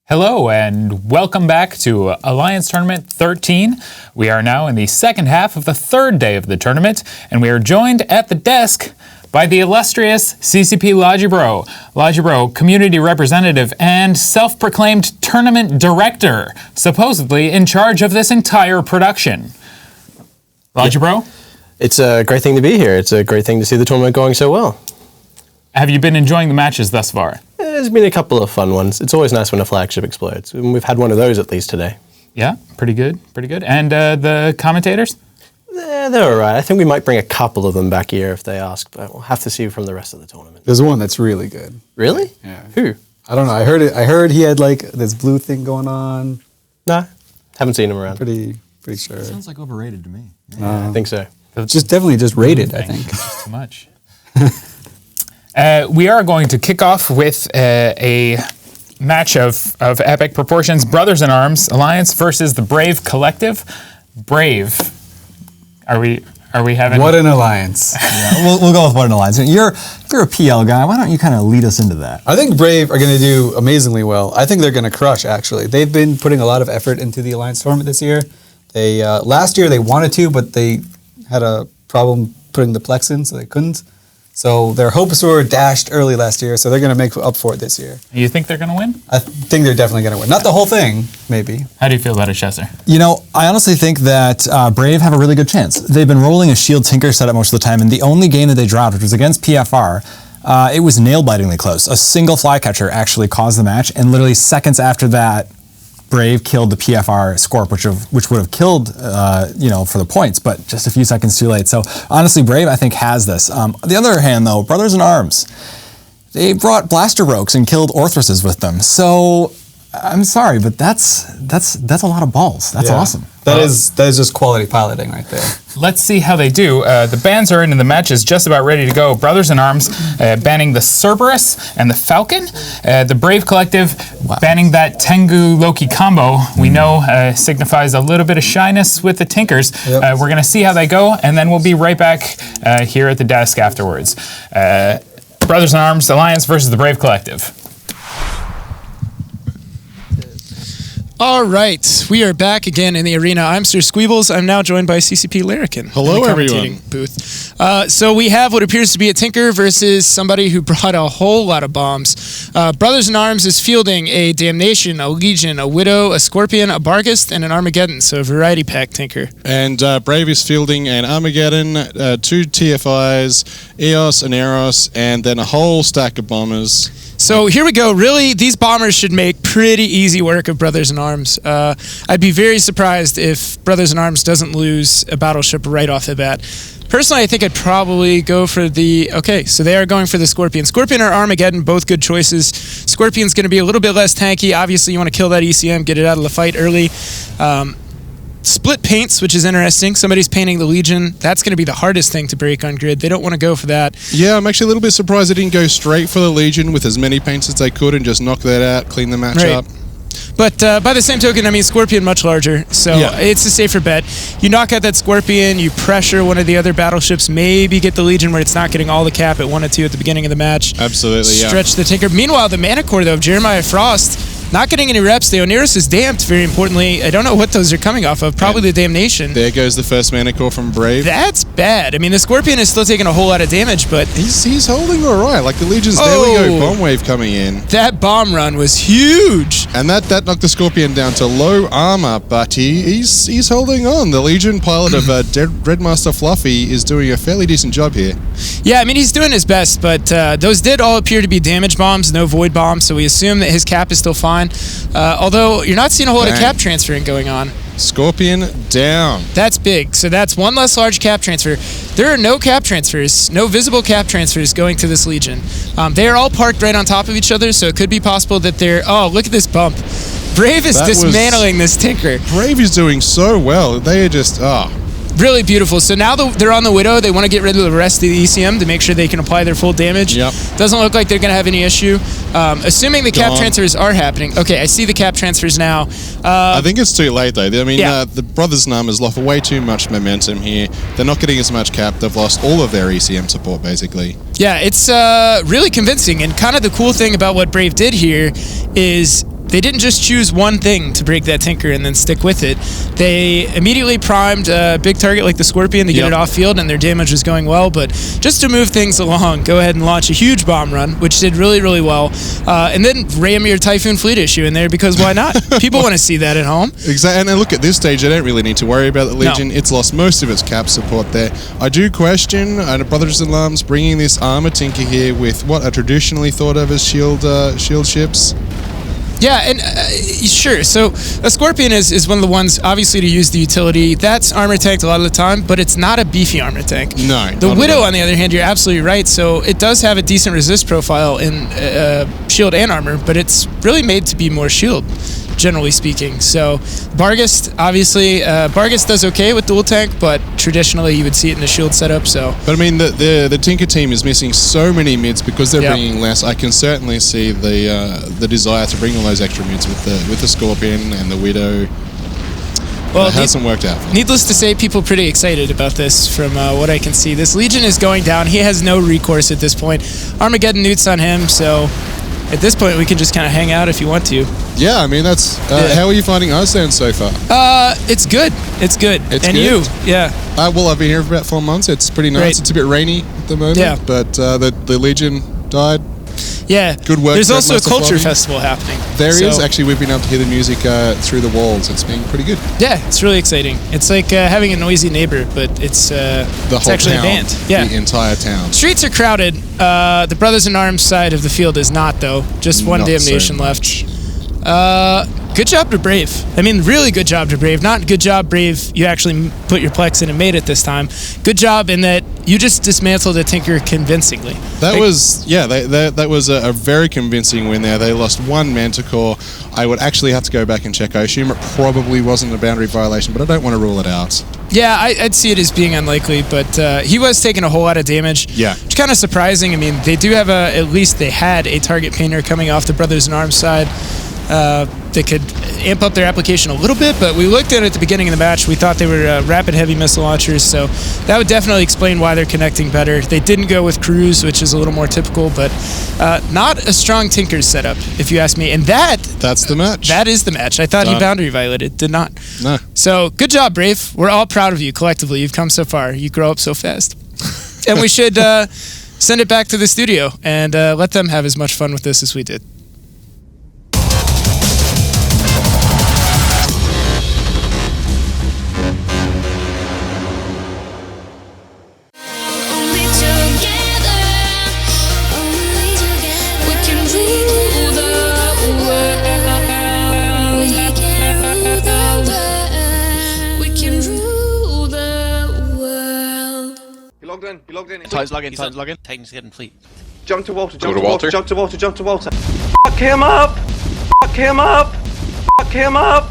Hello and welcome back to Alliance Tournament 13. We are now in the second half of the 3rd day of the tournament, and we are joined at the desk by the illustrious CCP Logibro. Logibro, community representative and self-proclaimed tournament director, supposedly in charge of this entire production. Logibro? It's a great thing to be here. It's a great thing to see the tournament going so well. Have you been enjoying the matches thus far? There's been a couple of fun ones. It's always nice when a flagship explodes. We've had one of those at least today. Yeah, pretty good. And the commentators? They're all right. I think we might bring a couple of them back here if they ask, but we'll have to see from the rest of the tournament. There's one that's really good. Really? Yeah. Who? I don't know. I heard he had like this blue thing going on. Nah, haven't seen him around. Pretty sure. Sounds like overrated to me. Yeah, I think so. Definitely just rated, I think. Too much. We are going to kick off with a match of epic proportions. Brothers in Arms Alliance versus the Brave Collective. Brave. Are we having... What an alliance. Yeah, we'll go with what an alliance. You're a PL guy. Why don't you kind of lead us into that? I think Brave are going to do amazingly well. I think they're going to crush, actually. They've been putting a lot of effort into the Alliance tournament this year. They last year they wanted to, but they had a problem putting the Plex in, so they couldn't. So their hopes were dashed early last year, so they're going to make up for it this year. You think they're going to win? I think they're definitely going to win. Not the whole thing, maybe. How do you feel about it, Chesser? You know, I honestly think that Brave have a really good chance. They've been rolling a Shield Tinker setup most of the time, and the only game that they dropped, which was against PFR, it was nail-bitingly close. A single flycatcher actually caused the match, and literally seconds after that, Brave killed the PFR Scorp, which would have killed, for the points, but just a few seconds too late. So honestly, Brave, I think, has this. On the other hand, though, Brothers in Arms, they brought Blaster Rogues and killed Orthruses with them. So I'm sorry, but that's a lot of balls. That's awesome. That is just quality piloting right there. Let's see how they do. The bans are in and the match is just about ready to go. Brothers in Arms banning the Cerberus and the Falcon. The Brave Collective banning that Tengu Loki combo. We know signifies a little bit of shyness with the Tinkers. Yep. We're going to see how they go, and then we'll be right back here at the desk afterwards. Brothers in Arms Alliance versus the Brave Collective. All right, we are back again in the arena. I'm Sir Squeebles. I'm now joined by CCP Larrikin. Hello, in the everyone. Booth. So we have what appears to be a Tinker versus somebody who brought a whole lot of bombs. Brothers in Arms is fielding a Damnation, a Legion, a Widow, a Scorpion, a Barghest, and an Armageddon. So a variety pack Tinker. And Brave is fielding an Armageddon, 2 TFIs, EOS and Eros, and then a whole stack of bombers. So here we go. Really, these bombers should make pretty easy work of Brothers in Arms. I'd be very surprised if Brothers in Arms doesn't lose a battleship right off the bat. Personally, I think I'd probably go for the... Okay, so they are going for the Scorpion. Scorpion or Armageddon, both good choices. Scorpion's going to be a little bit less tanky. Obviously, you want to kill that ECM, get it out of the fight early. Split paints, which is interesting. Somebody's painting the Legion. That's going to be the hardest thing to break on grid. They don't want to go for that. Yeah, I'm actually a little bit surprised they didn't go straight for the Legion with as many paints as they could and just knock that out, clean the match up. But by the same token, I mean, Scorpion much larger, so it's a safer bet. You knock out that Scorpion, you pressure one of the other battleships, maybe get the Legion where it's not getting all the cap at 1 or 2 at the beginning of the match. Absolutely, Stretch the Tinker. Meanwhile, the Mana Core, though, of Jeremiah Frost, not getting any reps. The Oneros is damped, very importantly. I don't know what those are coming off of. Probably the Damnation. There goes the first Mana Core from Brave. That's bad. I mean, the Scorpion is still taking a whole lot of damage, but... He's holding all right. Like, the Legion's... There we go, Bomb Wave coming in. That bomb run was huge. And that knocked the Scorpion down to low armor, but he's holding on. The Legion pilot of Dreadmaster Fluffy is doing a fairly decent job here. Yeah, I mean, he's doing his best, but those did all appear to be damage bombs, no void bombs, so we assume that his cap is still fine. Although you're not seeing a whole lot of cap transferring going on. Scorpion down. That's big. So that's one less large cap transfer. There are no cap transfers, no visible cap transfers going to this Legion. They are all parked right on top of each other, so it could be possible that they're... Oh, look at this bump. Brave is dismantling this Tinker. Brave is doing so well. They are just... Really beautiful. So now they're on the Widow. They want to get rid of the rest of the ECM to make sure they can apply their full damage. Yep. Doesn't look like they're going to have any issue. Assuming the cap transfers are happening. Okay, I see the cap transfers now. I think it's too late, though. I mean, the Brothers in Armor's lost way too much momentum here. They're not getting as much cap. They've lost all of their ECM support, basically. Yeah, it's really convincing. And kind of the cool thing about what Brave did here is... They didn't just choose one thing to break that Tinker and then stick with it. They immediately primed a big target like the Scorpion to get it off field, and their damage was going well. But just to move things along, go ahead and launch a huge bomb run, which did really, really well. And then ram your Typhoon Fleet issue in there, because why not? People want to see that at home. Exactly. And look, at this stage, they don't really need to worry about the Legion. No. It's lost most of its cap support there. I do question Brothers in Arms bringing this armor Tinker here with what are traditionally thought of as shield ships. Yeah, and sure. So a Scorpion is one of the ones, obviously, to use the utility. That's armor tanked a lot of the time, but it's not a beefy armor tank. No. The Widow, on the other hand, you're absolutely right. So it does have a decent resist profile in shield and armor, but it's really made to be more shield, generally speaking. So Barghest, obviously, Barghest does okay with dual tank, but traditionally you would see it in the shield setup. So, but I mean, the Tinker team is missing so many mids because they're bringing less. I can certainly see the desire to bring all those extra mids with the Scorpion and the Widow. Well, it hasn't worked out. Needless to say, people are pretty excited about this from what I can see. This Legion is going down. He has no recourse at this point. Armageddon Newt's on him, so at this point we can just kind of hang out if you want to. Yeah, I mean, that's... How are you finding Iceland so far? It's good. It's good. It's and good? You? Yeah. Well, I've been here for about 4 months. It's pretty nice. Great. It's a bit rainy at the moment, but the Legion died. Yeah. Good work. There's also a culture festival happening. There is. Actually, we've been able to hear the music through the walls. It's been pretty good. Yeah, it's really exciting. It's like having a noisy neighbor, but it's actually a band. Yeah. The entire town. Streets are crowded. The Brothers in Arms side of the field is not, though. Just one damnation left. Good job to Brave. I mean, really good job to Brave. Not good job, Brave, you actually put your Plex in and made it this time. Good job in that you just dismantled the Tinker convincingly. That was, that was a very convincing win there. They lost one Manticore. I would actually have to go back and check. I assume it probably wasn't a boundary violation, but I don't want to rule it out. Yeah, I'd see it as being unlikely, but he was taking a whole lot of damage. Yeah. Which is kind of surprising. I mean, they do have at least they had a target painter coming off the Brothers in Arms side. They could amp up their application a little bit, but we looked at it at the beginning of the match. We thought they were rapid heavy missile launchers, so that would definitely explain why they're connecting better. They didn't go with Cruise, which is a little more typical, but not a strong Tinker's setup, if you ask me. And that's the match. That is the match. I thought he boundary violated. Did not. No. So good job, Brave. We're all proud of you collectively. You've come so far. You grow up so fast. And we should send it back to the studio and let them have as much fun with this as we did. You logged in. Titan's logging. Titan's getting fleet. Jump to Walter. Jump to Walter. Jump to Walter. Jump to Walter. Fuck him up. Fuck him up. Fuck him up.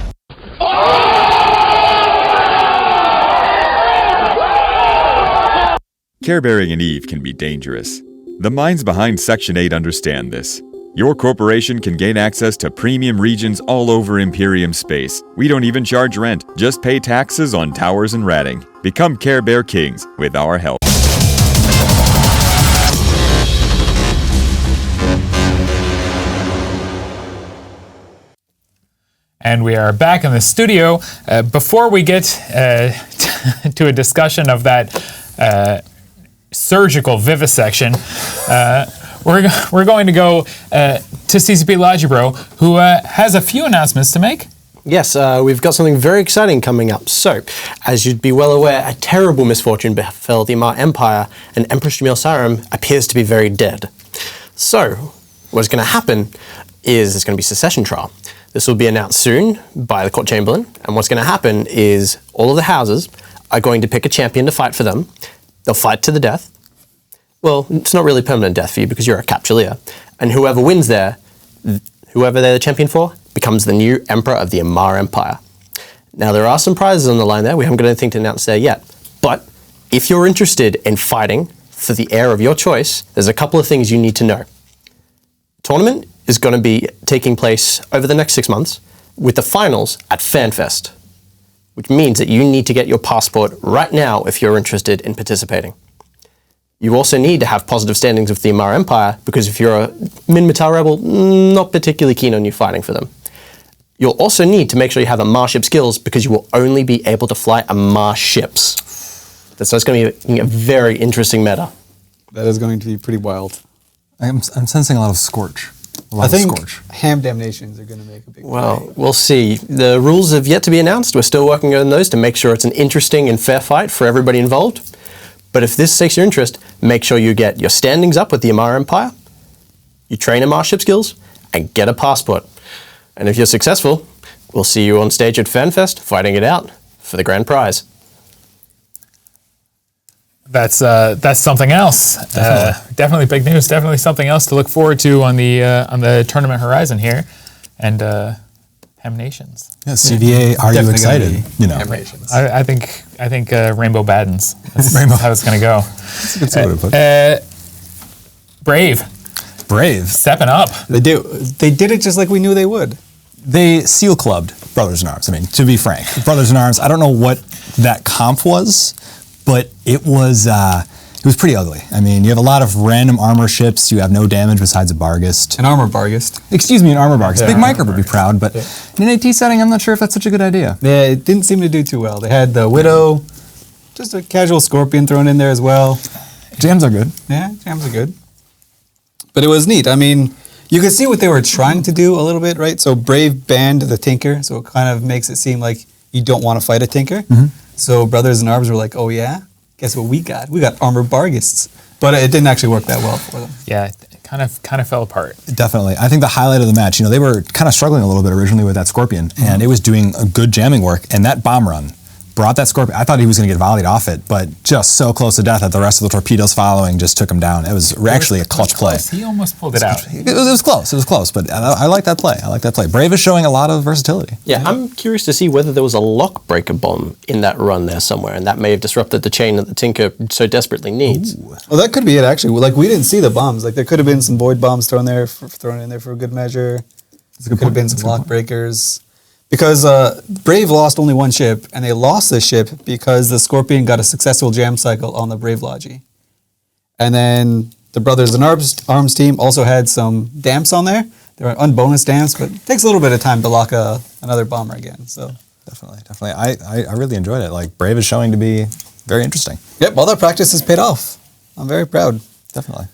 Care-bearing in EVE can be dangerous. The minds behind Section 8 understand this. Your corporation can gain access to premium regions all over Imperium space. We don't even charge rent, just pay taxes on towers and ratting. Become Care Bear Kings with our help. And we are back in the studio. Before we get to a discussion of that surgical vivisection, we're going to go to CCP Logibro, who has a few announcements to make. Yes, we've got something very exciting coming up. So, as you'd be well aware, a terrible misfortune befell the Amar Empire, and Empress Jamil Sarum appears to be very dead. So, what's going to happen is there's going to be a succession trial. This will be announced soon by the Court Chamberlain, and what's going to happen is all of the houses are going to pick a champion to fight for them. They'll fight to the death. Well, it's not really permanent death for you because you're a capsuleer. And whoever wins there, whoever they're the champion for, becomes the new Emperor of the Amar Empire. Now, there are some prizes on the line there. We haven't got anything to announce there yet. But if you're interested in fighting for the heir of your choice, there's a couple of things you need to know. Tournament is going to be taking place over the next 6 months with the finals at FanFest, which means that you need to get your passport right now if you're interested in participating. You also need to have positive standings with the Amar Empire because if you're a Minmatar rebel, not particularly keen on you fighting for them. You'll also need to make sure you have Amar ship skills because you will only be able to fly Amar ships. So it's going to be a very interesting meta. That is going to be pretty wild. I'm sensing a lot of Scorch. I think ham damnations are going to make a big Well, we'll see. The rules have yet to be announced. We're still working on those to make sure it's an interesting and fair fight for everybody involved. But if this takes your interest, make sure you get your standings up with the Amar Empire, you train Amar ship skills, and get a passport. And if you're successful, we'll see you on stage at FanFest fighting it out for the grand prize. That's something else. Definitely big news. Definitely something else to look forward to on the tournament horizon here, and Ham Nations. Yeah, CVA. Are you excited? You know, Ham Nations. I think Rainbow Baddens. That's how it's going to go. That's a good way to put it. Brave, stepping up. They did it just like we knew they would. They seal clubbed Brothers in Arms. I mean, to be frank, Brothers in Arms. I don't know what that comp was, but it was pretty ugly. I mean, you have a lot of random armor ships. You have no damage besides a Barghest. An armor Barghest. Excuse me, an armor Barghest. Yeah, Big Micro would be proud, but in an AT setting, I'm not sure if that's such a good idea. Yeah, it didn't seem to do too well. They had the Widow, just a casual Scorpion thrown in there as well. Jams are good. Yeah, jams are good. But it was neat. I mean, you could see what they were trying to do a little bit, right? So Brave banned the Tinker, so it kind of makes it seem like you don't want to fight a Tinker. Mm-hmm. So Brothers in Arms were like, oh yeah? Guess what we got? We got armored Barghests. But it didn't actually work that well for them. Yeah, it kind of fell apart. Definitely. I think the highlight of the match, they were kind of struggling a little bit originally with that Scorpion, and it was doing a good jamming work, and that bomb run brought that Scorpion. I thought he was going to get volleyed off it, but just so close to death that the rest of the torpedoes following just took him down. It was actually a clutch play. He almost pulled it out. It was close. It was close, but I like that play. Brave is showing a lot of versatility. Yeah, I'm curious to see whether there was a lock breaker bomb in that run there somewhere, and that may have disrupted the chain that the Tinker so desperately needs. Ooh. Well, that could be it, actually. Like, we didn't see the bombs. Like, there could have been some void bombs thrown in there for a good measure. There could have been some lock breakers. Because Brave lost only one ship, and they lost this ship because the Scorpion got a successful jam cycle on the Brave Logi. And then the Brothers in Arms team also had some damps on there. They were unbonus damps, but it takes a little bit of time to lock another bomber again. So definitely. I really enjoyed it. Like, Brave is showing to be very interesting. Yep, all that practice has paid off. I'm very proud. Definitely.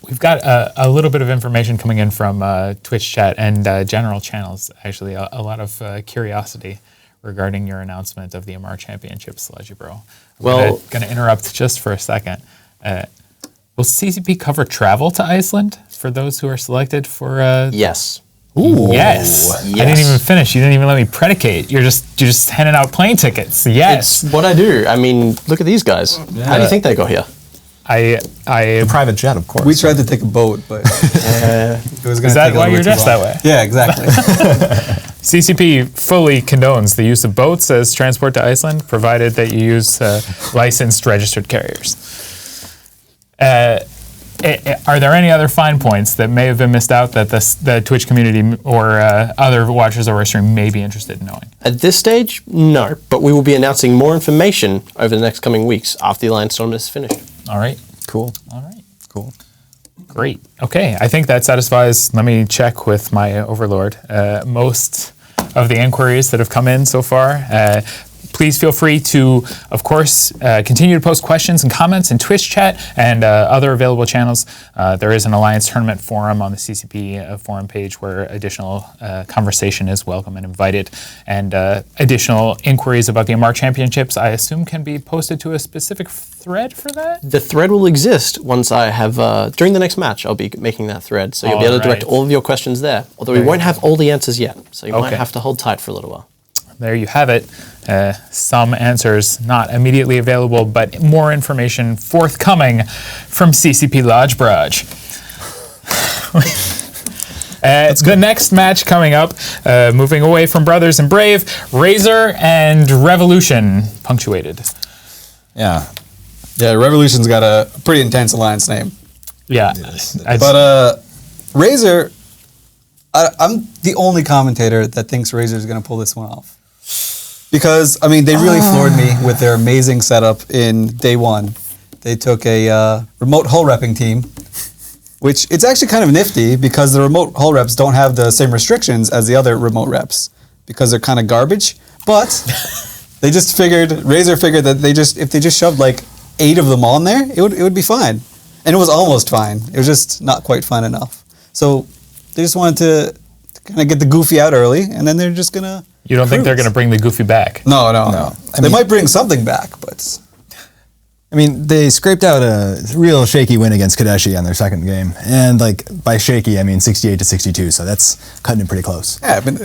We've got a little bit of information coming in from Twitch chat and general channels, actually, a lot of curiosity regarding your announcement of the Amar Championships, Logibro. I'm going to interrupt just for a second. Will CCP cover travel to Iceland for those who are selected for... Yes. Ooh. Yes. I didn't even finish. You didn't even let me predicate. You're just handing out plane tickets. Yes. It's what I do. I mean, look at these guys. Yeah. How do you think they got here? A private jet, of course. We tried to take a boat, but it was going to take a little bit too long. Is that why you're dressed that way? Yeah, exactly. CCP fully condones the use of boats as transport to Iceland, provided that you use licensed registered carriers. Are there any other fine points that may have been missed out that the Twitch community or other watchers of our stream may be interested in knowing? At this stage, no, but we will be announcing more information over the next coming weeks after the Alliance tournament is finished. All right. Cool. All right. Cool. Great. Okay, I think that satisfies, let me check with my overlord, most of the inquiries that have come in so far. Please feel free to, of course, continue to post questions and comments in Twitch chat and other available channels. There is an Alliance Tournament forum on the CCP forum page where additional conversation is welcome and invited. And additional inquiries about the MR Championships, I assume, can be posted to a specific thread for that? The thread will exist once I have, during the next match, I'll be making that thread. So you'll be able to direct all of your questions there. Although we won't have all the answers yet. So you might have to hold tight for a little while. There you have it. Some answers not immediately available, but more information forthcoming from CCP Lodge Barrage. The next match coming up, moving away from Brothers and Brave, Razor and Revolution, punctuated. Yeah, Revolution's got a pretty intense alliance name. Yeah. But Razor, I'm the only commentator that thinks Razor's going to pull this one off. Because, I mean, they really floored me with their amazing setup in day one. They took a remote hull repping team, which it's actually kind of nifty because the remote hull reps don't have the same restrictions as the other remote reps because they're kind of garbage. But Razor figured that if they just shoved like 8 of them on there, it would be fine. And it was almost fine. It was just not quite fine enough. So they just wanted to kind of get the goofy out early, and then they're just going to You don't think they're going to bring the goofy back? No. They might bring something back, but... I mean, they scraped out a real shaky win against Kadeshi on their second game. And, like, by shaky, I mean 68-62, so that's cutting it pretty close. Yeah, I mean,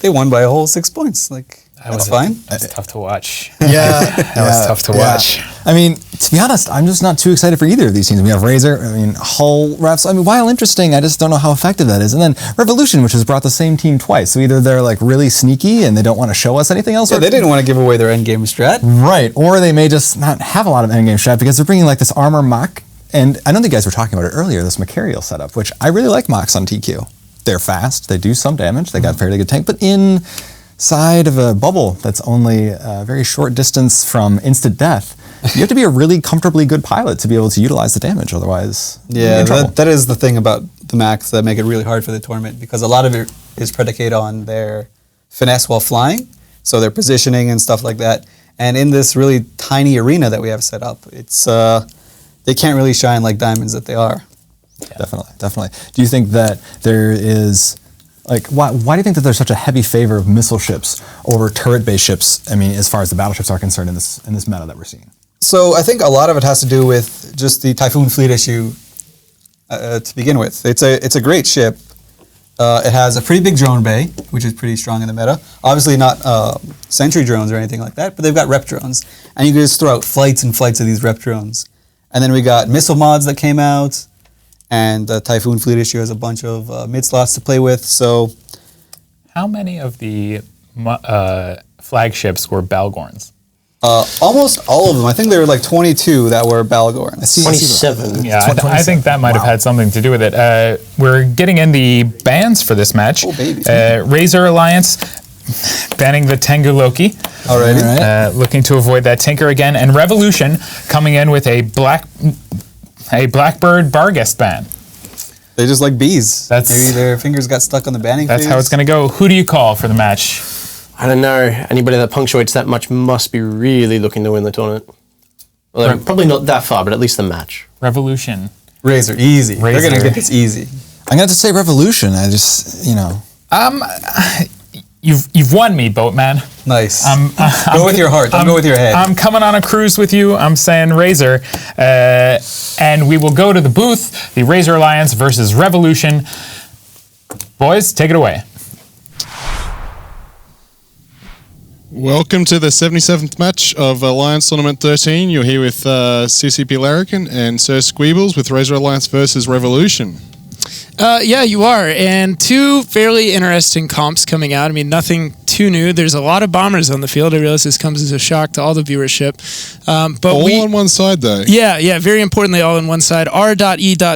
they won by a whole 6 points. Like, that's fine. It's tough to watch. Yeah. That was tough to watch. I mean, to be honest, I'm just not too excited for either of these teams. We have Razor, I mean, Hull Reps. I mean, while interesting, I just don't know how effective that is. And then Revolution, which has brought the same team twice. So either they're like really sneaky and they don't want to show us anything else. Yeah, they didn't want to give away their endgame strat. Right. Or they may just not have a lot of endgame strat because they're bringing like this armor mock. And I know you guys were talking about it earlier, this Macarial setup, which I really like mocks on TQ. They're fast. They do some damage. They got a fairly good tank. But inside of a bubble that's only a very short distance from instant death, you have to be a really comfortably good pilot to be able to utilize the damage. Otherwise, yeah, that is the thing about the Macs that make it really hard for the tournament because a lot of it is predicated on their finesse while flying, so their positioning and stuff like that. And in this really tiny arena that we have set up, it's they can't really shine like diamonds that they are. Yeah. Definitely. Do you think that there is... Like, why do you think that there's such a heavy favor of missile ships over turret-based ships, I mean, as far as the battleships are concerned in this meta that we're seeing? So I think a lot of it has to do with just the Typhoon fleet issue to begin with. It's a great ship. It has a pretty big drone bay, which is pretty strong in the meta. Obviously not sentry drones or anything like that, but they've got rep drones. And you can just throw out flights and flights of these rep drones. And then we got missile mods that came out. And the Typhoon fleet issue has a bunch of mid slots to play with. So, how many of the flagships were Balgorns? Almost all of them. I think there were like 22 that were Balgorns. 27. Yeah, I think that might have had something to do with it. We're getting in the bans for this match. Oh, baby. Razor Alliance banning the Tengu Loki. Alrighty. Looking to avoid that Tinker again. And Revolution coming in with a Blackbird Barghest ban. They just like bees. Maybe their fingers got stuck on the banning That's phase. how it's going to go. Who do you call for the match? I don't know. Anybody that punctuates that much must be really looking to win the tournament. Well, they're probably not that far, but at least the match. Revolution. Razor, easy. They're going to get this easy. I'm going to have to say Revolution. I just, You've won me, Boatman. Nice. Go with your heart. Don't go with your head. I'm coming on a cruise with you. I'm saying Razor. And we will go to the booth, the Razor Alliance versus Revolution. Boys, take it away. Welcome to the 77th match of Alliance Tournament 13. You're here with CCP Larrikin and Sir Squeebles with Razor Alliance versus Revolution. Yeah, you are. And two fairly interesting comps coming out. I mean, nothing too new. There's a lot of bombers on the field. I realize this comes as a shock to all the viewership. But all on one side, though. Yeah. Very importantly, all on one side. R.E.V.O.L.U.T.I.O.N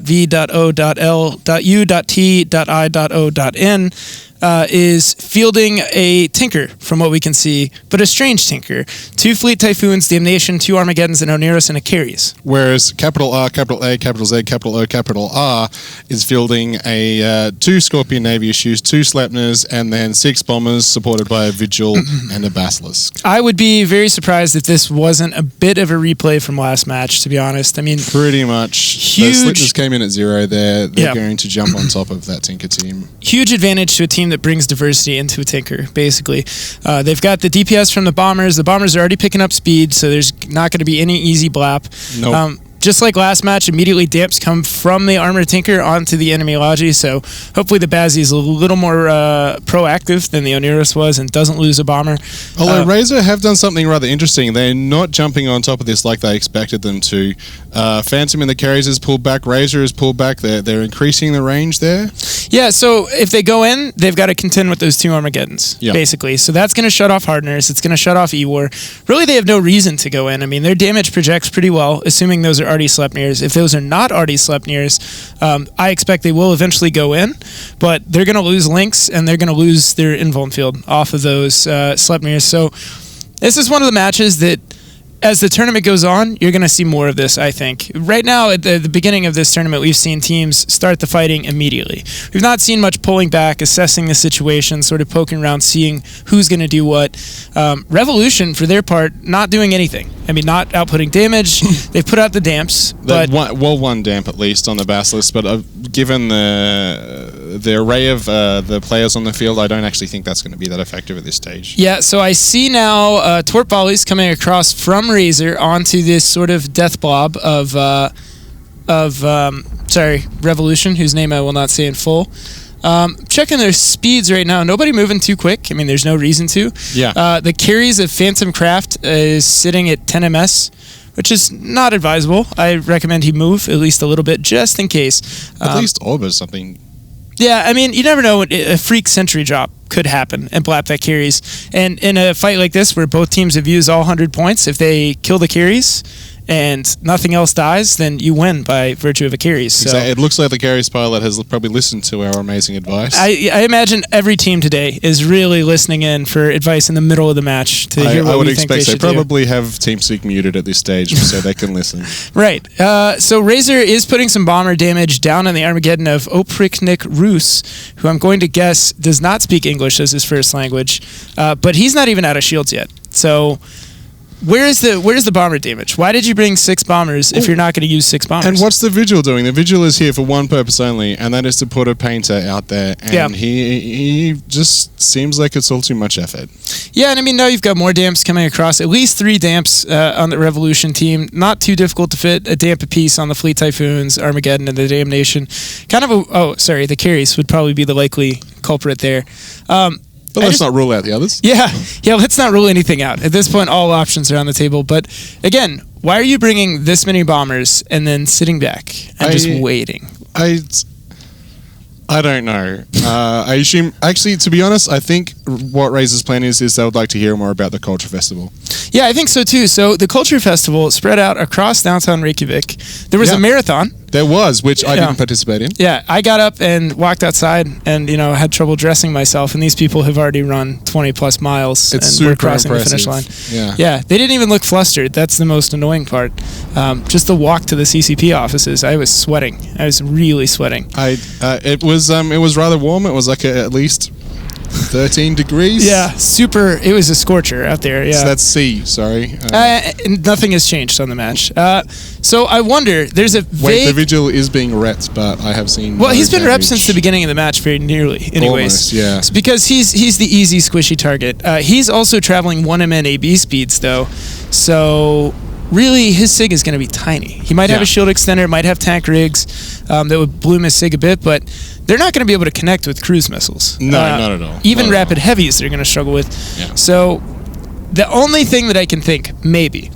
is fielding a Tinker, from what we can see, but a strange Tinker. 2 Fleet Typhoons, Damnation, 2 Armageddons, an Oneirus, and a Carries. Whereas capital R, capital A, capital Z, capital O, capital R is fielding a 2 Scorpion Navy issues, 2 Sleipners, and then 6 bombers supported by a Vigil and a Basilisk. I would be very surprised if this wasn't a bit of a replay from last match, to be honest. I mean, pretty much. Huge. The Sleipners came in at 0 there. They're going to jump on top of that Tinker team. Huge advantage to a team that brings diversity into a Tinker, basically. They've got the DPS from the bombers. The bombers are already picking up speed, so there's not going to be any easy blap. Nope. Just like last match, immediately damps come from the armored Tinker onto the enemy Logi, so hopefully the Bazzi is a little more proactive than the Oneirus was and doesn't lose a bomber. Although Razor have done something rather interesting. They're not jumping on top of this like they expected them to. Phantom and the Carries has pulled back. Razor has pulled back. They're increasing the range there. Yeah, so if they go in, they've got to contend with those 2 Armageddons, basically. So that's going to shut off Hardeners. It's going to shut off E-War. Really, they have no reason to go in. I mean, their damage projects pretty well, assuming those are already Sleipnirs. If those are not already Sleipnirs, I expect they will eventually go in, but they're going to lose links and they're going to lose their invuln field off of those Sleipnirs. So this is one of the matches that, as the tournament goes on, you're going to see more of this, I think. Right now, at the beginning of this tournament, we've seen teams start the fighting immediately. We've not seen much pulling back, assessing the situation, sort of poking around, seeing who's going to do what. Revolution, for their part, not doing anything. I mean, not outputting damage. They've put out the damps. But one damp at least on the Basilisk, but given the array of the players on the field, I don't actually think that's going to be that effective at this stage. Yeah, so I see now Torp Volleys coming across from Razor onto this sort of death blob of Revolution, whose name I will not say in full. Checking their speeds right now. Nobody moving too quick. I mean, there's no reason to. Yeah. The carries of Phantom Craft is sitting at 10 MS, which is not advisable. I recommend he move at least a little bit, just in case. At least orb or something. Yeah, I mean, you never know. A freak sentry drop could happen and blap that carries. And in a fight like this, where both teams have used all 100 points, if they kill the carries and nothing else dies, then you win by virtue of a carries. So exactly. It looks like the carries pilot has probably listened to our amazing advice. I imagine every team today is really listening in for advice in the middle of the match to hear what I would we think expect they they should probably have TeamSpeak muted at this stage so they can listen. Right. So Razor is putting some bomber damage down on the Armageddon of Opriknik Rus, who I'm going to guess does not speak English as his first language, but he's not even out of shields yet. So where's the bomber damage? Why did you bring 6 bombers if you're not going to use 6 bombers? And what's the Vigil doing? The Vigil is here for one purpose only, and that is to put a painter out there. And he just seems like it's all too much effort. Yeah, and I mean, now you've got more damps coming across. At least 3 damps on the Revolution team. Not too difficult to fit. A damp apiece on the Fleet Typhoons, Armageddon, and the Damnation. The carries would probably be the likely culprit there. But let's not rule out the others. Yeah, let's not rule anything out. At this point, all options are on the table. But again, why are you bringing this many bombers and then sitting back and just waiting? I don't know. I assume, actually, to be honest, I think what Razor's plan is they would like to hear more about the Culture Festival. Yeah, I think so too. So the Culture Festival spread out across downtown Reykjavik. There was a marathon. There was, which I didn't participate in. Yeah, I got up and walked outside and, had trouble dressing myself. And these people have already run 20 plus miles and were crossing the finish line. Yeah, they didn't even look flustered. That's the most annoying part. Just the walk to the CCP offices, I was sweating. I was really sweating. It was rather warm. It was like at least 13 degrees. Yeah, it was a scorcher out there. Yeah, so that's C. Sorry. Nothing has changed on the match. So I wonder. There's a wait. The Vigil is being repped, but I have seen. Well, he's been repped since the beginning of the match, very nearly. Anyways, almost, yeah. It's because he's the easy squishy target. He's also traveling 1 MN AB speeds though, so. Really, his SIG is going to be tiny. He might have a shield extender, might have tank rigs that would bloom his SIG a bit, but they're not going to be able to connect with cruise missiles. No, not at all. Even not rapid heavies they're going to struggle with. Yeah. So the only thing that I can think, maybe,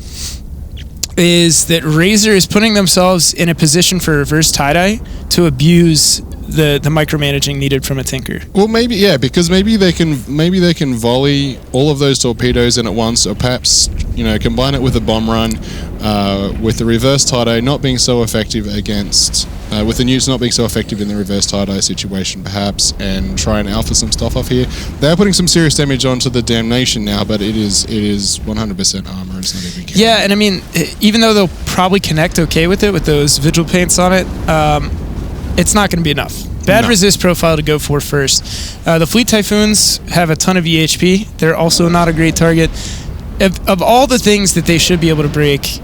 is that Razor is putting themselves in a position for reverse tie-dye to abuse the micromanaging needed from a Tinker. Well, maybe because maybe they can volley all of those torpedoes in at once, or perhaps combine it with a bomb run, with the reverse Tide not being so effective against, with the newts not being so effective in the reverse Tide situation, perhaps, and try and alpha some stuff off here. They are putting some serious damage onto the Damnation now, but it is 100% armor. It's not even. Yeah, and I mean, even though they'll probably connect okay with it with those vigil paints on it, it's not going to be enough. Bad resist profile to go for first. The Fleet Typhoons have a ton of EHP. They're also not a great target. Of all the things that they should be able to break,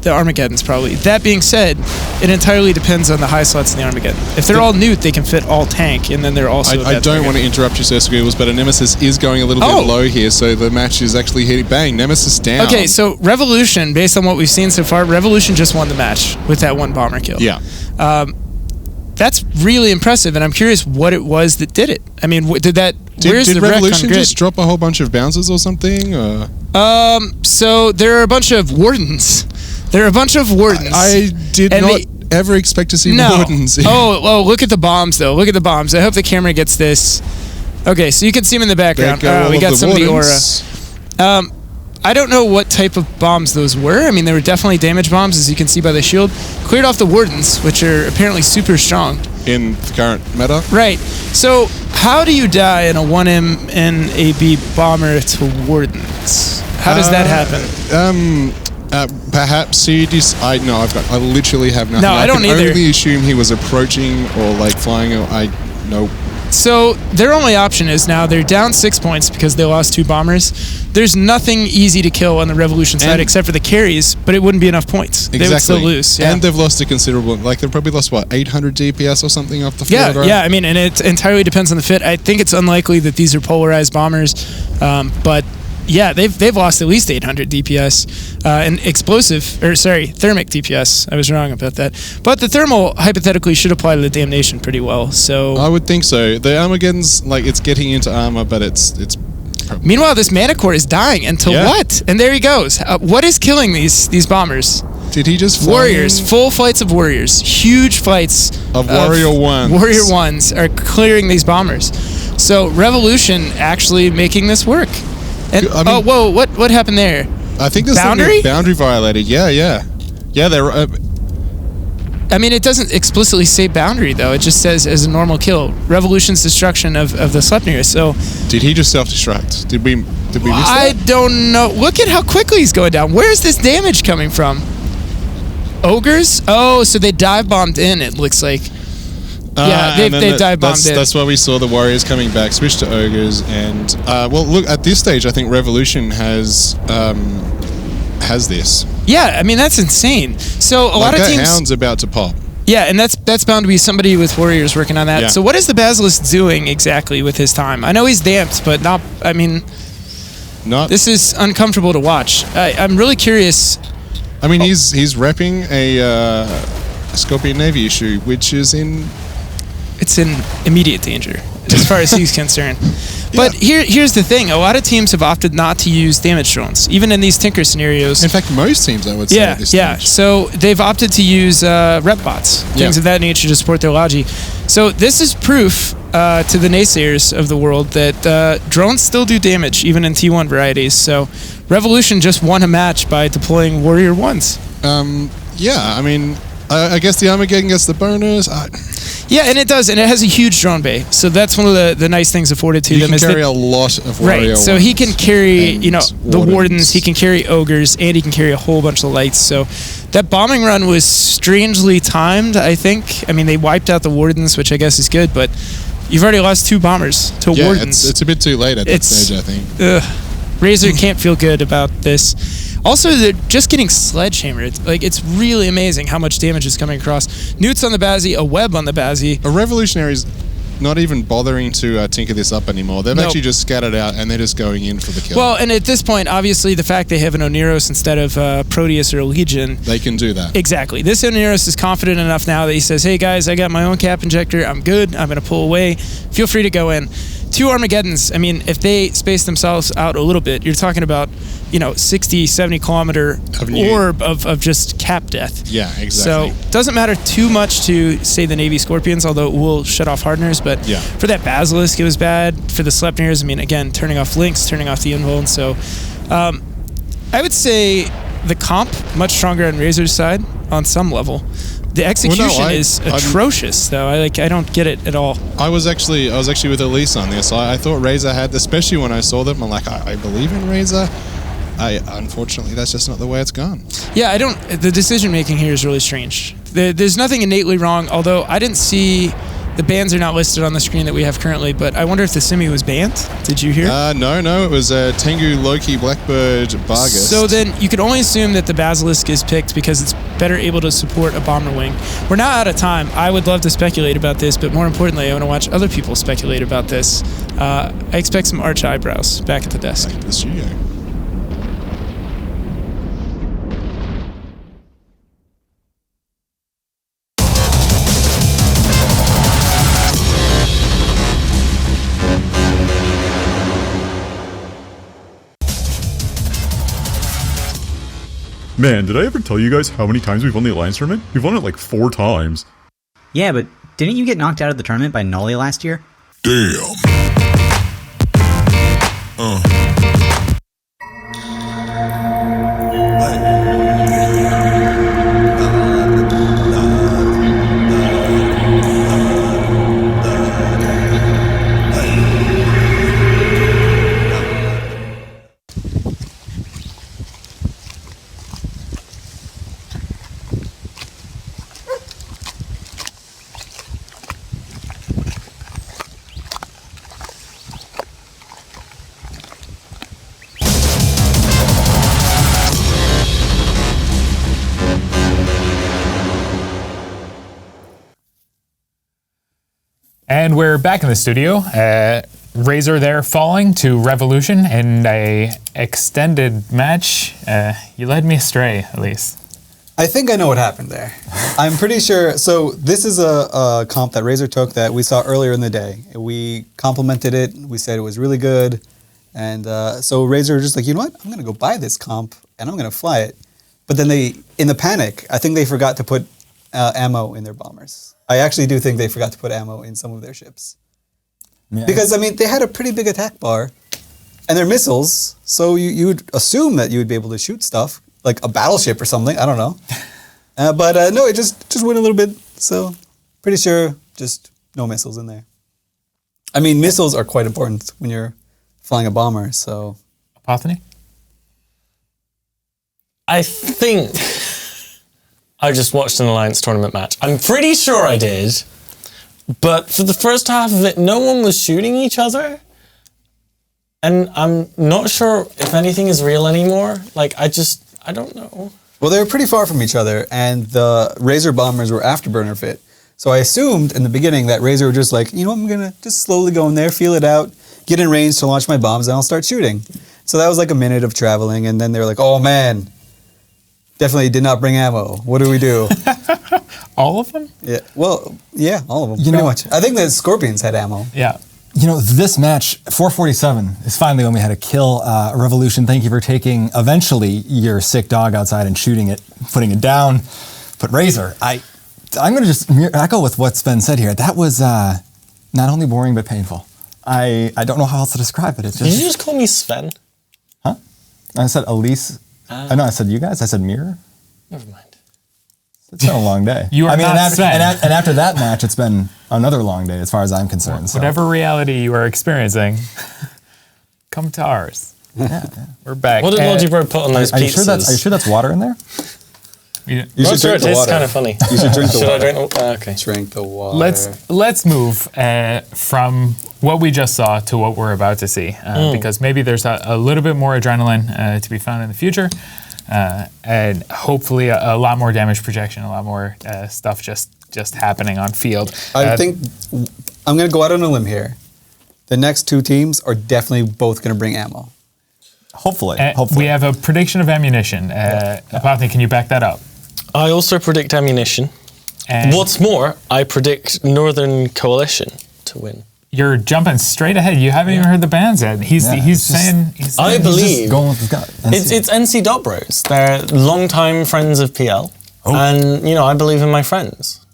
the Armageddon's probably. That being said, it entirely depends on the high slots in the Armageddon. If they're all Newt, they can fit all tank, and then they're also. I don't want to interrupt you, Sir Squiggles, but a Nemesis is going a little bit low here, so the match is actually hitting. Bang, Nemesis down. Okay, so Revolution, based on what we've seen so far, Revolution just won the match with that one bomber kill. Yeah. That's really impressive, and I'm curious what it was that did it. I mean, where's did the Revolution just drop a whole bunch of bouncers or something? So there are a bunch of wardens. I did not ever expect to see wardens. Oh, look at the bombs, though. Look at the bombs. I hope the camera gets this. Okay, so you can see them in the background. We got some of the aura. I don't know what type of bombs those were. I mean, they were definitely damage bombs, as you can see by the shield. Cleared off the wardens, which are apparently super strong. In the current meta? Right. So, how do you die in a 1M NAB bomber to wardens? How does that happen? Perhaps I literally have nothing. No, I don't can either. only assume he was approaching or like flying. No. So their only option is now they're down 6 points because they lost 2 bombers. There's nothing easy to kill on the Revolution side except for the carries, but it wouldn't be enough points. Exactly. They would still lose. Yeah. And they've lost a considerable. Like they've probably lost 800 DPS or something off the field. Right? Yeah. I mean, and it entirely depends on the fit. I think it's unlikely that these are polarized bombers, but. Yeah, they've lost at least 800 DPS and thermic DPS. I was wrong about that. But the thermal hypothetically should apply to the Damnation pretty well. So I would think so. The Armageddon's it's getting into armor, but it's. Meanwhile, this Mana Core is dying. And to what? And there he goes. What is killing these bombers? Did he just fly warriors? Full flights of warriors. Huge flights of Warrior Ones. Warrior Ones are clearing these bombers. So Revolution actually making this work. And, whoa! What happened there? I think there's boundary violated. Yeah. They're. I mean, it doesn't explicitly say boundary though. It just says as a normal kill, Revolution's destruction of the Sleipnir. So. Did he just self-destruct? Did we miss that? I don't know. Look at how quickly he's going down. Where's this damage coming from? Ogres? Oh, so they dive bombed in. It looks like. Yeah, they've dive bombed in. That's why we saw the Warriors coming back, switch to Ogres, and look, at this stage, I think Revolution has this. Yeah, I mean that's insane. So a lot of teams. Hound's about to pop. Yeah, and that's bound to be somebody with Warriors working on that. Yeah. So what is the Basilisk doing exactly with his time? I know he's damped, but not. I mean, this is uncomfortable to watch. I'm really curious. I mean, he's repping a Scorpion Navy issue, which is in. It's in immediate danger, as far as he's concerned. But here's the thing. A lot of teams have opted not to use damage drones, even in these Tinker scenarios. In fact, most teams, I would say, at this stage. So they've opted to use rep bots, things of that nature to support their logi. So this is proof to the naysayers of the world that drones still do damage, even in T1 varieties. So Revolution just won a match by deploying Warrior Ones. I mean... I guess the Armageddon gets the bonus. Yeah, and it does, and it has a huge drone bay. So that's one of the nice things afforded to them. He can carry a lot of Warrior so he can carry, the Wardens, he can carry Ogres, and he can carry a whole bunch of Lights. So that bombing run was strangely timed, I think. I mean, they wiped out the Wardens, which I guess is good, but you've already lost 2 bombers to Wardens. It's a bit too late at that stage, I think. Razor can't feel good about this. Also, they're just getting sledgehammered. It's really amazing how much damage is coming across. Newts on the Bazzi, a web on the Bazzi. A Revolutionary's not even bothering to tinker this up anymore. They've actually just scattered out, and they're just going in for the kill. Well, and at this point, obviously, the fact they have an Oneros instead of Proteus or a Legion. They can do that. Exactly. This Oneros is confident enough now that he says, hey, guys, I got my own cap injector. I'm good. I'm going to pull away. Feel free to go in. 2 Armageddons. I mean, if they space themselves out a little bit, you're talking about 60, 70 kilometer orb of just cap death. Yeah, exactly. So doesn't matter too much to, say, the Navy Scorpions, although it will shut off hardeners. But for that Basilisk, it was bad. For the Sleipnirs, I mean, again, turning off links, turning off the invuln. So I would say the comp much stronger on Razor's side on some level. The execution is atrocious, though. I don't get it at all. I was actually with Elise on this. I thought Razor had, especially when I saw them. I'm like, I believe in Razor. Unfortunately, that's just not the way it's gone. Yeah, the decision making here is really strange. There's nothing innately wrong. Although I didn't see. The bans are not listed on the screen that we have currently, but I wonder if the Simi was banned. Did you hear? No, it was Tengu, Loki, Blackbird, Bargus. So then you could only assume that the Basilisk is picked because it's better able to support a bomber wing. We're now out of time. I would love to speculate about this, but more importantly, I want to watch other people speculate about this. I expect some arch eyebrows back at the desk. Back at the studio. Man, did I ever tell you guys how many times we've won the Alliance tournament? We've won it like 4 times. Yeah, but didn't you get knocked out of the tournament by Nulli last year? Damn. And we're back in the studio. Razor there falling to Revolution in a extended match. You led me astray, at least. I think I know what happened there. I'm pretty sure. So this is a comp that Razor took that we saw earlier in the day. We complimented it. We said it was really good. And so Razor was just like, you know what? I'm going to go buy this comp and I'm going to fly it. But then in the panic, I think they forgot to put ammo in their bombers. I actually do think they forgot to put ammo in some of their ships. Yeah. Because, I mean, they had a pretty big attack bar, and they're missiles, so you would assume that you would be able to shoot stuff, like a battleship or something, I don't know. But no, it just went a little bit, so pretty sure just no missiles in there. I mean, missiles are quite important when you're flying a bomber, so... Apothony? I think... I just watched an Alliance tournament match. I'm pretty sure I did, but for the first half of it, no one was shooting each other, and I'm not sure if anything is real anymore. Like, I don't know. Well, they were pretty far from each other, and the Razor bombers were afterburner fit. So I assumed in the beginning that Razor were just like, you know, I'm gonna just slowly go in there, feel it out, get in range to launch my bombs, and I'll start shooting. So that was like a minute of traveling, and then they were like, oh man, definitely did not bring ammo. What do we do? All of them? Yeah. Well, yeah, all of them. Pretty much. I think the Scorpions had ammo. Yeah. You know, this match, 447, is finally when we had to kill Revolution. Thank you for taking, eventually, your sick dog outside and shooting it, putting it down. But Razor, I'm going to just echo with what's been said here. That was not only boring, but painful. I don't know how else to describe it. It's just, did you just call me Sven? Huh? I said Elise. No, I said you guys. I said Mirror. Never mind. It's been a long day. You are not Sven. And after that match, it's been another long day as far as I'm concerned. So. Whatever reality you are experiencing, come to ours. Yeah. We're back. What did Logibird put on those pizzas? Are you sure that's water in there? You should drink the water. It's kind of funny. You should drink the water. Should I drink the okay. Drink the water. Let's move from what we just saw to what we're about to see, because maybe there's a little bit more adrenaline to be found in the future, and hopefully a lot more damage projection, a lot more stuff just happening on field. I think I'm going to go out on a limb here. The next two teams are definitely both going to bring ammo. Hopefully. We have a prediction of ammunition. Apothony, can you back that up? I also predict ammunition. And what's more, I predict Northern Coalition to win. You're jumping straight ahead. You haven't even heard the bands yet. He's saying. I believe going with his gut. it's NC Dot Bros. They're longtime friends of PL, and I believe in my friends.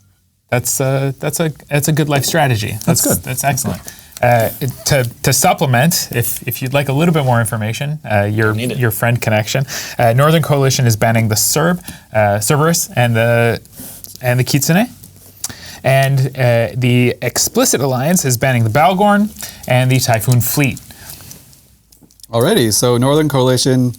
That's a good life strategy. That's good. That's excellent. To supplement, if you'd like a little bit more information, your friend connection, Northern Coalition is banning the Cerberus and the Kitsune. And the Explicit Alliance is banning the Balgorn and the Typhoon Fleet. Alrighty, so Northern Coalition,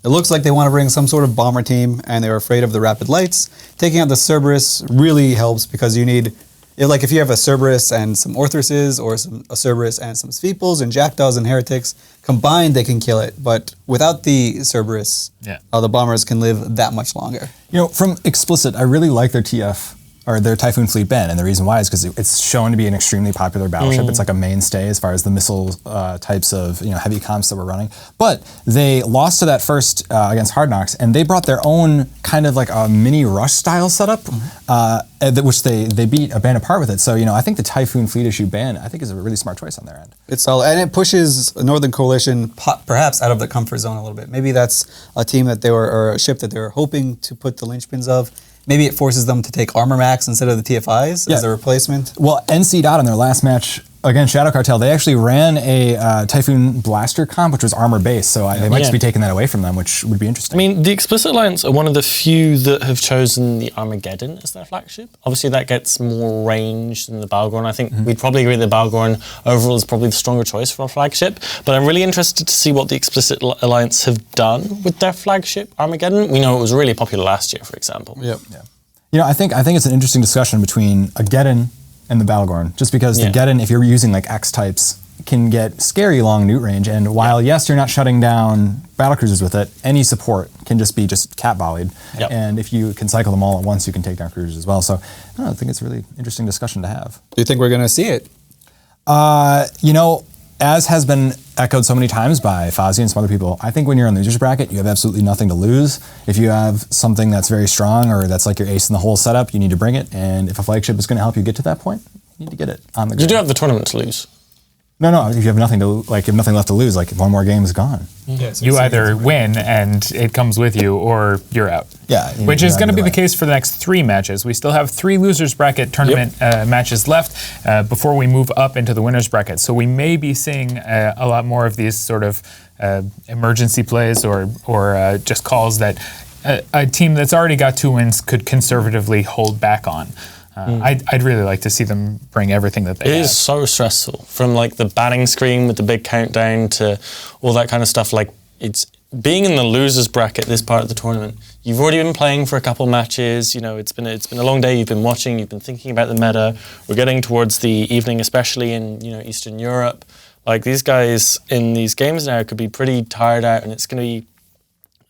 it looks like they want to bring some sort of bomber team, and they're afraid of the Rapid Lights. Taking out the Cerberus really helps because you need, if you have a Cerberus and some Orthruses, or a Cerberus and some Sveeples and Jackdaws and Heretics, combined they can kill it. But without the Cerberus, the bombers can live that much longer. From Explicit, I really like their TF. Or their Typhoon Fleet ban, and the reason why is because it's shown to be an extremely popular battleship. It's like a mainstay as far as the missile types of heavy comps that we're running. But they lost to that first against Hard Knocks, and they brought their own kind of like a mini Rush style setup, which they beat a band apart with it. So I think the Typhoon Fleet issue ban is a really smart choice on their end. It's solid, and it pushes Northern Coalition perhaps out of the comfort zone a little bit. Maybe that's a team that or a ship that they were hoping to put the linchpins of. Maybe it forces them to take Armor Max instead of the TFIs as a replacement. Well, NC Dot in their last match against Shadow Cartel, they actually ran a Typhoon Blaster comp, which was armor based, so they might just be taking that away from them, which would be interesting. I mean, the Explicit Alliance are one of the few that have chosen the Armageddon as their flagship. Obviously, that gets more range than the Balgorn. I think we'd probably agree that the Balgorn overall is probably the stronger choice for a flagship, but I'm really interested to see what the Explicit Alliance have done with their flagship Armageddon. We know it was really popular last year, for example. Yep. Yeah. I think it's an interesting discussion between a Geddon and the Balgorn, just because the Geddon, if you're using like X types, can get scary long newt range, and while yes, you're not shutting down battlecruisers with it, any support can just be cat volleyed, and if you can cycle them all at once, you can take down cruisers as well. So I think it's a really interesting discussion to have. Do you think we're going to see it? As has been echoed so many times by Fozzie and some other people, I think when you're in the losers bracket, you have absolutely nothing to lose. If you have something that's very strong or that's like your ace in the hole setup, you need to bring it. And if a flagship is going to help you get to that point, you need to get it on the grid. You do have the tournament to lose. No. If you have nothing left to lose, like if one more game is gone. You either win and it comes with you, or you're out. Yeah. Which is going to be the case for the next 3 matches. We still have 3 losers bracket tournament matches left before we move up into the winners bracket. So we may be seeing a lot more of these sort of emergency plays or just calls that a team that's already got 2 wins could conservatively hold back on. I'd really like to see them bring everything that they have. It is so stressful, from like the batting screen with the big countdown to all that kind of stuff. Like, it's being in the losers bracket this part of the tournament. You've already been playing for a couple matches. It's been a long day. You've been watching. You've been thinking about the meta. We're getting towards the evening, especially in Eastern Europe. Like, these guys in these games now could be pretty tired out, and it's going to be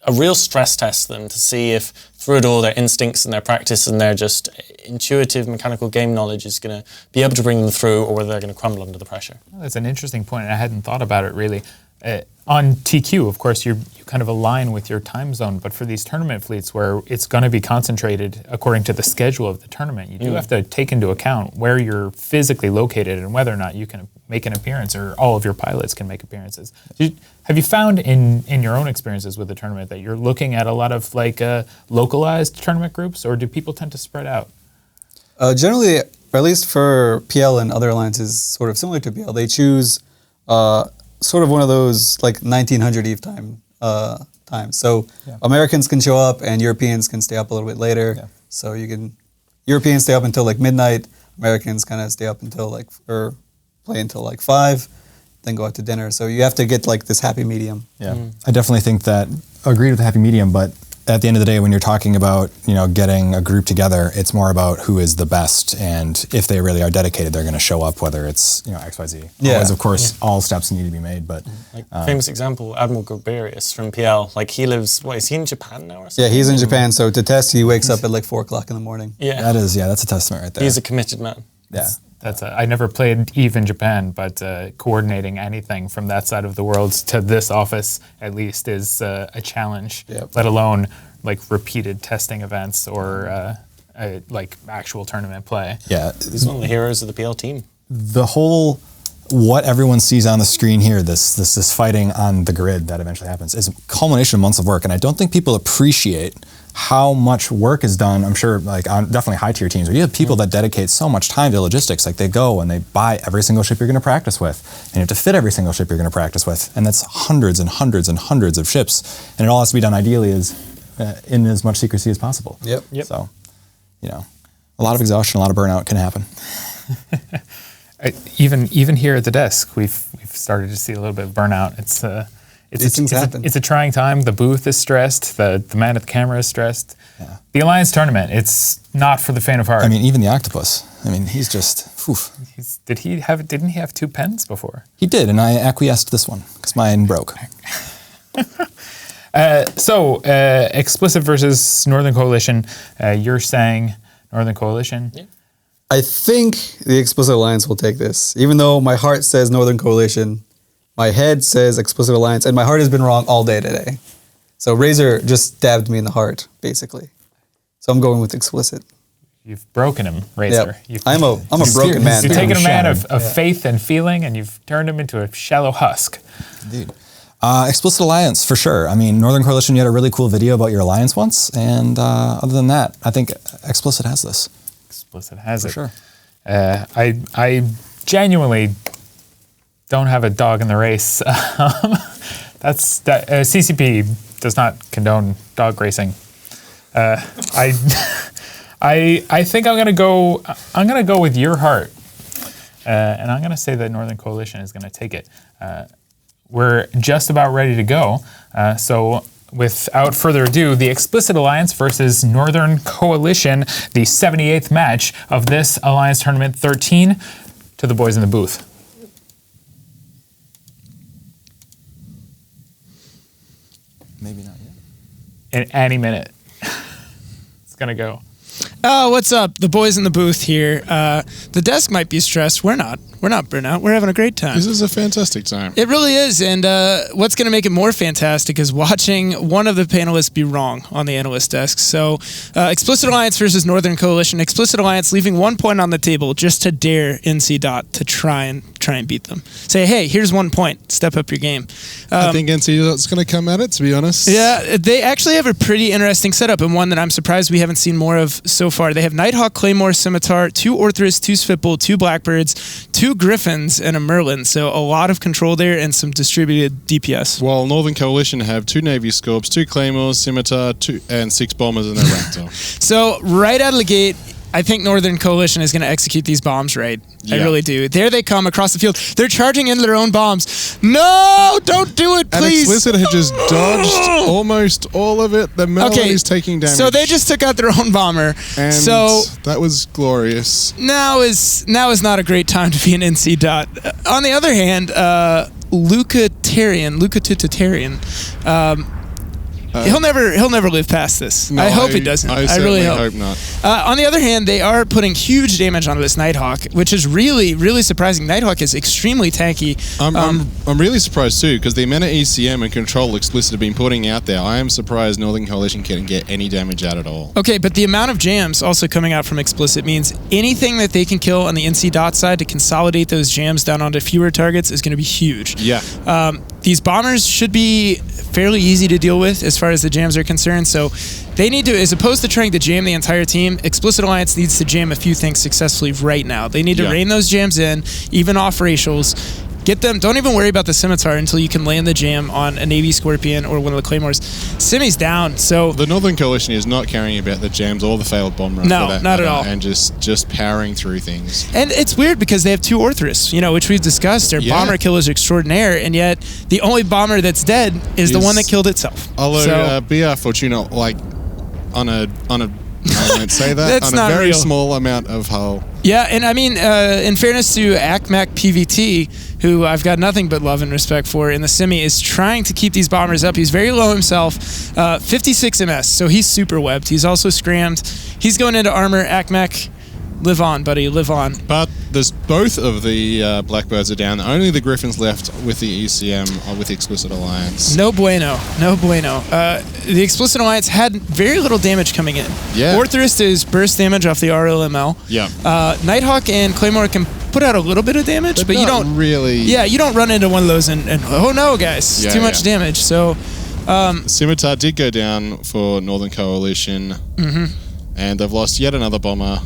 a real stress test to them to see if through it all their instincts and their practice and their just intuitive mechanical game knowledge is going to be able to bring them through, or whether they're going to crumble under the pressure. That's an interesting point. I hadn't thought about it really. On TQ, of course, you kind of align with your time zone, but for these tournament fleets where it's going to be concentrated according to the schedule of the tournament, you do have to take into account where you're physically located and whether or not you can make an appearance, or all of your pilots can make appearances. Have you found in your own experiences with the tournament that you're looking at a lot of localized tournament groups, or do people tend to spread out? Generally, or at least for PL and other alliances, sort of similar to PL, they choose sort of one of those like 1900 Eve times. So Americans can show up and Europeans can stay up a little bit later. Yeah. So Europeans stay up until like midnight. Americans kind of stay up until or play until like 5, then go out to dinner. So you have to get like this happy medium. Yeah, I definitely think that agreed with the happy medium, but at the end of the day, when you're talking about getting a group together, it's more about who is the best, and if they really are dedicated, they're going to show up, whether it's XYZ. Yeah. Always, of course, all steps need to be made, but famous example, Admiral Gregarious from PL. Like, he lives. Is he in Japan now or something? Yeah, he's in Japan. So to test, he wakes up at like 4 o'clock in the morning. Yeah, that's a testament right there. He's a committed man. Yeah. I never played EVE in Japan, but coordinating anything from that side of the world to this office, at least, is a challenge, let alone like repeated testing events or like actual tournament play. Yeah. He's one of the heroes of the PL team. The whole what everyone sees on the screen here, this fighting on the grid that eventually happens, is a culmination of months of work. And I don't think people appreciate how much work is done. I'm sure, like, on definitely high tier teams, where you have people that dedicate so much time to logistics. Like, they go and they buy every single ship you're going to practice with, and you have to fit every single ship you're going to practice with, and that's hundreds and hundreds and hundreds of ships, and it all has to be done ideally in as much secrecy as possible. Yep. So, you know, a lot of exhaustion, a lot of burnout can happen. Even here at the desk, we've started to see a little bit of burnout. It's a trying time. The booth is stressed. The man at the camera is stressed. Yeah. The Alliance tournament, it's not for the faint of heart. I mean, even the octopus. I mean, he's just, oof. Didn't he have 2 pens before? He did, and I acquiesced this one because mine broke. So, Explicit versus Northern Coalition. You're saying Northern Coalition? Yeah. I think the Explicit Alliance will take this, even though my heart says Northern Coalition. My head says Explicit Alliance, and my heart has been wrong all day today. So Razor just stabbed me in the heart, basically. So I'm going with Explicit. You've broken him, Razor. Yep. I'm a broken man. You've taken a man of faith and feeling, and you've turned him into a shallow husk. Indeed. Explicit Alliance, for sure. I mean, Northern Coalition, you had a really cool video about your alliance once, and other than that, I think Explicit has this. Explicit has it. For sure. I genuinely don't have a dog in the race. CCP does not condone dog racing. I think I'm gonna go with your heart, and I'm gonna say that Northern Coalition is gonna take it. We're just about ready to go. So without further ado, the Explicit Alliance versus Northern Coalition, the 78th match of this Alliance Tournament 13, to the boys in the booth. Maybe not yet. In any minute. It's gonna go. Oh, what's up? The boys in the booth here. The desk might be stressed. We're not. We're not burnout. We're having a great time. This is a fantastic time. It really is. And what's going to make it more fantastic is watching one of the panelists be wrong on the analyst desk. So Explicit Alliance versus Northern Coalition. Explicit Alliance leaving 1 point on the table just to dare NC Dot to try and beat them. Say, hey, here's 1 point. Step up your game. I think NC Dot's going to come at it, to be honest. Yeah, they actually have a pretty interesting setup, and one that I'm surprised we haven't seen more of so far. They have Nighthawk, Claymore, Scimitar, 2 Orthrus, 2 Svipul, 2 Blackbirds, 2 Griffins, and a Merlin. So a lot of control there and some distributed DPS. While Northern Coalition have 2 Navy Scorps, 2 Claymores, Scimitar, and 6 Bombers and a Raptor. So right out of the gate, I think Northern Coalition is going to execute these bombs right. Yeah. I really do. There they come across the field. They're charging into their own bombs. No, don't do it, please. And Explicit had just dodged almost all of it. The Melon is taking damage. So they just took out their own bomber. And so that was glorious. Now is not a great time to be an NC Dot. On the other hand, Lucatarian. He'll never live past this. No, I hope he doesn't. I really hope not. On the other hand, they are putting huge damage onto this Nighthawk, which is really, really surprising. Nighthawk is extremely tanky. I'm really surprised too, because the amount of ECM and control Explicit have been putting out there, I am surprised Northern Coalition can't get any damage out at all. Okay, but the amount of jams also coming out from Explicit means anything that they can kill on the NC Dot side to consolidate those jams down onto fewer targets is going to be huge. Yeah. These bombers should be fairly easy to deal with as far as the jams are concerned. So they need to, as opposed to trying to jam the entire team, Explicit Alliance needs to jam a few things successfully right now. They need to rein those jams in, even off racials. Get them. Don't even worry about the Scimitar until you can land the jam on a Navy Scorpion or one of the Claymores. Simi's down, so the Northern Coalition is not caring about the jams or the failed bomb run. No, not at all. And just powering through things. And it's weird because they have 2 Orthrus, which we've discussed. They're bomber killers extraordinaire, and yet the only bomber that's dead is the one that killed itself. Although BR Fortuna, on a I won't say that. That's on a not very real. Small amount of hull. Yeah, and I mean, in fairness to ACMAC PVT, who I've got nothing but love and respect for in the semi, is trying to keep these bombers up. He's very low himself, 56 MS, so he's super webbed. He's also scrammed. He's going into armor. ACMAC, live on, buddy, live on. But there's both of the Blackbirds are down. Only the Griffins left with the ECM with the Explicit Alliance. No bueno. The Explicit Alliance had very little damage coming in. Yeah. Orthrus is burst damage off the R.E.V.O.L.U.T.I.O.N. Yeah. Nighthawk and Claymore can put out a little bit of damage, but you don't really. Yeah, you don't run into one of those and oh no, guys, too much damage. So. Scimitar did go down for Northern Coalition, and they've lost yet another bomber.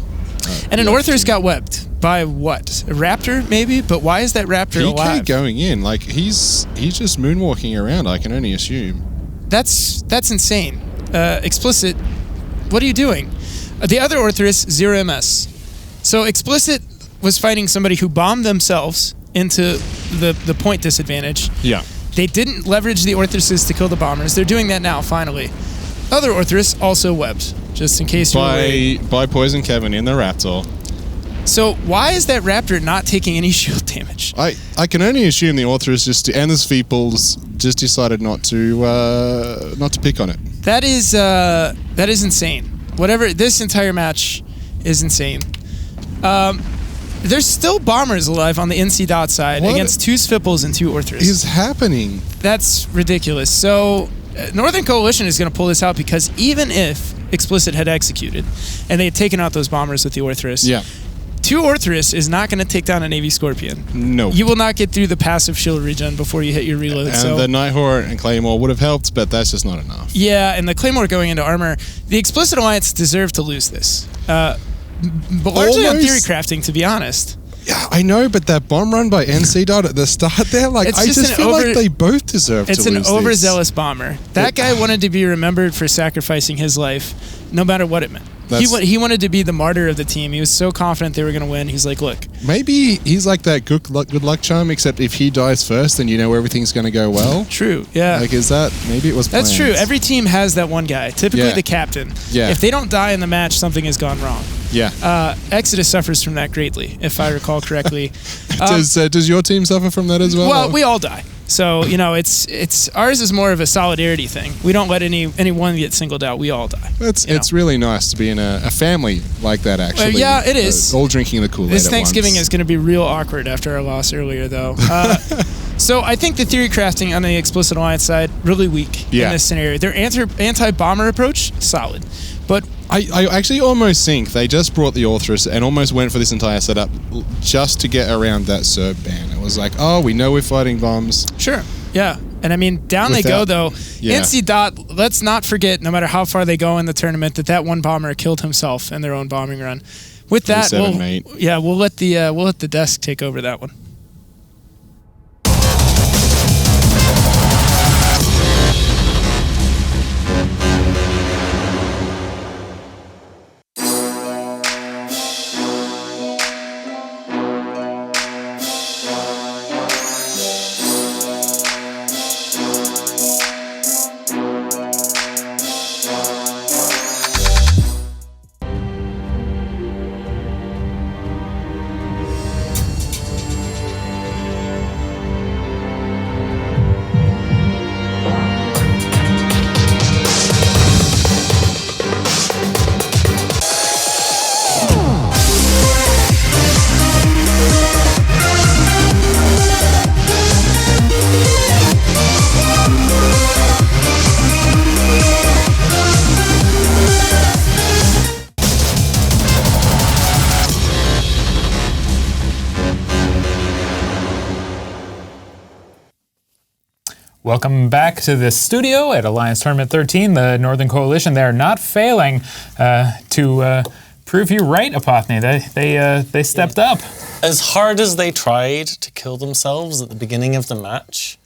And an Orthros got webbed by what? A Raptor, maybe? But why is that Raptor alive? PK going in, like he's just moonwalking around. I can only assume. That's insane. Explicit, what are you doing? The other Orthros, 0 MS. So Explicit was fighting somebody who bombed themselves into the point disadvantage. Yeah. They didn't leverage the Orthros to kill the bombers. They're doing that now, finally. Other Orthros also webbed, just in case you're by Poison Kevin in the Raptor. So why is that Raptor not taking any shield damage? I can only assume the Orthros and the Sveeples just decided not to pick on it. That is insane. Whatever, this entire match is insane. There's still bombers alive on the NC dot side against 2 Sveeples and 2 Orthros. Is happening? That's ridiculous. So Northern Coalition is going to pull this out because even if Explicit had executed and they had taken out those bombers with the Orthros, 2 Orthros is not going to take down a Navy Scorpion. No. You will not get through the passive shield regen before you hit your reload. And the Nighthawk and Claymore would have helped, but that's just not enough. Yeah, and the Claymore going into armor. The Explicit Alliance deserve to lose this. But largely on theory crafting, to be honest. Yeah, I know, but that bomb run by NC Dot at the start there, like I just feel like they both deserve to lose. It's an overzealous bomber. That guy wanted to be remembered for sacrificing his life, no matter what it meant. He wanted to be the martyr of the team. He was so confident they were going to win. He's like, look. Maybe he's like that good luck charm, except if he dies first, then you know everything's going to go well. True, yeah. Like, is that, maybe it was planned. That's true. Every team has that one guy, typically the captain. Yeah. If they don't die in the match, something has gone wrong. Yeah. Exodus suffers from that greatly, if I recall correctly. Does your team suffer from that as well? Well, we all die. So, it's ours is more of a solidarity thing. We don't let anyone get singled out. We all die. It's really nice to be in a family like that, actually. Yeah, it is. All drinking the Kool-Aid This at Thanksgiving once. is going to be real awkward after our loss earlier, though. So I think the theory crafting on the Explicit Alliance side, really weak in this scenario. Their anti-bomber approach, solid. But I actually almost think they just brought the Orthros and almost went for this entire setup just to get around that Serb ban. It was like, oh, we know we're fighting bombs. Sure, yeah. And I mean, down they go, though. Yeah. NC Dot, let's not forget, no matter how far they go in the tournament, that one bomber killed himself in their own bombing run. With that, we'll let the desk take over that one. Welcome back to the studio at Alliance Tournament 13. The Northern Coalition, they're not failing to prove you right, Apothny. They stepped up. As hard as they tried to kill themselves at the beginning of the match,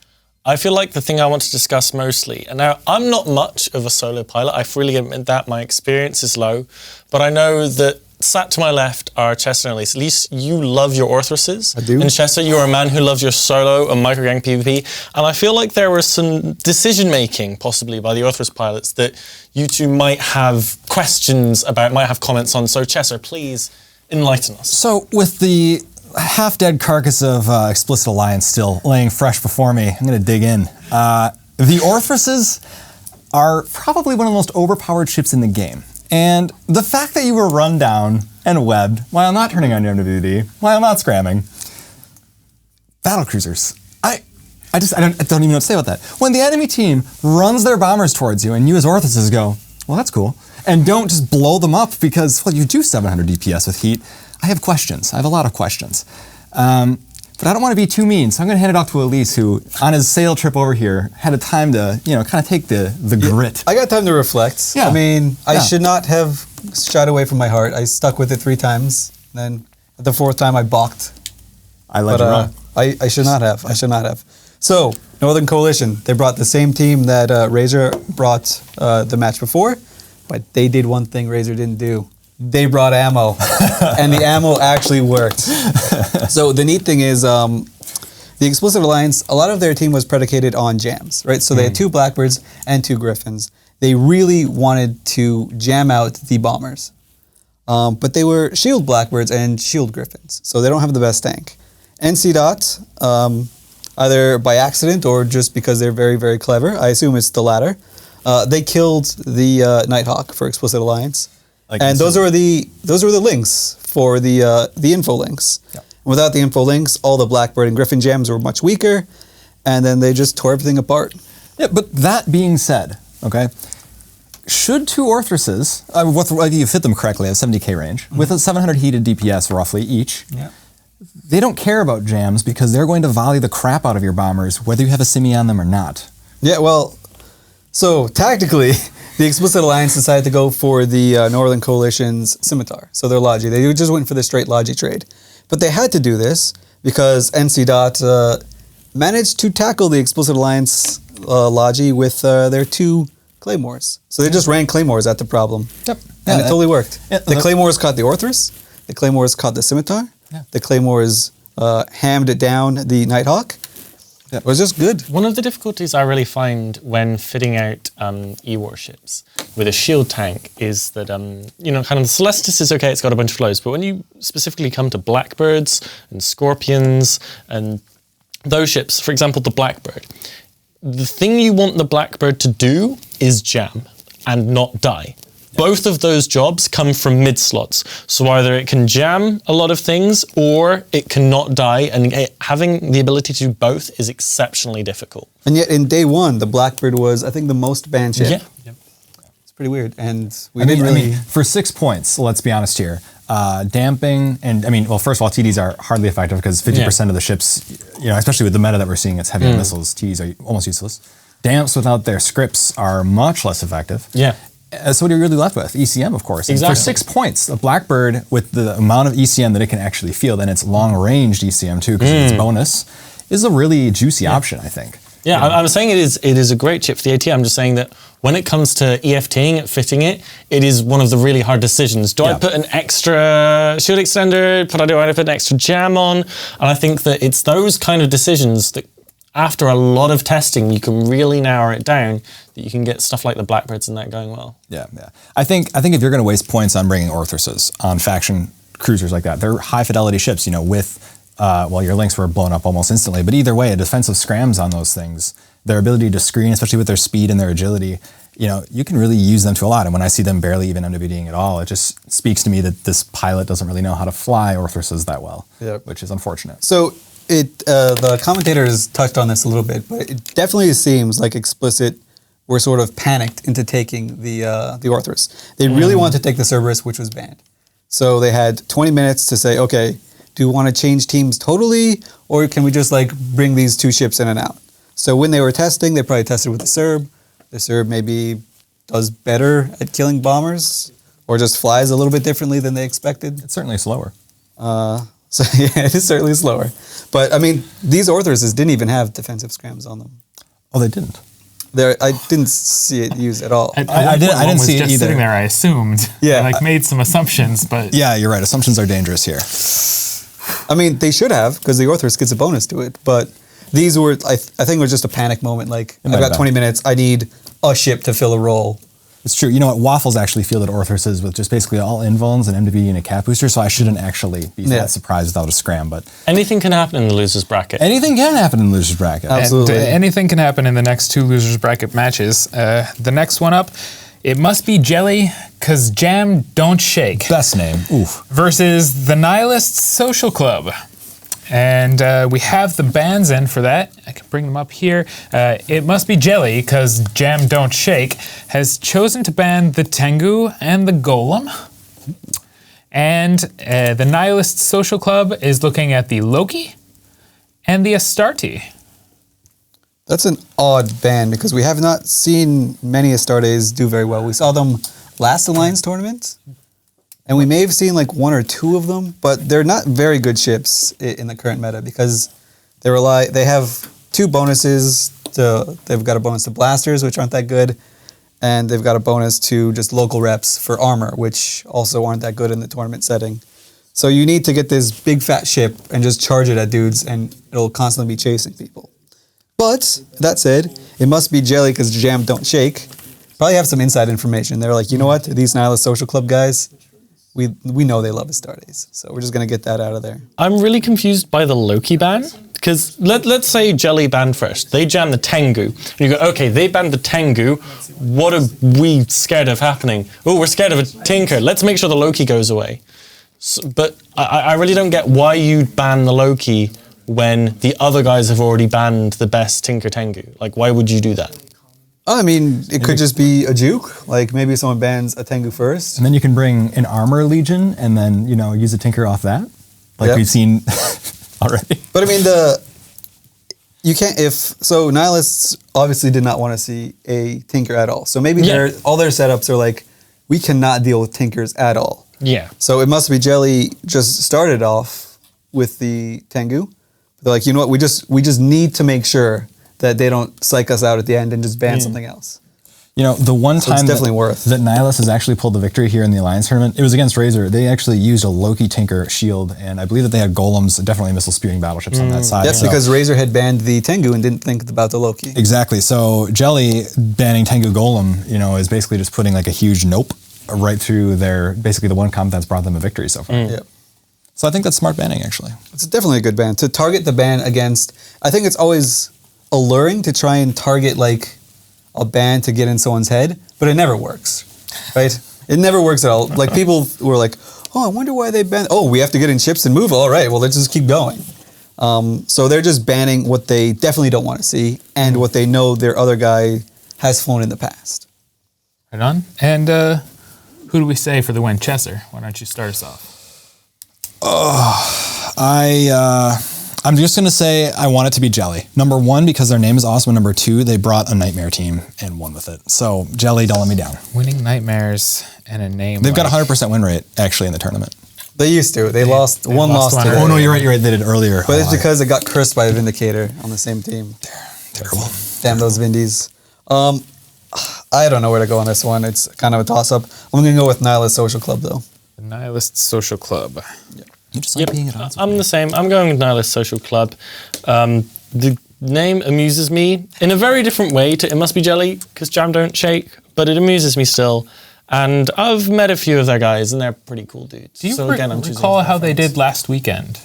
I feel like the thing I want to discuss mostly, and now I'm not much of a solo pilot, I freely admit that, my experience is low, but I know that sat to my left are Chester and Elise. Elise, you love your Orthroses. I do. And Chester, you're a man who loves your solo and microgang PvP. And I feel like there was some decision-making, possibly, by the Orthros pilots that you two might have questions about, might have comments on. So Chester, please enlighten us. So with the half-dead carcass of Explicit Alliance still laying fresh before me, I'm going to dig in. The Orthroses are probably one of the most overpowered ships in the game. And the fact that you were run down and webbed while not turning on your MWD, while not scramming, battlecruisers. I don't even know what to say about that. When the enemy team runs their bombers towards you and you as Orthoses go, well, that's cool, and don't just blow them up because, well, you do 700 DPS with heat, I have questions. I have a lot of questions. But I don't want to be too mean, so I'm going to hand it off to Elise, who, on his sail trip over here, had a time to, kind of take the grit. I got time to reflect. Yeah. I mean, I Yeah. should not have shied away from my heart. I stuck with it 3 times. Then at the 4th time, I balked. I led you wrong. I should not have. I should not have. So, Northern Coalition, they brought the same team that Razor brought the match before, but they did one thing Razor didn't do. They brought ammo, and the ammo actually worked. So the neat thing is, the Explicit Alliance, a lot of their team was predicated on jams, right? So they had 2 Blackbirds and 2 Griffins. They really wanted to jam out the bombers. But they were shield Blackbirds and shield Griffins, so they don't have the best tank. NC. Either by accident or just because they're very, very clever, I assume it's the latter, they killed the Nighthawk for Explicit Alliance. And those are the links for the info links. Yeah. Without the info links, all the Blackbird and Griffin jams were much weaker, and then they just tore everything apart. Yeah, but that being said, okay, should 2 Orthreses, if you fit them correctly, have 70k range, with a 700 heated DPS roughly each, they don't care about jams because they're going to volley the crap out of your bombers, whether you have a simi on them or not. Yeah, well, so tactically, the Explicit Alliance decided to go for the Northern Coalition's Scimitar, so their Logi. They just went for the straight Logi trade. But they had to do this because NC. Managed to tackle the Explicit Alliance Logi with their 2 Claymores. So they just ran Claymores at the problem. Yep. And it totally worked. Yeah, the Claymores caught the Orthrus, the Claymores caught the Scimitar, the Claymores hammed down the Nighthawk. It was just good. One of the difficulties I really find when fitting out E-warships with a shield tank is that, kind of the Celestis is okay, it's got a bunch of flows, but when you specifically come to Blackbirds and Scorpions and those ships, for example, the Blackbird, the thing you want the Blackbird to do is jam and not die. Both of those jobs come from mid slots. So either it can jam a lot of things or it cannot die, and having the ability to do both is exceptionally difficult. And yet in day 1, the Blackbird was, I think, the most banned ship. Yeah. It's pretty weird. And we I didn't really... mean, for 6 points, let's be honest here, damping, and first of all, TDs are hardly effective because 50% of the ships, especially with the meta that we're seeing, it's heavy missiles, TDs are almost useless. Damps without their scripts are much less effective. Yeah. So what are you really left with? ECM, of course. Exactly. And for 6 points, a Blackbird with the amount of ECM that it can actually field, and its long-range ECM too, because of its bonus, is a really juicy option, I think. Yeah, I'm saying it is a great chip for the AT. I'm just saying that when it comes to EFTing, fitting it, it is one of the really hard decisions. Do I put an extra shield extender? Do I put an extra jam on? And I think that it's those kind of decisions that after a lot of testing, you can really narrow it down that you can get stuff like the Blackbirds and that going well. Yeah. I think if you're going to waste points on bringing Orthreses on faction cruisers like that, they're high fidelity ships, with, your links were blown up almost instantly, but either way, a defensive scrams on those things, their ability to screen, especially with their speed and their agility, you can really use them to a lot. And when I see them barely even MWDing at all, it just speaks to me that this pilot doesn't really know how to fly Orthreses that well, which is unfortunate. So the commentators touched on this a little bit, but it definitely seems like Explicit were sort of panicked into taking the Orthrus. They really wanted to take the Cerberus, which was banned. So they had 20 minutes to say, okay, do we want to change teams totally, or can we just bring these 2 ships in and out? So when they were testing, they probably tested with the Cerb. The Cerb maybe does better at killing bombers, or just flies a little bit differently than they expected. It's certainly slower. So yeah, it is certainly slower. But these Orthreses didn't even have defensive scrams on them. Oh, they didn't? I didn't see it used at all. I didn't see it either. Sitting there, I assumed. Yeah. I made some assumptions, but... Yeah, you're right. Assumptions are dangerous here. They should have, because the Orthrus gets a bonus to it. But these were, I think it was just a panic moment. I've got 20 minutes. I need a ship to fill a role. It's true. You know what? Waffles actually fielded Orthreses with just basically all invulns and MWD and a cap booster, so I shouldn't actually be that surprised without a scram. But anything can happen in the losers bracket. Anything can happen in the losers bracket. Absolutely. And anything can happen in the next 2 losers bracket matches. The next one up, it must be Jelly, cause Jam don't shake. Best name. Oof. Versus the Nihilists Social Club. And we have the bands in for that. I can bring them up here. It must be Jelly, because Jam Don't Shake has chosen to ban the Tengu and the Golem. And the Nihilists Social Club is looking at the Loki and the Astarte. That's an odd ban because we have not seen many Astartes do very well. We saw them last Alliance tournament, and we may have seen like 1 or 2 of them, but they're not very good ships in the current meta because they have 2 bonuses. They've got a bonus to blasters, which aren't that good, and they've got a bonus to just local reps for armor, which also aren't that good in the tournament setting. So you need to get this big fat ship and just charge it at dudes, and it'll constantly be chasing people. But that said, it must be jelly because jam don't shake. Probably have some inside information. They're like, you know what? These Nihilist Social Club guys, we know they love Astartes, so we're just gonna get that out of there. I'm really confused by the Loki ban. Because let's say Jelly banned first. They jam the Tengu. And you go, okay, they banned the Tengu. What are we scared of happening? Oh, we're scared of a Tinker. Let's make sure the Loki goes away. So, but I really don't get why you'd ban the Loki when the other guys have already banned the best Tinker Tengu. Like, why would you do that? I mean, it could just be a juke. Like, maybe someone bans a Tengu first. And then you can bring an Armor Legion and then, use a Tinker off that. Like we've seen already. But I mean, Nihilists obviously did not want to see a Tinker at all. So maybe all their setups are like, we cannot deal with Tinkers at all. Yeah. So it must be Jelly just started off with the Tengu. They're like, you know what, we just need to make sure that they don't psych us out at the end and just ban something else. The one time that Nihilus has actually pulled the victory here in the Alliance tournament, it was against Razor. They actually used a Loki Tinker shield, and I believe that they had golems, definitely missile spewing battleships on that side. That's because Razor had banned the Tengu and didn't think about the Loki. Exactly. So Jelly banning Tengu Golem, is basically just putting like a huge nope right through basically the one comp that's brought them a victory so far. Yep. So I think that's smart banning, actually. It's definitely a good ban. To target the ban against, I think it's always alluring to try and target like a ban to get in someone's head, but it never works, right? It never works at all. Like people were like, oh, I wonder why they banned. Oh, we have to get in ships and move. All right, well, let's just keep going. So they're just banning what they definitely don't want to see and what they know their other guy has flown in the past. Right on. And who do we say for the win? Chesser, why don't you start us off? I'm just going to say I want it to be Jelly. Number 1, because their name is awesome. Number 2, they brought a Nightmare team and won with it. So, Jelly, don't let me down. Winning Nightmares and a name. They've got a 100% win rate, actually, in the tournament. They used to. They lost one loss today. Oh, no, you're right. They did it earlier. But it's because it got cursed by a Vindicator on the same team. Terrible. Damn those Vindies. I don't know where to go on this one. It's kind of a toss-up. I'm going to go with Nihilist Social Club, though. The Nihilist Social Club. Yeah. You just like being at odds. I'm the same. I'm going with Nihilist Social Club. The name amuses me in a very different way to It Must Be Jelly, because Jam don't shake, but it amuses me still. And I've met a few of their guys, and they're pretty cool dudes. Do you I'm recall how they did last weekend,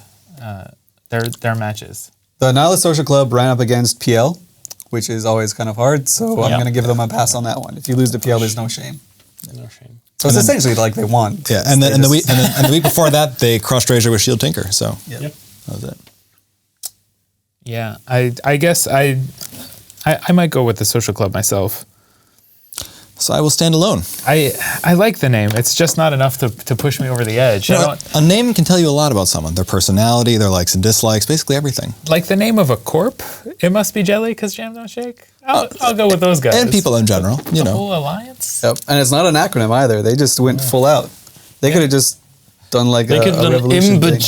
their matches? The Nihilist Social Club ran up against PL, which is always kind of hard, so I'm going to give them a pass on that one. If you lose to PL, there's no shame. No shame. So it's essentially like they won. Yeah, and the week before that, they crushed Razor with Shield Tinker. So yep. That was it. Yeah, I guess I might go with the Social Club myself. So I will stand alone. I like the name. It's just not enough to push me over the edge. A name can tell you a lot about someone. Their personality, their likes and dislikes, basically everything. Like the name of a corp, It Must Be Jelly because Jam don't shake. I'll go with those guys. And people in general, The whole alliance. Yep. And it's not an acronym either. They just went full out. They could have just done like they could have done revolution thing. It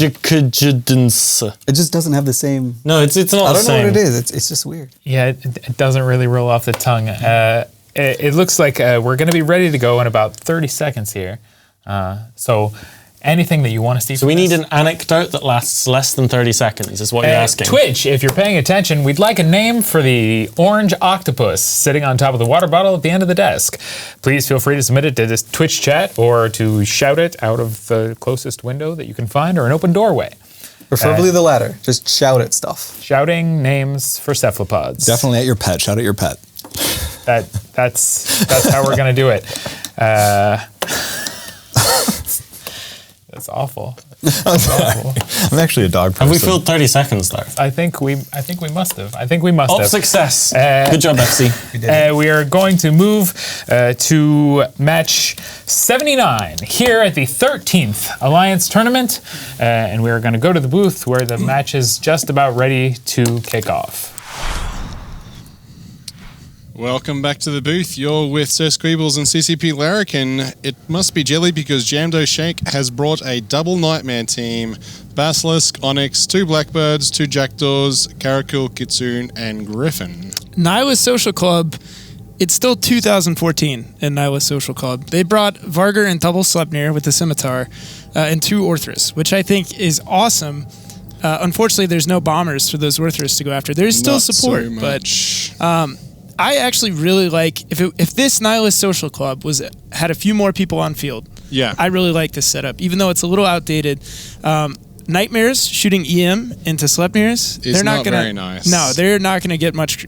just doesn't have the same. No, it's not the same. I don't know what it is. It's just weird. Yeah, it doesn't really roll off the tongue. It looks like we're going to be ready to go in about 30 seconds here. So anything that you want to see. So we need an anecdote that lasts less than 30 seconds is what you're asking. Twitch, if you're paying attention, we'd like a name for the orange octopus sitting on top of the water bottle at the end of the desk. Please feel free to submit it to this Twitch chat or to shout it out of the closest window that you can find or an open doorway. Preferably the latter. Just shout at stuff. Shouting names for cephalopods. Definitely at your pet. Shout at your pet. That's how we're gonna do it. That's That's awful. I'm sorry. I'm actually a dog person. Have we filled 30 seconds though? I think we must have. I think we must have. Success. Good job, FC. We are going to move to match 79 here at the 13th Alliance Tournament, and we are going to go to the booth where the match is just about ready to kick off. Welcome back to the booth. You're with Sir Squeebles and CCP Larrikin. It must be jelly because Jamdo Shake has brought a double Nightmare team. Basilisk, Onyx, 2 Blackbirds, 2 Jackdaws, Karakul, Kitsune, and Griffin. Nihilist Social Club, it's still 2014 in Nihilist Social Club. They brought Vargar and Double Sleipnir with the Scimitar and 2 Orthrus, which I think is awesome. Unfortunately, there's no bombers for those Orthrus to go after. There's still support, but I actually really like if this Nihilist Social Club had a few more people on field. Yeah, I really like this setup, even though it's a little outdated. Nightmares shooting EM into Sleipnirs, they're not gonna, very nice. No, they're not going to get much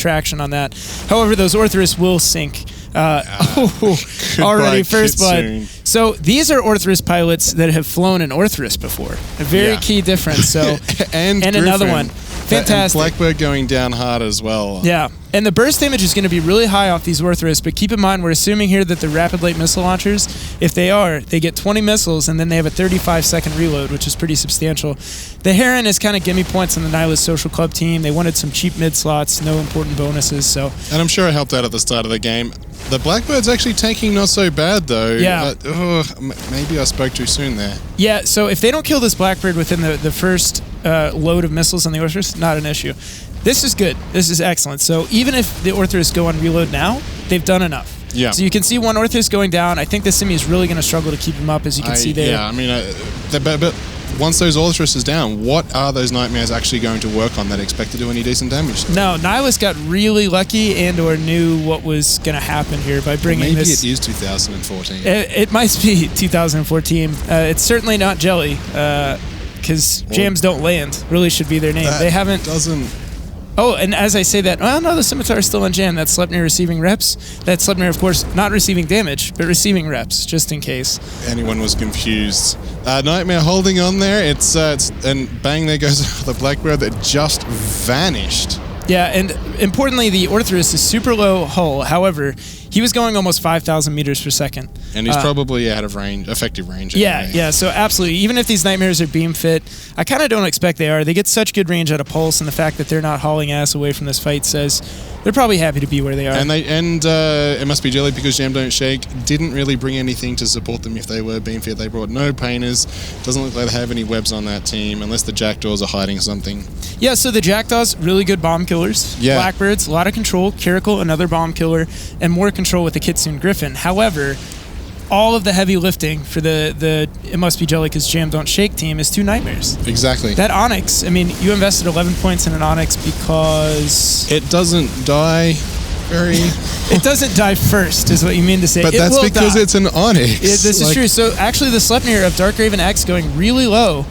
traction on that. However, those Orthrus will sink. Already first blood. So these are Orthrus pilots that have flown an Orthrus before. A very key difference. So and another one. Fantastic. And Blackbird going down hard as well. Yeah. And the burst damage is going to be really high off these Orthrus, but keep in mind we're assuming here that the rapid light missile launchers, if they are, they get 20 missiles and then they have a 35-second reload, which is pretty substantial. The Heron is kind of gimme points on the Nihilist Social Club team. They wanted some cheap mid slots, no important bonuses. So. And I'm sure it helped out at the start of the game. The Blackbird's actually tanking not so bad though. Yeah. Maybe I spoke too soon there. Yeah, so if they don't kill this Blackbird within the first load of missiles on the Orthrus, not an issue. This is good. This is excellent. So even if the Orthrus go on reload now, they've done enough. Yeah. So you can see one Orthrus going down. I think the Simi is really going to struggle to keep him up, as you can see there. Yeah, I mean, but once those Orthrus is down, what are those Nightmares actually going to work on that expect to do any decent damage? No, Nihilist got really lucky or knew what was going to happen here by bringing this. Maybe it is 2014. It might be 2014. It's certainly not Jelly, because Jams don't land. Really should be their name. They haven't. Oh, and as I say that, oh no, the Scimitar is still on Jam. That's Sleipnir receiving reps. That's Sleipnir, of course, not receiving damage, but receiving reps, just in case. Anyone was confused. Nightmare holding on there. It's and bang, there goes the Blackbird that just vanished. Yeah, and importantly, the Orthrus is super low hull. However, he was going almost 5,000 meters per second. And he's probably out of range, effective range. Yeah, yeah, so absolutely. Even if these Nightmares are beam fit, I kind of don't expect they are. They get such good range out of Pulse, and the fact that they're not hauling ass away from this fight says they're probably happy to be where they are. And it must be jelly because Jam Don't Shake didn't really bring anything to support them if they were beam fit. They brought no painters. Doesn't look like they have any webs on that team, unless the Jackdaws are hiding something. Yeah, so the Jackdaws, really good bomb killers. Yeah. Blackbirds, a lot of control. Karakul, another bomb killer, and more control with the Kitsune Griffin. However, all of the heavy lifting for the It Must Be Jelly because Jam Don't Shake team is 2 Nightmares. Exactly. That Onyx, I mean, you invested 11 points in an Onyx because... It doesn't die very... It doesn't die first, is what you mean to say. But that's because it's an Onyx. This is true. So actually the Sleipnir of Dark Raven X going really low.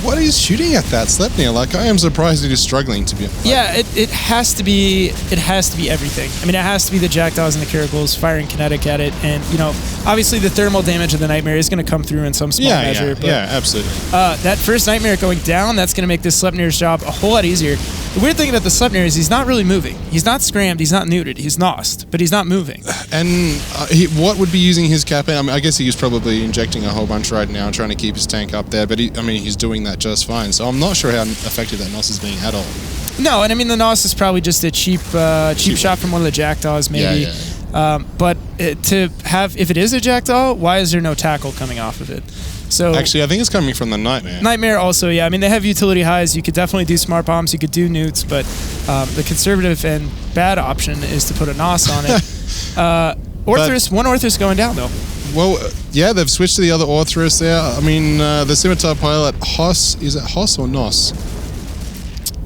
What is shooting at that Sleipnir? Like, I am surprised it is struggling to be... Yeah, it has to be everything. I mean, it has to be the Jackdaws and the Karakuls firing kinetic at it, and, you know, obviously the thermal damage of the Nightmare is going to come through in some small measure. Yeah, absolutely. That first Nightmare going down, that's going to make this Sleipnir's job a whole lot easier. The weird thing about the Sleipnir is he's not really moving. He's not scrammed, he's not neutered, he's nosed, but he's not moving. And what would be using his Kapelle? I mean, I guess he's probably injecting a whole bunch right now and trying to keep his tank up there, but he's doing that just fine. So I'm not sure how effective that NOS is being at all. No, and I mean the NOS is probably just a cheap shot from one of the Jackdaws, maybe. Yeah. But if it is a Jackdaw, why is there no tackle coming off of it? So actually, I think it's coming from the Nightmare. Nightmare also, yeah. I mean, they have utility highs. You could definitely do smart bombs. You could do newts, but the conservative and bad option is to put a NOS on it. One Orthrus going down though. Well, yeah, they've switched to the other Orthrus there. I mean, the Scimitar pilot Hoss, is it Hoss or Nos?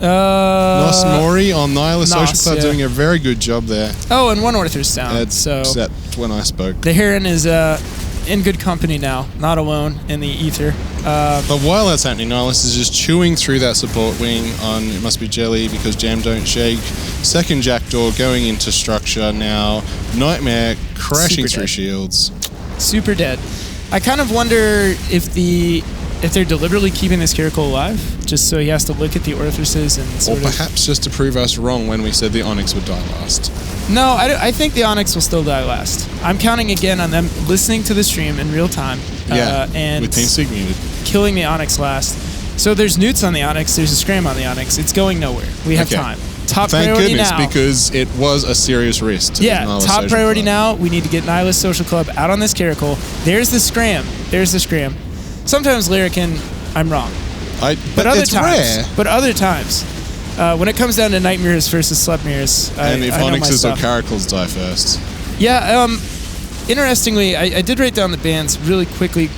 Nos Mori on Nihilist Social Club doing a very good job there. Oh, and one Orthrus down. That's when I spoke. The Heron is in good company now, not alone in the ether. But while that's happening, Nihilist is just chewing through that support wing on It Must Be Jelly because Jam Don't Shake. Second Jackdaw going into structure now. Nightmare crashing through shields. Super dead. I kind of wonder if they're deliberately keeping this Caracal alive, just so he has to look at the Orthruses and Or perhaps just to prove us wrong when we said the Onyx would die last. No, I think the Onyx will still die last. I'm counting again on them listening to the stream in real time. And with TeamSpeak muted. Killing the Onyx last. So there's newts on the Onyx, there's a scram on the Onyx. It's going nowhere. We have time. Top Thank priority goodness, now. because it was a serious risk to the Nihilist top Social priority Club. now. We need to get Nihilist Social Club out on this Caracal. There's the scram. Sometimes Lyrican, I'm wrong. But other times, when it comes down to Nightmares versus Sleptmares, And if I know my Onyxes or stuff. Caracals die first. Yeah, interestingly, I did write down the bands really quickly.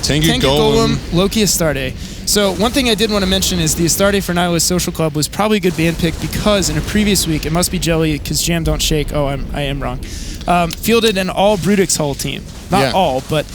Tengu Golem, Loki Astarte. So one thing I did want to mention is the Astarte for Nihilist Social Club was probably a good band pick because in a previous week, it must be Jelly because Jam Don't Shake, I am wrong, fielded an all Brutix Hull team. Not all, but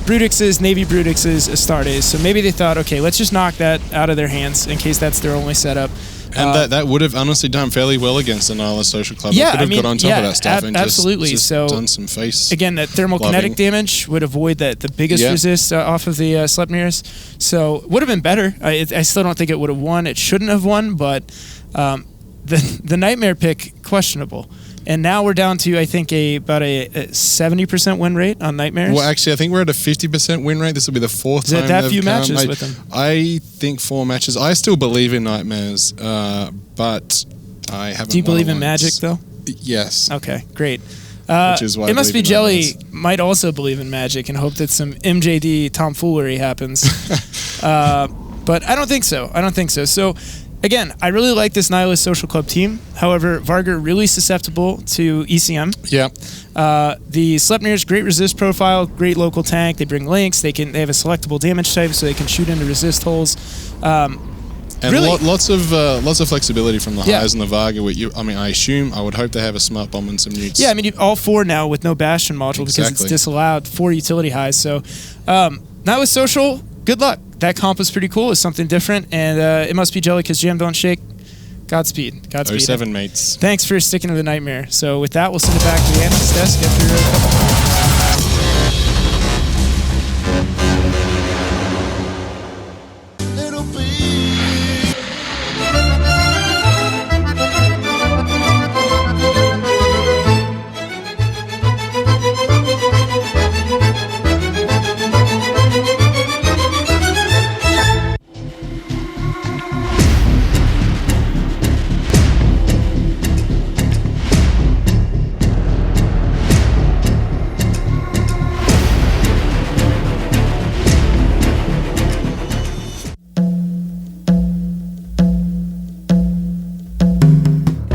Brutixes, Navy Brutixes, Astartes. So maybe they thought, okay, let's just knock that out of their hands in case that's their only setup. And that would have honestly done fairly well against the Nihilist Social Club. They could have got on top of that stuff and absolutely. just So done some face. Again, that thermal kinetic damage would avoid the biggest resist off of the Sleptmares. So would have been better. I still don't think it would have won. It shouldn't have won, but the Nightmare pick, questionable. And now we're down to, I think, about a 70% win rate on Nightmares. Well, actually, I think we're at a 50% win rate. This will be the fourth time that they've few come. matches with them? I think 4 matches. I still believe in Nightmares, but I haven't. Do you believe in won magic, once. though? Yes. Okay, great. Which is why I It Must Be believe in Jelly Nightmares. might also believe in magic and hope that some MJD tomfoolery happens. But I don't think so. So, again, I really like this Nihilist Social Club team. However, Varger really susceptible to ECM. Yeah. The Sleptmares, great resist profile, great local tank. They bring links. They have a selectable damage type, so they can shoot into resist holes. And really, lots of flexibility from the highs and the Varga. I would hope they have a smart bomb and some newts. Yeah, I mean, all 4 now with no Bastion module because it's disallowed, 4 utility highs. So, Nihilist Social, good luck. That comp was pretty cool. It's something different, and it must be Jelly because Jam Don't Shake. Godspeed. 07, mates. Thanks for sticking to the Nightmare. So with that, we'll send it back to the analyst desk after a couple.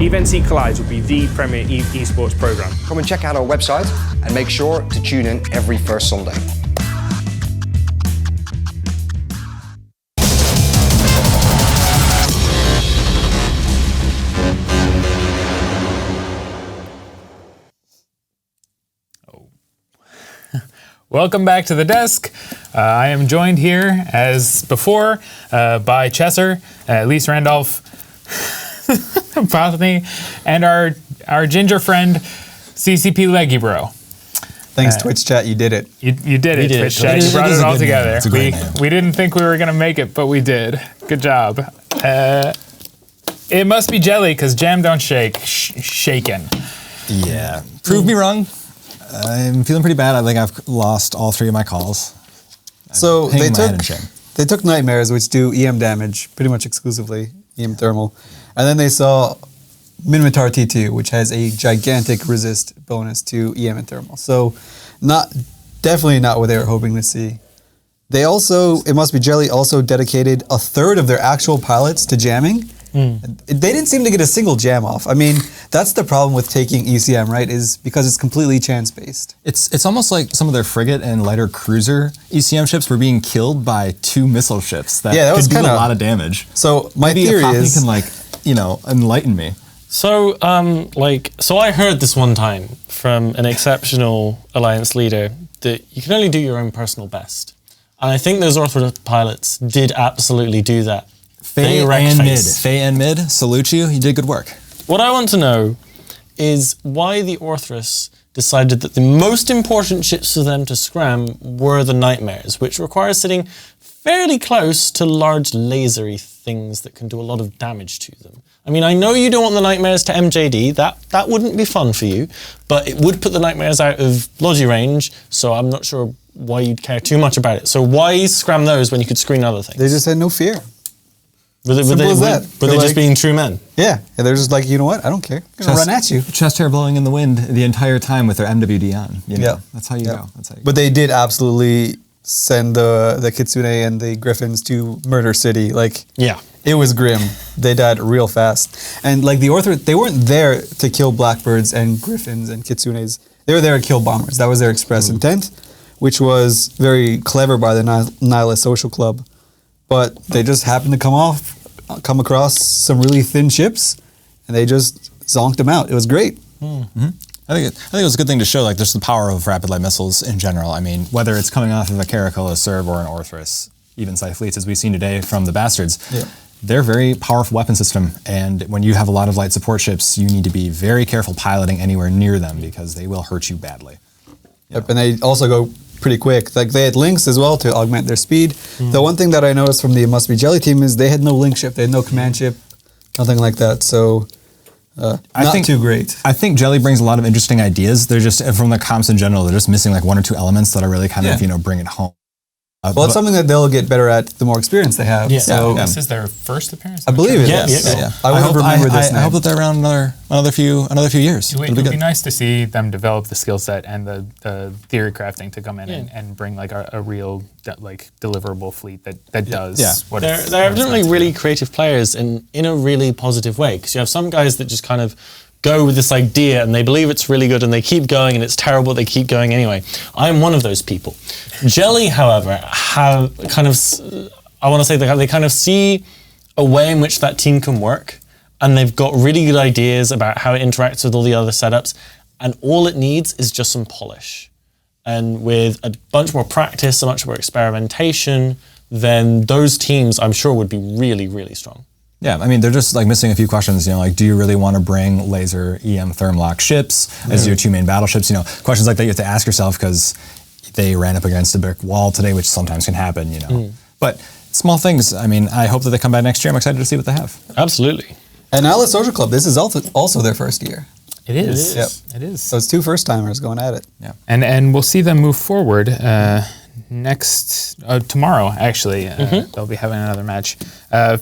EVNC Collides will be the premier esports program. Come and check out our website and make sure to tune in every first Sunday. Welcome back to the desk. I am joined here, as before, by Chesser, Lise Randolph, Botany, and our ginger friend, CCP Leggy Bro. Thanks, Twitch chat. You did it. You did it, Twitch chat. You brought it all together. We didn't think we were going to make it, but we did. Good job. It must be Jelly, because Jam Don't Shake. Shaken. Yeah. Prove me wrong. I'm feeling pretty bad. I think I've lost all 3 of my calls. So they took Nightmares, which do EM damage pretty much exclusively, EM thermal. And then they saw Minotaur T2, which has a gigantic resist bonus to EM and thermal. So definitely not what they were hoping to see. They also, It Must Be Jelly, also dedicated a third of their actual pilots to jamming. They didn't seem to get a single jam off. I mean, that's the problem with taking ECM, right? Is because it's completely chance-based. It's almost like some of their frigate and lighter cruiser ECM ships were being killed by 2 missile ships that was could do a lot of damage. So my Maybe theory is, can enlighten me. So, so I heard this one time from an exceptional alliance leader that you can only do your own personal best, and I think those Orthodox pilots did absolutely do that. Faye and Mid, salute you. You did good work. What I want to know is why the Orthrus decided that the most important ships for them to scram were the Nightmares, which requires sitting fairly close to large lasery things that can do a lot of damage to them. I mean, I know you don't want the Nightmares to MJD, that wouldn't be fun for you, but it would put the Nightmares out of Logi range, so I'm not sure why you'd care too much about it. So why scram those when you could screen other things? They just had no fear. Were they just being true men? Yeah, and they're just like, you know what? I don't care. I'm gonna run at you. Chest hair blowing in the wind the entire time with their MWD on. You know? Yeah, that's how you go. That's how you go. But they did absolutely send the Kitsune and the Griffins to Murder City. Like, yeah, it was grim. They died real fast, and like the Orthodox, they weren't there to kill Blackbirds and Griffins and Kitsunes. They were there to kill bombers. That was their express intent, which was very clever by the Nihilist Social Club. But they just happened to come across some really thin ships, and they just zonked them out. It was great. Mm-hmm. I think it was a good thing to show, like, just the power of rapid light missiles in general. I mean, whether it's coming off of a Caracola, Serb, or an Orthrus, even Scythe fleets, as we've seen today from the Bastards, they're a very powerful weapon system. And when you have a lot of light support ships, you need to be very careful piloting anywhere near them because they will hurt you badly. Yep, and they also go pretty quick. Like, they had links as well to augment their speed. The one thing that I noticed from the Must Be Jelly team is they had no link ship, they had no command ship, nothing like that. So not too great. I think Jelly brings a lot of interesting ideas. They're just, from the comps in general, they're just missing like one or two elements that are really kind of, bring it home. Well, it's something that they'll get better at the more experience they have. Yeah. So This is their first appearance? I believe it is. Yeah. I hope remember this name. I hope that they're around another few years. It would be nice to see them develop the skill set and the theory crafting to come in and bring like a real deliverable fleet that does what it's They're evidently really creative players in a really positive way, because you have some guys that just kind of go with this idea and they believe it's really good and they keep going, and it's terrible, they keep going anyway. I'm one of those people. Jelly, however, have kind of, I want to say they kind of see a way in which that team can work, and they've got really good ideas about how it interacts with all the other setups, and all it needs is just some polish. And with a bunch more practice, a bunch more experimentation, then those teams, I'm sure, would be really, really strong. Yeah, I mean, they're just like missing a few questions, like, do you really want to bring laser EM thermlock ships as your two main battleships? Questions like that you have to ask yourself because they ran up against a brick wall today, which sometimes can happen, But small things, I mean, I hope that they come back next year. I'm excited to see what they have. Absolutely. And Nihilist Social Club, this is also their first year. It is. Yep. It is. So it's two first-timers going at it. Yeah. And we'll see them move forward tomorrow, actually. They'll be having another match.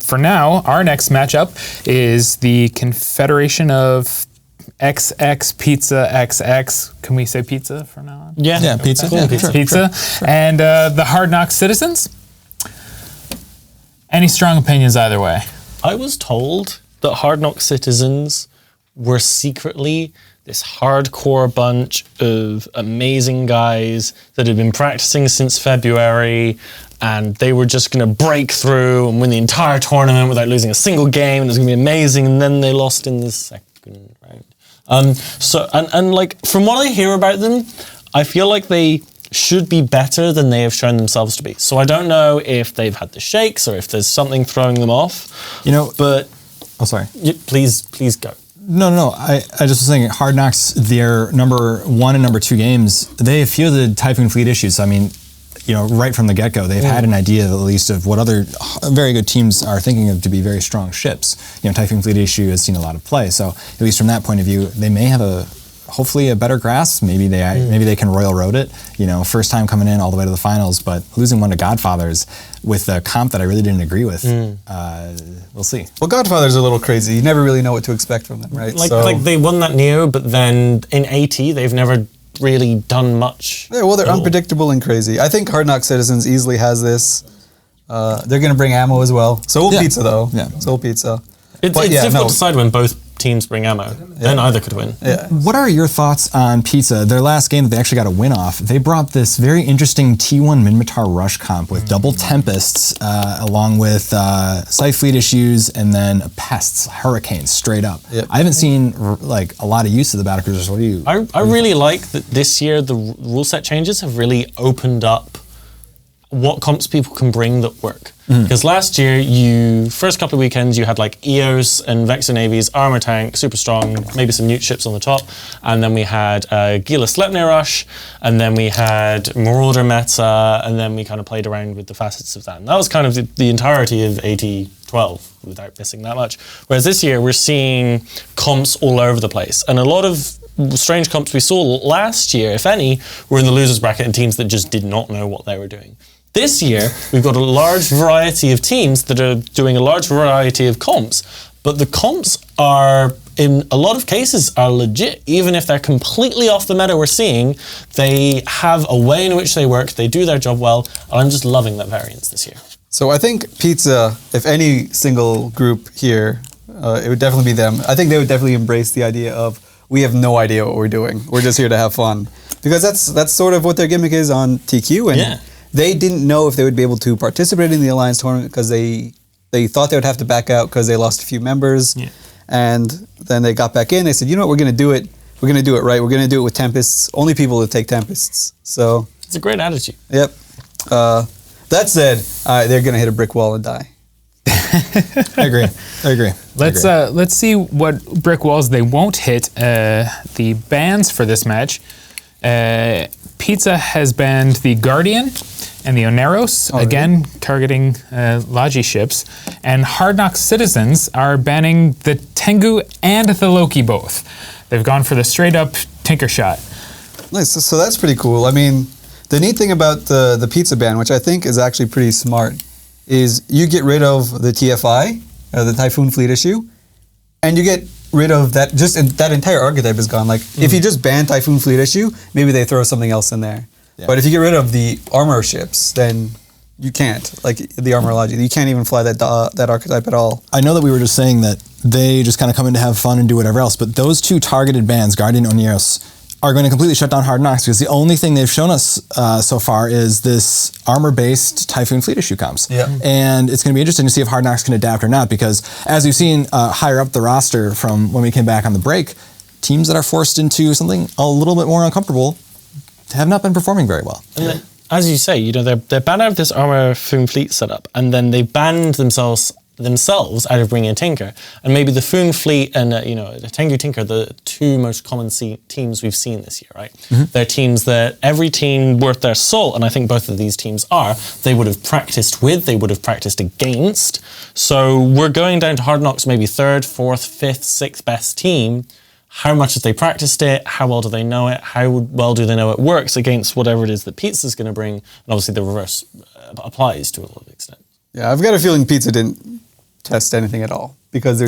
For now, our next matchup is the Confederation of xXPIZZAXx. Can we say pizza from now on? Yeah, pizza. Cool. Yeah, Pizza. Sure. And the Hard Knocks Citizens. Any strong opinions either way? I was told that Hard Knocks Citizens were secretly this hardcore bunch of amazing guys that had been practicing since February, and they were just going to break through and win the entire tournament without losing a single game, and it was going to be amazing, and then they lost in the second round. Like, from what I hear about them, I feel like they should be better than they have shown themselves to be. So I don't know if they've had the shakes or if there's something throwing them off. But... Oh, sorry. Please go. No. I just was saying, Hard Knocks, their number 1 and number 2 games, they fielded Typhoon Fleet issues. I mean, right from the get-go, they've had an idea, at least, of what other very good teams are thinking of to be very strong ships. Typhoon Fleet issue has seen a lot of play. So at least from that point of view, they may have hopefully a better grasp. Maybe they can Royal Road it. First time coming in all the way to the finals, but losing one to Godfathers with a comp that I really didn't agree with. We'll see. Well, Godfathers are a little crazy. You never really know what to expect from them, right? Like they won that Neo, but then in AT they've never really done much. Yeah, well, they're unpredictable and crazy. I think Hard Knock Citizens easily has this. They're going to bring ammo as well. So will Pizza, though. Yeah. So will Pizza. It's difficult to decide when both teams bring ammo. Then either could win. Yeah. What are your thoughts on Pizza? Their last game that they actually got a win off, they brought this very interesting T1 Minmatar rush comp with double Tempests, along with Scythe Fleet issues, and then Pests, Hurricanes, straight up. Yep. I haven't seen like a lot of use of the battlecruisers. What do you? I really like that this year the rule set changes have really opened up what comps people can bring that work. Mm. Because last year, first couple of weekends, you had like EOS and Vexor Navies, Armor Tank, super strong, maybe some Newt ships on the top. And then we had Gila Sleipnir Rush, and then we had Marauder Meta, and then we kind of played around with the facets of that. And that was kind of the entirety of AT12 without missing that much. Whereas this year, we're seeing comps all over the place. And a lot of strange comps we saw last year, if any, were in the losers bracket and teams that just did not know what they were doing. This year, we've got a large variety of teams that are doing a large variety of comps, but the comps are, in a lot of cases, are legit. Even if they're completely off the meta we're seeing, they have a way in which they work, they do their job well, and I'm just loving that variance this year. So I think Pizza, if any single group here, it would definitely be them. I think they would definitely embrace the idea of, we have no idea what we're doing. We're just here to have fun. Because that's sort of what their gimmick is on TQ. And they didn't know if they would be able to participate in the Alliance tournament because they thought they would have to back out because they lost a few members. Yeah. And then they got back in. They said, you know what, we're going to do it. We're going to do it right. We're going to do it with Tempests. Only people that take Tempests. So it's a great attitude. Yep. That said, they're going to hit a brick wall and die. I agree. Let's see what brick walls they won't hit. The bans for this match. Pizza has banned the Guardian and the Oneros, again targeting Logi ships. And Hard Knock Citizens are banning the Tengu and the Loki both. They've gone for the straight up Tinker Shot. Nice, so that's pretty cool. I mean, the neat thing about the Pizza ban, which I think is actually pretty smart, is you get rid of the TFI, the Typhoon Fleet issue, and you get rid of that, that entire archetype is gone. Like, if you just ban Typhoon Fleet issue, maybe they throw something else in there. Yeah. But if you get rid of the armor ships, then you can't. Like, the armor logic, you can't even fly that archetype at all. I know that we were just saying that they just kind of come in to have fun and do whatever else, but those two targeted bans, Guardian and Oneros, are going to completely shut down Hard Knocks because the only thing they've shown us so far is this armor-based Typhoon Fleet issue comps. Yeah. And it's going to be interesting to see if Hard Knocks can adapt or not because as we've seen higher up the roster from when we came back on the break, teams that are forced into something a little bit more uncomfortable have not been performing very well. And then, as you say, they're banned out of this armor Foon Fleet setup, and then they banned themselves out of bringing a Tinker. And maybe the Foon Fleet and the Tengu Tinker, the two most common teams we've seen this year, right? Mm-hmm. They're teams that every team worth their salt, and I think both of these teams they would have practiced with, they would have practiced against. So we're going down to Hard Knocks, maybe 3rd, 4th, 5th, 6th best team. How much have they practiced it? How well do they know it? How well do they know it works against whatever it is that Pizza's going to bring? And obviously the reverse applies to a lot of extent. Yeah, I've got a feeling Pizza didn't test anything at all because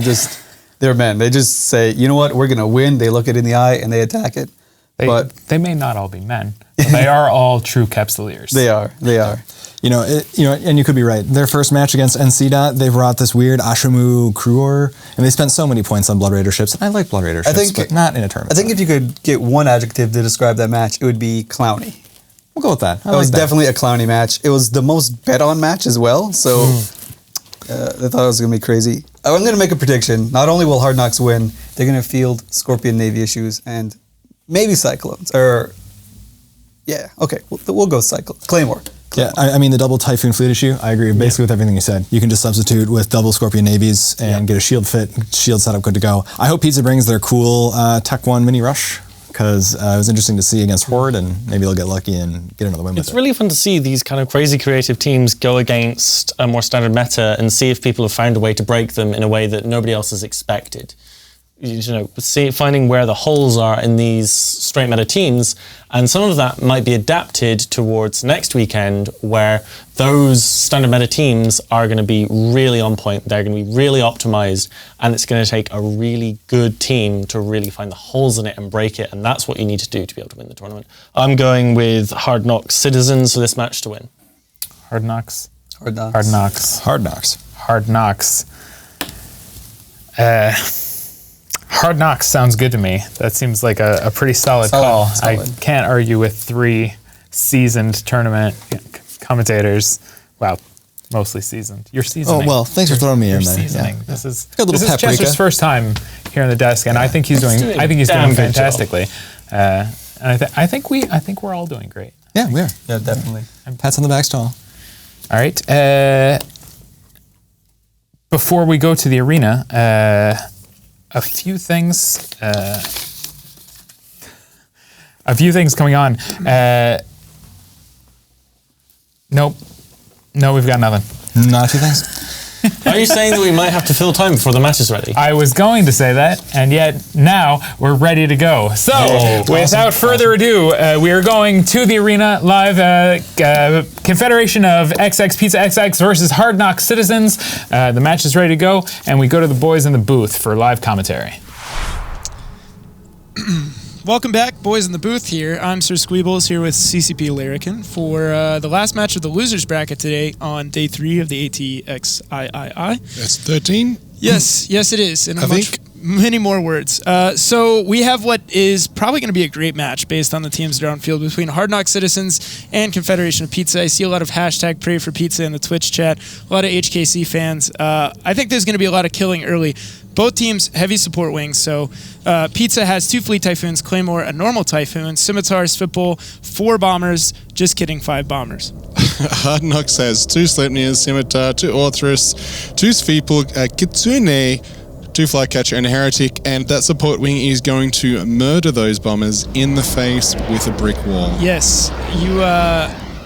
they're men. They just say, you know what, we're going to win. They look it in the eye and they attack it. They may not all be men, but they are all true Capsuleers. They are. And you could be right. Their first match against NC. They brought this weird Ashamu Cruor, and they spent so many points on Blood Raider ships. And I like Blood Raider ships, but not in a tournament. I think if you could get one adjective to describe that match, it would be clowny. We'll go with that. It was definitely a clowny match. It was the most bet-on match as well, so I thought it was going to be crazy. I'm going to make a prediction. Not only will Hard Knocks win, they're going to field Scorpion Navy issues and maybe Cyclones. We'll go Claymore. Yeah, I mean, the double Typhoon Fleet issue, I agree basically with everything you said. You can just substitute with double Scorpion Navies and get a shield setup good to go. I hope Pizza brings their cool Tech 1 mini rush because it was interesting to see against Horde, and maybe they'll get lucky and get another win with it. It's really fun to see these kind of crazy creative teams go against a more standard meta and see if people have found a way to break them in a way that nobody else has expected. Finding where the holes are in these straight meta teams, and some of that might be adapted towards next weekend where those standard meta teams are going to be really on point, they're going to be really optimized, and it's going to take a really good team to really find the holes in it and break it, and that's what you need to do to be able to win the tournament. I'm going with Hard Knocks Citizens for this match to win. Hard Knocks. Hard Knocks. Hard Knocks sounds good to me. That seems like a pretty solid call. I can't argue with 3 seasoned tournament commentators. Wow, mostly seasoned. You're seasoning. Oh, well, thanks for throwing me in there. Seasoning. Yeah. This is Chester's first time here on the desk, and I think he's doing fantastically. And I think we're all doing great. Yeah, we are. Yeah, definitely. Pats on the back to all. All right. Before we go to the arena, a few things coming on. Nope. No, we've got nothing. Not a few things. Are you saying that we might have to fill time before the match is ready? I was going to say that, and yet now we're ready to go. So, without further ado, we are going to the arena live. Confederation of xXPIZZAXx versus Hard Knock Citizens. The match is ready to go, and we go to the boys in the booth for live commentary. Welcome back, boys in the booth here. I'm Sir Squeebles here with CCP Larrikin for the last match of the losers bracket today on day 3 of the ATXIII. That's 13? Yes, it is. And many more words. So we have what is probably going to be a great match based on the teams that are on field between Hard Knock Citizens and Confederation of Pizza. I see a lot of hashtag pray for pizza in the Twitch chat, a lot of HKC fans. I think there's going to be a lot of killing early. Both teams, heavy support wings. So Pizza has 2 Fleet Typhoons, Claymore, a normal Typhoon, Scimitar, Svipul, 4 bombers. Just kidding, 5 bombers. Hard Knocks has 2 Sleipnirs, Scimitar, 2 Orthrus, 2 Svipul, Kitsune, 2 Flycatcher, and a Heretic, and that support wing is going to murder those bombers in the face with a brick wall. Yes,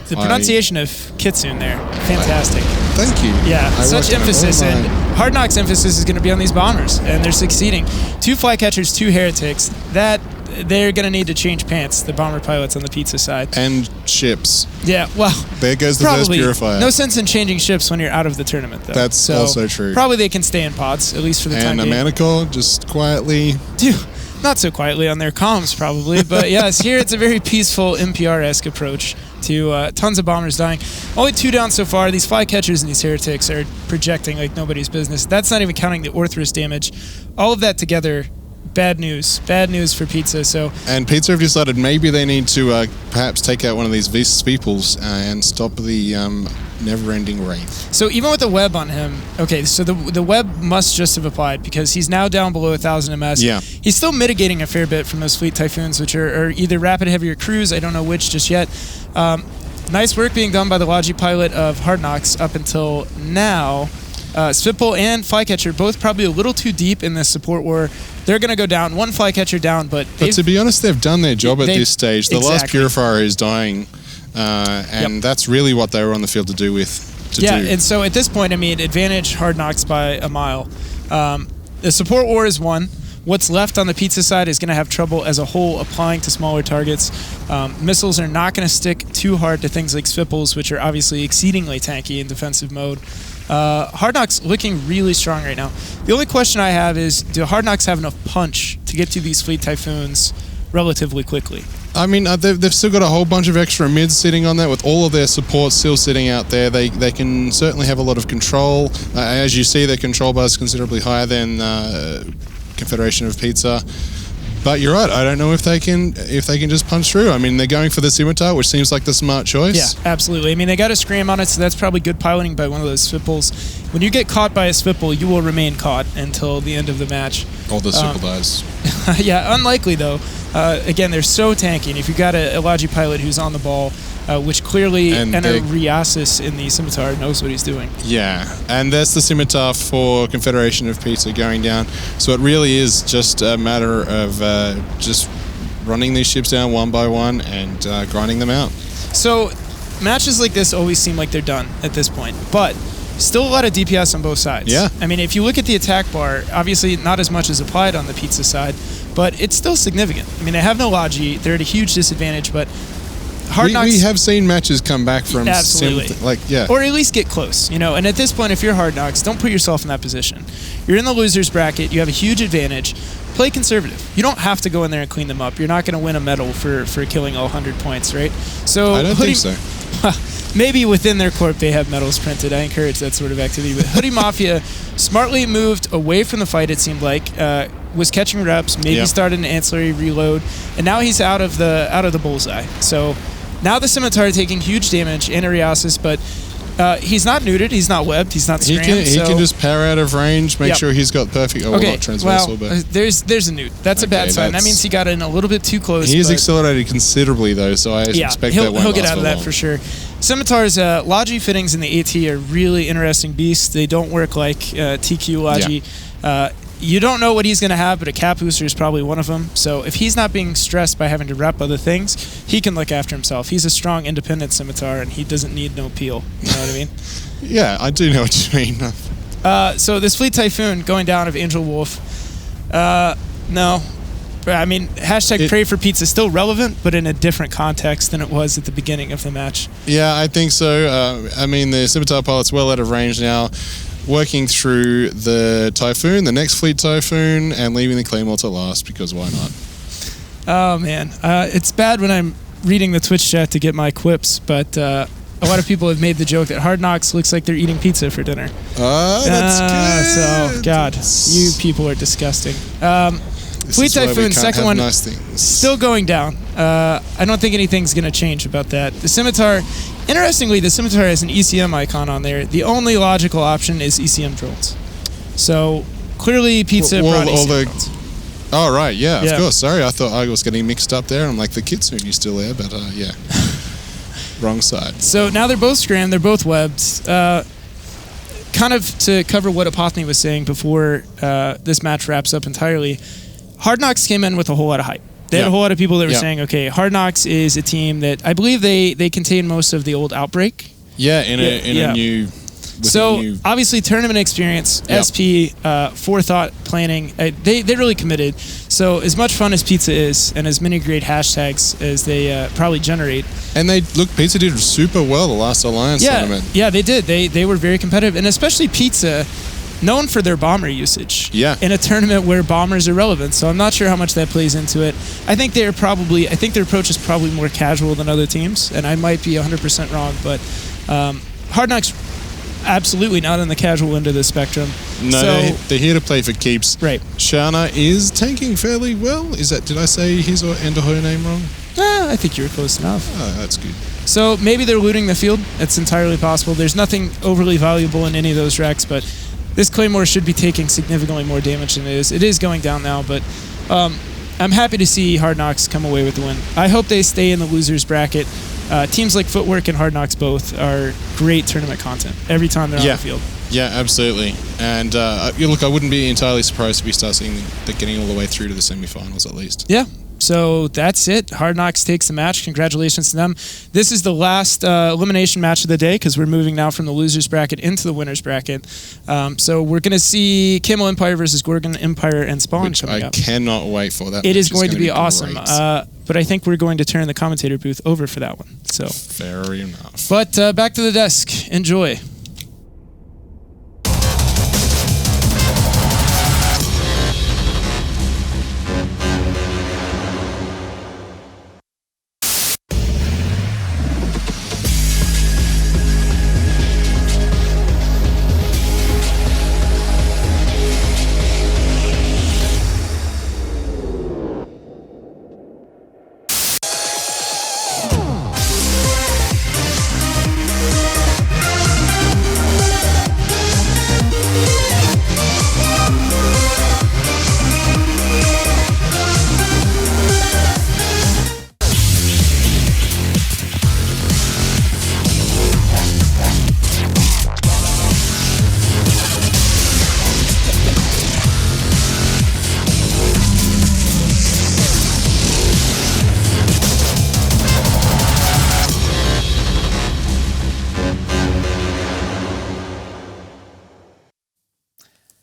the pronunciation of Kitsune there, fantastic. Thank you. Yeah, such emphasis, and Hard Knock's emphasis is going to be on these bombers, and they're succeeding. 2 Flycatchers, 2 Heretics. That they're going to need to change pants, the bomber pilots on the Pizza side. And ships. Yeah, well, there goes the first purifier. No sense in changing ships when you're out of the tournament, though. That's also true. Probably they can stay in pods, at least for the time being. And a Manacle, just quietly. Not so quietly on their comms, probably, but yes, here it's a very peaceful NPR-esque approach to tons of bombers dying. Only 2 down so far. These Flycatchers and these Heretics are projecting like nobody's business. That's not even counting the Orthrus damage. All of that together, bad news. Bad news for Pizza. And Pizza have decided maybe they need to perhaps take out one of these Peoples and stop the never-ending wraith. So even with the web on him, okay, so the web must just have applied because he's now down below 1,000 MS. Yeah. He's still mitigating a fair bit from those Fleet Typhoons, which are either rapid, heavy, or cruise. I don't know which just yet. Nice work being done by the Logi pilot of Hard Knocks up until now. Svipul and Flycatcher both probably a little too deep in this support war. They're going to go down. 1 Flycatcher down, but to be honest, they've done their job at this stage. The last Purifier is dying, and that's really what they were on the field to do. And so at this point, I mean, advantage Hard Knocks by a mile. The support war is won. What's left on the Pizza side is going to have trouble as a whole applying to smaller targets. Missiles are not going to stick too hard to things like Svipuls, which are obviously exceedingly tanky in defensive mode. Hard Knocks looking really strong right now. The only question I have is, do Hard Knocks have enough punch to get to these Fleet Typhoons relatively quickly? I mean, they've still got a whole bunch of extra mids sitting on that with all of their support still sitting out there. They can certainly have a lot of control. As you see, their control bar is considerably higher than Confederation of Pizza. But you're right. I don't know if they can just punch through. I mean, they're going for the Scimitar, which seems like the smart choice. Yeah, absolutely. I mean, they got a scram on it, so that's probably good piloting by one of those Svipuls. When you get caught by a Svipul, you will remain caught until the end of the match. Or the Svipul dies. Yeah, unlikely though. Again, they're so tanky, and if you've got a Logi pilot who's on the ball, which clearly Riasis in the Scimitar knows what he's doing. Yeah, and that's the Scimitar for Confederation of Pizza going down. So it really is just a matter of just running these ships down one by one and grinding them out. So matches like this always seem like they're done at this point, but still a lot of DPS on both sides. Yeah. I mean, if you look at the attack bar, obviously not as much as applied on the Pizza side, but it's still significant. I mean, they have no Logi, they're at a huge disadvantage, but Hard Knocks, we have seen matches come back from or at least get close, you know. And at this point, if you're Hard Knocks, don't put yourself in that position. You're in the losers bracket. You have a huge advantage. Play conservative. You don't have to go in there and clean them up. You're not going to win a medal for killing all 100 points, right? So I don't think so. Maybe within their corp they have medals printed. I encourage that sort of activity. But Hoodie Mafia smartly moved away from the fight, it seemed like. Was catching reps, maybe started an ancillary reload, and now he's out of the bullseye. So now the Scimitar taking huge damage, and Ariasis, but he's not neutered, he's not webbed, he's not scrammed. He can just power out of range, make sure he's got perfect, not transversal, but... There's a neut. That's a bad sign. That means he got in a little bit too close. He is accelerated considerably, though, so I expect that won't he'll get last out of for that long. for sure. Scimitars, Logi fittings in the AT are really interesting beasts. They don't work like TQ Logi. Yeah. You don't know what he's going to have, but a cap booster is probably one of them. So if he's not being stressed by having to rep other things, he can look after himself. He's a strong, independent Scimitar, and he doesn't need no peel. You know what I mean? Yeah, I do know what you mean. So this Fleet Typhoon going down of Angel Wolf, no. I mean, #pray for pizza is still relevant, but in a different context than it was at the beginning of the match. Yeah, I think so. I mean, the Scimitar pilot's well out of range now, working through the Typhoon, the next Fleet Typhoon, and leaving the Claymore to last, because why not? Oh, man. It's bad when I'm reading the Twitch chat to get my quips, but a lot of people have made the joke that Hard Knocks looks like they're eating pizza for dinner. That's good. So, God, you people are disgusting. Fleet Typhoon, second one, nice things. still going down. I don't think anything's going to change about that. The Scimitar, interestingly, the Scimitar has an ECM icon on there. The only logical option is ECM drones. So, clearly, pizza brought ECM drones. Oh, right, yeah, of course. Sorry, I thought I was getting mixed up there. I'm like, the Kitsune's still there, but yeah. Wrong side. So now they're both scrammed, they're both webbed. Kind of to cover what Apothony was saying before this match wraps up entirely, Hard Knocks came in with a whole lot of hype. They had a whole lot of people that were saying, okay, Hard Knocks is a team that I believe they contain most of the old Outbreak. Yeah, in a new... So obviously tournament experience, SP, forethought, planning, they really committed. So as much fun as pizza is, and as many great hashtags as they probably generate. And pizza did super well the last Alliance tournament. Yeah, they did. They were very competitive, and especially pizza, known for their bomber usage. Yeah. In a tournament where bombers are relevant, so I'm not sure how much that plays into it. I think their approach is probably more casual than other teams, and I might be 100% wrong, but Hard Knocks. Absolutely not on the casual end of the spectrum. No, they're here to play for keeps. Right. Shana is tanking fairly well. Did I say his or her name wrong? I think you were close enough. Oh, that's good. So maybe they're looting the field. It's entirely possible. There's nothing overly valuable in any of those wrecks, but this Claymore should be taking significantly more damage than it is. It is going down now, but I'm happy to see Hard Knocks come away with the win. I hope they stay in the losers bracket. Teams like Footwork and Hard Knocks both are great tournament content every time they're on the field. Yeah, absolutely. And look, I wouldn't be entirely surprised if we start seeing them getting all the way through to the semifinals at least. Yeah. So that's it. Hard Knocks takes the match. Congratulations to them. This is the last elimination match of the day because we're moving now from the losers bracket into the winners bracket. So we're going to see Camel Empire versus Gorgon Empire and Spawn coming up. I cannot wait for that. It is going to be awesome. But I think we're going to turn the commentator booth over for that one. So fair enough. But back to the desk. Enjoy.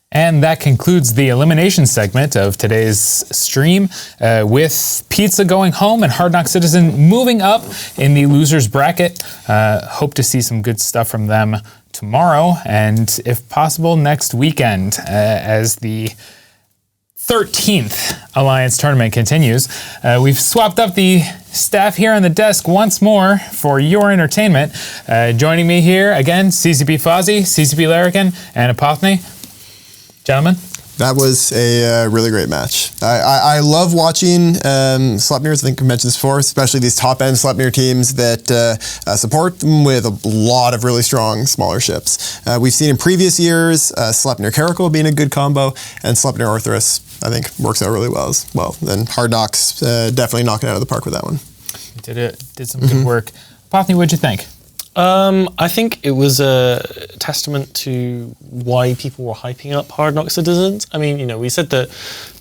And that concludes the elimination segment of today's stream with Pizza going home and Hard Knock Citizen moving up in the losers bracket. Hope to see some good stuff from them tomorrow and, if possible, next weekend as the 13th Alliance tournament continues. We've swapped up the staff here on the desk once more for your entertainment. Joining me here again, CCP Fozzie, CCP Larrikin, and Apothony. Gentlemen? That was a really great match. I love watching Sleipnirs. I think I mentioned this before, especially these top-end Sleipnir teams that support them with a lot of really strong, smaller ships. We've seen in previous years Sleipnir Caracal being a good combo, and Sleipnir Orthrus, I think, works out really well as well. And Hard Knocks definitely knocking it out of the park with that one. Did some good work. Apothony, what'd you think? I think it was a testament to why people were hyping up Hard Knocks Citizens. I mean, we said that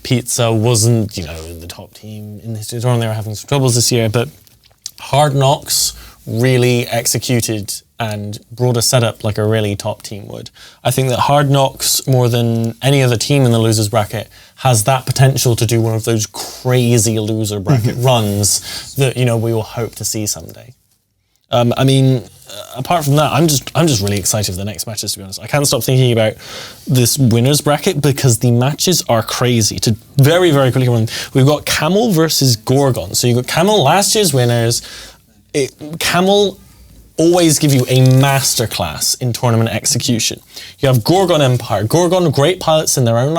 Pizza wasn't, the top team in the history of the tournament. They were having some troubles this year, but Hard Knocks really executed and brought a setup like a really top team would. I think that Hard Knocks, more than any other team in the losers bracket, has that potential to do one of those crazy loser bracket runs that we will hope to see someday. Apart from that, I'm just really excited for the next matches, to be honest. I can't stop thinking about this winners bracket because the matches are crazy. To very, very quickly run, we've got Camel versus Gorgon. So you've got Camel, last year's winners. Camel always give you a masterclass in tournament execution. You have Gorgon Empire. Gorgon, great pilots in their own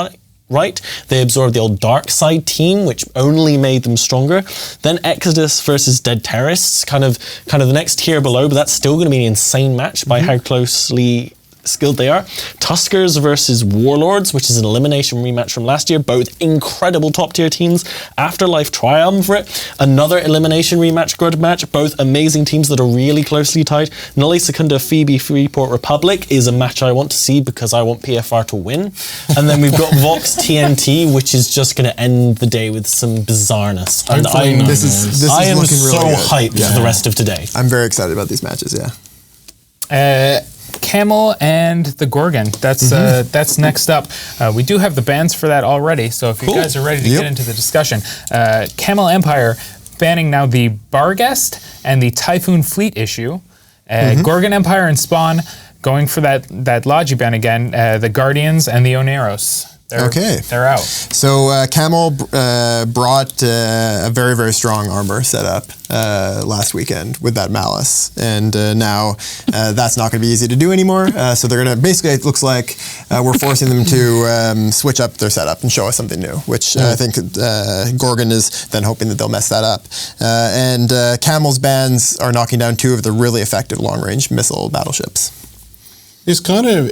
right. They absorbed the old Dark Side team, which only made them stronger. Then Exodus versus Dead Terrorists, kind of the next tier below, but that's still going to be an insane match by how closely skilled they are. Tuskers versus Warlords, which is an elimination rematch from last year. Both incredible top tier teams. Afterlife Triumvirate, another elimination rematch, good match. Both amazing teams that are really closely tied. Nulli, Secunda, Phoebe, Freeport Republic is a match I want to see because I want PFR to win. And then we've got Vox TNT, which is just going to end the day with some bizarreness. And I am so hyped for the rest of today. I'm very excited about these matches, yeah. Camel and the Gorgon. That's next up. We do have the bans for that already, so if you guys are ready to get into the discussion. Camel Empire banning now the Barghest and the Typhoon Fleet issue. Gorgon Empire and Spawn going for that Logi ban again. The Guardians and the Oneros. They're out. So Camel brought a very, very strong armor setup last weekend with that Malice. And now that's not going to be easy to do anymore. So they're going to, basically it looks like we're forcing them to switch up their setup and show us something new, which I think Gorgon is then hoping that they'll mess that up. And Camel's bans are knocking down 2 of the really effective long-range missile battleships. It's kind of...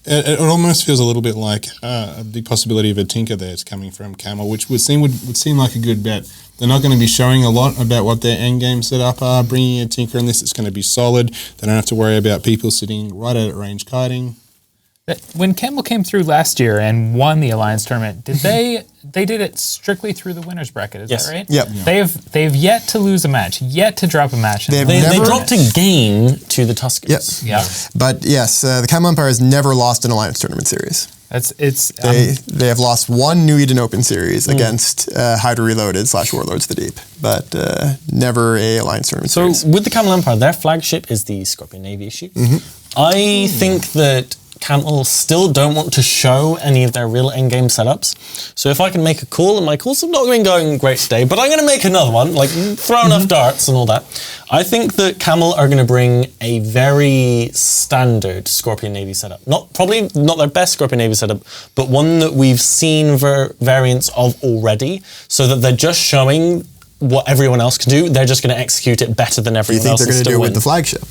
It almost feels a little bit like the possibility of a Tinker there is coming from Camel, which would seem like a good bet. They're not going to be showing a lot about what their endgame setup are. Bringing a Tinker in this, it's going to be solid. They don't have to worry about people sitting right out at range kiting. When Camel came through last year and won the Alliance tournament, did they did it strictly through the winners bracket? Is that right? Yep. They've yet to lose a match, yet to drop a match. They dropped a game to the Tuskers. Yeah. But yes, the Camel Empire has never lost an Alliance tournament series. They have lost 1 New Eden Open series against Hydra Reloaded / Warlords the Deep, but never a Alliance tournament series. So with the Camel Empire, their flagship is the Scorpion Navy issue. I think that Camel still don't want to show any of their real endgame setups. So if I can make a call, and my calls have not been going great today, but I'm going to make another one, like throw enough darts and all that. I think that Camel are going to bring a very standard Scorpion Navy setup. Probably not their best Scorpion Navy setup, but one that we've seen variants of already, so that they're just showing what everyone else can do. They're just going to execute it better than everyone else. Do you think they're going to do it with the flagship?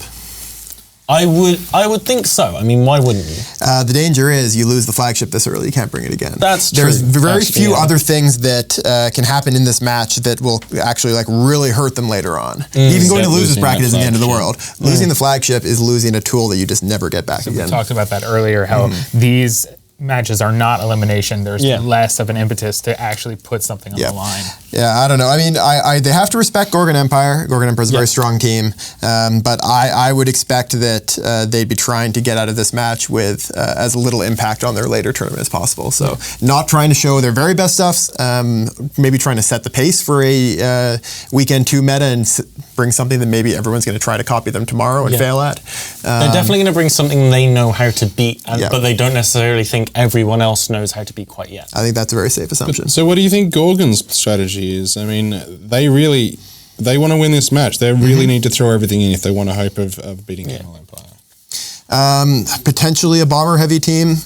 I would think so. I mean, why wouldn't you? The danger is you lose the flagship this early, you can't bring it again. That's true. There's very few other things that can happen in this match that will actually really hurt them later on. Even going to losers bracket isn't the end of the world. Losing the flagship is losing a tool that you just never get back again. We talked about that earlier, how these matches are not elimination. There's less of an impetus to actually put something on the line. Yeah, I don't know. I mean, they have to respect Gorgon Empire. Gorgon Empire is a very strong team, but I would expect that they'd be trying to get out of this match with as little impact on their later tournament as possible. So not trying to show their very best stuff, maybe trying to set the pace for a weekend 2 meta and bring something that maybe everyone's going to try to copy them tomorrow and fail at. They're definitely going to bring something they know how to beat, but they don't necessarily think everyone else knows how to beat quite yet. I think that's a very safe assumption. So what do you think Gorgon's strategy is? I mean, they want to win this match. They really need to throw everything in if they want a hope of beating Camel Empire. Potentially a bomber-heavy team,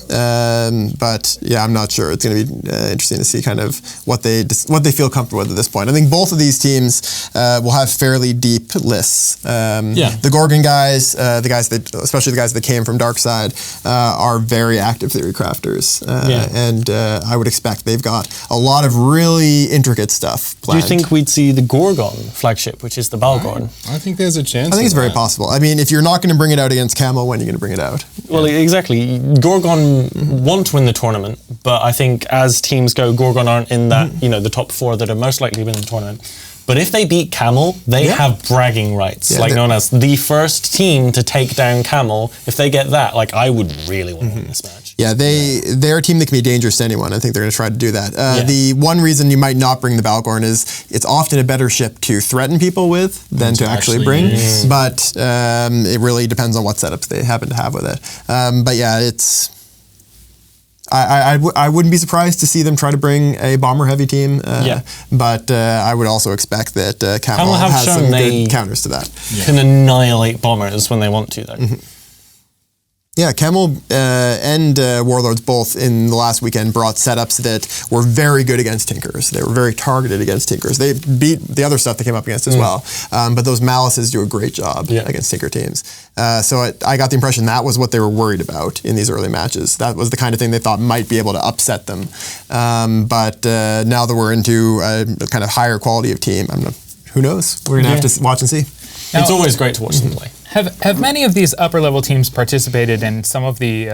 but yeah, I'm not sure. It's going to be interesting to see kind of what they feel comfortable with at this point. I think both of these teams will have fairly deep lists. The Gorgon guys, especially the guys that came from Darkside, are very active theory crafters, and I would expect they've got a lot of really intricate stuff planned. Do you think we'd see the Gorgon flagship, which is the Balgorn? I think there's a chance. I think it's very possible. I mean, if you're not going to bring it out against Camel, when are you going to bring it out? Well, exactly. Gorgon want to win the tournament, but I think as teams go, Gorgon aren't in that, the top 4 that are most likely to win the tournament. But if they beat Camel, they have bragging rights, known as the first team to take down Camel. If they get that, I would really want to win this match. Yeah, they're a team that can be dangerous to anyone. I think they're going to try to do that. The one reason you might not bring the Balgorn is it's often a better ship to threaten people with than to actually bring. But it really depends on what setups they happen to have with it. But yeah, it's... I wouldn't be surprised to see them try to bring a bomber-heavy team, but I would also expect that Camel has some good counters to that. Can annihilate bombers when they want to, though. Yeah, Camel and Warlords both in the last weekend brought setups that were very good against Tinkers. They were very targeted against Tinkers. They beat the other stuff they came up against as well, but those Malices do a great job against Tinker teams. So I got the impression that was what they were worried about in these early matches. That was the kind of thing they thought might be able to upset them. But now that we're into a kind of higher quality of team, who knows? We're going to have to watch and see. Now, it's always great to watch them play. Have many of these upper level teams participated in some of the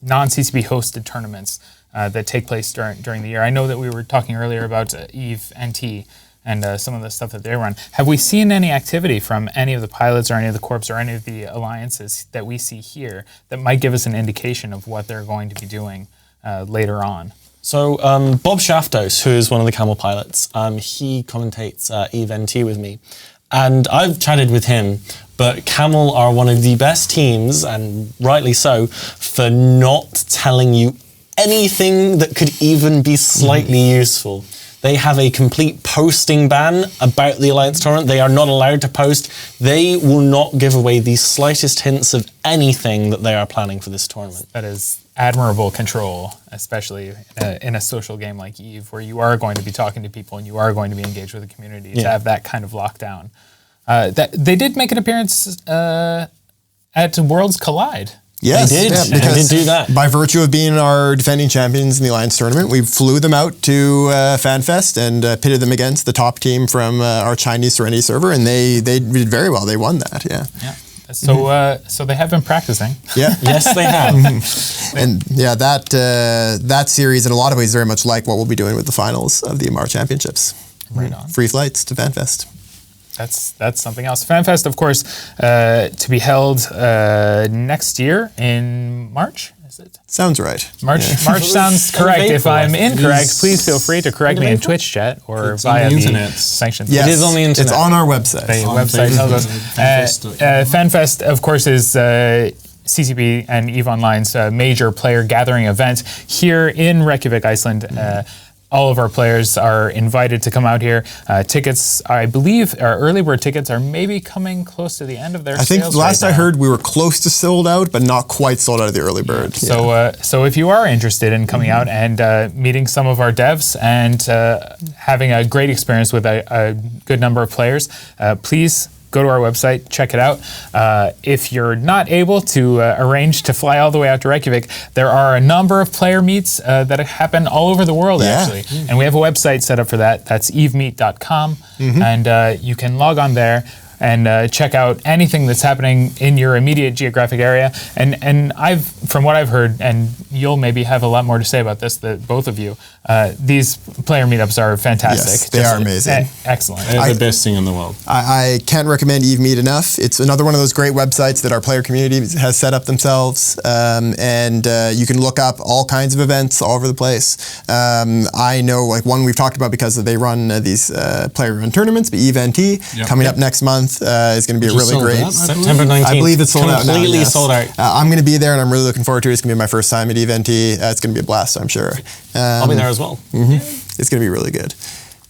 non-CCB hosted tournaments that take place during the year? I know that we were talking earlier about EVE NT and some of the stuff that they run. Have we seen any activity from any of the pilots or any of the corps or any of the alliances that we see here that might give us an indication of what they're going to be doing later on? So Bob Shaftos, who is one of the Camel pilots, he commentates EVE NT with me. And I've chatted with him, but Camel are one of the best teams, and rightly so, for not telling you anything that could even be slightly useful. They have a complete posting ban about the Alliance tournament. They are not allowed to post. They will not give away the slightest hints of anything that they are planning for this tournament. That is admirable control, especially in a social game like EVE, where you are going to be talking to people and you are going to be engaged with the community, to have that kind of lockdown. They did make an appearance at Worlds Collide. Yes, they did. They did do that. By virtue of being our defending champions in the Alliance tournament, we flew them out to FanFest and pitted them against the top team from our Chinese Serenity server, and they did very well. They won that, yeah. So they have been practicing. Yeah. Yes, they have. And yeah, that series in a lot of ways very much like what we'll be doing with the finals of the MR Championships. Right on. Free flights to FanFest. That's something else. FanFest, of course, to be held next year in March. Is it? Sounds right. March sounds correct. If I'm incorrect, please feel free to correct me in Twitch chat or via the internet sanctions. Yes, it is on the internet. It's on our website. The website tells us. FanFest, of course, is CCB and EVE Online's major player gathering event here in Reykjavik, Iceland. All of our players are invited to come out here. Tickets, I believe, our early bird tickets are maybe coming close to the end of their sales. I think last I heard we were close to sold out, but not quite sold out of the early bird. So if you are interested in coming out and meeting some of our devs and having a great experience with a good number of players, please go to our website, check it out. If you're not able to arrange to fly all the way out to Reykjavik, there are a number of player meets that happen all over the world, actually. And we have a website set up for that. That's evemeet.com. And you can log on there and check out anything that's happening in your immediate geographic area. And from what I've heard, and you'll maybe have a lot more to say about this, both of you, these player meetups are fantastic. Yes, they are amazing. Excellent. They're the best thing in the world. I can't recommend Eve Meet enough. It's another one of those great websites that our player community has set up themselves, and you can look up all kinds of events all over the place. I know one we've talked about because they run these player-run tournaments, but Eve NT coming up next month is going to be a really great... September 19th. I believe it's sold out now. Completely sold out. I'm going to be there and I'm really looking forward to it. It's going to be my first time at Eve NT. It's going to be a blast, I'm sure. I'll be there as well. It's going to be really good.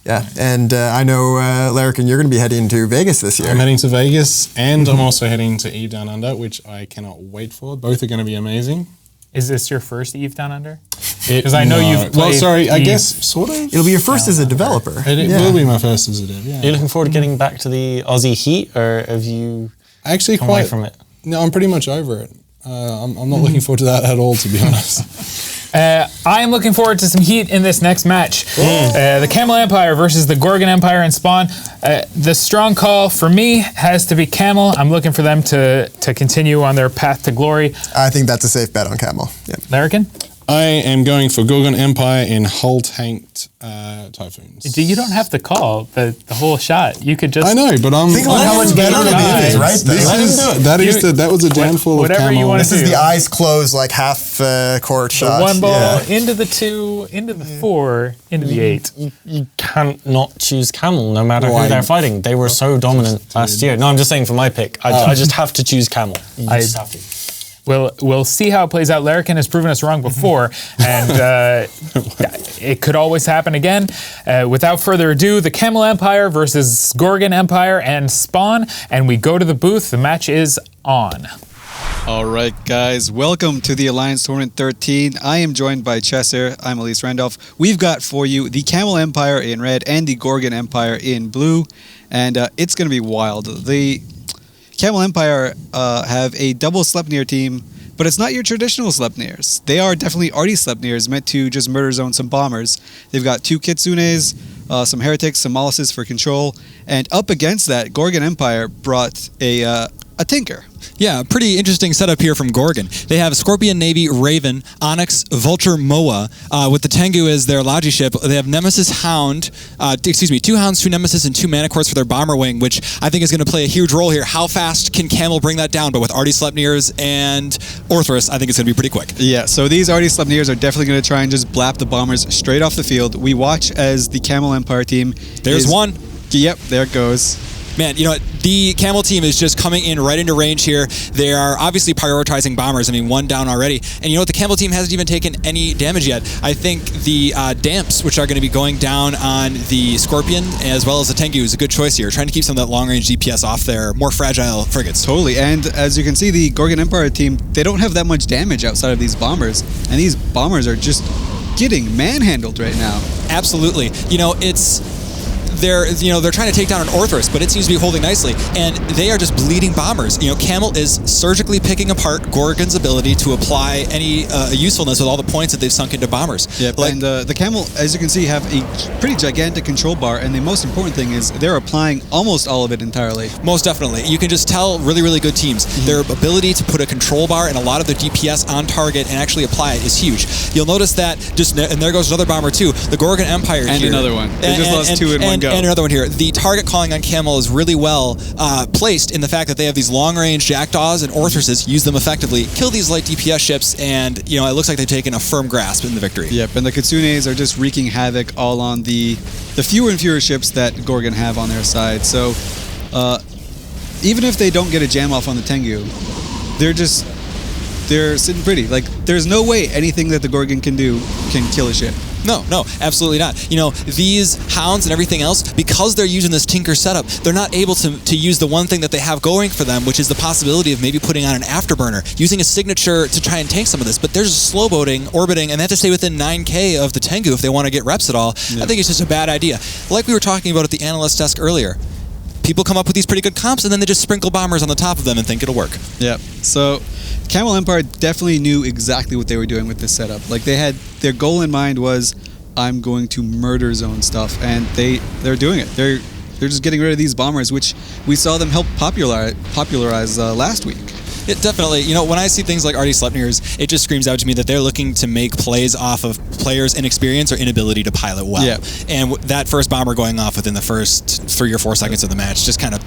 Yeah, and I know, Larrikin, you're going to be heading to Vegas this year. I'm heading to Vegas, and I'm also heading to EVE Down Under, which I cannot wait for. Both are going to be amazing. Is this your first EVE Down Under? Because I know you've played I guess, sort of. It'll be your first as a developer. It will be my first as a dev, yeah. Are you looking forward to getting back to the Aussie heat, or have you actually come away from it? No, I'm pretty much over it. I'm not looking forward to that at all, to be honest. I am looking forward to some heat in this next match. The Camel Empire versus the Gorgon Empire and Spawn. The strong call for me has to be Camel. I'm looking for them to continue on their path to glory. I think that's a safe bet on Camel. Yeah. Larrikin? I am going for Gorgon Empire in hull-tanked Typhoons. You don't have to call the whole shot. You could just... I know, but I'm... Think about how much better it is, right? That was a downfall of Camel. This is the eyes closed, like half-court shot. The one ball into the 2, into the 4, into the 8. You can't not choose Camel, no matter who they're fighting. They were so dominant last year. No, I'm just saying for my pick. I just have to choose Camel. You just have to. We'll see how it plays out. Larrikin has proven us wrong before, and it could always happen again. Without further ado, the Camel Empire versus Gorgon Empire and Spawn, and we go to the booth. The match is on. All right, guys, welcome to the Alliance Tournament 13. I am joined by Chesser. I'm Elise Randolph. We've got for you the Camel Empire in red and the Gorgon Empire in blue, and it's going to be wild. The Camel Empire have a double Sleipnir team, but it's not your traditional Sleipnirs. They are definitely arty Sleipnirs meant to just murder zone some bombers. They've got 2 Kitsunes, some Heretics, some Molluses for control, and up against that, Gorgon Empire brought a Tinker. Yeah, pretty interesting setup here from Gorgon. They have Scorpion Navy, Raven, Onyx, Vulture, Moa, with the Tengu as their Logi ship. They have Nemesis Hound, 2 Hounds, 2 Nemesis, and 2 Manticores for their bomber wing, which I think is going to play a huge role here. How fast can Camel bring that down? But with Artie Sleipnirs and Orthrus, I think it's going to be pretty quick. Yeah, so these Artie Sleipnirs are definitely going to try and just blap the bombers straight off the field. We watch as the Camel Empire team... There's one. Yep, there it goes. Man, you know what? The Camel team is just coming in right into range here. They are obviously prioritizing bombers. I mean, 1 down already. And you know what? The Camel team hasn't even taken any damage yet. I think the Damps, which are going to be going down on the Scorpion, as well as the Tengu, is a good choice here. Trying to keep some of that long-range DPS off their more fragile frigates. Totally. And as you can see, the Gorgon Empire team, they don't have that much damage outside of these bombers. And these bombers are just getting manhandled right now. Absolutely. You know, they're trying to take down an Orthrus, but it seems to be holding nicely, and they are just bleeding bombers. You know, Camel is surgically picking apart Gorgon's ability to apply any usefulness with all the points that they've sunk into bombers. Yep, and the Camel, as you can see, have a pretty gigantic control bar, and the most important thing is they're applying almost all of it entirely. Most definitely. You can just tell really, really good teams. Their ability to put a control bar and a lot of their DPS on target and actually apply it is huge. You'll notice that and there goes another bomber too. The Gorgon Empire and here. Another one. They just lost 2 in one go. And another one here. The target calling on Camel is really well placed in the fact that they have these long-range Jackdaws and Orthruses. Use them effectively, kill these light DPS ships, and you know it looks like they've taken a firm grasp in the victory. Yep, and the Kitsunes are just wreaking havoc all on the fewer and fewer ships that Gorgon have on their side. So even if they don't get a jam off on the Tengu, they're sitting pretty. Like, there's no way anything that the Gorgon can do can kill a ship. No, absolutely not. You know, these Hounds and everything else, because they're using this Tinker setup, they're not able to use the one thing that they have going for them, which is the possibility of maybe putting on an Afterburner, using a signature to try and tank some of this. But there's slow boating, orbiting, and they have to stay within 9K of the Tengu if they want to get reps at all. Yeah. I think it's just a bad idea. Like we were talking about at the analyst desk earlier. People come up with these pretty good comps, and then they just sprinkle bombers on the top of them and think it'll work. Yeah. So Camel Empire definitely knew exactly what they were doing with this setup. Like, they had their goal in mind was, I'm going to murder zone stuff, and they're doing it. They're just getting rid of these bombers, which we saw them help popularize last week. Yeah, definitely. You know, when I see things like Artie Sleipnirs, it just screams out to me that they're looking to make plays off of players' inexperience or inability to pilot well. Yeah. And that first bomber going off within the first 3 or 4 seconds of the match just kind of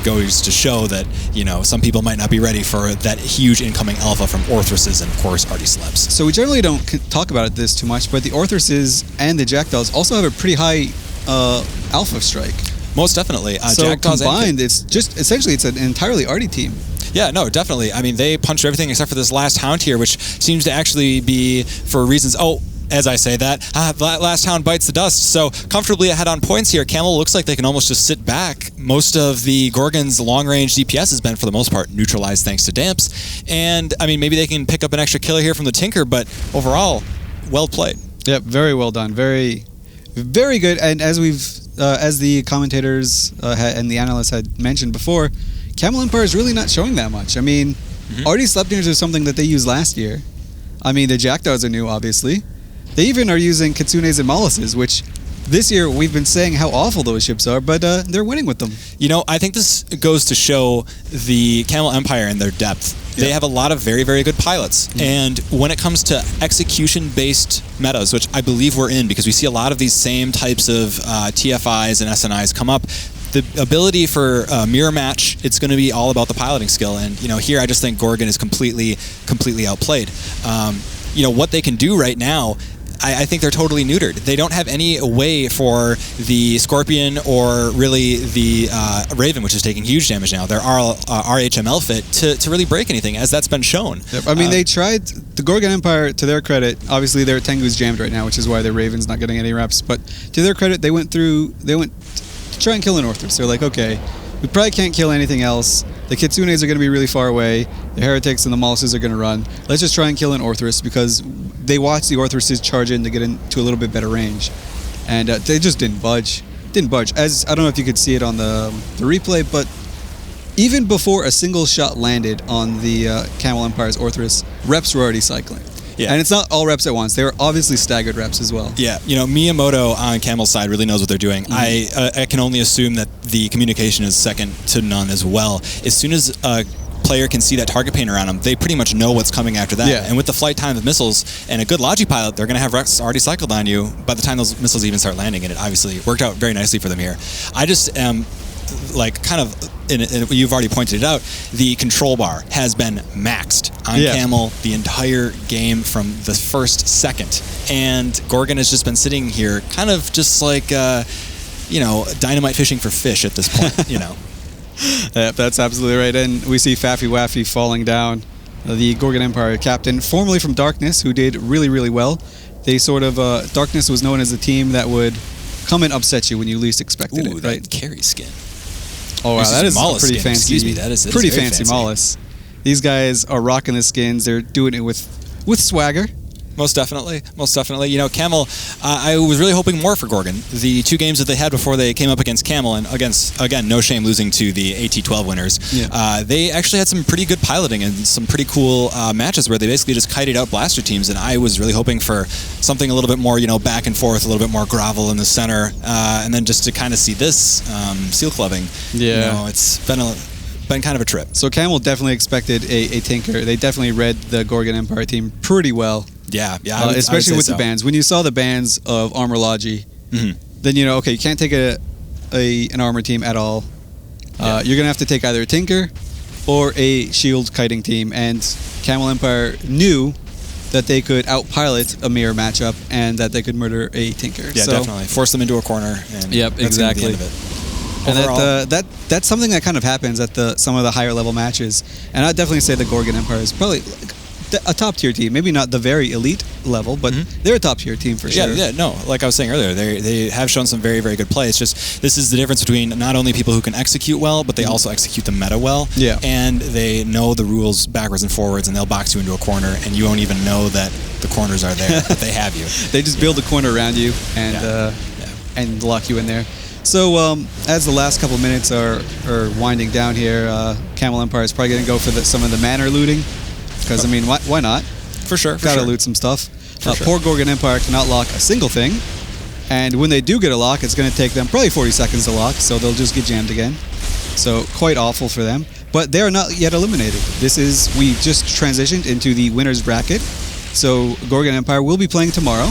goes to show that, you know, some people might not be ready for that huge incoming alpha from Orthruses and, of course, Artie Sleps. So we generally don't talk about this too much, but the Orthruses and the Jackdaws also have a pretty high alpha strike. Most definitely. So Jackdaws combined, it's an entirely Artie team. Yeah, no, definitely. I mean, they punched everything except for this last Hound here, which seems to actually be for reasons... Oh, as I say that, last hound bites the dust. So comfortably ahead on points here. Camel looks like they can almost just sit back. Most of the Gorgon's long-range DPS has been, for the most part, neutralized thanks to damps. And, I mean, maybe they can pick up an extra killer here from the Tinker, but overall, well played. Yep, very well done. Very, very good. And as as the commentators and the analysts had mentioned before, Camel Empire is really not showing that much. I mean, R.D. Sleipnirs is something that they used last year. I mean, the Jackdaws are new, obviously. They even are using Kitsunes and Molluses, which this year we've been saying how awful those ships are, but they're winning with them. You know, I think this goes to show the Camel Empire and their depth. They have a lot of very, very good pilots. And when it comes to execution-based metas, which I believe we're in because we see a lot of these same types of TFIs and SNIs come up, the ability for mirror match, it's going to be all about the piloting skill. And, you know, here I just think Gorgon is completely outplayed. You know, what they can do right now, I think they're totally neutered. They don't have any way for the Scorpion or really the Raven, which is taking huge damage now, their RHML fit, to really break anything, as that's been shown. Yep. I mean, they tried, the Gorgon Empire, to their credit, obviously their Tengu's jammed right now, which is why their Raven's not getting any reps, but to their credit, they went to try and kill an Orthrus. They're like, okay, we probably can't kill anything else. The Kitsunes are going to be really far away. The Heretics and the Molluses are going to run. Let's just try and kill an Orthrus, because they watched the Orthruses charge in to get into a little bit better range. And they just didn't budge. As I don't know if you could see it on the replay, but even before a single shot landed on the Camel Empire's Orthrus, reps were already cycling. Yeah. And it's not all reps at once. They were obviously staggered reps as well. Yeah, you know, Miyamoto on Camel's side really knows what they're doing. I can only assume that the communication is second to none as well. As soon as a player can see that target paint around them, they pretty much know what's coming after that. Yeah. And with the flight time of missiles and a good Logi pilot, they're going to have reps already cycled on you by the time those missiles even start landing, and it obviously worked out very nicely for them here. I just am like kind of, you've already pointed it out, the control bar has been maxed on Camel the entire game from the first second. And Gorgon has just been sitting here kind of just like, you know, dynamite fishing for fish at this point, you know. That's absolutely right. And we see Faffy Waffy falling down, the Gorgon Empire captain, formerly from Darkness, who did really, really well. They sort of, Darkness was known as the team that would come and upset you when you least expected it, right? That carry skin. Oh, wow, that is pretty fancy. Excuse me, that is pretty fancy Mollus. These guys are rocking the skins. They're doing it with swagger. Most definitely. You know, Camel, I was really hoping more for Gorgon. The two games that they had before they came up against Camel, and again, no shame losing to the AT-12 winners, they actually had some pretty good piloting and some pretty cool matches where they basically just kited out blaster teams, and I was really hoping for something a little bit more, you know, back and forth, a little bit more grovel in the center, and then just to kind of see this seal clubbing. Yeah. You know, it's been kind of a trip. So Camel definitely expected a Tinker. They definitely read the Gorgon Empire team pretty well. Yeah, especially with the bans. When you saw the bans of Armor Logi, then you know, okay, you can't take an armor team at all. You're gonna have to take either a Tinker or a shield kiting team. And Camel Empire knew that they could outpilot a mirror matchup and that they could murder a Tinker. Yeah, definitely force them into a corner. And exactly. That's the end of it. And that's something that kind of happens at some of the higher level matches. And I'd definitely say the Gorgon Empire is probably a top tier team. Maybe not the very elite level, but they're a top tier team for sure. Yeah, no, like I was saying earlier, they have shown some very, very good play. It's just, this is the difference between not only people who can execute well, but they also execute the meta well. Yeah. And they know the rules backwards and forwards, and they'll box you into a corner, and you won't even know that the corners are there, but they have you. They just build a corner around you and lock you in there. So as the last couple minutes are winding down here, Camel Empire is probably going to go for some of the manor looting. Because, I mean, why not? For sure. Gotta loot some stuff. Poor Gorgon Empire cannot lock a single thing. And when they do get a lock, it's going to take them probably 40 seconds to lock, so they'll just get jammed again. So, quite awful for them. But they are not yet eliminated. We just transitioned into the winner's bracket. So, Gorgon Empire will be playing tomorrow.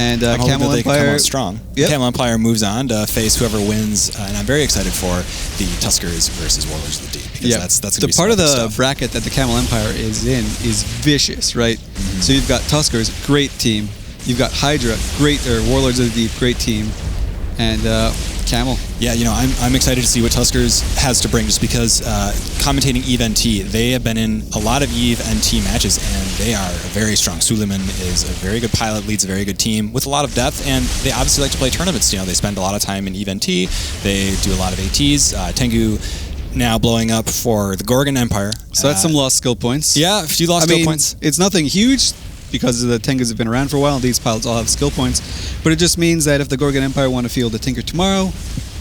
And Camel Empire come out strong. Yep. Camel Empire moves on to face whoever wins, and I'm very excited for the Tuskers versus Warlords of the Deep. Because that's the part of the bracket that the Camel Empire is in is vicious, right? So you've got Tuskers, great team. You've got Hydra, Warlords of the Deep, great team, and Camel. Yeah, I'm excited to see what Tuskers has to bring, just because commentating EVE NT, they have been in a lot of EVE NT matches, and they are very strong. Suleiman is a very good pilot, leads a very good team with a lot of depth, and they obviously like to play tournaments. They spend a lot of time in EVE NT, they do a lot of ATs. Tengu now blowing up for the Gorgon Empire. So that's some lost skill points. Yeah, a few lost skill points. It's nothing huge, because the Tengus have been around for a while. These pilots all have skill points, but it just means that if the Gorgon Empire want to field a Tinker tomorrow,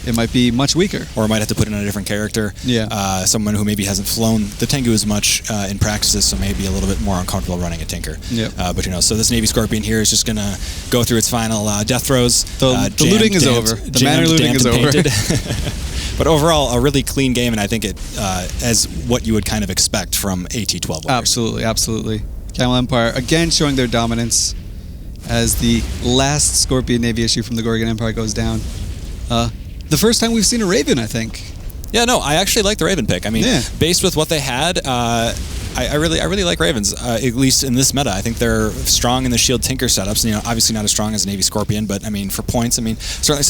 it might be much weaker. Or might have to put in a different character. Yeah. Someone who maybe hasn't flown the Tengu as much in practices, so maybe a little bit more uncomfortable running a Tinker. Yeah. But so this Navy Scorpion here is just going to go through its final death throws. The looting is over. The manor looting is over. But overall, a really clean game, and I think it as what you would kind of expect from AT-12 Warriors. Absolutely, absolutely. Camel Empire again showing their dominance as the last Scorpion Navy issue from the Gorgon Empire goes down. The first time we've seen a Raven, I think. Yeah, no, I actually like the Raven pick. I mean, based with what they had, I really like Ravens, at least in this meta. I think they're strong in the Shield Tinker setups. Obviously not as strong as Navy Scorpion, but for points, certainly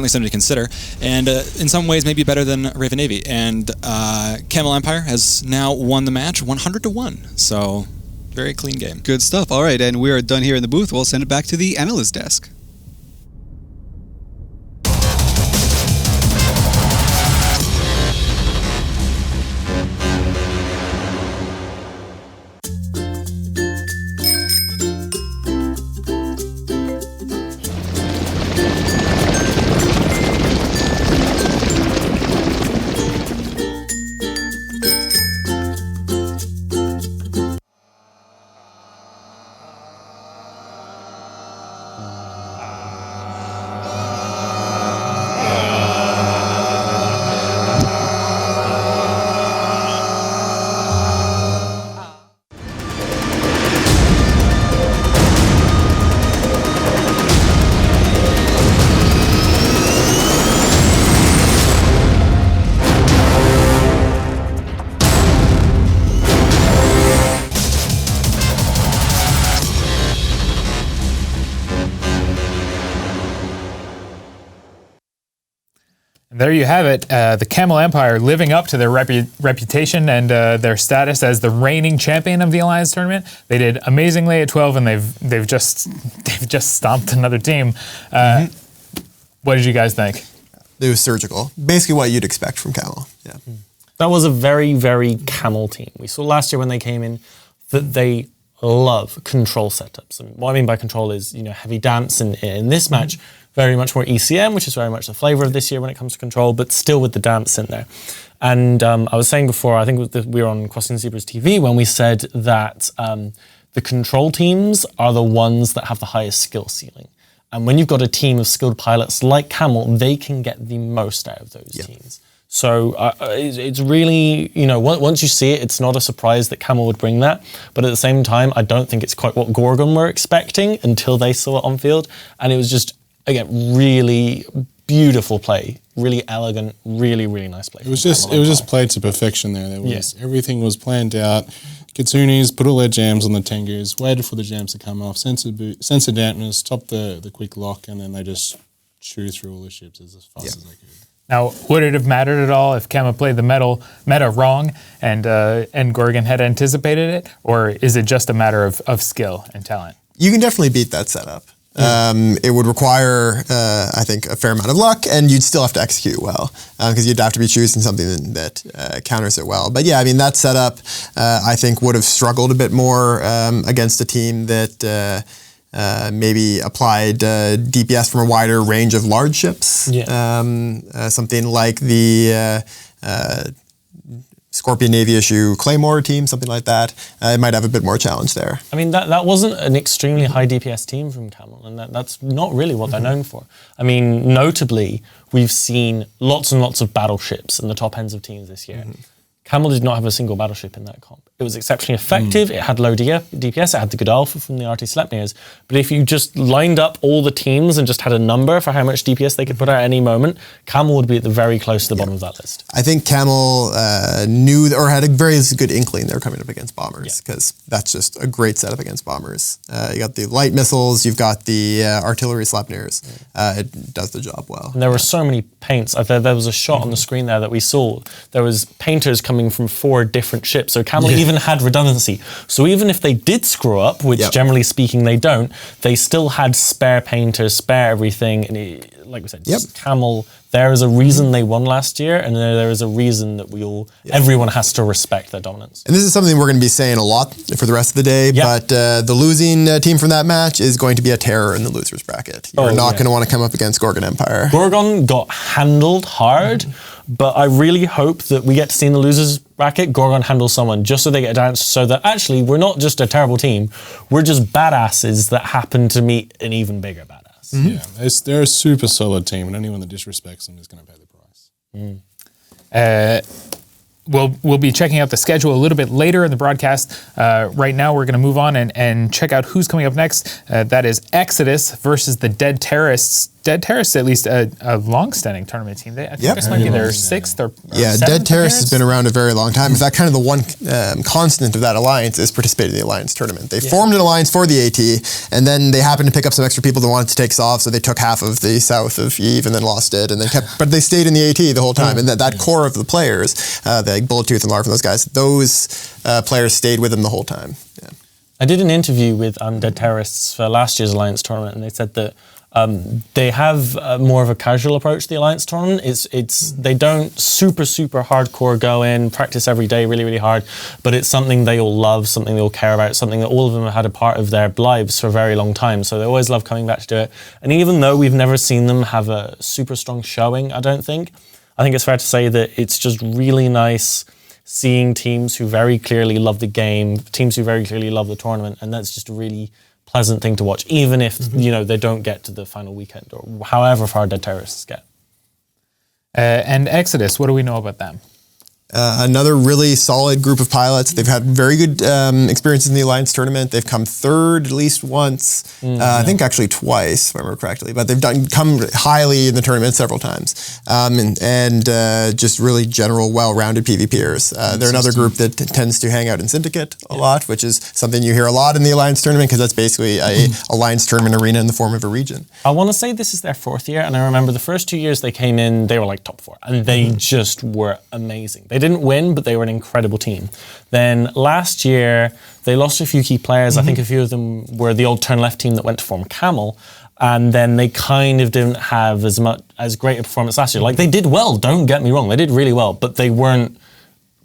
something to consider. And in some ways, maybe better than Raven Navy. And Camel Empire has now won the match 100-1. So very clean game. Good stuff. All right, and we are done here in the booth. We'll send it back to the analyst desk. There you have it. The Camel Empire living up to their reputation and their status as the reigning champion of the Alliance tournament. They did amazingly at 12, and they've just stomped another team. What did you guys think? It was surgical. Basically, what you'd expect from Camel. Yeah. That was a very, very Camel team. We saw last year when they came in that they love control setups. And what I mean by control is, heavy dance. And in this match, very much more ECM, which is very much the flavor of this year when it comes to control, but still with the dance in there. And I was saying before, I think we were on Crossing Zebras TV when we said that the control teams are the ones that have the highest skill ceiling. And when you've got a team of skilled pilots like Camel, they can get the most out of those teams. So it's really, once you see it, it's not a surprise that Camel would bring that. But at the same time, I don't think it's quite what Gorgon were expecting until they saw it on field. And it was just, again, really beautiful play, really elegant, really, really nice play. It was just played to perfection there. Everything was planned out. Kitsunis put all their jams on the Tengus, waited for the jams to come off, sensor dampness, top the quick lock, and then they just chew through all the ships as fast as they could. Now, would it have mattered at all if Camel played the meta wrong and Gorgon had anticipated it, or is it just a matter of skill and talent? You can definitely beat that setup. It would require, I think, a fair amount of luck, and you'd still have to execute well, because you'd have to be choosing something that counters it well. But yeah, that setup, I think, would have struggled a bit more against a team that maybe applied DPS from a wider range of large ships. Something like the Scorpion Navy issue Claymore team, something like that. It might have a bit more challenge there. That wasn't an extremely high DPS team from Camel, and that's not really what they're known for. Notably, we've seen lots and lots of battleships in the top ends of teams this year. Camel did not have a single battleship in that comp. It was exceptionally effective. It had low DPS. It had the good alpha from the RT Sleipnirs. But if you just lined up all the teams and just had a number for how much DPS they could put out at any moment, Camel would be at the very close to the bottom of that list. I think Camel knew or had a very good inkling they were coming up against bombers, because that's just a great setup against bombers. You got the light missiles, you've got the artillery Sleipnirs. It does the job well. And there were so many paints. There was a shot on the screen there that we saw. There was painters coming from 4 different ships. So Camel even had redundancy. So even if they did screw up, which generally speaking they don't, they still had spare painters, spare everything. And like we said, Camel, there is a reason they won last year, and there is a reason that everyone has to respect their dominance. And this is something we're going to be saying a lot for the rest of the day, but the losing team from that match is going to be a terror in the losers bracket. You're not going to want to come up against Gorgon Empire. Gorgon got handled hard, but I really hope that we get to see in the losers bracket, Gorgon handles someone just so they get a dance, so that actually we're not just a terrible team, we're just badasses that happen to meet an even bigger badass. Yeah, they're a super solid team, and anyone that disrespects them is going to pay the price. We'll be checking out the schedule a little bit later in the broadcast. Right now, we're going to move on and check out who's coming up next. That is Exodus versus the Dead Terrorists. Dead Terrorists, at least a long-standing tournament team. I think this might be their 6th or 7th Dead Terrorists appearance. has been around a very long time. In fact, kind of the one constant of that alliance is participating in the alliance tournament. They formed an alliance for the AT, and then they happened to pick up some extra people that wanted to take us off, so they took half of the south of Eve and then lost it, and then but they stayed in the AT the whole time. And that core of the players, like Bullet Tooth and Larv and those guys, those players stayed with them the whole time. Yeah. I did an interview with Dead Terrorists for last year's Alliance tournament, and they said that they have more of a casual approach to the Alliance tournament. They don't super hardcore go in, practice every day really hard, but it's something they all love, something they all care about, something that all of them have had a part of their lives for a very long time. So they always love coming back to do it. And even though we've never seen them have a super strong showing, I think it's fair to say that it's just really nice seeing teams who very clearly love the game, teams who very clearly love the tournament, and that's just a really pleasant thing to watch, even if they don't get to the final weekend or however far Dead Terrorists get. And Exodus, what do we know about them? Another really solid group of pilots. They've had very good experiences in the Alliance tournament. They've come 3rd at least once. I think actually twice, if I remember correctly. But they've come highly in the tournament several times. And just really general, well-rounded PvPers. They're another group that tends to hang out in Syndicate a lot, which is something you hear a lot in the Alliance tournament, because that's basically a Alliance tournament arena in the form of a region. I want to say this is their 4th year, and I remember the first 2 years they came in, they were like top 4, and they just were amazing. They didn't win, but they were an incredible team. Then last year, they lost a few key players. I think a few of them were the old turn left team that went to form Camel, and then they kind of didn't have as great a performance last year. Like, they did well, don't get me wrong, they did really well, but they weren't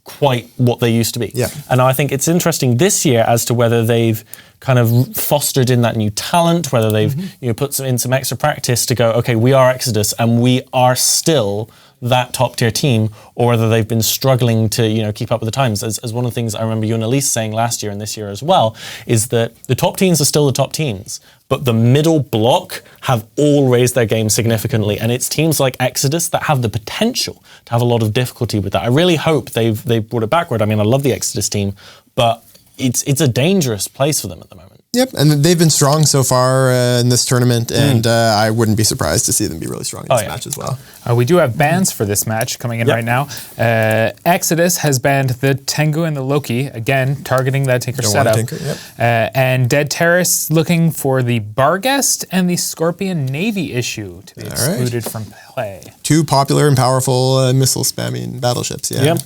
quite what they used to be. Yeah. And I think it's interesting this year as to whether they've kind of fostered in that new talent, whether they've put in some extra practice to go, okay, we are Exodus and we are still that top tier team, or whether they've been struggling to keep up with the times. As one of the things I remember you and Elise saying last year and this year as well, is that the top teams are still the top teams, but the middle block have all raised their game significantly, and it's teams like Exodus that have the potential to have a lot of difficulty with that. I really hope they've brought it backward. I mean, I love the Exodus team, but it's a dangerous place for them at the moment. Yep, and they've been strong so far in this tournament, and I wouldn't be surprised to see them be really strong in this match as well. We do have bans for this match coming in right now. Exodus has banned the Tengu and the Loki, again, targeting that Tinker setup. And Dead Terrorists looking for the Barghest and the Scorpion Navy issue to be excluded from play. 2 popular and powerful missile spamming battleships, And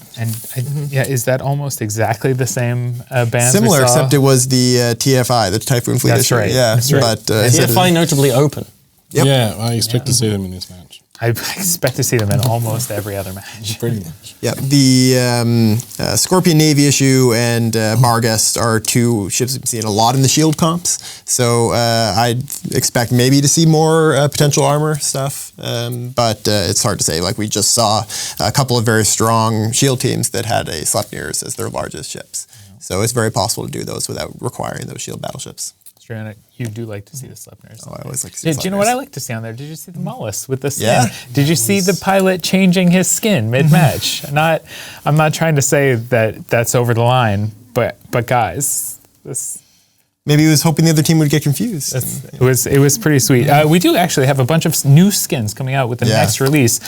is that almost exactly the same ban? Similar, except it was the TFI, the Typhoon Fleet issue. Right. Yeah, That's right. But TFI notably open. Yeah, I expect to see them in this match. I expect to see them in almost every other match. Pretty much. Yeah, the Scorpion Navy issue and Barghest are 2 ships we've seen a lot in the shield comps. So I'd expect maybe to see more potential armor stuff, but it's hard to say. Like, we just saw a couple of very strong shield teams that had a Sleipnirs as their largest ships. So it's very possible to do those without requiring those shield battleships. Mr. You do like to see the Sleipnirs. Oh, I always like to see Do you know what I like to see on there? Did you see the mollusk with the skin? Yeah. Did you see the pilot changing his skin mid-match? I'm not trying to say that that's over the line, but guys, this... Maybe he was hoping the other team would get confused. It was pretty sweet. We do actually have a bunch of new skins coming out with the next release,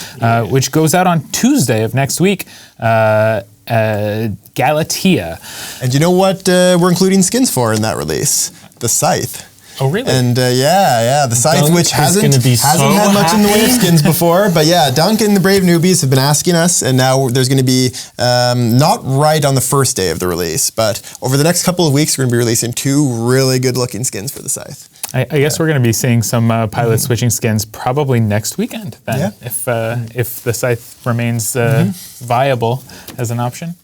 which goes out on Tuesday of next week. Galatea. And you know what we're including skins for in that release? The Scythe. Oh, really? And the Scythe, Dunk which hasn't is gonna be had much in the way of happy. skins before, but yeah, Dunk and the Brave Newbies have been asking us, and now there's going to be, not right on the first day of the release, but over the next couple of weeks, we're going to be releasing 2 really good-looking skins for the Scythe. I guess we're going to be seeing some pilot switching skins probably next weekend then, if the Scythe remains viable as an option.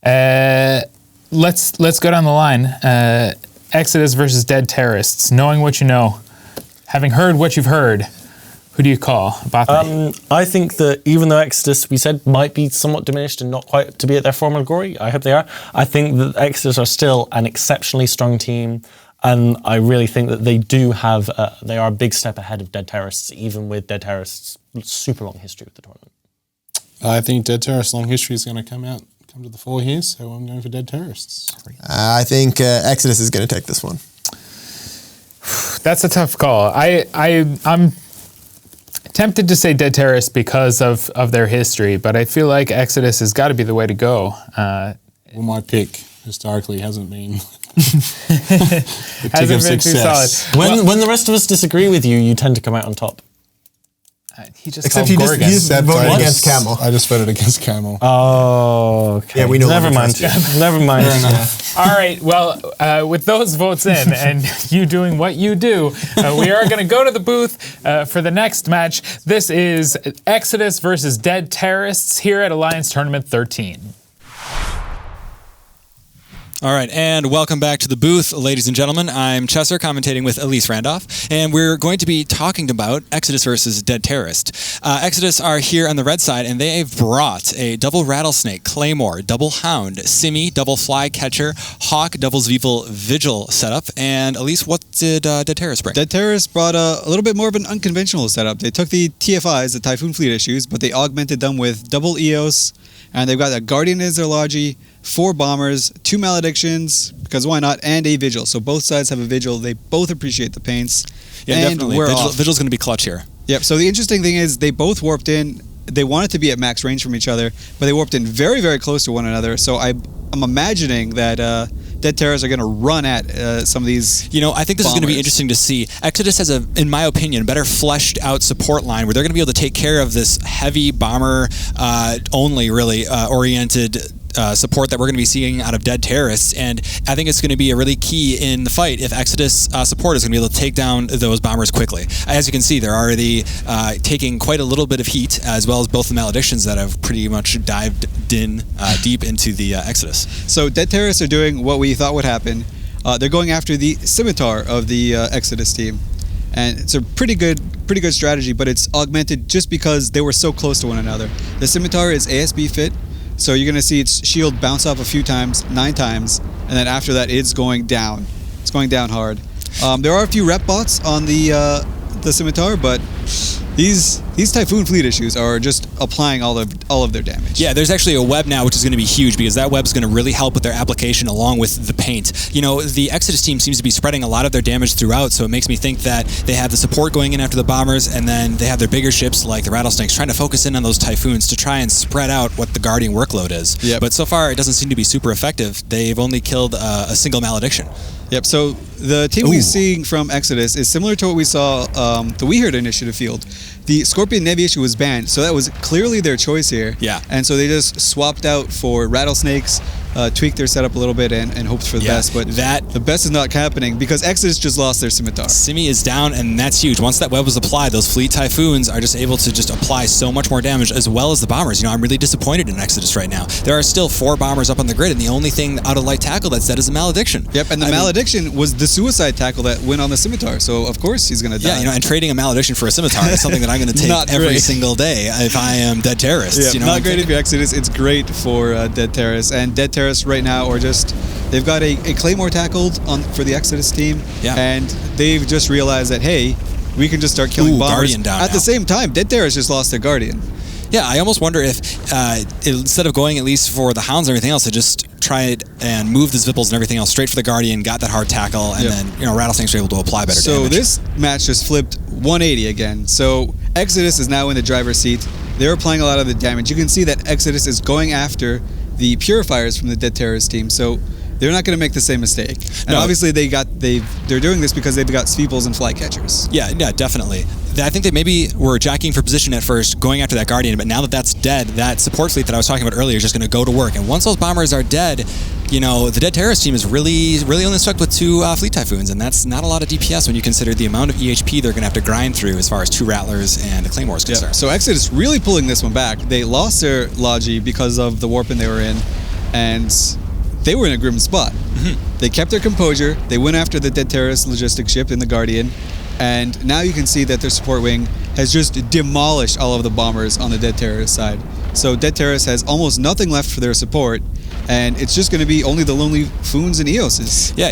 Let's go down the line. Exodus versus Dead Terrorists. Knowing what you know, having heard what you've heard, who do you call? I think that even though Exodus, we said, might be somewhat diminished and not quite to be at their former glory, I hope they are. I think that Exodus are still an exceptionally strong team, and I really think that they do have, they are a big step ahead of Dead Terrorists, even with Dead Terrorists' super long history with the tournament. I think Dead Terrorists' long history is going to come to the fore here, so I'm going for Dead Terrorists. I think Exodus is going to take this one. That's a tough call. I'm tempted to say Dead Terrorists because of their history, but I feel like Exodus has got to be the way to go. Well, my pick historically hasn't been hasn't been too solid. When the rest of us disagree with you, you tend to come out on top. He just Except called he Gorgon. just voted against Camel. I just voted against Camel. Oh, okay. Yeah, we know. Never mind. Never mind. All right. Well, with those votes in and you doing what you do, we are going to go to the booth for the next match. This is Exodus versus Dead Terrorists here at Alliance Tournament 13. All right, and welcome back to the booth, ladies and gentlemen. I'm Chesser, commentating with Elise Randolph, and we're going to be talking about Exodus versus Dead Terrorist. Exodus are here on the red side, and they've brought a double Rattlesnake, Claymore, double Hound, Simi, double Flycatcher, Hawk, double Vigil setup. And Elise, what did Dead Terrorist bring? Dead Terrorist brought a little bit more of an unconventional setup. They took the TFIs, the Typhoon Fleet issues, but they augmented them with double EOS, and they've got a Guardian as their Logi, 4 bombers, 2 maledictions, because why not, and a vigil. So both sides have a vigil. They both appreciate the paints. Yeah, and definitely. Vigil's going to be clutch here. Yep. So the interesting thing is they both warped in. They wanted to be at max range from each other, but they warped in very, very close to one another. So I'm imagining that Dead Terrorists are going to run at some of these. You know, I think this is going to be interesting to see. Exodus has in my opinion, better fleshed out support line where they're going to be able to take care of this heavy bomber only really oriented support that we're going to be seeing out of Dead Terrorists, and I think it's going to be a really key in the fight if Exodus support is going to be able to take down those bombers quickly. As you can see, they're already taking quite a little bit of heat, as well as both the maledictions that have pretty much dived in deep into the Exodus. So Dead Terrorists are doing what we thought would happen. They're going after the Scimitar of the Exodus team. And it's a pretty good strategy, but it's augmented just because they were so close to one another. The Scimitar is ASB fit, so you're going to see its shield bounce off a few times, 9 times, and then after that it's going down. It's going down hard. There are a few rep bots on the Scimitar, but these Typhoon Fleet issues are just applying all of their damage. Yeah, there's actually a web now which is going to be huge because that web's going to really help with their application along with the paint. You know, the Exodus team seems to be spreading a lot of their damage throughout, so it makes me think that they have the support going in after the bombers, and then they have their bigger ships like the Rattlesnakes trying to focus in on those Typhoons to try and spread out what the Guardian workload is. Yep. But so far it doesn't seem to be super effective. They've only killed a single malediction. Yep, so the team we're seeing from Exodus is similar to what we saw the WeHurt initiative field. The Scorpion Navy issue was banned, so that was clearly their choice here. Yeah. And so they just swapped out for Rattlesnakes, tweaked their setup a little bit and hoped for the best, but the best is not happening because Exodus just lost their Scimitar. Simi is down, and that's huge. Once that web was applied, those Fleet Typhoons are just able to just apply so much more damage, as well as the bombers. You know, I'm really disappointed in Exodus right now. There are still 4 bombers up on the grid, and the only thing out of light tackle that's dead is a malediction. Yep, and the malediction was the suicide tackle that went on the Scimitar, so of course he's going to die. Yeah, you know, and trading a malediction for a Scimitar is something that I'm going to take every single day if I am Dead Terrorists. Yeah, you know not great if you're Exodus. It's great for Dead Terrorists, and Dead Terrorists Terrorists right now are just, they've got a Claymore tackled for the Exodus team, and they've just realized that, hey, we can just start killing bombers. Guardian down At now. the same time, Dead Terrorists just lost their Guardian. Yeah, I almost wonder if instead of going at least for the Hounds and everything else, they just tried and moved the Zipples and everything else straight for the Guardian, got that hard tackle, and then Rattlesnakes were able to apply better damage. So this match just flipped 180 again. So Exodus is now in the driver's seat. They're applying a lot of the damage. You can see that Exodus is going after the Purifiers from the Dead Terrorist team. So they're not going to make the same mistake. And obviously they're doing this because they've got Sweeples and Flycatchers. Yeah, definitely. I think they maybe were jockeying for position at first, going after that Guardian, but now that that's dead, that support fleet that I was talking about earlier is just going to go to work. And once those bombers are dead, the Dead Terrorist team is really only stuck with 2 Fleet Typhoons, and that's not a lot of DPS when you consider the amount of EHP they're going to have to grind through as far as 2 Rattlers and a Claymore is concerned. So Exodus really pulling this one back. They lost their Logi because of the warping they were in, and they were in a grim spot. They kept their composure. They went after the Dead Terrorist logistics ship in the Guardian, and now you can see that their support wing has just demolished all of the bombers on the Dead Terrorist side. So Dead Terrorist has almost nothing left for their support, and it's just going to be only the lonely Foons and Eoses. Yeah,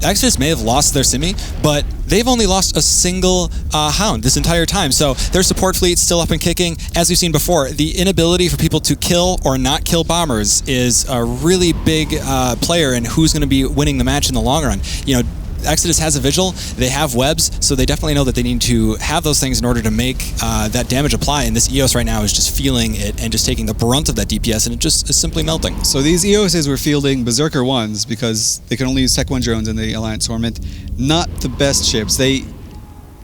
Exodus may have lost their Simi, but they've only lost a single Hound this entire time. So their support fleet's still up and kicking. As we've seen before, the inability for people to kill or not kill bombers is a really big player in who's going to be winning the match in the long run. Exodus has a Vigil, they have webs, so they definitely know that they need to have those things in order to make that damage apply, and this EOS right now is just feeling it and just taking the brunt of that DPS, and it just is simply melting. So these EOSs were fielding Berserker 1s because they can only use Tech 1 drones in the Alliance Torment. Not the best ships. They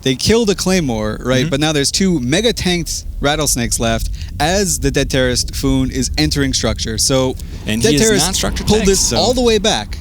killed a Claymore, right? But now there's 2 mega tanked Rattlesnakes left as the Dead Terrorist Foon is entering structure. So and Dead he is Terrorist non-structure pulled tanked, this all the way back.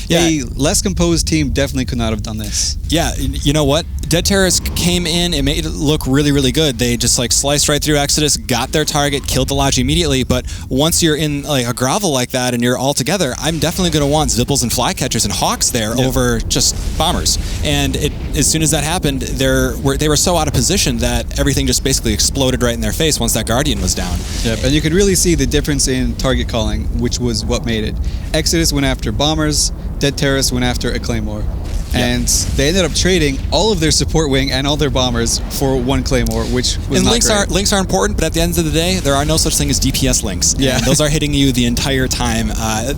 Yeah. A less composed team definitely could not have done this. Yeah, you know what? Dead Terrorists came in and made it look really, really good. They just sliced right through Exodus, got their target, killed the Logi immediately. But once you're in a grovel like that and you're all together, I'm definitely going to want Zipples and Flycatchers and Hawks there over just bombers. And as soon as that happened, they were so out of position that everything just basically exploded right in their face once that Guardian was down. Yep, and you could really see the difference in target calling, which was what made it. Exodus went after bombers, Dead Terrorists went after a Claymore. And they ended up trading all of their support wing and all their bombers for 1 Claymore, which was not great. Links are important, but at the end of the day, there are no such thing as DPS links. Yeah, and those are hitting you the entire time.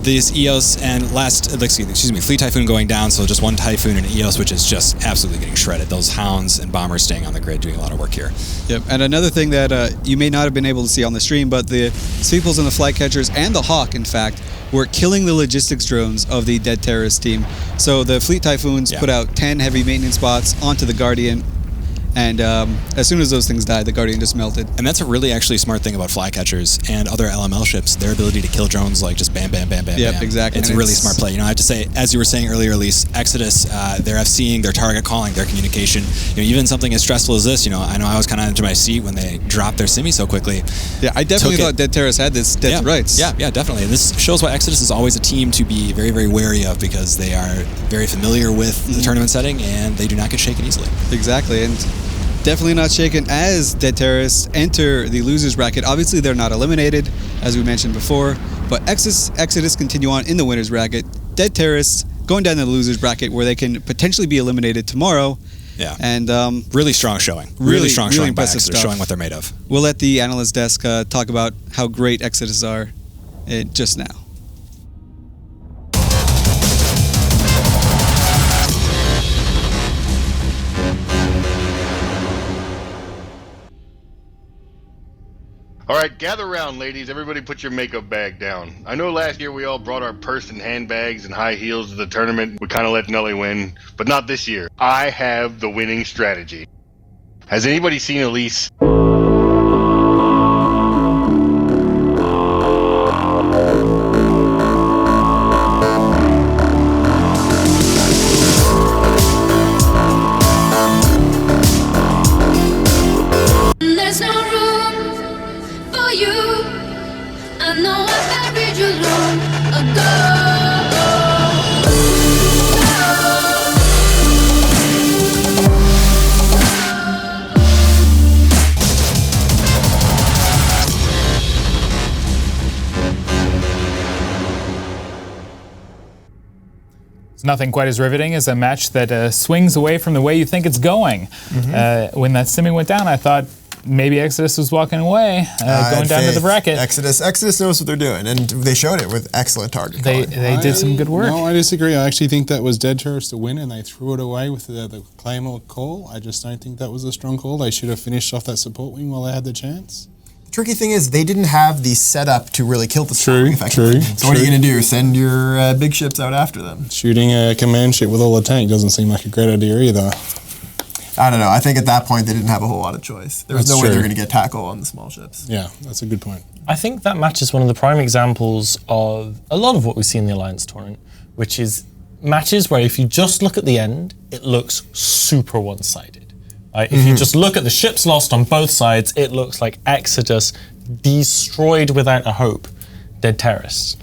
These EOS and Fleet Typhoon going down, so just 1 Typhoon and EOS, which is just absolutely getting shredded. Those Hounds and Bombers staying on the grid, doing a lot of work here. Yep, and another thing that you may not have been able to see on the stream, but the Sweeples and the Flycatchers and the Hawk, in fact, were killing the logistics drones of the Dead Terrorist team. So the Fleet Typhoons put out 10 heavy maintenance bots onto the Guardian, and as soon as those things died, the Guardian just melted. And that's a really actually smart thing about Flycatchers and other LML ships, their ability to kill drones just bam, bam, bam, bam, Yep, bam. exactly. It's a really smart play. I have to say, as you were saying earlier, Elise, Exodus, their FCing, their target calling, their communication, even something as stressful as this, I know I was kind of into my seat when they dropped their Simi so quickly. Yeah, I definitely thought Dead Terrorists had this dead to rights. Yeah, definitely. This shows why Exodus is always a team to be very, very wary of, because they are very familiar with the tournament setting and they do not get shaken easily. Exactly, and definitely not shaken as Dead Terrorists enter the losers bracket. Obviously, they're not eliminated, as we mentioned before, but Exodus continue on in the winners bracket. Dead Terrorists going down to the losers bracket, where they can potentially be eliminated tomorrow. Yeah, and really strong showing. Really strong showing by impressive Exodus, stuff. showing what they're made of. We'll let the analyst desk talk about how great Exodus are just now. All right, gather around, ladies. Everybody put your makeup bag down. I know last year we all brought our purse and handbags and high heels to the tournament. We kind of let Nulli win, but not this year. I have the winning strategy. Has anybody seen Elise? There's no room for you. I know I buried you long ago. There's nothing quite as riveting as a match that swings away from the way you think it's going. When that simi went down, I thought maybe Exodus was walking away, going down to the bracket. Exodus knows what they're doing, and they showed it with excellent target calling. They did some good work. No, I disagree. I actually think that was Dead Terrorists to win, and they threw it away with the Claymore call. I just don't think that was a strong call. They should have finished off that support wing while they had the chance. The tricky thing is they didn't have the setup to really kill the support wing effectively. True. So what are you going to do? Send your big ships out after them? Shooting a command ship with all the tank doesn't seem like a great idea either. I don't know. I think at that point they didn't have a whole lot of choice. There was no way they were going to get tackle on the small ships. Yeah, that's a good point. I think that match is one of the prime examples of a lot of what we see in the Alliance tournament, which is matches where if you just look at the end, it looks super one-sided. If you just look at the ships lost on both sides, it looks like Exodus destroyed without a hope Dead Terrorists.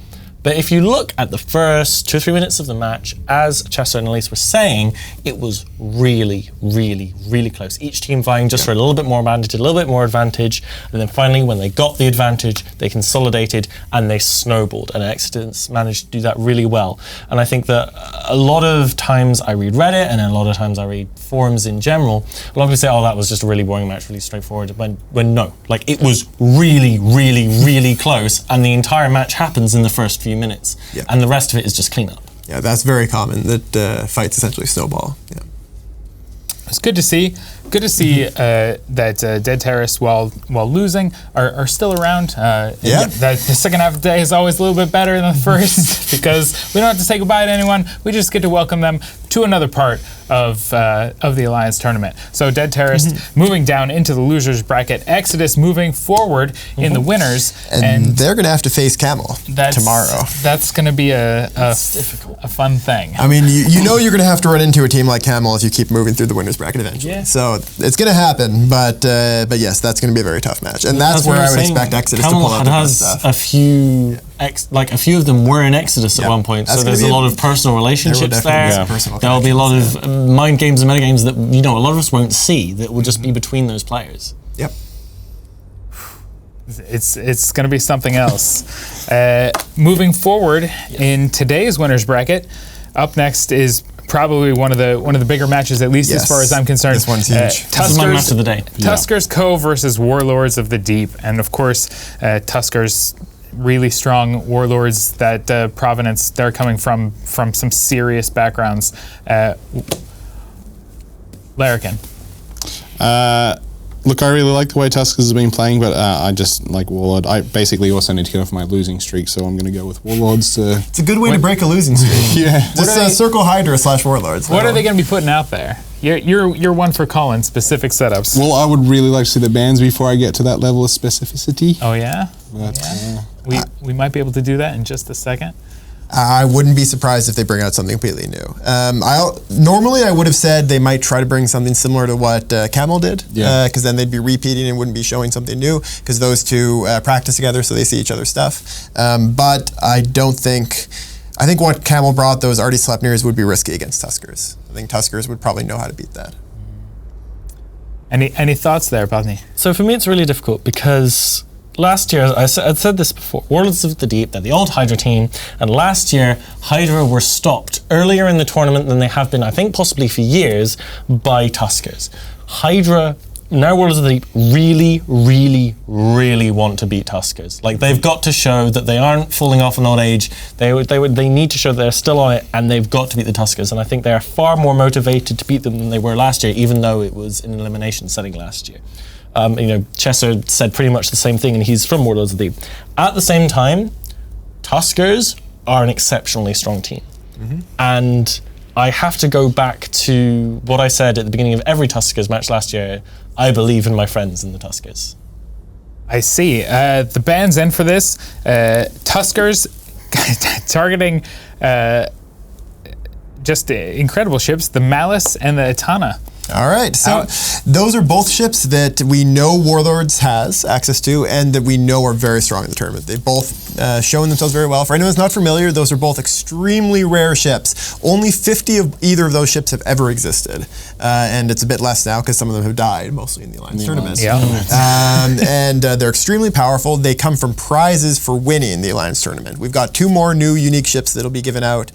But if you look at the first 2 or 3 minutes of the match, as Chester and Elise were saying, it was really, really, really close. Each team vying just for a little bit more advantage, and then finally, when they got the advantage, they consolidated and they snowballed, and Exodus managed to do that really well. And I think that a lot of times I read Reddit, and a lot of times I read forums in general, a lot of people say, oh, that was just a really boring match, really straightforward, when no, like it was really, really, really close, and the entire match happens in the first few minutes, and the rest of it is just cleanup. Yeah, that's very common, that fights essentially snowball. Yeah. It's good to see. Good to see that Dead Terrorists, while losing, are still around. The second half of the day is always a little bit better than the first because we don't have to say goodbye to anyone. We just get to welcome them to another part of the Alliance tournament. So Dead Terrorists moving down into the losers bracket. Exodus moving forward in the winners, and they're going to have to face Camel tomorrow. That's going to be a fun thing. I mean, you know you're going to have to run into a team like Camel if you keep moving through the winners bracket eventually. Yeah. So it's going to happen, but yes, that's going to be a very tough match, and that's where I would expect Exodus to pull out the best stuff. A few of them were in Exodus at one point, so there's a lot of personal relationships there. There'll be a lot of mind games and metagames that a lot of us won't see that will just be between those players. Yep. It's going to be something else. Moving forward in today's winners bracket, up next is probably one of the bigger matches, at least as far as I'm concerned. This one's huge. This is my match of the day. Tuskers Co. versus Warlords of the Deep, and of course, Tuskers, really strong warlords. That Provenance, they're coming from some serious backgrounds. Larrikin. Look, I really like the way Tuskers has been playing, but I just like Warlord. I basically also need to go for my losing streak, so I'm going to go with Warlords. It's a good way to break a losing streak. Just circle Hydra / Warlords. What are they going to be putting out there? You're one for calling specific setups. Well, I would really like to see the bands before I get to that level of specificity. Oh yeah? But, we might be able to do that in just a second. I wouldn't be surprised if they bring out something completely new. Normally I would have said they might try to bring something similar to what Camel did, because then they'd be repeating and wouldn't be showing something new, because those two practice together so they see each other's stuff. But I think what Camel brought, those Artie Sleipnirs, would be risky against Tuskers. I think Tuskers would probably know how to beat that. Any thoughts there, Botany? So for me it's really difficult because last year, I'd said this before, Warlords of the Deep, they're the old Hydra team, and last year, Hydra were stopped earlier in the tournament than they have been, I think possibly for years, by Tuskers. Hydra, now Warlords of the Deep, really, really, really want to beat Tuskers. Like, they've got to show that they aren't falling off an old age, they need to show that they're still on it, and they've got to beat the Tuskers, and I think they are far more motivated to beat them than they were last year, even though it was an elimination setting last year. Chester said pretty much the same thing, and he's from Warlords of the Deep. At the same time, Tuskers are an exceptionally strong team. And I have to go back to what I said at the beginning of every Tuskers match last year. I believe in my friends in the Tuskers. I see. The band's in for this. Tuskers targeting just incredible ships, the Malice and the Etana. All right, so those are both ships that we know Warlords has access to and that we know are very strong in the tournament. They've both shown themselves very well. For anyone who's not familiar, those are both extremely rare ships. Only 50 of either of those ships have ever existed. And it's a bit less now because some of them have died, mostly in the Alliance tournament. And they're extremely powerful. They come from prizes for winning the Alliance tournament. We've got 2 more new unique ships that'll be given out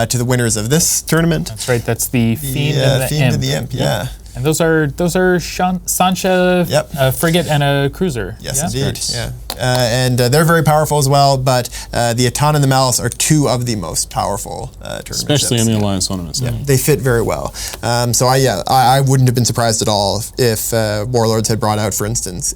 to the winners of this tournament. That's right, that's the Fiend and the Imp. Yeah. And those are Sancha, a frigate and a cruiser. Yes, indeed. Yeah. And they're very powerful as well, but the Atan and the Malice are 2 of the most powerful tournament Especially ships. in the Alliance tournaments. Yeah, they fit very well. So I wouldn't have been surprised at all if Warlords had brought out, for instance,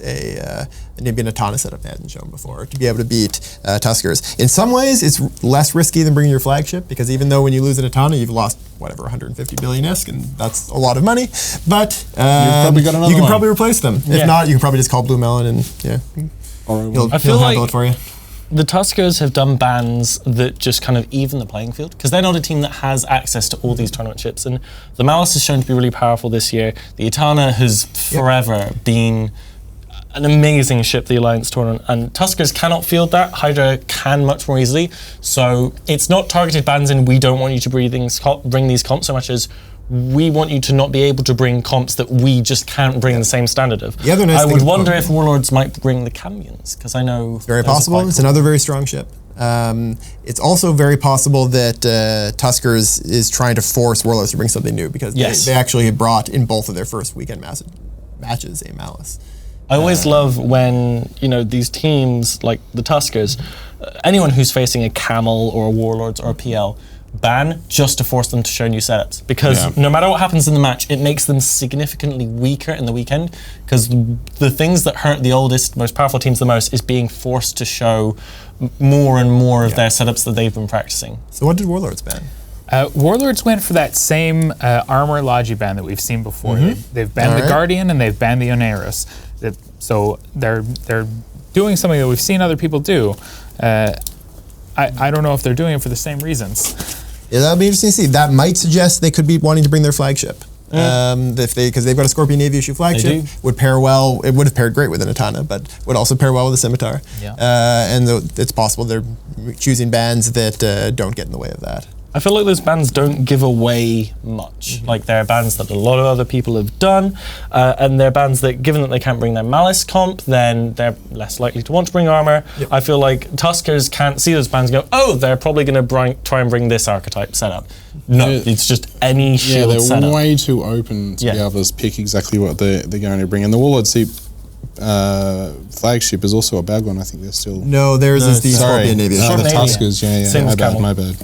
maybe an Atana setup they hadn't shown before to be able to beat Tuskers. In some ways, it's less risky than bringing your flagship because even though when you lose an Atana, you've lost whatever 150 billion ISK, and that's a lot of money. But probably got another you can one. probably replace them. If not, you can probably just call Blue Melon and he'll I feel handle like it for you. the Tuskers have done bans that just kind of even the playing field because they're not a team that has access to all these tournament ships. And the Malice has shown to be really powerful this year. The Atana has forever been an amazing ship, the Alliance tournament, and Tuskers cannot field that. Hydra can much more easily. So it's not targeted bans in we don't want you to bring these comps so much as we want you to not be able to bring comps that we just can't bring the same standard of. The other nice I thing would wonder if Warlords might bring the Camions, because I know... It's very possible. It's another very strong ship. It's also very possible that Tuskers is trying to force Warlords to bring something new because they actually had brought in both of their first weekend matches a Malice. I always love when, these teams like the Tuskers, anyone who's facing a Camel or a Warlords or a PL, ban just to force them to show new setups. Because no matter what happens in the match, it makes them significantly weaker in the weekend. Because the things that hurt the oldest, most powerful teams the most is being forced to show more and more of their setups that they've been practicing. So what did Warlords ban? Warlords went for that same armor logi ban that we've seen before. They've banned the Guardian and they've banned the Oneros. So they're doing something that we've seen other people do. I don't know if they're doing it for the same reasons. Yeah, that'll be interesting to see. That might suggest they could be wanting to bring their flagship. Because they've got a Scorpion Navy issue flagship, would pair well. It would have paired great with an Atana, but would also pair well with a Scimitar. And it's possible they're choosing bands that don't get in the way of that. I feel like those bands don't give away much. Like they're bands that a lot of other people have done, and they're bands that, given that they can't bring their Malice comp, then they're less likely to want to bring armor. I feel like Tuskers can't see those bands and go, oh, they're probably going to try and bring this archetype setup. No, it's just any shield they're setup. way too open to be able to pick exactly what they're going to bring. And the Warlords flagship is also a bag one. I think they're still... No, theirs is the Scorpion Navy. The Tuskers, my bad.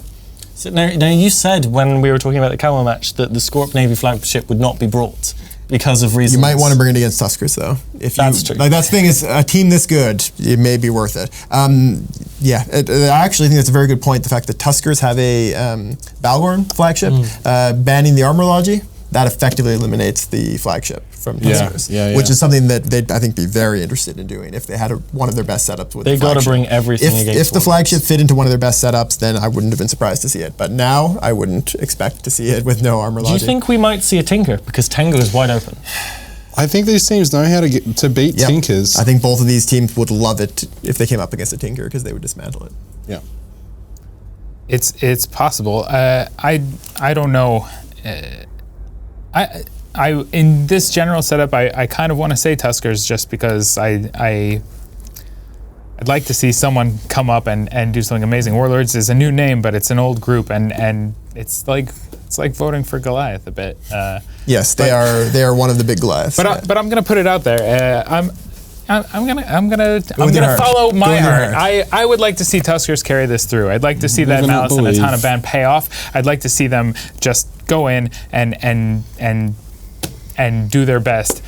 So now you said when we were talking about the Camel match that the Scorp Navy flagship would not be brought because of reasons. You might want to bring it against Tuskers though. That's true. Like that's the thing is a team this good, it may be worth it. I actually think that's a very good point. The fact that Tuskers have a Balgorn flagship, banning the armor logi, that effectively eliminates the flagship from Tuskers, which is something that they'd, I think, be very interested in doing if they had one of their best setups with the flagship. They got to bring everything against If the flagship fit into one of their best setups, then I wouldn't have been surprised to see it. But now, I wouldn't expect to see it with no armor logi. Do you think we might see a Tinker? Because Tengu is wide open. I think these teams know how to beat Tinkers. I think both of these teams would love it if they came up against a Tinker because they would dismantle it. Yeah. It's possible. I don't know. I in this general setup, I kind of want to say Tuskers just because I'd like to see someone come up and do something amazing. Warlords is a new name, but it's an old group, and it's like voting for Goliath a bit. Yes, they are one of the big Goliaths. But I'm gonna put it out there. I'm gonna follow my heart. I would like to see Tuskers carry this through. I'd like to see that Malice and Atana ban pay off. I'd like to see them just go in and do their best.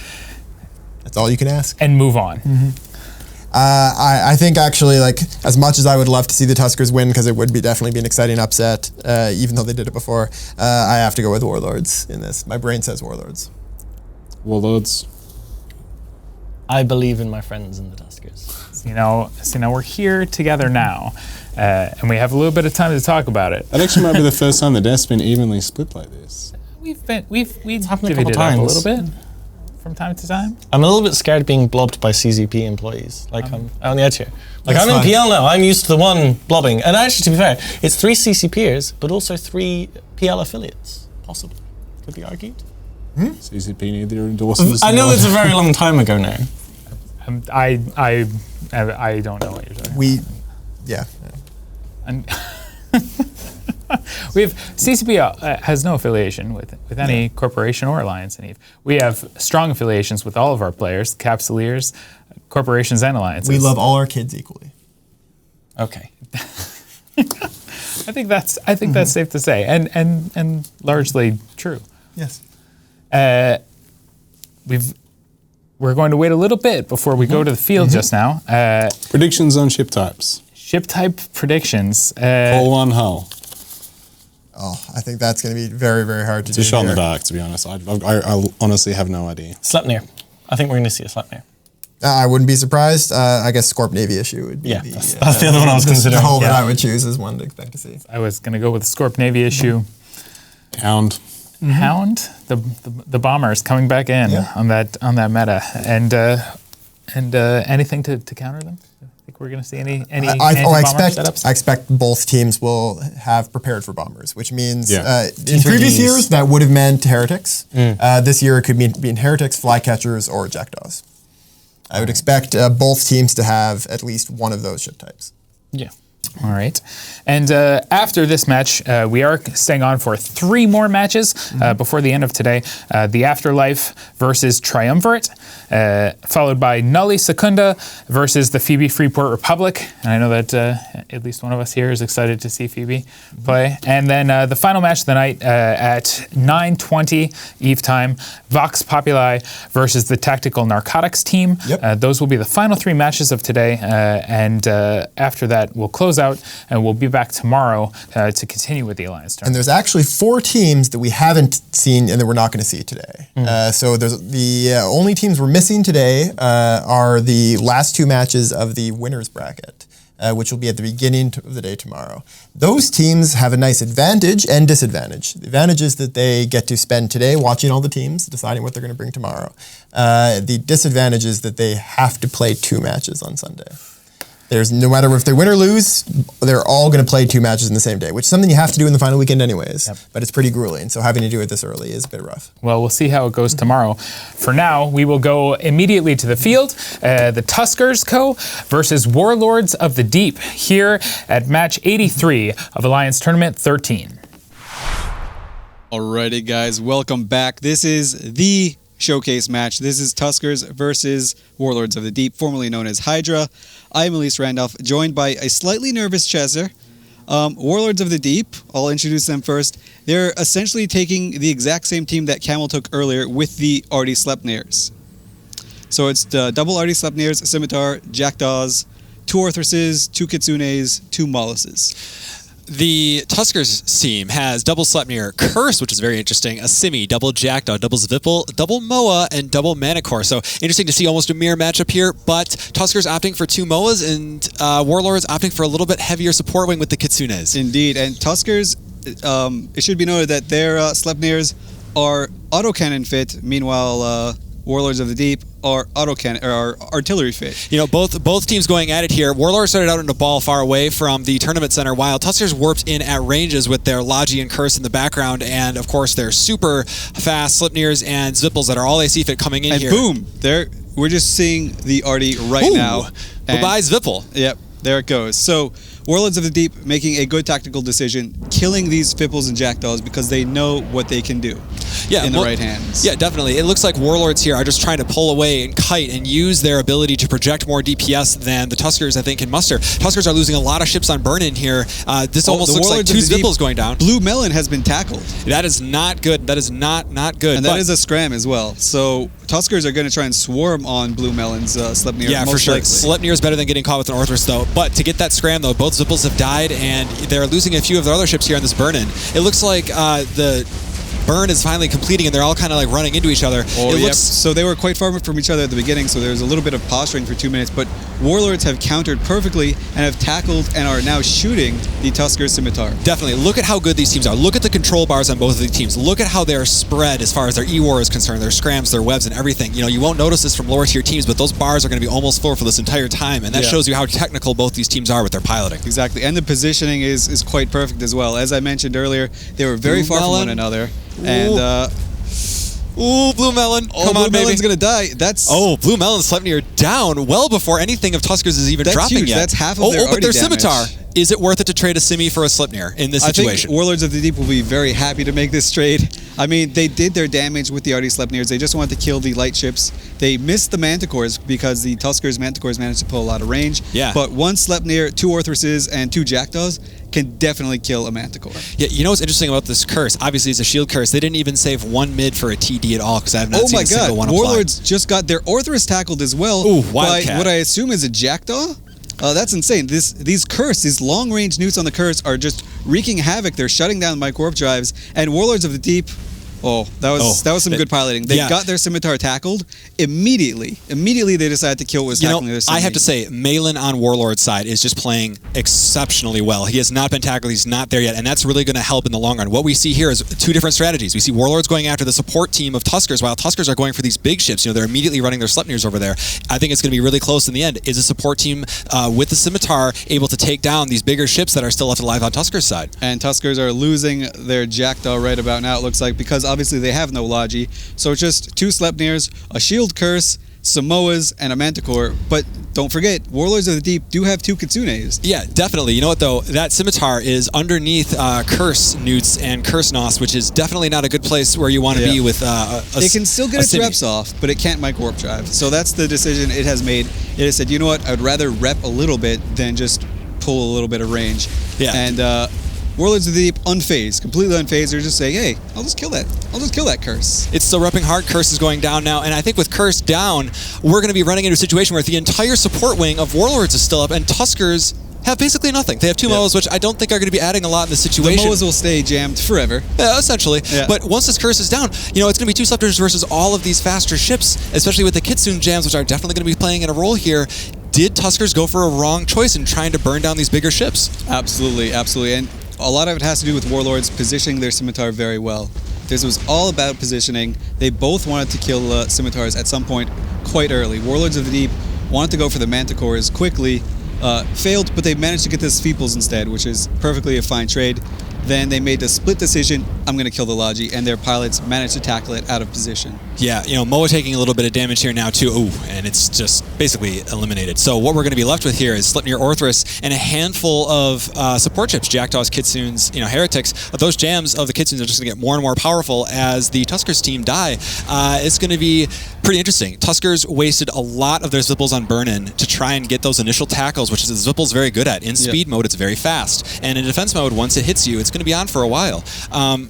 That's all you can ask. And move on. I think actually, like, as much as I would love to see the Tuskers win, because it would definitely be an exciting upset, even though they did it before, I have to go with Warlords in this. My brain says Warlords. Warlords. I believe in my friends in the Tuskers. So now we're here together now, and we have a little bit of time to talk about it. That actually might be the first time the desk's been evenly split like this. we've happened a couple divvied it up times a little bit from time to time. I'm a little bit scared of being blobbed by CZP employees. Like I'm on the edge here. Like That's I'm in fine. PL now. I'm used to the one blobbing. And actually, to be fair, it's 3 CCPers, but also 3 PL affiliates. Possibly, could be argued. CCP need their endorsements. I know it's a very long time ago now. I don't know what you're talking about. Yeah. And we have CCP has no affiliation with any corporation or alliance in EVE. We have strong affiliations with all of our players, Capsuleers, corporations, and alliances. We love all our kids equally. Okay. I think that's safe to say, and largely true. Yes. We're going to wait a little bit before we go to the field just now. Predictions on ship types. Ship type predictions. Hull 1 hull. Oh, I think that's going to be very, very hard to do. It's a shot in the here. dark, to be honest. I honestly have no idea. Sleipnir. I think we're going to see a Sleipnir. I wouldn't be surprised. I guess Scorp Navy issue would be that's the other one I was considering. The hull that I would choose is one to expect to see. I was going to go with the Scorp Navy issue. Hound. Hound, the bombers coming back in on that meta, and anything to counter them. I think we're going to see any anti-bomber setups. I expect both teams will have prepared for bombers, which means in T3Ds. previous years that would have meant heretics. This year it could mean heretics, flycatchers, or jackdaws. I would expect both teams to have at least one of those ship types. Yeah. All right. And after this match, we are staying on for 3 more matches before the end of today. The Afterlife versus Triumvirate, followed by Nulli Secunda versus the Phoebe Freeport Republic. And I know that at least one of us here is excited to see Phoebe play. And then the final match of the night at 9:20 Eve time, Vox Populi versus the Tactical Narcotics team. Those will be the final 3 matches of today. And after that, we'll close out and we'll be back tomorrow to continue with the Alliance tournament. And there's actually 4 teams that we haven't seen and that we're not going to see today. So there's the only teams we're missing today are the last 2 matches of the winners bracket, which will be at the beginning of the day tomorrow. Those teams have a nice advantage and disadvantage. The advantage is that they get to spend today watching all the teams, deciding what they're going to bring tomorrow. The disadvantage is that they have to play 2 matches on Sunday. There's no matter if they win or lose, they're all going to play 2 matches in the same day, which is something you have to do in the final weekend anyways. But it's pretty grueling, so having to do it this early is a bit rough. Well, we'll see how it goes tomorrow. For now, we will go immediately to the field. The Tuskers Co. versus Warlords of the Deep here at match 83 of Alliance Tournament 13. Alrighty, guys, welcome back. This is the showcase match. This is Tuskers versus Warlords of the Deep, formerly known as Hydra. I'm Elise Randolph, joined by a slightly nervous Chesser. Warlords of the Deep, I'll introduce them first. They're essentially taking the exact same team that Camel took earlier with the R.D. Sleipnirs. So it's the double R.D. Sleipnirs, Scimitar, Jackdaws, 2 Orthreses, 2 Kitsunes, 2 Molluses. The Tuskers team has double Sleipnir, Curse, which is very interesting, a Simi, double Jackdaw, double Zvipple, double Moa, and double Manicore. So interesting to see almost a mirror matchup here, but Tuskers opting for 2 Moas and Warlords opting for a little bit heavier support wing with the Kitsunes. Indeed, and Tuskers, it should be noted that their Sleipnirs are autocannon fit, meanwhile Warlords of the Deep are autocannon or artillery fit. You know, both teams going at it here. Warlords started out in a ball far away from the tournament center, while Tuskers warped in at ranges with their Logi and Curse in the background, and of course their super fast Sleipnirs and Zipples that are all AC fit coming in and here. And boom, we're just seeing the RD right now. Bye-bye Zvipple. Yep, there it goes. So Warlords of the Deep making a good tactical decision, killing these Fipples and Jackdaws because they know what they can do in the right hands. Yeah, definitely. It looks like Warlords here are just trying to pull away and kite and use their ability to project more DPS than the Tuskers, I think, can muster. Tuskers are losing a lot of ships on burn-in here. This almost looks like 2 Zvipples going down. Blue Melon has been tackled. That is not good. That is not good. And that is a scram as well. So Tuskers are going to try and swarm on Blue Melon's Sleipnir. Yeah, for sure. Sleipnir is better than getting caught with an Orthrus, though. But to get that scram, though, both Zipples have died, and they're losing a few of their other ships here on this burn-in. It looks like the burn is finally completing, and they're all kind of like running into each other. Oh, yep. So they were quite far from each other at the beginning, so there was a little bit of posturing for 2 minutes, but Warlords have countered perfectly and have tackled and are now shooting the Tuskers Scimitar. Definitely. Look at how good these teams are. Look at the control bars on both of these teams. Look at how they're spread as far as their E-War is concerned, their scrams, their webs, and everything. You know, you won't notice this from lower tier teams, but those bars are going to be almost full for this entire time, and that shows you how technical both these teams are with their piloting. Exactly, and the positioning is quite perfect as well. As I mentioned earlier, they were very far from one another, and ooh, Blue Melon. Oh, Come Blue on, baby. Melon's gonna die. That's Blue Melon Sleipnir down well before anything of Tuskers is even That's dropping huge. yet. That's half of their but their arty damage. Scimitar. Is it worth it to trade a Simi for a Sleipnir in this situation? I think Warlords of the Deep will be very happy to make this trade. I mean, they did their damage with the Arty Sleipnirs. They just wanted to kill the light ships. They missed the Manticores because the Tuskers Manticores managed to pull a lot of range. Yeah. But one Sleipnir, 2 Orthruses, and 2 Jackdaws can definitely kill a Manticore. Yeah, you know what's interesting about this curse? Obviously, it's a shield curse. They didn't even save one mid for a TD at all because I have not seen a single one Warlords just got their Orthrus tackled as well. Ooh, by Wildcat. what I assume is a Jackdaw. That's insane. These long-range newts on the curse are just wreaking havoc. They're shutting down micro-warp drives, and Warlords of the Deep. That was some good piloting. They got their Scimitar tackled immediately. Immediately they decided to kill what was tackling their Scimitar. I have to say, Malin on Warlord's side is just playing exceptionally well. He has not been tackled. He's not there yet, and that's really going to help in the long run. What we see here is 2 different strategies. We see Warlords going after the support team of Tuskers, while Tuskers are going for these big ships. You know, they're immediately running their Sleipnirs over there. I think it's going to be really close in the end. Is a support team with the Scimitar able to take down these bigger ships that are still left alive on Tuskers' side? And Tuskers are losing their Jackdaw right about now, it looks like, because obviously they have no Logi. So it's just 2 Sleipnirs, a Shield Curse, Samoas, and a Manticore. But don't forget, Warlords of the Deep do have 2 Kitsunes. Yeah, definitely. You know what, though? That Scimitar is underneath Curse Newts and Curse Nos, which is definitely not a good place where you want to be with It can still get its reps off, but it can't micro-warp drive. So that's the decision it has made. It has said, you know what, I would rather rep a little bit than just pull a little bit of range. Yeah. And Warlords of the Deep, unfazed, completely unfazed. They're just saying, hey, I'll just kill that. I'll just kill that Curse. It's still repping hard. Curse is going down now, and I think with Curse down, we're going to be running into a situation where the entire support wing of Warlords is still up, and Tuskers have basically nothing. They have 2 Moas, which I don't think are going to be adding a lot in this situation. The Moas will stay jammed forever. Yeah, essentially. Yeah. But once this Curse is down, you know, it's going to be 2 Sleipnirs versus all of these faster ships, especially with the Kitsune jams, which are definitely going to be playing in a role here. Did Tuskers go for a wrong choice in trying to burn down these bigger ships? Absolutely, absolutely. And a lot of it has to do with Warlords positioning their Scimitar very well. This was all about positioning. They both wanted to kill Scimitars at some point quite early. Warlords of the Deep wanted to go for the Manticores quickly, failed, but they managed to get the Feeples instead, which is perfectly a fine trade. Then they made the split decision, I'm going to kill the Logi, and their pilots managed to tackle it out of position. Yeah, you know, Moa taking a little bit of damage here now too. Ooh, and it's just basically eliminated. So what we're going to be left with here is Sleipnir Orthrus and a handful of support ships, Jackdaws, Kitsunes, you know, Heretics. Those jams of the Kitsunes are just going to get more and more powerful as the Tuskers team die. It's going to be pretty interesting. Tuskers wasted a lot of their Zipples on burn-in to try and get those initial tackles, which is the Zipple's very good at. In speed mode, it's very fast. And in defense mode, once it hits you, it's going to be on for a while.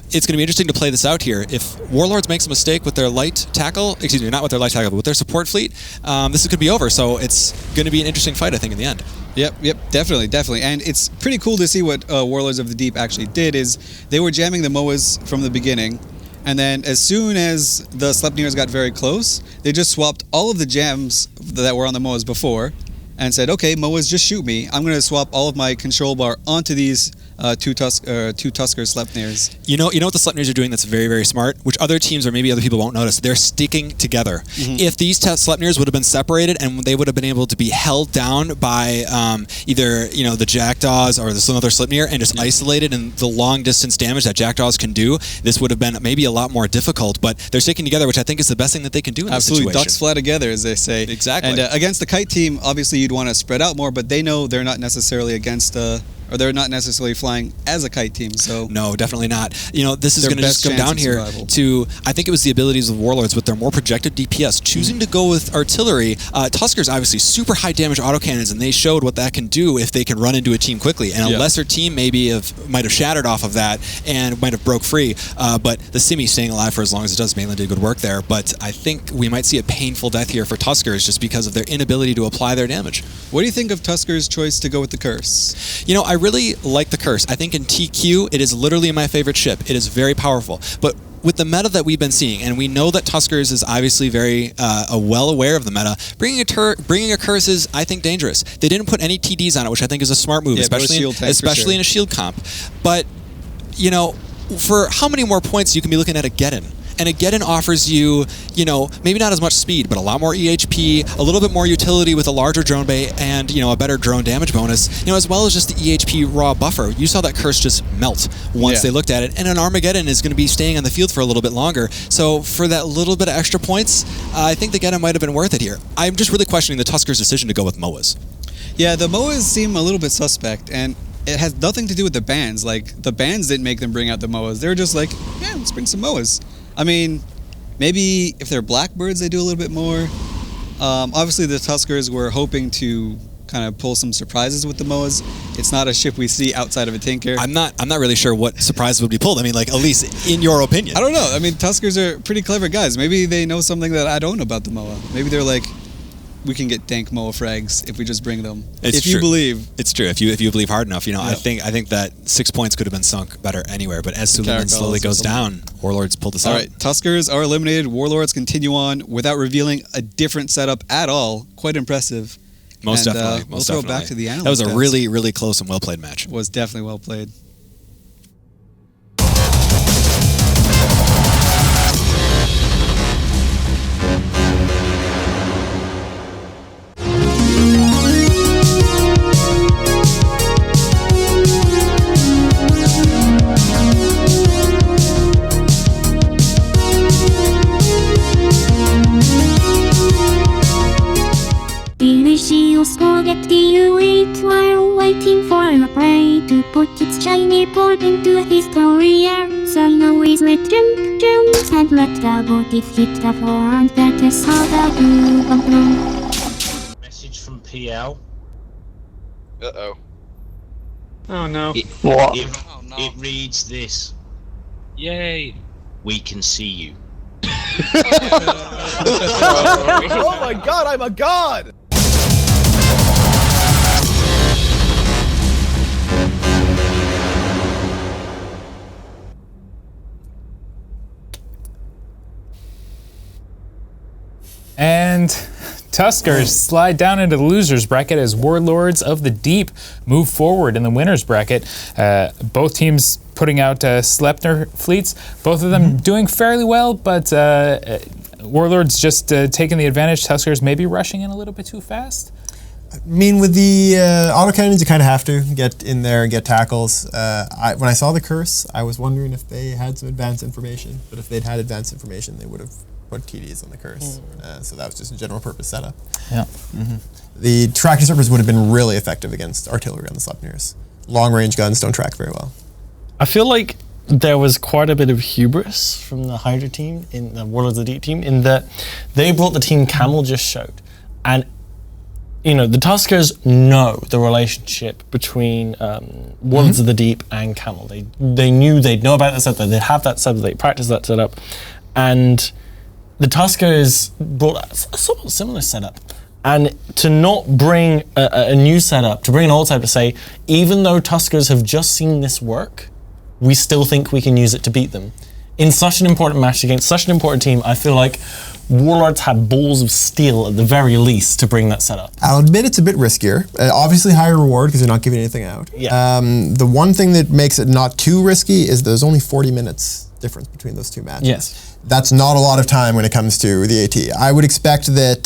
It's going to be interesting to play this out here. If Warlords makes a mistake with their light tackle, excuse me, not with their light tackle, but with their support fleet, this is going to be over. So it's going to be an interesting fight, I think, in the end. Yep, definitely. And it's pretty cool to see what Warlords of the Deep actually did is they were jamming the Moas from the beginning, and then as soon as the Sleipnirs got very close, they just swapped all of the jams that were on the Moas before and said, okay, Moas, just shoot me. I'm going to swap all of my control bar onto these two Tusker Sleipnirs. You know what the Sleipnirs are doing that's very, very smart, which other teams or maybe other people won't notice? They're sticking together. Mm-hmm. If these Sleipnirs would have been separated and they would have been able to be held down by either the Jackdaws or some other Sleipnir and just isolated and the long distance damage that Jackdaws can do, this would have been maybe a lot more difficult, but they're sticking together, which I think is the best thing that they can do in this situation. Absolutely, ducks fly together, as they say. Exactly. And against the Kite team, obviously you'd want to spread out more, but they know they're not necessarily against or they're not necessarily flying as a Kite team, so... No, definitely not. This is going to just come down here to, I think it was the abilities of Warlords with their more projected DPS, choosing to go with artillery. Tuskers, obviously, super high damage autocannons, and they showed what that can do if they can run into a team quickly. And a lesser team might have shattered off of that and might have broke free, but the Simi staying alive for as long as it does, Malin did good work there. But I think we might see a painful death here for Tuskers just because of their inability to apply their damage. What do you think of Tuskers' choice to go with the Curse? I really like the Curse. I think in TQ, it is literally my favorite ship. It is very powerful. But with the meta that we've been seeing, and we know that Tuskers is obviously very well aware of the meta, bringing a curse is, I think, dangerous. They didn't put any TDs on it, which I think is a smart move, especially in a shield comp. But, you know, for how many more points you can be looking at a Geddon? And a Geddon offers you, you know, maybe not as much speed, but a lot more EHP, a little bit more utility with a larger drone bay, and, you know, a better drone damage bonus, you know, as well as just the EHP raw buffer. You saw that curse just melt once they looked at it, and an Armageddon is going to be staying on the field for a little bit longer. So for that little bit of extra points, I think the Geddon might have been worth it here. I'm just really questioning the Tuskers' decision to go with MOAs. Yeah, the MOAs seem a little bit suspect, and it has nothing to do with the bans. Like, the bans didn't make them bring out the MOAs. They were just like, yeah, let's bring some MOAs. I mean, maybe if they're Blackbirds, they do a little bit more. Obviously, the Tuskers were hoping to kind of pull some surprises with the MOAs. It's not a ship we see outside of a Tinker. I'm not really sure what surprises would be pulled. I mean, like, at least in your opinion. I don't know. I mean, Tuskers are pretty clever guys. Maybe they know something that I don't know about the MOA. Maybe they're like, we can get dank MOA frags if we just bring them. It's true. You believe. It's true. If you believe hard enough, you know, I think that 6 points could have been sunk better anywhere. But as Suleiman slowly goes down, Warlords pulled this out. All right, Tuskers are eliminated. Warlords continue on without revealing a different setup at all. Quite impressive. Most definitely. We'll throw it back to the analysts. That was a really, really close and well played match. It was definitely well played. Delicious spaghetti you eat while waiting for a prey to put its shiny paw into history. So now is let jump, and let the booty hit the floor, and that is how the glue. Message from PL. Uh-oh. Oh no. What? It reads this. Yay. We can see you. Oh my god, I'm a god! And Tuskers slide down into the losers bracket as Warlords of the Deep move forward in the winners bracket. Both teams putting out Sleipnir fleets, both of them doing fairly well, but Warlords just taking the advantage. Tuskers maybe rushing in a little bit too fast. I mean, with the autocannons, you kind of have to get in there and get tackles. When I saw the curse, I was wondering if they had some advanced information, but if they'd had advanced information, they would have put TDs on the curse. So that was just a general purpose setup. Yeah. The tracking surfers would have been really effective against artillery on the Sleipnirs. Long range guns don't track very well. I feel like there was quite a bit of hubris from the Hydra team, in the Warlords of the Deep team, in that they brought the team Camel just showed. And, you know, the Tuskers know the relationship between Warlords of the Deep and Camel. They knew they'd know about that setup, they'd have that setup, they'd practice that setup. And the Tuskers brought a somewhat similar setup. And to not bring a new setup, to bring an old setup to say, even though Tuskers have just seen this work, we still think we can use it to beat them. In such an important match against such an important team, I feel like Warlords had balls of steel at the very least to bring that setup. I'll admit it's a bit riskier. Obviously higher reward because you're not giving anything out. Yeah. The one thing that makes it not too risky is there's only 40 minutes difference between those two matches. Yes. That's not a lot of time when it comes to the AT. I would expect that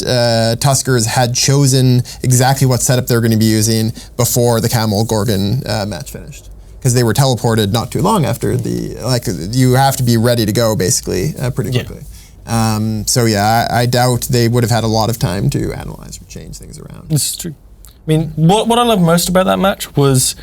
Tuskers had chosen exactly what setup they're going to be using before the Camel Gorgon match finished. Because they were teleported not too long after you have to be ready to go basically pretty quickly. Yeah. So yeah, I doubt they would have had a lot of time to analyze or change things around. This is true. I mean, what I love most about that match was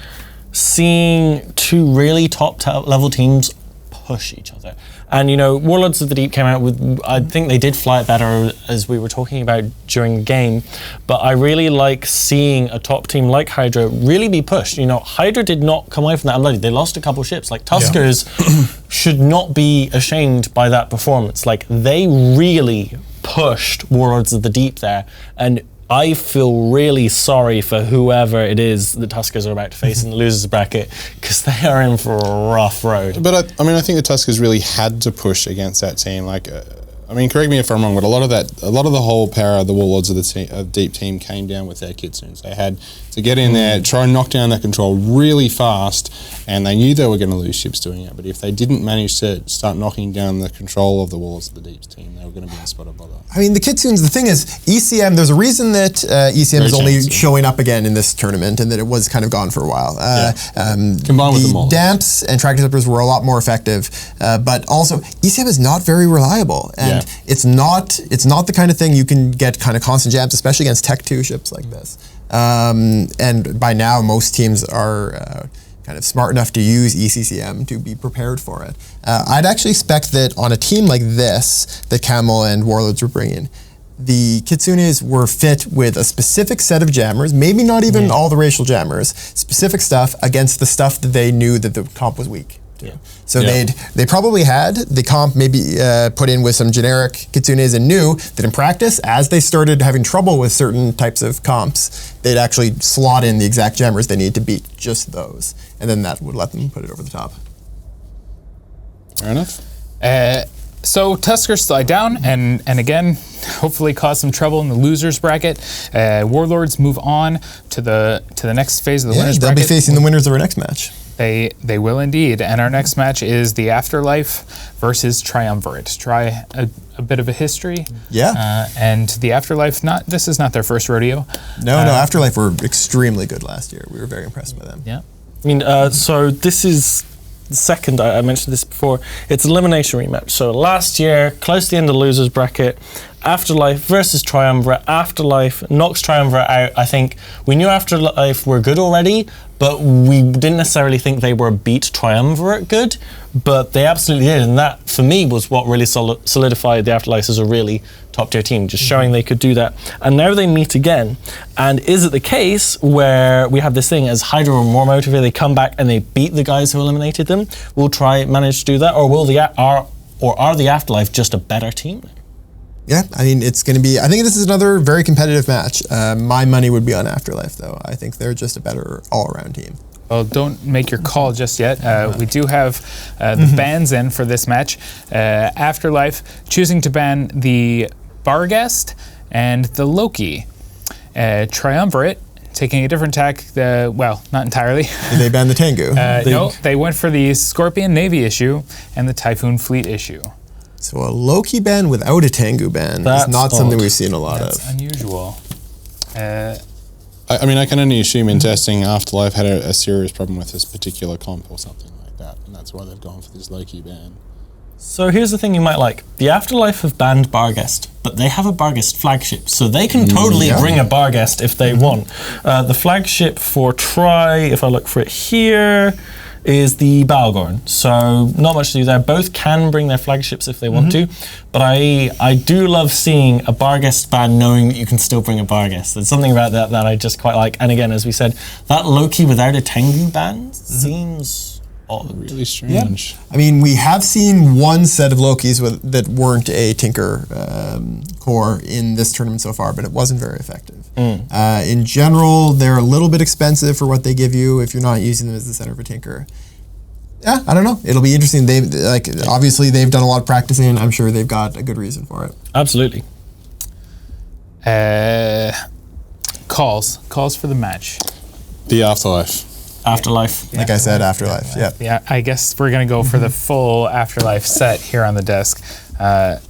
seeing two really top level teams push each other. And, you know, Warlords of the Deep came out with, I think they did fly it better, as we were talking about during the game, but I really like seeing a top team like Hydra really be pushed. You know, Hydra did not come away from that unbloodied. They lost a couple ships. Like, Tuskers should not be ashamed by that performance. Like, they really pushed Warlords of the Deep there. And I feel really sorry for whoever it is the Tuskers are about to face in the losers bracket, because they are in for a rough road. But I think the Tuskers really had to push against that team. Correct me if I'm wrong, but a lot of the whole power of the Warlords of the Deep team came down with their Kitsunes. They had to get in there, try and knock down that control really fast, and they knew they were going to lose ships doing it. But if they didn't manage to start knocking down the control of the Warlords of the Deep team, they were going to be in a spot of bother. I mean, the Kitsunes, the thing is, ECM, there's a reason that ECM is only showing up again in this tournament and that it was kind of gone for a while. Combined with the Maulers. Damps and Track Interceptors were a lot more effective, but also ECM is not very reliable. And it's not the kind of thing you can get kind of constant jams, especially against Tech 2 ships like this. And by now, most teams are kind of smart enough to use ECCM to be prepared for it. I'd actually expect that on a team like this, that Camel and Warlords were bringing, the Kitsunes were fit with a specific set of jammers, maybe not even all the racial jammers, specific stuff against the stuff that they knew that the comp was weak. So they probably had the comp maybe put in with some generic Kitsunes and knew that in practice, as they started having trouble with certain types of comps, they'd actually slot in the exact jammers they need to beat just those. And then that would let them put it over the top. Fair enough. So Tuskers slide down and again, hopefully cause some trouble in the losers bracket. Warlords move on to the next phase of the winners bracket. They'll be facing the winners of our next match. They will indeed. And our next match is the Afterlife versus Triumvirate. Try a bit of a history. Yeah. And the Afterlife, this is not their first rodeo. No, Afterlife were extremely good last year. We were very impressed by them. Yeah. I mean, so this is the second, I mentioned this before, it's an elimination rematch. So last year, close to the end of the losers bracket, Afterlife versus Triumvirate. Afterlife knocks Triumvirate out. I think we knew Afterlife were good already, but we didn't necessarily think they were beat Triumvirate good, but they absolutely did. And that, for me, was what really solidified the Afterlife as a really top-tier team, just showing they could do that. And now they meet again. And is it the case where we have this thing, as Hydra were more motivated, they come back and they beat the guys who eliminated them? We'll manage to do that, or are the Afterlife just a better team? Yeah, I mean, it's going to be, I think this is another very competitive match. My money would be on Afterlife, though. I think they're just a better all-around team. Well, don't make your call just yet. We do have the bans in for this match. Afterlife choosing to ban the Barghest and the Loki. Triumvirate taking a different tack, well, not entirely. Did they ban the Tengu? No, they went for the Scorpion Navy issue and the Typhoon Fleet issue. So a Loki ban without a Tengu ban is not something we've seen a lot of. That's unusual. I mean, I can only assume in testing Afterlife had a serious problem with this particular comp or something like that, and that's why they've gone for this Loki ban. So here's the thing you might like. The Afterlife have banned Barghest, but they have a Barghest flagship, so they can totally bring a Barghest if they want. The flagship for Tri, if I look for it here, is the Balgorn. So not much to do there. Both can bring their flagships if they want to, but I do love seeing a Barghest ban knowing that you can still bring a Barghest. There's something about that I just quite like. And again, as we said, that Loki without a Tengu ban seems odd. Really strange. Yeah. I mean, we have seen one set of Lokis that weren't a Tinker core in this tournament so far, but it wasn't very effective. In general, they're a little bit expensive for what they give you if you're not using them as the center of a Tinker. Yeah, I don't know. It'll be interesting. Obviously they've done a lot of practicing. I'm sure they've got a good reason for it. Absolutely. Calls for the match. The Afterlife. Afterlife. Like I said, Afterlife. Yeah. Yeah, I guess we're gonna go for the full Afterlife set here on the desk. I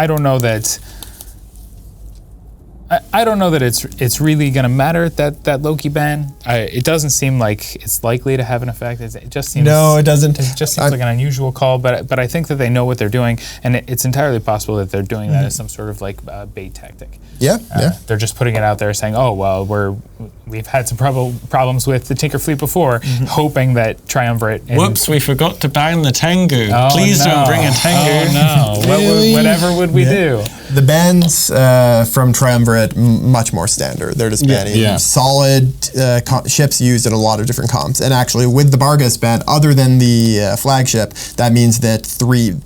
don't know that. I don't know that it's really gonna matter that Loki ban. It doesn't seem like it's likely to have an effect. It just seems. No, it doesn't. It just seems like an unusual call, but I think that they know what they're doing, and it's entirely possible that they're doing that as some sort of like bait tactic. Yeah, They're just putting it out there, saying, "Oh well, we've had some problems with the Tinker Fleet before," hoping that Triumvirate. Whoops, we forgot to ban the Tengu. Please don't bring a Tengu. Oh no! Really? Whatever would we do? The bans from Triumvirate much more standard. They're just banning solid ships used in a lot of different comps. And actually, with the Barghest ban, other than the flagship, that means that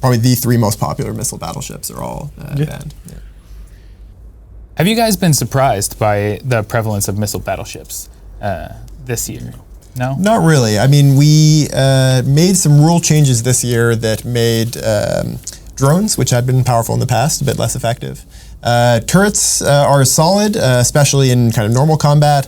probably the three most popular missile battleships are all banned. Have you guys been surprised by the prevalence of missile battleships this year? No? Not really. I mean, we made some rule changes this year that made drones, which had been powerful in the past, a bit less effective. Turrets are solid, especially in kind of normal combat.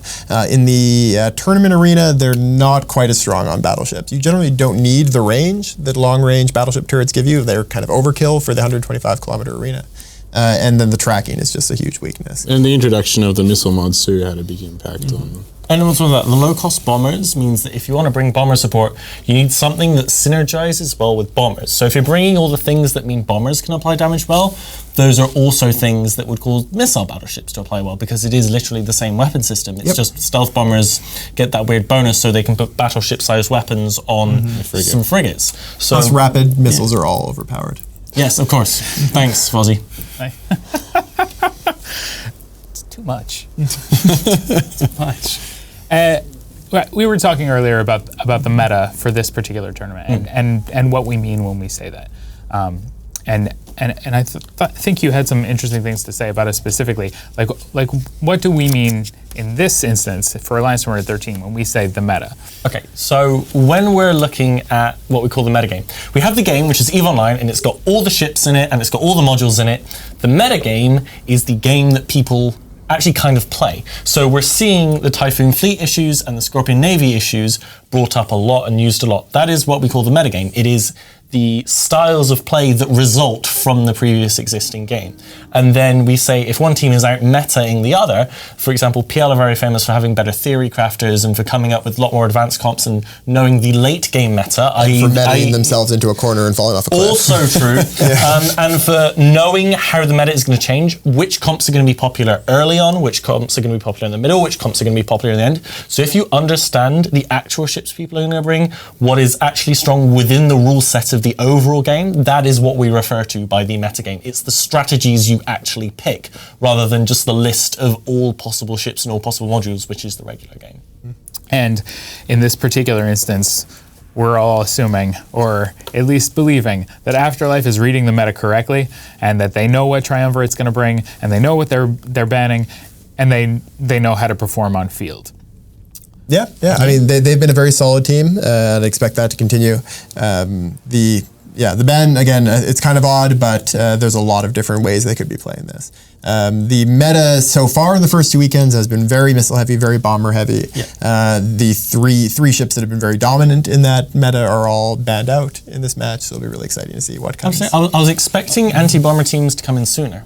In the tournament arena, they're not quite as strong on battleships. You generally don't need the range that long-range battleship turrets give you. They're kind of overkill for the 125-kilometer arena. And then the tracking is just a huge weakness. And the introduction of the missile mods too had a big impact on. And also that the low-cost bombers means that if you want to bring bomber support, you need something that synergizes well with bombers. So if you're bringing all the things that mean bombers can apply damage well, those are also things that would cause missile battleships to apply well, because it is literally the same weapon system. It's just stealth bombers get that weird bonus so they can put battleship-sized weapons on some frigates. So, plus rapid missiles are all overpowered. Yes, of course. Thanks, Fozzie. It's too much. Too much. We were talking earlier about the meta for this particular tournament and what we mean when we say that. And I think you had some interesting things to say about it specifically. Like what do we mean in this instance for Alliance Tournament 13 when we say the meta? Okay, so when we're looking at what we call the metagame, we have the game, which is EVE Online, and it's got all the ships in it, and it's got all the modules in it. The metagame is the game that people actually kind of play. So we're seeing the Typhoon Fleet issues and the Scorpion Navy issues brought up a lot and used a lot. That is what we call the metagame. It is the styles of play that result from the previous existing game. And then we say if one team is out metaing the other, for example, PL are very famous for having better theory crafters and for coming up with a lot more advanced comps and knowing the late game meta. And for metaing themselves into a corner and falling off a cliff. Also true. And for knowing how the meta is going to change, which comps are going to be popular early on, which comps are going to be popular in the middle, which comps are going to be popular in the end. So if you understand the actual ships people are going to bring, what is actually strong within the rule set of the overall game, that is what we refer to by the metagame. It's the strategies you actually pick, rather than just the list of all possible ships and all possible modules, which is the regular game. And in this particular instance, we're all assuming, or at least believing, that Afterlife is reading the meta correctly, and that they know what Triumvirate's going to bring, and they know what they're banning, and they know how to perform on field. Yeah. I mean, they've been a very solid team, and I expect that to continue. The ban, again, it's kind of odd, but there's a lot of different ways they could be playing this. The meta so far in the first 2 weekends has been very missile heavy, very bomber heavy. The three ships that have been very dominant in that meta are all banned out in this match, so it'll be really exciting to see what comes. I was expecting anti-bomber teams to come in sooner.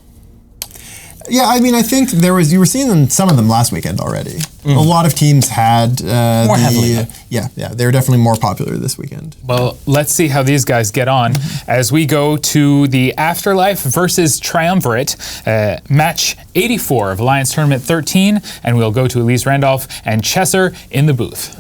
Yeah, I mean, I think you were seeing some of them last weekend already. A lot of teams had more heavily. Yeah, they're definitely more popular this weekend. Well, let's see how these guys get on as we go to the Afterlife versus Triumvirate match 84 of Alliance Tournament 13, and we'll go to Elise Randolph and Chesser in the booth.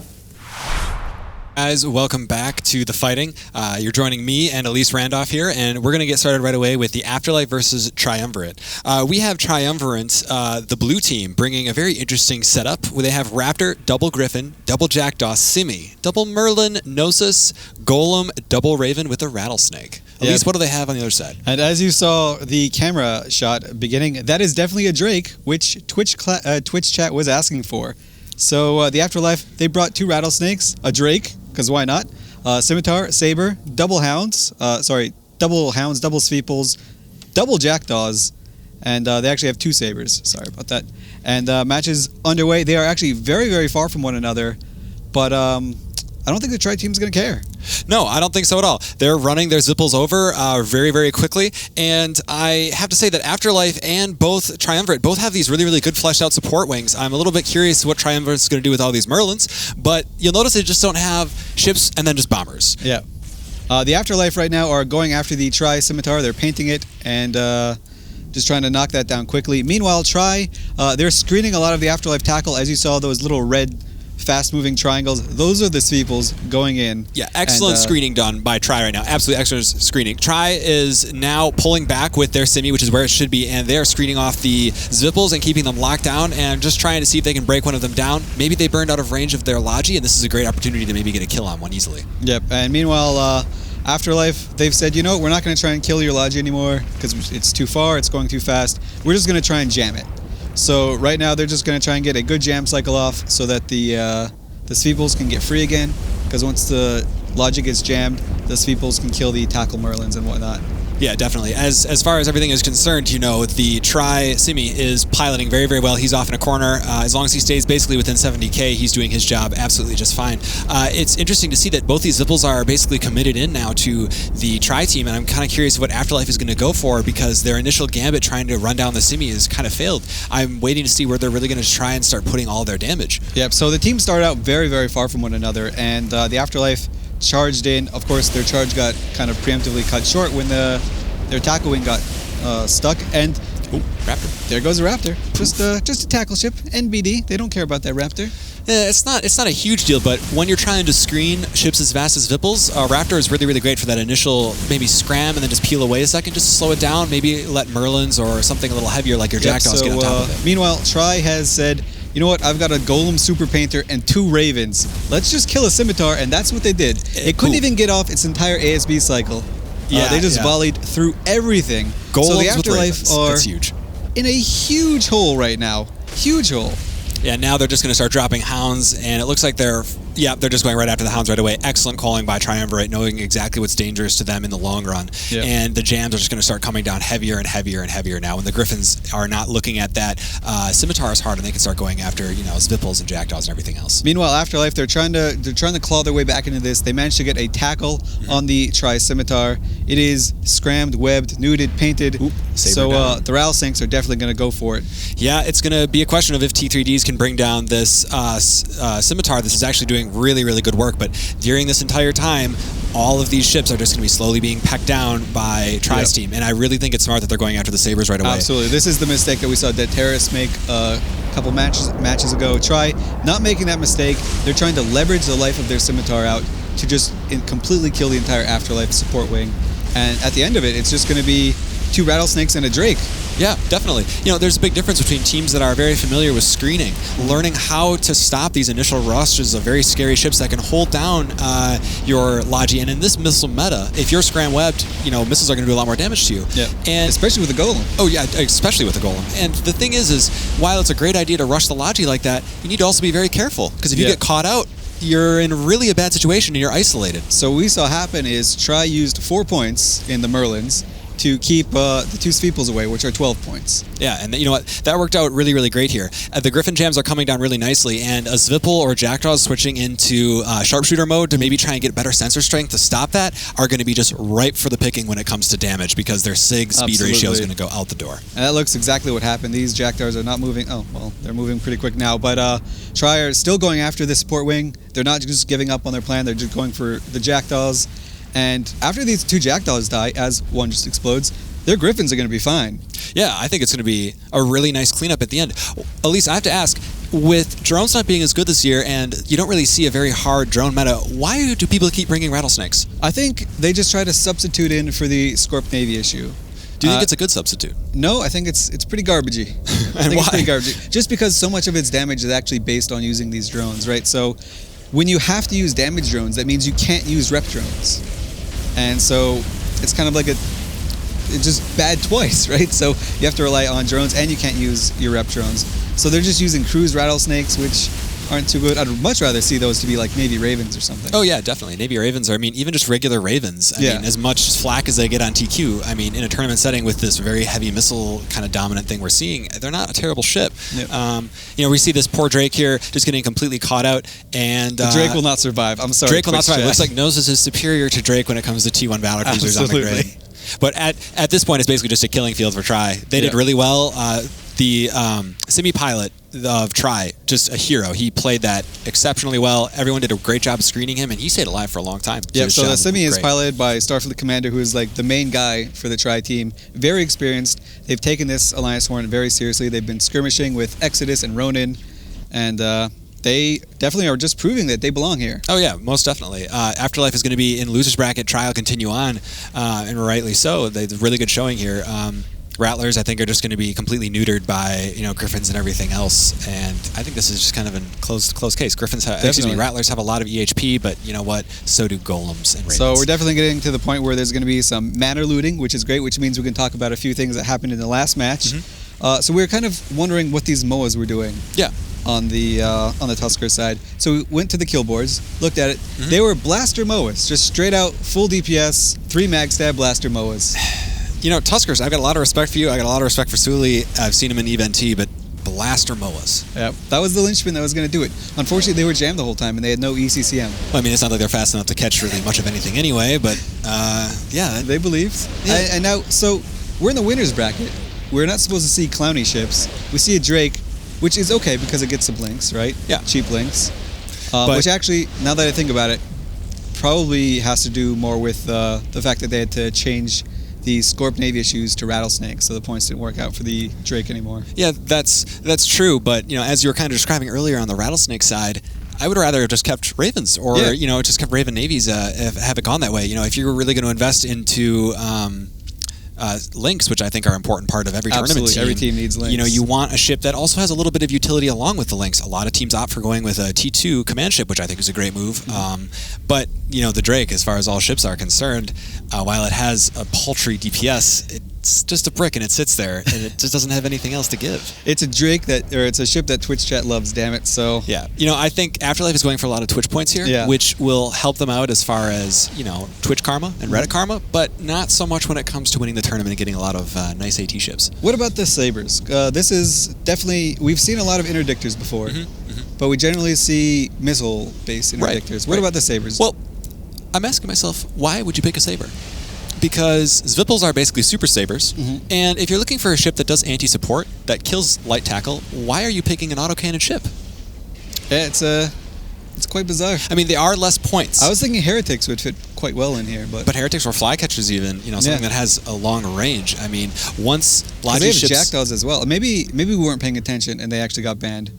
Guys, welcome back to the fighting. You're joining me and Elise Randolph here, and we're going to get started right away with the Afterlife versus Triumvirate. We have Triumvirate, the blue team, bringing a very interesting setup where they have Raptor, double Griffin, double Jackdaw, Simi, double Merlin, Gnosis, Golem, double Raven with a Rattlesnake. Elise, what do they have on the other side? And as you saw the camera shot beginning, that is definitely a Drake, which Twitch chat was asking for. So the Afterlife, they brought 2 Rattlesnakes, a Drake, because why not? Scimitar, Saber, double Hounds, double Sweeples, double Jackdaws, and they actually have 2 Sabers. Sorry about that. And matches underway. They are actually very, very far from one another, but I don't think the Tri team is going to care. No, I don't think so at all. They're running their Zipples over very, very quickly, and I have to say that Afterlife and both Triumvirate both have these really, really good fleshed out support wings. I'm a little bit curious what Triumvirate is going to do with all these Merlins, but you'll notice they just don't have ships and then just bombers. Yeah. The Afterlife right now are going after the Tri Scimitar. They're painting it and just trying to knock that down quickly. Meanwhile, Tri, they're screening a lot of the Afterlife tackle. As you saw, those little red fast-moving triangles. Those are the Sweeples going in. Yeah, excellent screening done by Tri right now. Absolutely excellent screening. Tri is now pulling back with their Simi, which is where it should be, and they're screening off the Zipples and keeping them locked down and just trying to see if they can break one of them down. Maybe they burned out of range of their Logi, and this is a great opportunity to maybe get a kill on one easily. Yep, and meanwhile, Afterlife, they've said, you know, we're not going to try and kill your Logi anymore because it's too far, it's going too fast. We're just going to try and jam it. So right now they're just going to try and get a good jam cycle off so that the Sweeples can get free again. Because once the logic gets jammed, the Sweeples can kill the tackle Merlins and whatnot. Yeah, definitely. As far as everything is concerned, you know, the Tri-Simi is piloting very, very well. He's off in a corner. As long as he stays basically within 70k, he's doing his job absolutely just fine. It's interesting to see that both these Zipples are basically committed in now to the Tri-team, and I'm kind of curious what Afterlife is going to go for, because their initial gambit trying to run down the Simi has kind of failed. I'm waiting to see where they're really going to try and start putting all their damage. Yep, so the teams started out very, very far from one another, and the Afterlife charged in. Of course, their charge got kind of preemptively cut short when their tackle wing got stuck, and Raptor. There goes a Raptor. Just a tackle ship. NBD. They don't care about that Raptor. Yeah, it's not a huge deal, but when you're trying to screen ships as vast as Vipples, Raptor is really, really great for that initial maybe scram and then just peel away a second, just to slow it down. Maybe let Merlins or something a little heavier like your Jackdaws get on top of it. Meanwhile, Tri has said, you know what, I've got a Golem Super Painter and 2 Ravens. Let's just kill a Scimitar, and that's what they did. It couldn't even get off its entire ASB cycle. They just volleyed through everything. Golems so the Afterlife are that's huge. In a huge hole right now. Huge hole. Yeah, now they're just going to start dropping Hounds, and it looks like they're just going right after the Hounds right away. Excellent calling by Triumvirate, knowing exactly what's dangerous to them in the long run. Yep. And the jams are just going to start coming down heavier and heavier and heavier now. When the Griffins are not looking at that Scimitar as hard, and they can start going after Zvipples and Jackdaws and everything else. Meanwhile, Afterlife, they're trying to claw their way back into this. They managed to get a tackle on the Tri-Scimitar. It is scrammed, webbed, nuded, painted. So the rattlesnakes are definitely going to go for it. Yeah, it's going to be a question of if T3Ds can bring down this Scimitar. This is actually doing really, really good work, but during this entire time, all of these ships are just going to be slowly being pecked down by Tri's team, and I really think it's smart that they're going after the Sabres right away. Absolutely. This is the mistake that we saw Dead Terrorists make a couple matches ago. Tri not making that mistake. They're trying to leverage the life of their Scimitar out to just completely kill the entire Afterlife support wing, and at the end of it, it's just going to be 2 rattlesnakes and a Drake. Yeah, definitely. There's a big difference between teams that are very familiar with screening, learning how to stop these initial rushes of very scary ships that can hold down your Logi. And in this missile meta, if you're scram-webbed, missiles are going to do a lot more damage to you. Yeah, and especially with the Golem. Oh yeah, especially with the Golem. And the thing is while it's a great idea to rush the Logi like that, you need to also be very careful, because if you get caught out, you're in really a bad situation and you're isolated. So what we saw happen is Tri used 4 points in the Merlins to keep the 2 Sweeples away, which are 12 points. Yeah, and you know what? That worked out really, really great here. The Griffin jams are coming down really nicely, and a Zwipple or Jackdaw switching into sharpshooter mode to maybe try and get better sensor strength to stop that are going to be just ripe for the picking when it comes to damage, because their SIG speed ratio is going to go out the door. And that looks exactly what happened. These Jackdaws are not moving. Oh, well, they're moving pretty quick now, but Tri are still going after the support wing. They're not just giving up on their plan. They're just going for the Jackdaws. And after these 2 Jackdaws die, as one just explodes, their Griffins are going to be fine. Yeah, I think it's going to be a really nice cleanup at the end. Elise, I have to ask, with drones not being as good this year, and you don't really see a very hard drone meta, why do people keep bringing rattlesnakes? I think they just try to substitute in for the Scorp Navy issue. Do you think it's a good substitute? No, I think it's pretty garbagey. I think it's pretty garbagey. Just because so much of its damage is actually based on using these drones, right? So when you have to use damage drones, that means you can't use rep drones. And so it's kind of like it's just bad twice, right? So you have to rely on drones, and you can't use your rep drones. So they're just using cruise rattlesnakes, which aren't too good. I'd much rather see those to be like Navy Ravens or something. Oh yeah, definitely. Navy Ravens are, even just regular Ravens. I mean, as much flack as they get on TQ, in a tournament setting with this very heavy missile kind of dominant thing we're seeing, they're not a terrible ship. Yep. We see this poor Drake here just getting completely caught out, and the Drake will not survive. I'm sorry. Drake will not survive. It looks like Noses is superior to Drake when it comes to T1 battlecruisers on the grid. But at this point, it's basically just a killing field for Tri. They did really well. The semi-pilot of Tri, just a hero. He played that exceptionally well. Everyone did a great job screening him, and he stayed alive for a long time. Yeah, so the semi is piloted by Starfleet Commander, who is like the main guy for the Tri team. Very experienced. They've taken this Alliance Horn very seriously. They've been skirmishing with Exodus and Ronin, and they definitely are just proving that they belong here. Oh yeah, most definitely. Afterlife is going to be in losers bracket. Tri will continue on, and rightly so. They did a really good showing here. Rattlers, I think, are just going to be completely neutered by Griffins and everything else, and I think this is just kind of a close case. Rattlers have a lot of EHP, but you know what? So do Golems and Ravens. So we're definitely getting to the point where there's going to be some mana looting, which is great, which means we can talk about a few things that happened in the last match. So we were kind of wondering what these MOAs were doing. Yeah. On the Tuskers side. So we went to the kill boards, looked at it. They were blaster MOAs, just straight out full DPS, 3 mag stab blaster MOAs. You know, Tuskers, I've got a lot of respect for you. I got a lot of respect for Sully. I've seen him in EVE-NT, but blaster MOAs. Yeah, that was the linchpin that was going to do it. Unfortunately, they were jammed the whole time, and they had no ECCM. Well, I mean, it's not like they're fast enough to catch really much of anything anyway, but yeah. They believed. Yeah. And now, so we're in the winner's bracket. We're not supposed to see clowny ships. We see a Drake, which is okay because it gets some blinks, right? Yeah. Cheap blinks. Which actually, now that I think about it, probably has to do more with the fact that they had to change the Scorpion Navy issues to Rattlesnake, so the points didn't work out for the Drake anymore. Yeah, that's true, but you know, as you were kind of describing earlier on the Rattlesnake side, I would rather have just kept Ravens or you know, just kept Raven Navies, have it gone that way. You know, if you were really going to invest into links, which I think are an important part of every tournament team. Every team needs links. You know, you want a ship that also has a little bit of utility along with the links. A lot of teams opt for going with a T2 command ship, which I think is a great move. But, you know, the Drake, as far as all ships are concerned, while it has a paltry DPS, it's just a brick and it sits there and it just doesn't have anything else to give. It's a Drake it's a ship that Twitch chat loves, damn it, so. Yeah, you know, I think Afterlife is going for a lot of Twitch points here, which will help them out as far as, you know, Twitch karma and Reddit karma, but not so much when it comes to winning the tournament and getting a lot of nice AT ships. What about the Sabres? This is definitely, we've seen a lot of interdictors before, but we generally see missile-based interdictors. What about the Sabres? Well, I'm asking myself, why would you pick a Sabre? Because Zwippels are basically super sabers, and if you're looking for a ship that does anti-support, that kills light tackle, why are you picking an autocannon ship? Yeah, it's quite bizarre. I mean, they are less points. I was thinking Heretics would fit quite well in here, but Heretics or Flycatchers even, you know, something that has a long range. I mean, once Logi they have ships... Jackdaws as well. Maybe we weren't paying attention and they actually got banned,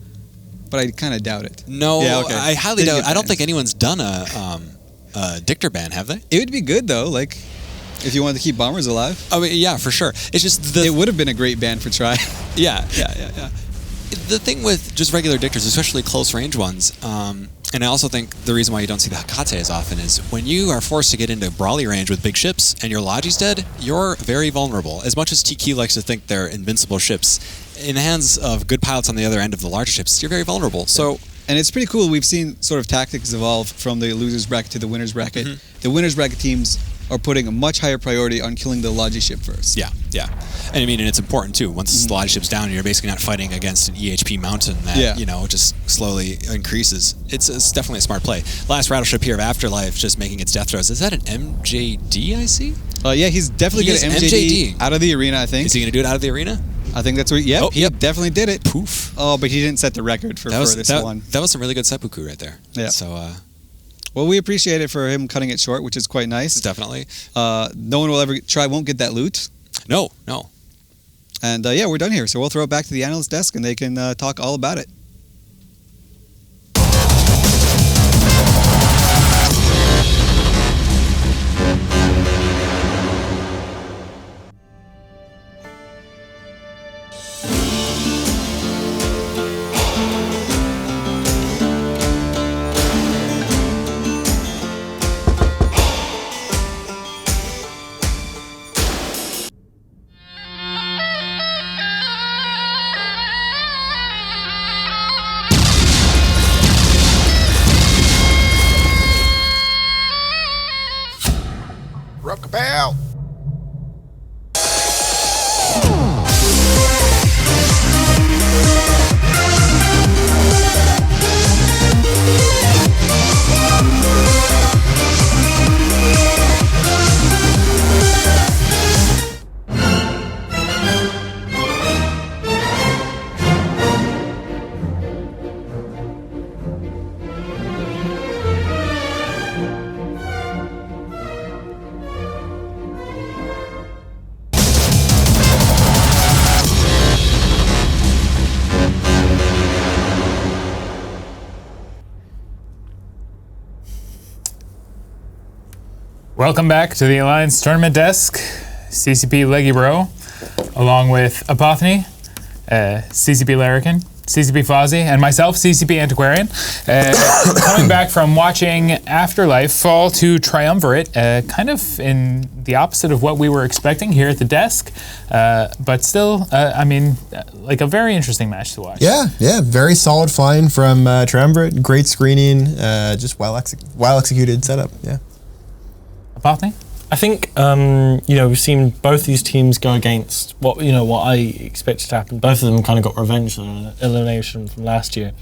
but I kind of doubt it. No, I highly doubt it. I don't think anyone's done a Dictor ban, have they? It would be good though, like if you wanted to keep bombers alive. Oh yeah, for sure. It's just it would have been a great ban for try. Yeah. The thing with just regular Dictors, especially close range ones, and I also think the reason why you don't see the Hakate as often is when you are forced to get into brawly range with big ships and your Logi's dead, you're very vulnerable. As much as TQ likes to think they're invincible ships, in the hands of good pilots on the other end of the larger ships, you're very vulnerable. So. And it's pretty cool. We've seen sort of tactics evolve from the losers bracket to the winners bracket. The winners bracket teams are putting a much higher priority on killing the Logi ship first. Yeah. And I mean, and it's important too. Once the Logi ship's down, you're basically not fighting against an EHP mountain that, you know, just slowly increases. It's definitely a smart play. Last rattle ship here of Afterlife just making its death throws. Is that an MJD I see? Yeah, he's definitely going to MJD out of the arena, I think. Is he going to do it out of the arena? I think that's where, he definitely did it. Poof. Oh, but he didn't set the record for furthest one. That was some really good seppuku right there. Yeah. So, well, we appreciate it for him cutting it short, which is quite nice. Definitely. No one will ever won't get that loot. No. And yeah, we're done here. So we'll throw it back to the analyst desk and they can talk all about it. Kapelle! Welcome back to the Alliance Tournament Desk. CCP Leggy Bro, along with Apothony, CCP Larrikin, CCP Fozzie, and myself, CCP Antiquarian, coming back from watching Afterlife fall to Triumvirate, kind of in the opposite of what we were expecting here at the desk, but still, I mean, like a very interesting match to watch. Yeah, very solid flying from Triumvirate, great screening, just well executed setup, yeah. Apothany? I think we've seen both these teams go against what I expected to happen. Both of them kind of got revenge on an elimination from last year,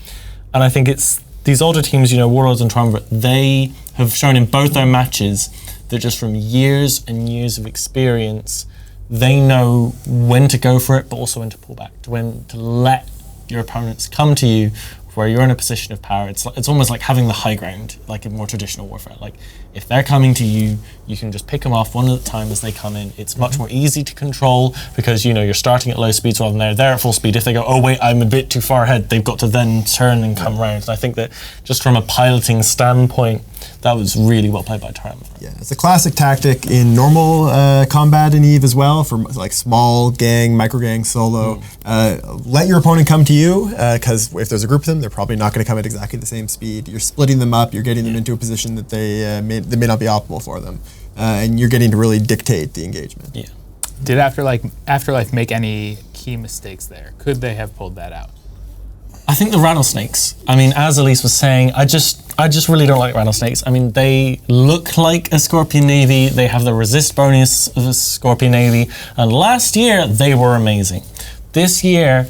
and I think it's these older teams, Warlords and Triumvirate. They have shown in both their matches that just from years and years of experience, they know when to go for it, but also when to pull back, when to let your opponents come to you where you're in a position of power. It's almost like having the high ground, like in more traditional warfare. Like if they're coming to you, you can just pick them off one at a time as they come in. It's much more easy to control because you're starting at low speeds rather than they're at full speed. If they go, oh wait, I'm a bit too far ahead, they've got to then turn and come round. And I think that just from a piloting standpoint, that was really well played by Triumph. Yeah, it's a classic tactic in normal combat in EVE as well, for like small gang, micro gang, solo. Let your opponent come to you, because if there's a group of them, they're probably not going to come at exactly the same speed. You're splitting them up, you're getting them into a position that they may not be optimal for them, and you're getting to really dictate the engagement. Yeah. Did Afterlife make any key mistakes there? Could they have pulled that out? I think the rattlesnakes. I mean, as Elise was saying, I just really don't like rattlesnakes. I mean, they look like a Scorpion Navy. They have the resist bonus of a Scorpion Navy. And last year, they were amazing. This year,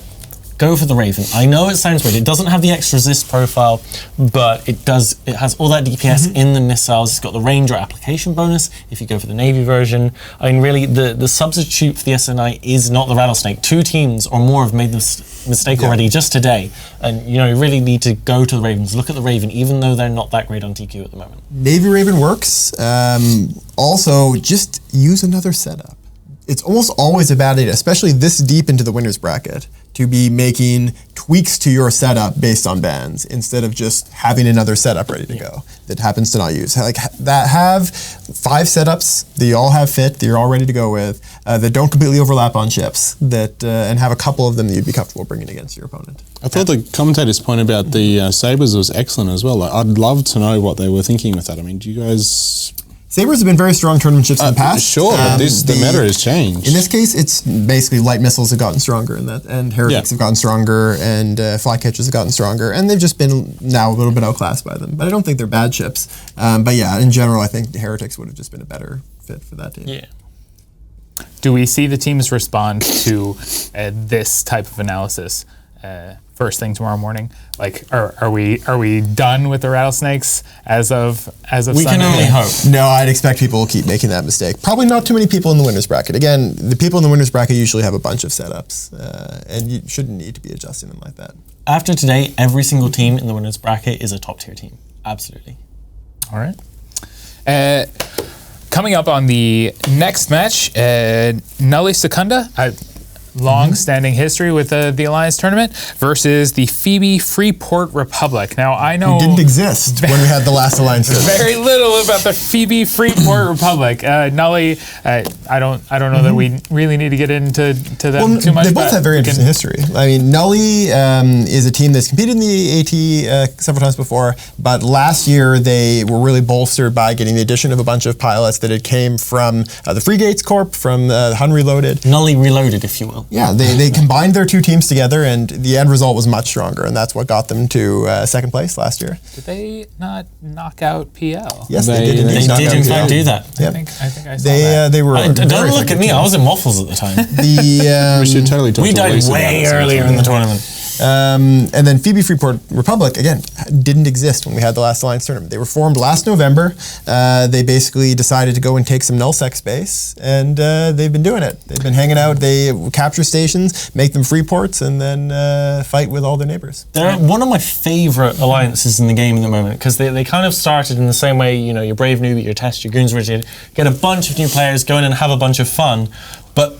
go for the Raven. I know it sounds weird. It doesn't have the extra resist profile, but it does. It has all that DPS in the missiles. It's got the range or application bonus if you go for the Navy version. I mean, really, the substitute for the SNI is not the rattlesnake. 2 teams or more have made this mistake already just today, and you really need to go to the Ravens. Look at the Raven, even though they're not that great on TQ at the moment. Navy Raven works. Also, just use another setup. It's almost always a bad idea, especially this deep into the winners bracket, to be making tweaks to your setup based on bans instead of just having another setup ready to go that happens to not use. Like that, have 5 setups that you all have fit, that you're all ready to go with, that don't completely overlap on ships, that and have a couple of them that you'd be comfortable bringing against your opponent. I thought the commentator's point about the Sabres was excellent as well. Like, I'd love to know what they were thinking with that. I mean, do you guys... Sabres have been very strong tournament ships in the past. Sure, but the meta has changed. In this case, it's basically light missiles have gotten stronger, and heretics have gotten stronger, and flycatchers have gotten stronger, and they've just been now a little bit outclassed by them. But I don't think they're bad ships. But yeah, in general, I think the heretics would have just been a better fit for that team. Yeah. Do we see the teams respond to this type of analysis first thing tomorrow morning? Like, are we done with the rattlesnakes as of We Sunday? can only hope. No, I'd expect people will keep making that mistake. Probably not too many people in the winners bracket. Again, the people in the winners bracket usually have a bunch of setups, and you shouldn't need to be adjusting them like that. After today, every single team in the winners bracket is a top tier team. Absolutely. All right. Coming up on the next match, Nulli Secunda, long-standing history with the Alliance tournament, versus the Phoebe Freeport Republic. Now, I know... It didn't exist when we had the last Alliance tournament. Very little about the Phoebe Freeport Republic. Nulli, I don't know that we really need to get into them too much. They both have very interesting history. I mean, Nulli is a team that's competed in the AT several times before, but last year they were really bolstered by getting the addition of a bunch of pilots that had came from the Freegates Corp, from Hun Reloaded. Nulli Reloaded, if you will. Yeah, they combined their 2 teams together, and the end result was much stronger, and that's what got them to second place last year. Did they not knock out PL? Yes, they did. They did in fact do that. Yep. I think I saw that. They were. Don't look at me. I was in waffles at the time. We should totally talk We to died Lisa way about it earlier in the tournament. And then Phoebe Freeport Republic, again, didn't exist when we had the last Alliance tournament. They were formed last November. They basically decided to go and take some nullsec space, and they've been doing it. They've been hanging out. They capture stations, make them free ports, and then fight with all their neighbors. They're one of my favorite alliances in the game at the moment, because they kind of started in the same way, your Brave Newbie, your Test, your Goons Rigid, get a bunch of new players, go in and have a bunch of fun, but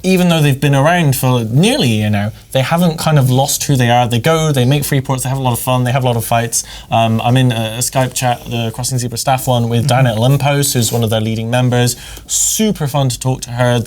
even though they've been around for nearly a year now, they haven't kind of lost who they are. They go, they make free ports, they have a lot of fun, they have a lot of fights. I'm in a Skype chat, the Crossing Zebra staff one, with Diana Olympos, who's one of their leading members. Super fun to talk to her.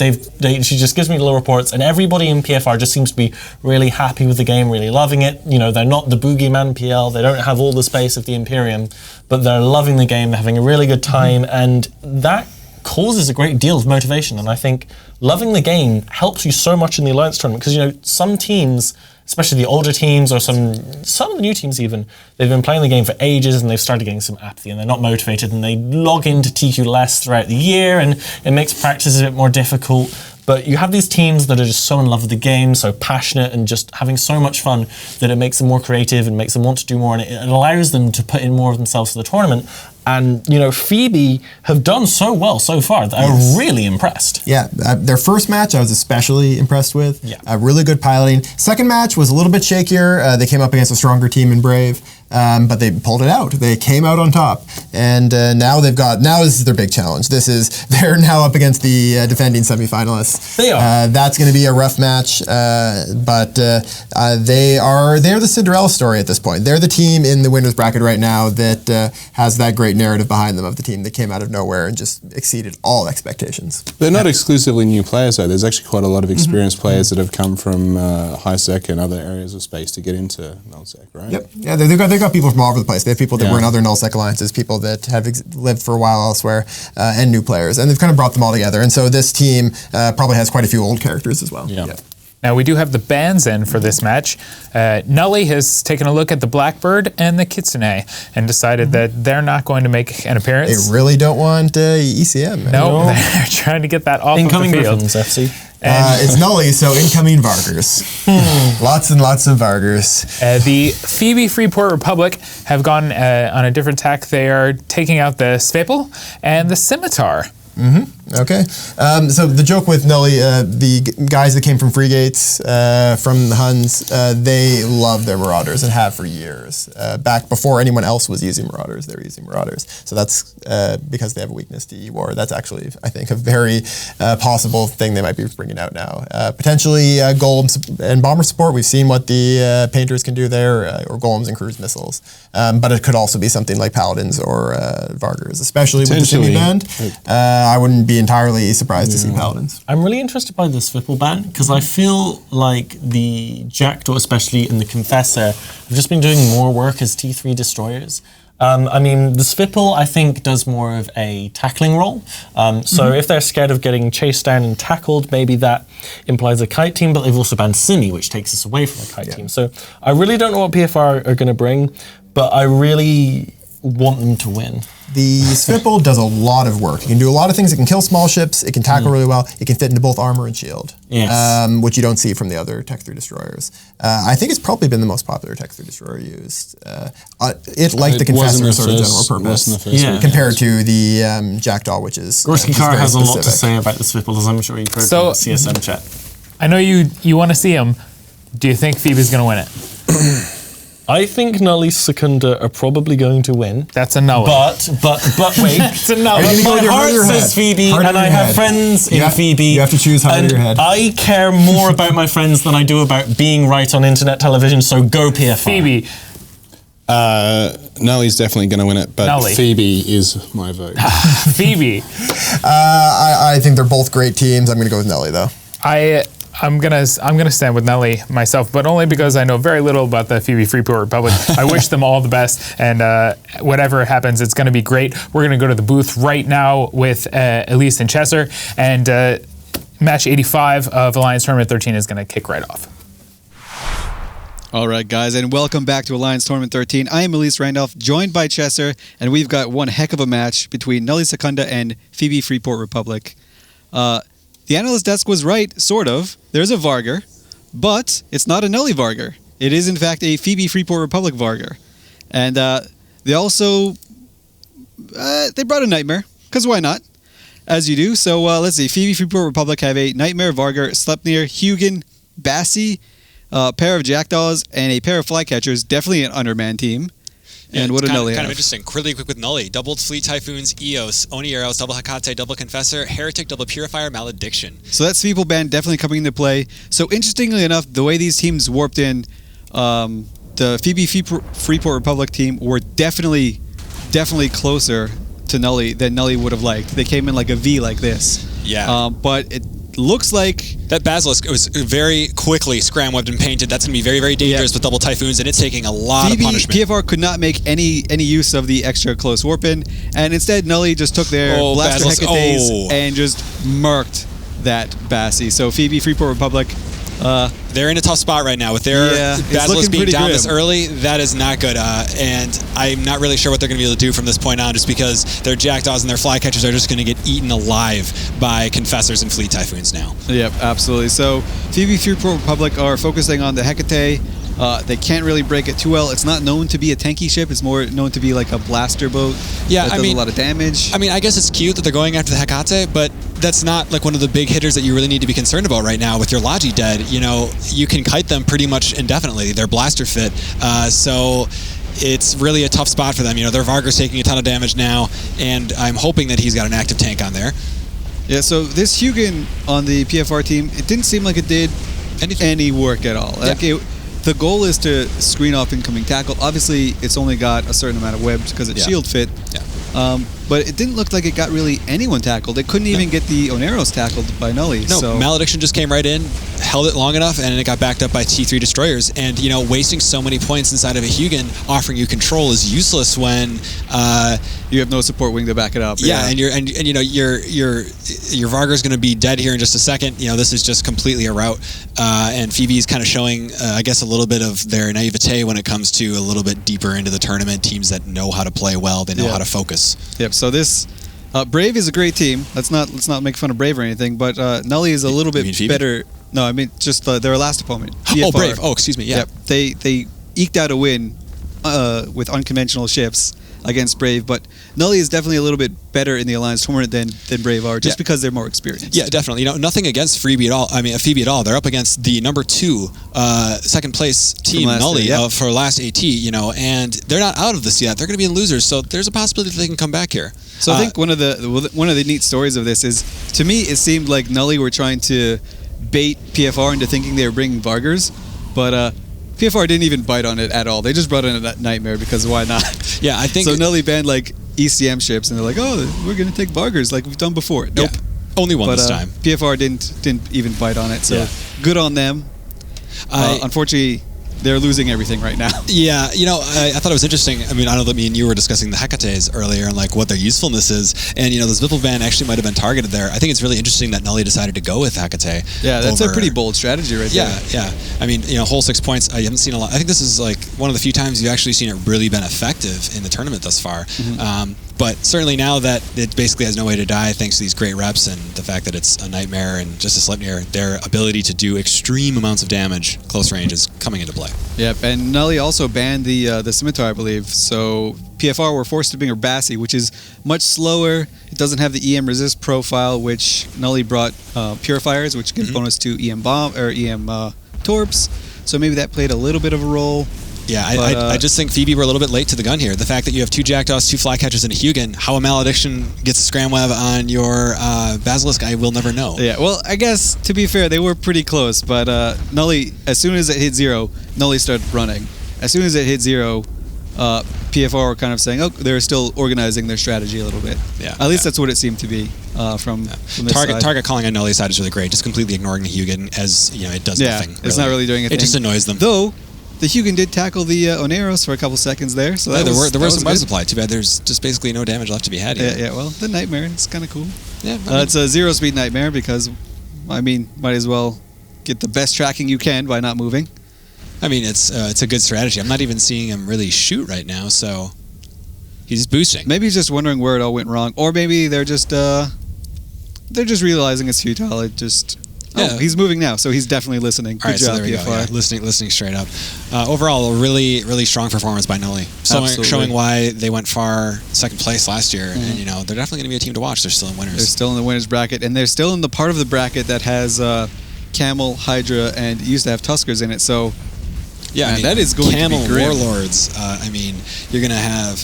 She just gives me little reports, and everybody in PFR just seems to be really happy with the game, really loving it. You know, they're not the boogeyman PL, they don't have all the space of the Imperium, but they're loving the game, they're having a really good time, and that causes a great deal of motivation. And I think loving the game helps you so much in the Alliance tournament, because, you know, some teams, especially the older teams or some of the new teams even, they've been playing the game for ages and they've started getting some apathy and they're not motivated, and they log into TQ less throughout the year, and it makes practice a bit more difficult. But you have these teams that are just so in love with the game, so passionate, and just having so much fun that it makes them more creative and makes them want to do more, and it allows them to put in more of themselves to the tournament. And, you know, Phoebe have done so well so far that I'm really impressed. Yeah, their first match I was especially impressed with. Yeah. Really good piloting. Second match was a little bit shakier. They came up against a stronger team in Brave, but they pulled it out. They came out on top. And now this is their big challenge. They're now up against the defending semifinalists. They are. That's going to be a rough match, but they're the Cinderella story at this point. They're the team in the winner's bracket right now that has that great narrative behind them of the team that came out of nowhere and just exceeded all expectations. They're not exclusively new players, though. There's actually quite a lot of experienced players that have come from high sec and other areas of space to get into null sec, right? Yep. Yeah, they've got people from all over the place. They have people that were in other null sec alliances, people that have lived for a while elsewhere, and new players, and they've kind of brought them all together. And so this team probably has quite a few old characters as well. Yeah. Yep. Now we do have the bands in for this match. Nulli has taken a look at the Blackbird and the Kitsune and decided that they're not going to make an appearance. They really don't want ECM. No, they're trying to get that off Incoming of the field. Griffins, FC. It's Nulli, so incoming Vargers. Lots and lots of Vargers. The Phoebe Freeport Republic have gone on a different tack. They are taking out the Svepel and the Scimitar. Okay. So the joke with Nulli, the guys that came from Freegates, from the Huns, they love their Marauders and have for years. Back before anyone else was using Marauders, they were using Marauders. So that's because they have a weakness to E-War. That's actually, I think, a very possible thing they might be bringing out now. Potentially Golems and Bomber support. We've seen what the Painters can do there, or Golems and cruise missiles. But it could also be something like Paladins or Vargers, especially with the Simi band. I wouldn't be entirely surprised to see Paladins. I'm really interested by the Svipple ban, because I feel like the Jackdaw, especially, and the Confessor have just been doing more work as T3 destroyers. I mean, the Svipple, I think, does more of a tackling role. So if they're scared of getting chased down and tackled, maybe that implies a kite team, but they've also banned Simi, which takes us away from a kite team. So I really don't know what PFR are going to bring, but I really want them to win. The Svipple does a lot of work. It can do a lot of things. It can kill small ships. It can tackle really well. It can fit into both armor and shield, which you don't see from the other Tech 3 destroyers. I think it's probably been the most popular Tech 3 destroyer used. The Confessor, sort of general purpose, compared to the Jackdaw, which is Gorski Carr has a lot to say about the Svipple, as I'm sure you've heard from the CSM chat. I know you want to see him. Do you think Phoebe's going to win it? I think Nulli Secunda are probably going to win. That's a no. But wait. It's a no. My heart says Phoebe, and I have friends in Phoebe. You have to choose heart in your head. I care more about my friends than I do about being right on internet television, so go PFR. Phoebe. Nulli's definitely going to win it, but Nulli. Phoebe is my vote. Phoebe. I think they're both great teams. I'm going to go with Nulli, though. I'm gonna stand with Nulli myself, but only because I know very little about the Phoebe Freeport Republic. I wish them all the best, and whatever happens, it's gonna be great. We're gonna go to the booth right now with Elise and Chesser, and match 85 of Alliance Tournament 13 is gonna kick right off. All right, guys, and welcome back to Alliance Tournament 13. I am Elise Randolph, joined by Chesser, and we've got one heck of a match between Nulli Secunda and Phoebe Freeport Republic. The analyst desk was right, sort of. There's a Vargar, but it's not a Nulli Vargar. It is, in fact, a Phoebe Freeport Republic Vargar. And they also... they brought a Nightmare, because why not? As you do. So let's see. Phoebe Freeport Republic have a Nightmare, Vargar, Sleipnir, Hugin, Bassi, a pair of Jackdaws, and a pair of Flycatchers. Definitely an underman team. And what did Nulli kind have? of interesting. Really quick with Nulli. Doubled Fleet Typhoons, Eos, Onieros, double Hecate, double Confessor, Heretic, double Purifier, Malediction. So that Sweeple ban definitely coming into play. So interestingly enough, the way these teams warped in, the Phoebe Freeport Republic team were definitely closer to Nulli than Nulli would have liked. They came in like a V like this. Yeah. But it looks like that Basilisk was very quickly scram-webbed and painted. That's going to be very, very dangerous with double Typhoons, and it's taking a lot Phoebe, of punishment. PFR could not make any use of the extra close warp in, and instead Nulli just took their Blaster Basilisk. Hecates and just murked that Bassi. So Phoebe Freeport Republic, they're in a tough spot right now with their Basilisk being down this early. That is not good, and I'm not really sure what they're going to be able to do from this point on, just because their Jackdaws and their Flycatchers are just going to get eaten alive by Confessors and Fleet Typhoons now. Yep, absolutely. So Phoebe Freeport Republic are focusing on the Hecate. They can't really break it too well. It's not known to be a tanky ship. It's more known to be like a blaster boat. Yeah, that does a lot of damage. I mean, I guess it's cute that they're going after the Hecate, but that's not like one of the big hitters that you really need to be concerned about right now with your Logi dead. You know, you can kite them pretty much indefinitely. They're blaster fit. So it's really a tough spot for them. You know, their Vargar's taking a ton of damage now, and I'm hoping that he's got an active tank on there. Yeah, so this Hugin on the PFR team, it didn't seem like it did any work at all. Like the goal is to screen off incoming tackle. Obviously, it's only got a certain amount of webs because it's shield fit. But it didn't look like it got really anyone tackled. It couldn't even get the Oneros tackled by Nulli. No, so. Malediction just came right in, held it long enough, and it got backed up by T3 destroyers. And you know, wasting so many points inside of a Hugin offering you control is useless when you have no support wing to back it up. Yeah, and you know your Vargar's going to be dead here in just a second. You know, this is just completely a rout. And Phoebe's kind of showing, I guess, a little bit of their naivete when it comes to a little bit deeper into the tournament. Teams that know how to play well, they know how to focus. Yep. So this Brave is a great team. Let's not make fun of Brave or anything, but Nulli is a little bit better. No, I mean just their last opponent. PFR. Oh, Brave. Oh, excuse me. Yeah. Yep. They eked out a win with unconventional ships against Brave, but Nulli is definitely a little bit better in the Alliance tournament than Brave are, just because they're more experienced. Yeah, definitely. You know, nothing against Phoebe at all. I mean, Phoebe at all. They're up against the number 2, second place team, Nulli, for last AT. You know, and they're not out of this yet. They're going to be in losers, so there's a possibility that they can come back here. So I think one of the neat stories of this is, to me, it seemed like Nulli were trying to bait PFR into thinking they were bringing Vargars, but PFR didn't even bite on it at all. They just brought in a Nightmare because why not? Yeah, I think so. Nulli banned like ECM ships, and they're like, "Oh, we're gonna take Vargars like we've done before." Nope, only one this time. PFR didn't even bite on it, so good on them. Unfortunately, they're losing everything right now. Yeah, you know, I thought it was interesting. I mean, I know that me and you were discussing the Hecates earlier and like what their usefulness is, and you know, this Vipple ban actually might have been targeted there. I think it's really interesting that Nulli decided to go with Hecate. Yeah, that's a pretty bold strategy right there. Yeah. I mean, you know, whole 6 points. I haven't seen a lot. I think this is like one of the few times you've actually seen it really been effective in the tournament thus far. But certainly now that it basically has no way to die, thanks to these great reps and the fact that it's a Nightmare and just a Sleipnir, their ability to do extreme amounts of damage close range is coming into play. Yep, and Nulli also banned the Scimitar, I believe. So PFR were forced to bring her Bassi, which is much slower. It doesn't have the EM resist profile, which Nulli brought Purifiers, which give bonus to EM bomb or EM torps. So maybe that played a little bit of a role. Yeah, I just think Phoebe were a little bit late to the gun here. The fact that you have 2 Jackdaws, 2 Flycatchers, and a Hugin, how a Malediction gets a Scramweb on your Basilisk, I will never know. Yeah, well, I guess, to be fair, they were pretty close, but Nulli, as soon as it hit 0, Nulli started running. As soon as it hit 0, PFR were kind of saying, oh, they're still organizing their strategy a little bit. Yeah, At least that's what it seemed to be from this side. Target calling on Nulli's side is really great, just completely ignoring the Hugin as, you know, it does nothing. It's not really doing anything. It just annoys them. Though, the Hugin did tackle the Oneros for a couple seconds there, so there were some web good. supply. Too bad there's just basically no damage left to be had here. Yeah, well, the Nightmare, it's kind of cool. Yeah, it's a 0-speed Nightmare because, I mean, might as well get the best tracking you can by not moving. I mean, it's a good strategy. I'm not even seeing him really shoot right now, so he's boosting. Maybe he's just wondering where it all went wrong, or maybe they're just realizing it's futile. It just. Oh, he's moving now, so he's definitely listening. Good job, so there we PFR. go. Yeah. Listening straight up. Overall, a really, really strong performance by Nulli. Showing why they went far second place last year, and you know they're definitely going to be a team to watch. They're still in winners. They're still in the winners bracket, and they're still in the part of the bracket that has Camel, Hydra, and it used to have Tuskers in it. So Yeah, Man, I mean, that is going Camel, to be grim. Warlords. I mean, you're gonna have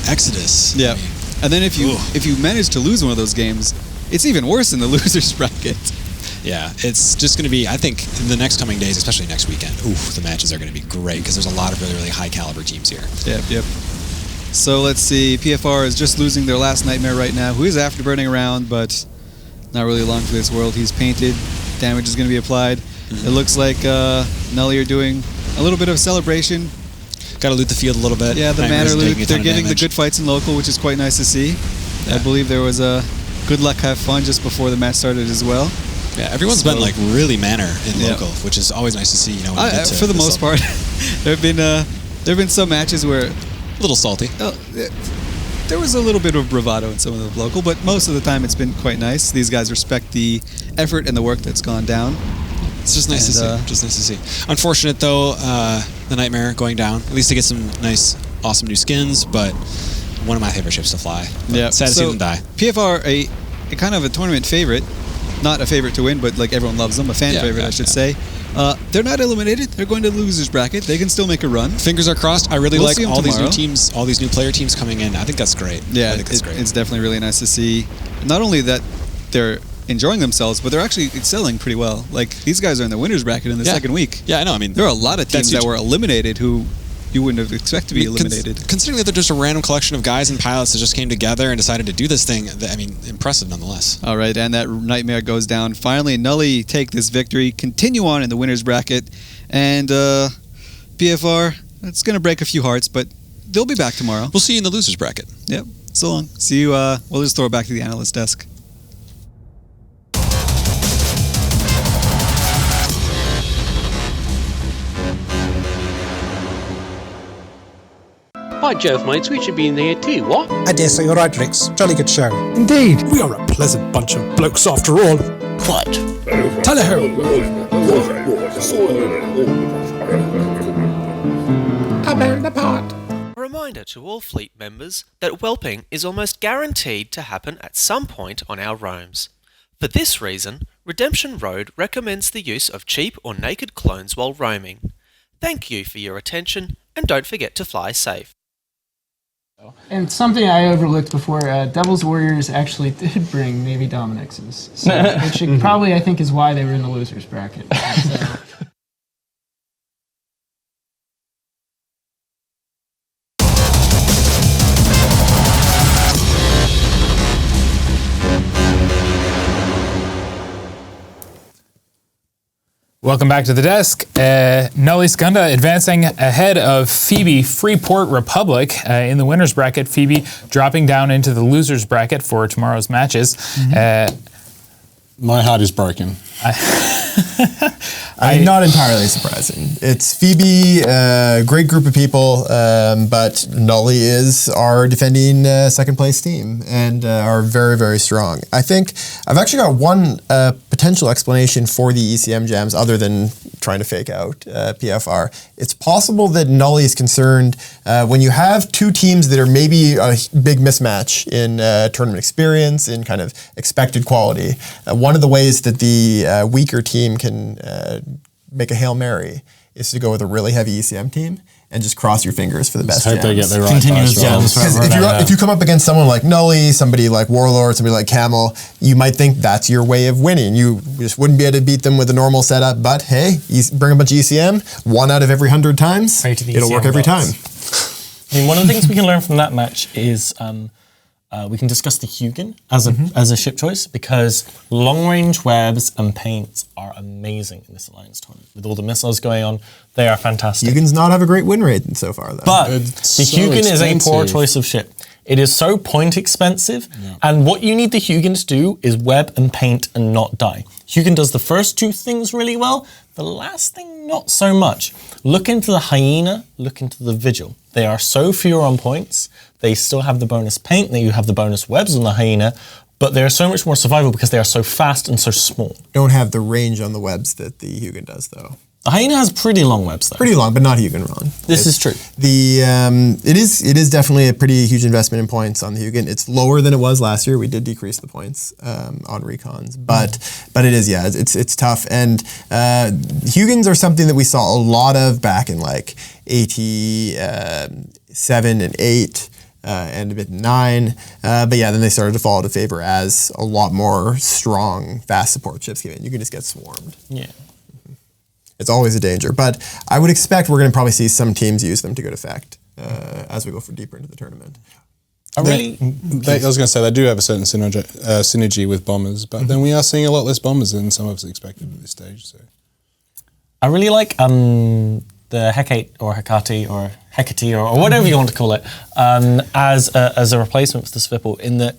Exodus. Yeah, I mean, and then if you manage to lose one of those games, it's even worse in the losers bracket. yeah, it's just gonna be. I think in the next coming days, especially next weekend, the matches are gonna be great because there's a lot of really, really high caliber teams here. Yep. So let's see. PFR is just losing their last Nightmare right now, who is afterburning around, but not really long for this world. He's painted. Damage is going to be applied. It looks like Nulli are doing a little bit of celebration. Got to loot the field a little bit. Yeah, the Nightmare's mana loot. taking a ton They're of getting the damage. good fights in local, which is quite nice to see. I believe there was a good luck, have fun just before the match started as well. Yeah, everyone's been like really manner in local, which is always nice to see. You know, when you get to for the this most level. part, there have been some matches where a little salty. There was a little bit of bravado in some of the local, but most of the time it's been quite nice. These guys respect the effort and the work that's gone down. It's just nice to see. Just nice to see. Unfortunate though, the Nightmare going down. At least to get some nice, awesome new skins, but one of my favorite ships to fly. But sad to see them die. PFR, a kind of a tournament favorite, not a favorite to win, but like everyone loves them, a fan favorite, I should say. They're not eliminated. They're going to the losers bracket. They can still make a run. Fingers are crossed. I really We'll like see 'em all these tomorrow. new teams, all these new player teams coming in. I think that's great. Yeah, I think that's great. It's definitely really nice to see. Not only that they're enjoying themselves, but they're actually excelling pretty well. Like, these guys are in the winners bracket in the second week. Yeah, I know. I mean, there are a lot of that's teams that huge. were eliminated who you wouldn't have expected to be eliminated. Considering that they're just a random collection of guys and pilots that just came together and decided to do this thing, I mean, impressive nonetheless. All right, and that Nightmare goes down. Finally, Nulli take this victory, continue on in the winners bracket, and PFR, it's going to break a few hearts, but they'll be back tomorrow. We'll see you in the losers bracket. Yep, so long. See you, we'll just throw it back to the analyst desk. By Jove, mates, we should be in here too, what? I dare say you're right, Rex. Jolly good show. Indeed, we are a pleasant bunch of blokes after all. What? Tally-ho! I bear the part. A reminder to all fleet members that whelping is almost guaranteed to happen at some point on our roams. For this reason, Redemption Road recommends the use of cheap or naked clones while roaming. Thank you for your attention, and don't forget to fly safe. And something I overlooked before, Devil's Warriors actually did bring Navy Dominixes, so, which probably I think is why they were in the losers bracket. So. Welcome back to the desk. Nulli Secunda advancing ahead of Phoebe Freeport Republic in the winners bracket. Phoebe dropping down into the losers bracket for tomorrow's matches. My heart is broken. Not entirely surprising. It's Phoebe, great group of people, but Nulli is our defending second place team and are very, very strong. I think I've actually got one potential explanation for the ECM jams other than trying to fake out PFR. It's possible that Nulli is concerned when you have two teams that are maybe a big mismatch in tournament experience, in kind of expected quality. One of the ways that the weaker team can make a Hail Mary is to go with a really heavy ECM team and just cross your fingers for the best hope jams. they get the right Continuous dice rolls. Because if you come up against someone like Nulli, somebody like Warlords, somebody like Camel, you might think that's your way of winning. You just wouldn't be able to beat them with a normal setup, but hey, you bring a bunch of ECM, 1 out of every 100 times, it'll work every time. I mean, one of the things we can learn from that match is we can discuss the Hugin as a ship choice, because long-range webs and paints are amazing in this Alliance tournament. With all the missiles going on, they are fantastic. Hugin's not have a great win rate so far, though. But the Hugin is a poor choice of ship. It is so point expensive, and what you need the Hugin to do is web and paint and not die. Hugin does the first two things really well, the last thing not so much. Look into the Hyena, look into the Vigil. They are so few on points. They still have the bonus paint, you have the bonus webs on the Hyena, but they're so much more survival because they are so fast and so small. Don't have the range on the webs that the Hugin does, though. The Hyena has pretty long webs though. Pretty long, but not Hugin long. This is true. It is definitely a pretty huge investment in points on the Hugin. It's lower than it was last year. We did decrease the points on recons, but it is it's tough. And Hugins are something that we saw a lot of back in like AT7 and 8. And a bit 9, but yeah, then they started to fall out of favor as a lot more strong, fast support chips came in. You can just get swarmed. Yeah. It's always a danger, but I would expect we're going to probably see some teams use them to good effect as we go deeper into the tournament. I was going to say they do have a certain synergy with bombers, but then we are seeing a lot less bombers than some of us expected at this stage. So I really like the Hecate or Hecate or Hecate or whatever you want to call it as a replacement for the Svipple in that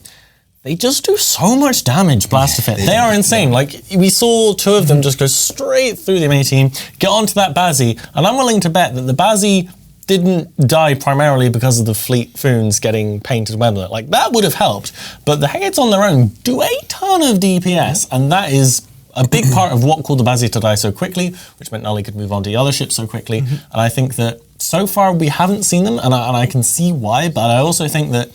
they just do so much damage blast to fit. They are insane. Like, we saw 2 of them just go straight through the enemy team, get onto that Bazzi, and I'm willing to bet that the Bazzi didn't die primarily because of the Fleet Foons getting painted web on it. Like, that would have helped, but the Hecates on their own do a ton of DPS, and that is a big part of what caused the Bazzi to die so quickly, which meant Nulli could move on to the other ships so quickly, and I think that so far we haven't seen them, and I can see why, but I also think that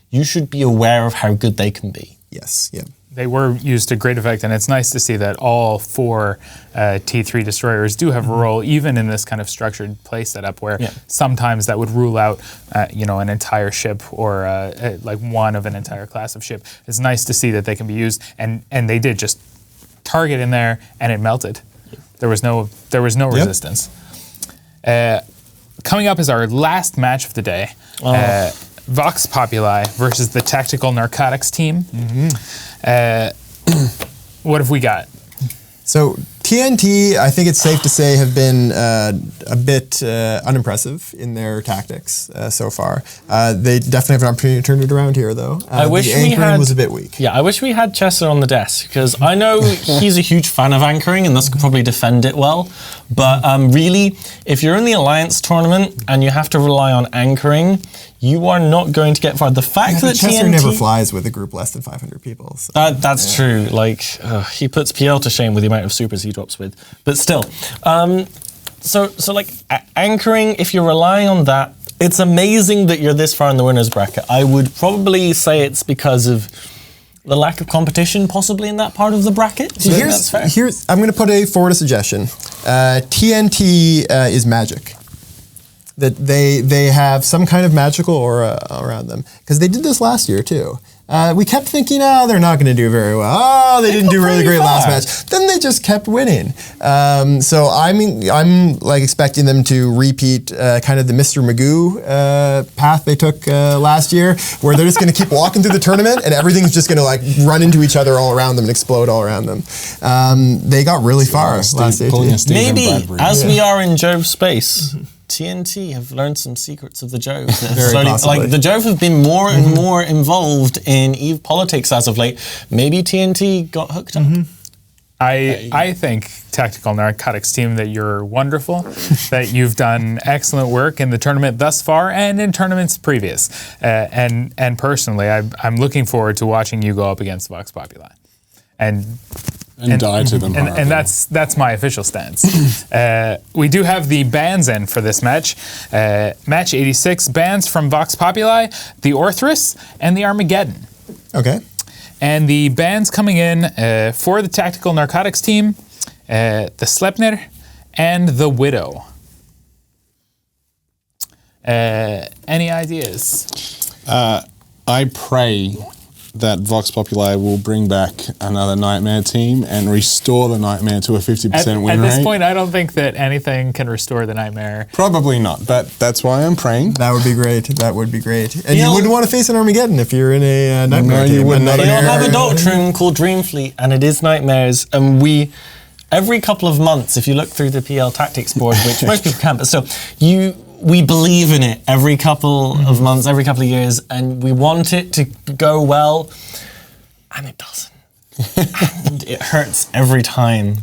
you should be aware of how good they can be. Yes, yeah. They were used to great effect, and it's nice to see that all 4 T3 destroyers do have a role, even in this kind of structured play setup, where sometimes that would rule out, an entire ship or like one of an entire class of ship. It's nice to see that they can be used, and they did just target in there, and it melted. There was no resistance. Coming up is our last match of the day. Vox Populi versus the Tactical Narcotics team. What have we got? So TNT, I think it's safe to say, have been a bit unimpressive in their tactics so far. They definitely have an opportunity to turn it around here, though. I wish the we anchoring had, was a bit weak. Yeah, I wish we had Chester on the desk, because I know he's a huge fan of anchoring and thus could probably defend it well. But really, if you're in the Alliance tournament and you have to rely on anchoring, you are not going to get far. The fact that Chester TNT never flies with a group less than 500 people. So. That's true. Like, he puts PL to shame with the amount of supers he drops with. But still, so like anchoring, if you're relying on that, it's amazing that you're this far in the winners bracket. I would probably say it's because of the lack of competition, possibly in that part of the bracket. Do you think that's fair? Here's I'm going to put forward a suggestion. TNT is magic. That they have some kind of magical aura around them, because they did this last year too. We kept thinking, they're not going to do very well. Oh, they didn't do really great last match. Then they just kept winning. So I'm like expecting them to repeat kind of the Mr. Magoo path they took last year, where they're just going to keep walking through the tournament and everything's just going to like run into each other all around them and explode all around them. They got really far last AT. Maybe as we are in Jove space, TNT have learned some secrets of the Jove. Like the Jove have been more and more involved in EVE politics as of late. Maybe TNT got hooked up. I think, Tactical Narcotics team, that you're wonderful, that you've done excellent work in the tournament thus far and in tournaments previous. And personally, I'm looking forward to watching you go up against Vox Populi. And die to them. And that's my official stance. We do have the bans in for this match. Match 86, bans from Vox Populi, the Orthrus, and the Armageddon. Okay. And the bans coming in for the Tactical Narcotics team, the Sleipnir and the Widow. Any ideas? I pray that Vox Populi will bring back another Nightmare team and restore the Nightmare to a 50% win rate. At this point, I don't think that anything can restore the Nightmare. Probably not, but that's why I'm praying. That would be great. That would be great. And you wouldn't want to face an Armageddon if you're in a Nightmare team. You wouldn't. They have a doctrine called Dreamfleet, and it is Nightmares, and every couple of months, if you look through the PL tactics board, which most people can't, but still, we believe in it every couple of months, every couple of years, and we want it to go well, and it doesn't. And it hurts every time.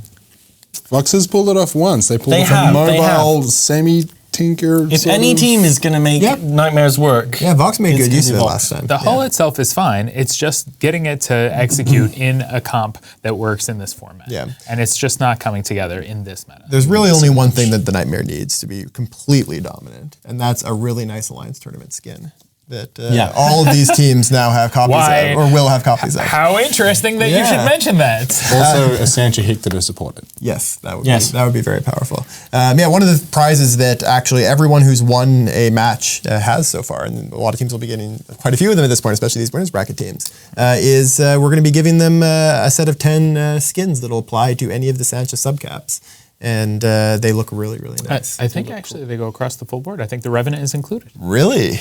Vox has pulled it off once. They pulled it from mobile semi-tank Tinker. If any team is going to make Nightmares work, yeah, Vox made it's good gonna use of be it Vox. last time. The hull itself is fine. It's just getting it to execute in a comp that works in this format. Yeah. And it's just not coming together in this meta. There's really only one thing that the Nightmare needs to be completely dominant, and that's a really nice Alliance Tournament skin that all of these teams now have copies of, or will have copies of. How interesting that you should mention that. Also, a Sancha Hictor to support it. Yes, that would be very powerful. One of the prizes that actually everyone who's won a match has so far, and a lot of teams will be getting quite a few of them at this point, especially these winners bracket teams, is we're going to be giving them a set of 10 skins that'll apply to any of the Sancha subcaps. And they look really, really nice. I think actually they go across the full board. I think the Revenant is included. Really?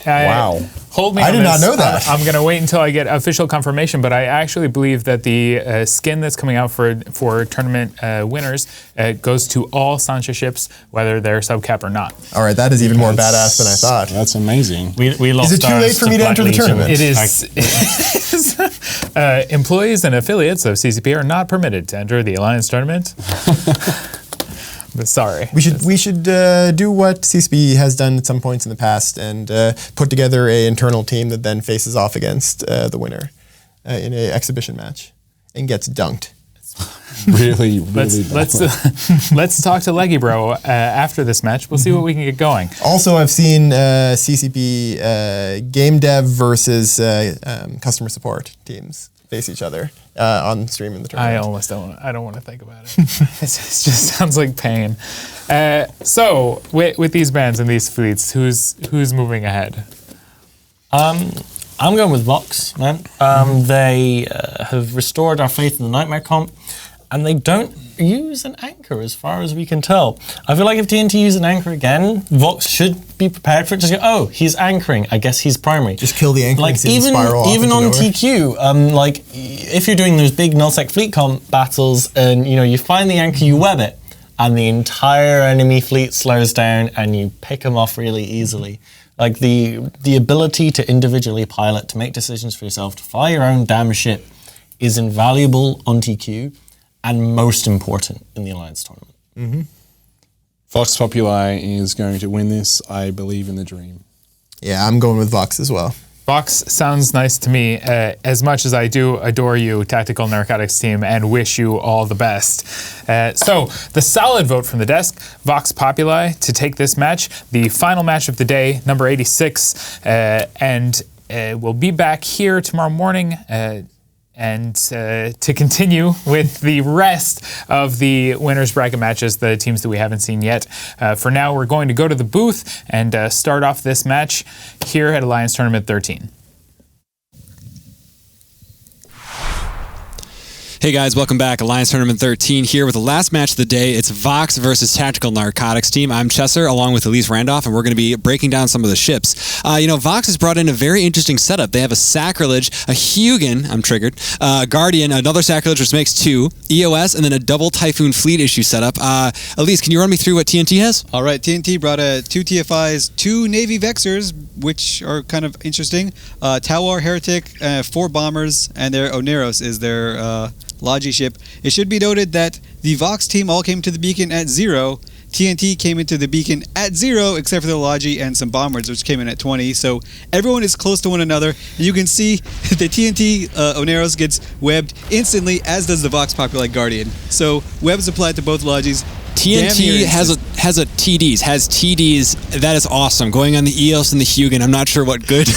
Wow. Hold me on I did not this. know that. I'm going to wait until I get official confirmation, but I actually believe that the skin that's coming out for tournament winners goes to all Sancha ships, whether they're subcap or not. All right, that is even more badass than I thought. That's amazing. We lost. Is it too late for me to enter the tournament? It is. Employees and affiliates of CCP are not permitted to enter the Alliance Tournament. But sorry. We should do what CCP has done at some points in the past and put together an internal team that then faces off against the winner in an exhibition match and gets dunked. Really. Let's talk to Leggy Bro after this match. We'll see what we can get going. Also, I've seen CCP game dev versus customer support teams face each other on stream in the tournament. I don't want to think about it. It just sounds like pain. So with these bands and these fleets, who's moving ahead? I'm going with Vox, man. They have restored our faith in the Nightmare comp, and they don't use an anchor as far as we can tell. I feel like if TNT use an anchor again, Vox should be prepared for it. Just go, oh, he's anchoring. I guess he's primary. Just kill the anchor. Like and see the spiral off even into on nowhere. TQ, like if you're doing those big nullsec fleet comp battles, and you find the anchor, you web it, and the entire enemy fleet slows down, and you pick them off really easily. Like the ability to individually pilot, to make decisions for yourself, to fly your own damn ship, is invaluable on TQ. And most important in the Alliance Tournament. Mm-hmm. Vox Populi is going to win this. I believe in the dream. Yeah, I'm going with Vox as well. Vox sounds nice to me, as much as I do adore you, Tactical Narcotics team, and wish you all the best. So, the solid vote from the desk, Vox Populi to take this match, the final match of the day, number 86, and we'll be back here tomorrow morning and to continue with the rest of the winners bracket matches, the teams that we haven't seen yet. For now, we're going to go to the booth and start off this match here at Alliance Tournament 13. Hey guys, welcome back. Alliance Tournament 13 here with the last match of the day. It's Vox versus Tactical Narcotics team. I'm Chesser along with Elise Randolph, and we're going to be breaking down some of the ships. Vox has brought in a very interesting setup. They have a Sacrilege, a Hugin, I'm triggered, Guardian, another Sacrilege which makes 2, EOS, and then a double Typhoon fleet issue setup. Elise, can you run me through what TNT has? All right, TNT brought 2 TFIs, 2 Navy Vexers, which are kind of interesting, Tawar Heretic, 4 bombers, and their Oneros is their Logi ship. It should be noted that the Vox team all came to the beacon at 0. TNT came into the beacon at 0, except for the Logi and some bombers, which came in at 20. So everyone is close to one another. And you can see the TNT Oneros gets webbed instantly, as does the Vox Populi Guardian. So webs applied to both Logis. TNT has TDs. That is awesome. Going on the EOS and the Hugin. I'm not sure what good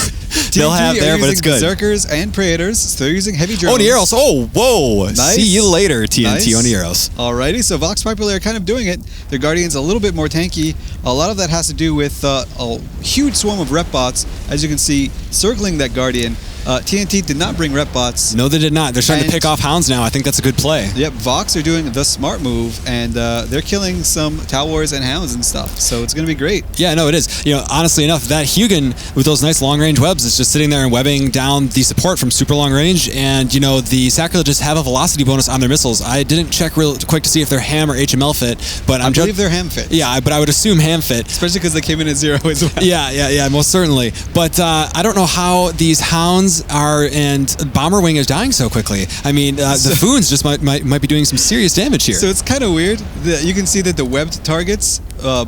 they'll have there, but it's good. Berserkers and Praetors, so they're using heavy drones. Oneros. Oh, whoa. Nice. See you later, TNT Nice. Oneros. Alrighty, so Vox Populi are kind of doing it. Their Guardian's a little bit more tanky. A lot of that has to do with a huge swarm of rep bots, as you can see, circling that Guardian. TNT did not bring rep bots. No, they did not. They're starting to pick off hounds now. I think that's a good play. Yep, Vox are doing the smart move, and they're killing some Towers and hounds and stuff. So it's going to be great. Yeah, no, it is. Honestly enough, that Hugin with those nice long-range webs is just sitting there and webbing down the support from super long range. And, the Sacrileges have a velocity bonus on their missiles. I didn't check real quick to see if they're ham or HML fit, but I believe they're ham fit. Yeah, but I would assume ham fit. Especially because they came in at 0 as well. Yeah, most certainly. But I don't know how these hounds Titans and Bomber Wing is dying so quickly. I mean, the Foons just might be doing some serious damage here. So it's kind of weird that you can see that the webbed targets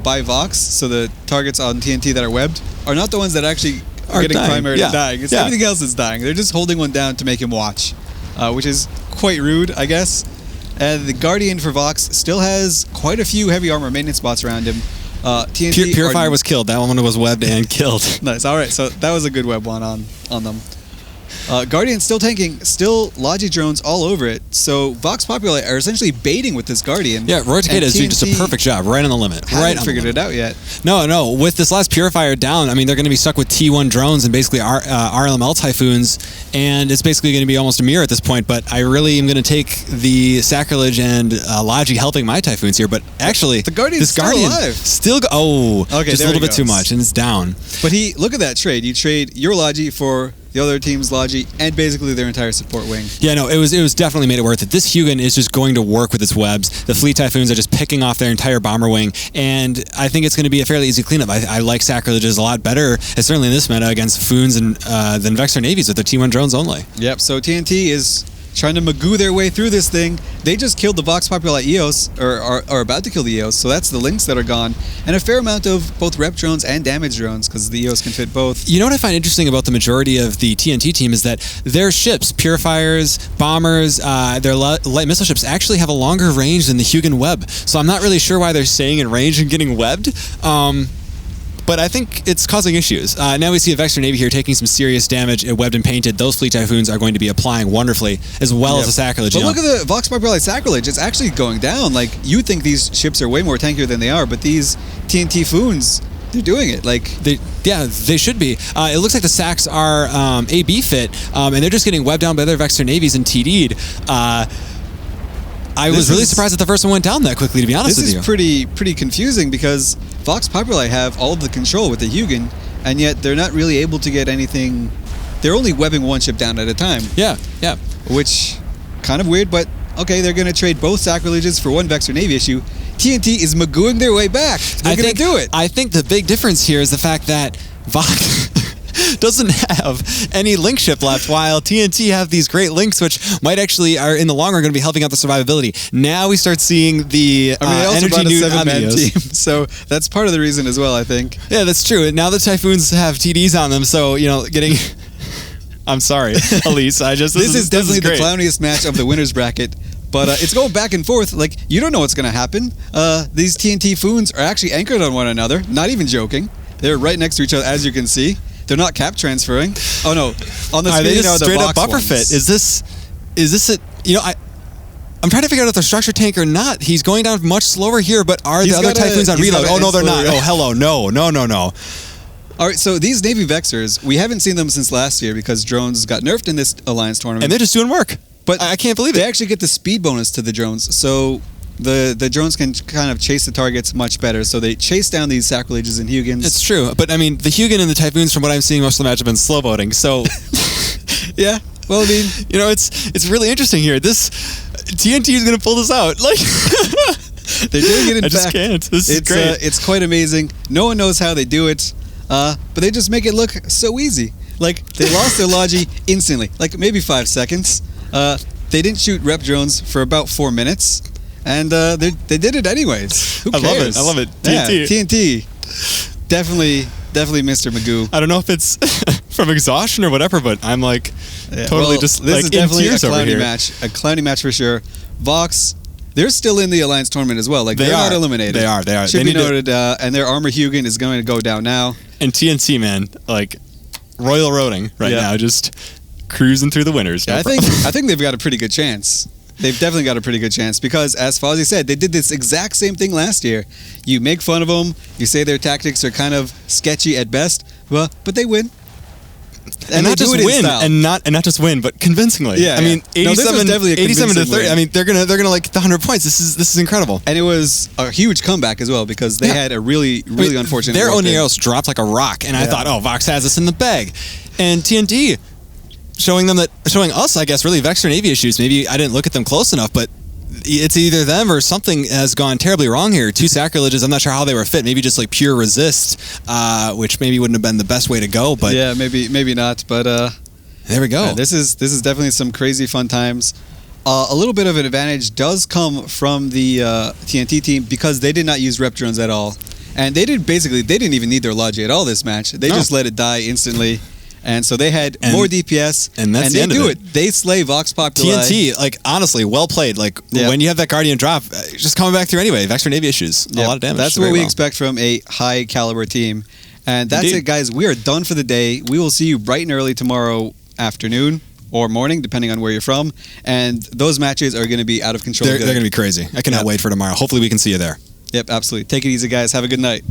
by Vox, so the targets on TNT that are webbed, are not the ones that actually are getting primarily dying. It's everything else that's dying. They're just holding one down to make him watch, which is quite rude, I guess. And the Guardian for Vox still has quite a few heavy armor maintenance spots around him. TNT Purifier was killed. That one was webbed and killed. Nice. All right, so that was a good web one on them. Guardian still tanking, still Logi drones all over it. So Vox Populi are essentially baiting with this Guardian. Yeah, Rote is doing just a perfect job, right on the limit. Haven't figured it out yet. No. With this last Purifier down, I mean, they're going to be stuck with T1 drones and basically RLML Typhoons, and it's basically going to be almost a mirror at this point. But I really am going to take the Sacrilege and Logi helping my Typhoons here. But actually, the Guardian's still alive. Okay, just a little bit too much, and it's down. But look at that trade. You trade your Logi for the other team's Logi, and basically their entire support wing. Yeah, no, it was definitely made it worth it. This Hugin is just going to work with its webs. The Fleet Typhoons are just picking off their entire bomber wing, and I think it's going to be a fairly easy cleanup. I like Sacrileges a lot better, certainly in this meta, against Foons and than Vexor Navies with their T1 drones only. Yep, so TNT is trying to magoo their way through this thing. They just killed the Vox Populi EOS, or are about to kill the EOS, so that's the links that are gone, and a fair amount of both rep drones and damage drones, because the EOS can fit both. You know what I find interesting about the majority of the TNT team is that their ships, Purifiers, Bombers, their light missile ships actually have a longer range than the Hugin web, so I'm not really sure why they're staying in range and getting webbed. But I think it's causing issues. Now we see a Vexor Navy here taking some serious damage, webbed and painted. Those Fleet Typhoons are going to be applying wonderfully, as well as the Sacrilege. But look at the Vox Populi Sacrilege. It's actually going down. Like, you think these ships are way more tankier than they are, but these TNT Foons, they're doing it. They should be. It looks like the Sacs are AB fit, and they're just getting webbed down by their Vexor Navies and TD'd. I was really surprised that the first one went down that quickly, to be honest with you. This is pretty confusing, because Vox Populi have all of the control with the Hugin, and yet they're not really able to get anything. They're only webbing one ship down at a time. Yeah. Which, kind of weird, but okay, they're going to trade both Sacrileges for one Vexor Navy issue. TNT is magooing their way back. They're going to do it. I think the big difference here is the fact that Vox doesn't have any link ship left, while TNT have these great links, which might actually are in the long run going to be helping out the survivability. Now we start seeing the they also energy brought a nuke 7-man team, so that's part of the reason as well, I think. Yeah, that's true. And now the Typhoons have TDs on them, so getting. I'm sorry, Elise. This is definitely the clowniest match of the winners bracket. But it's going back and forth. Like, you don't know what's going to happen. These TNT Foons are actually anchored on one another. Not even joking. They're right next to each other, as you can see. They're not cap transferring. Oh no! On the screen, they just straight up buffer ones. fit. Is this a? I'm trying to figure out if they're structure tank or not. He's going down much slower here, but are the other Typhoons on reload? Oh no, they're not. Oh hello, no. All right, so these Navy Vexors, we haven't seen them since last year because drones got nerfed in this Alliance tournament, and they're just doing work. But I can't believe it. They actually get the speed bonus to the drones, so the drones can kind of chase the targets much better. So they chase down these Sacrileges and Hugins. It's true, but I mean, the Hugin and the Typhoons, from what I'm seeing, most of the match have been slow voting. So, yeah. Well, I mean, it's really interesting here. This TNT is going to pull this out. Like, they're doing it. In fact, just can't. This is great. It's quite amazing. No one knows how they do it, but they just make it look so easy. Like, they lost their Logi instantly, like maybe 5 seconds. They didn't shoot rep drones for about 4 minutes, and they did it anyways. Who cares? I love it. TNT. Yeah, TNT. Definitely Mr. Magoo. I don't know if it's from exhaustion or whatever, but I'm like totally just this like is definitely in tears a over here. A clowny match for sure. Vox, they're still in the Alliance tournament as well. Like, they're not eliminated. They are. Should be noted, and their Armor Hugin is going to go down now. And TNT, man, like royal roading now, just cruising through the winners. Yeah, I think they've got a pretty good chance. They've definitely got a pretty good chance because, as Fozzie said, they did this exact same thing last year. You make fun of them, you say their tactics are kind of sketchy at best, but they win. And not just win, and not just win, but convincingly. Yeah, I mean, 87 to 30. Win. I mean, they're gonna like the 100 points. This is incredible. And it was a huge comeback as well because they had a really unfortunate. Their Oneros dropped like a rock, and I thought, Vox has this in the bag, and TNT showing us, I guess, really Vexor Navy issues. Maybe I didn't look at them close enough, but it's either them or something has gone terribly wrong here. 2 Sacrileges, I'm not sure how they were fit. Maybe just like pure resist, which maybe wouldn't have been the best way to go. But yeah, maybe not. But There we go. This is definitely some crazy fun times. A little bit of an advantage does come from the TNT team because they did not use rep drones at all. And they didn't even need their Logi at all this match. They just let it die instantly. And so they had more DPS, and that's the end of it. They slay Vox Populi. TNT, like, honestly, well played. Like, when you have that Guardian drop, just coming back through anyway. Vexor Navy issues, a lot of damage. That's what we expect from a high caliber team. And that's it, guys. We are done for the day. We will see you bright and early tomorrow afternoon or morning, depending on where you're from. And those matches are going to be out of control. They're going to be crazy. I cannot wait for tomorrow. Hopefully we can see you there. Yep, absolutely. Take it easy, guys. Have a good night.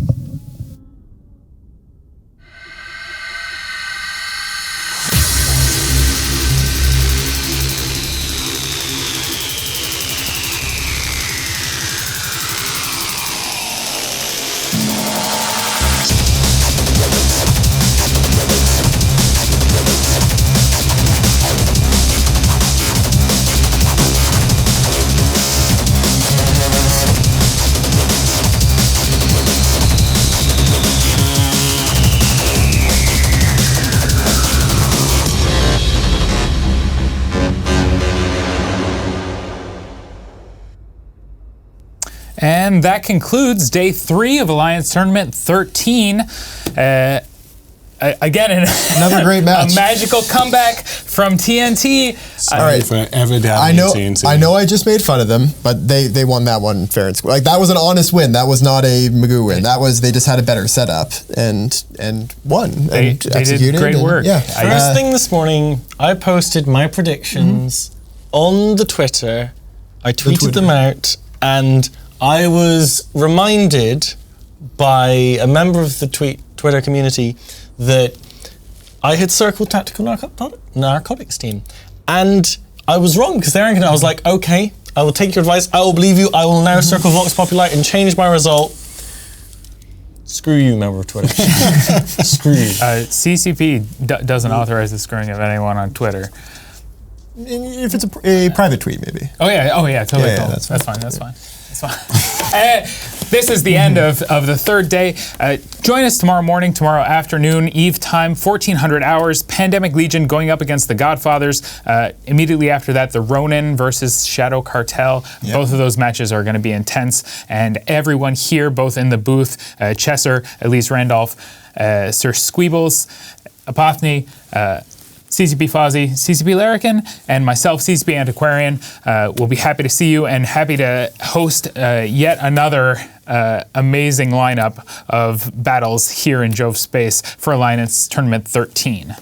And that concludes day 3 of Alliance Tournament 13. Again, another great match. A magical comeback from TNT. Sorry for ever doubting TNT. I know I just made fun of them, but they won that one fair and square. Like, that was an honest win. That was not a Magoo win. That was, they just had a better setup and won. They executed. Did great work. Yeah. First thing this morning, I posted my predictions on the Twitter. I tweeted them out, and I was reminded by a member of the Twitter community that I had circled Tactical Narcotics team. And I was wrong, because they're I was like, okay, I will take your advice, I will believe you, I will now circle Vox Populi and change my result. Screw you, member of Twitter. Screw you. CCP doesn't authorize the screwing of anyone on Twitter. If it's a private tweet, maybe. Oh yeah, totally. Yeah, that's fine. That's fine. This is the end of the third day. Join us tomorrow morning, tomorrow afternoon, Eve time, 1400 hours. Pandemic Legion going up against the Godfathers. Immediately after that, the Ronin versus Shadow Cartel. Yep. Both of those matches are going to be intense. And everyone here, both in the booth, Chesser, Elise Randolph, Sir Squeebles, Apothny, CCP Fozzie, CCP Larrikin, and myself, CCP Antiquarian, will be happy to see you and happy to host yet another amazing lineup of battles here in Jove Space for Alliance Tournament 13.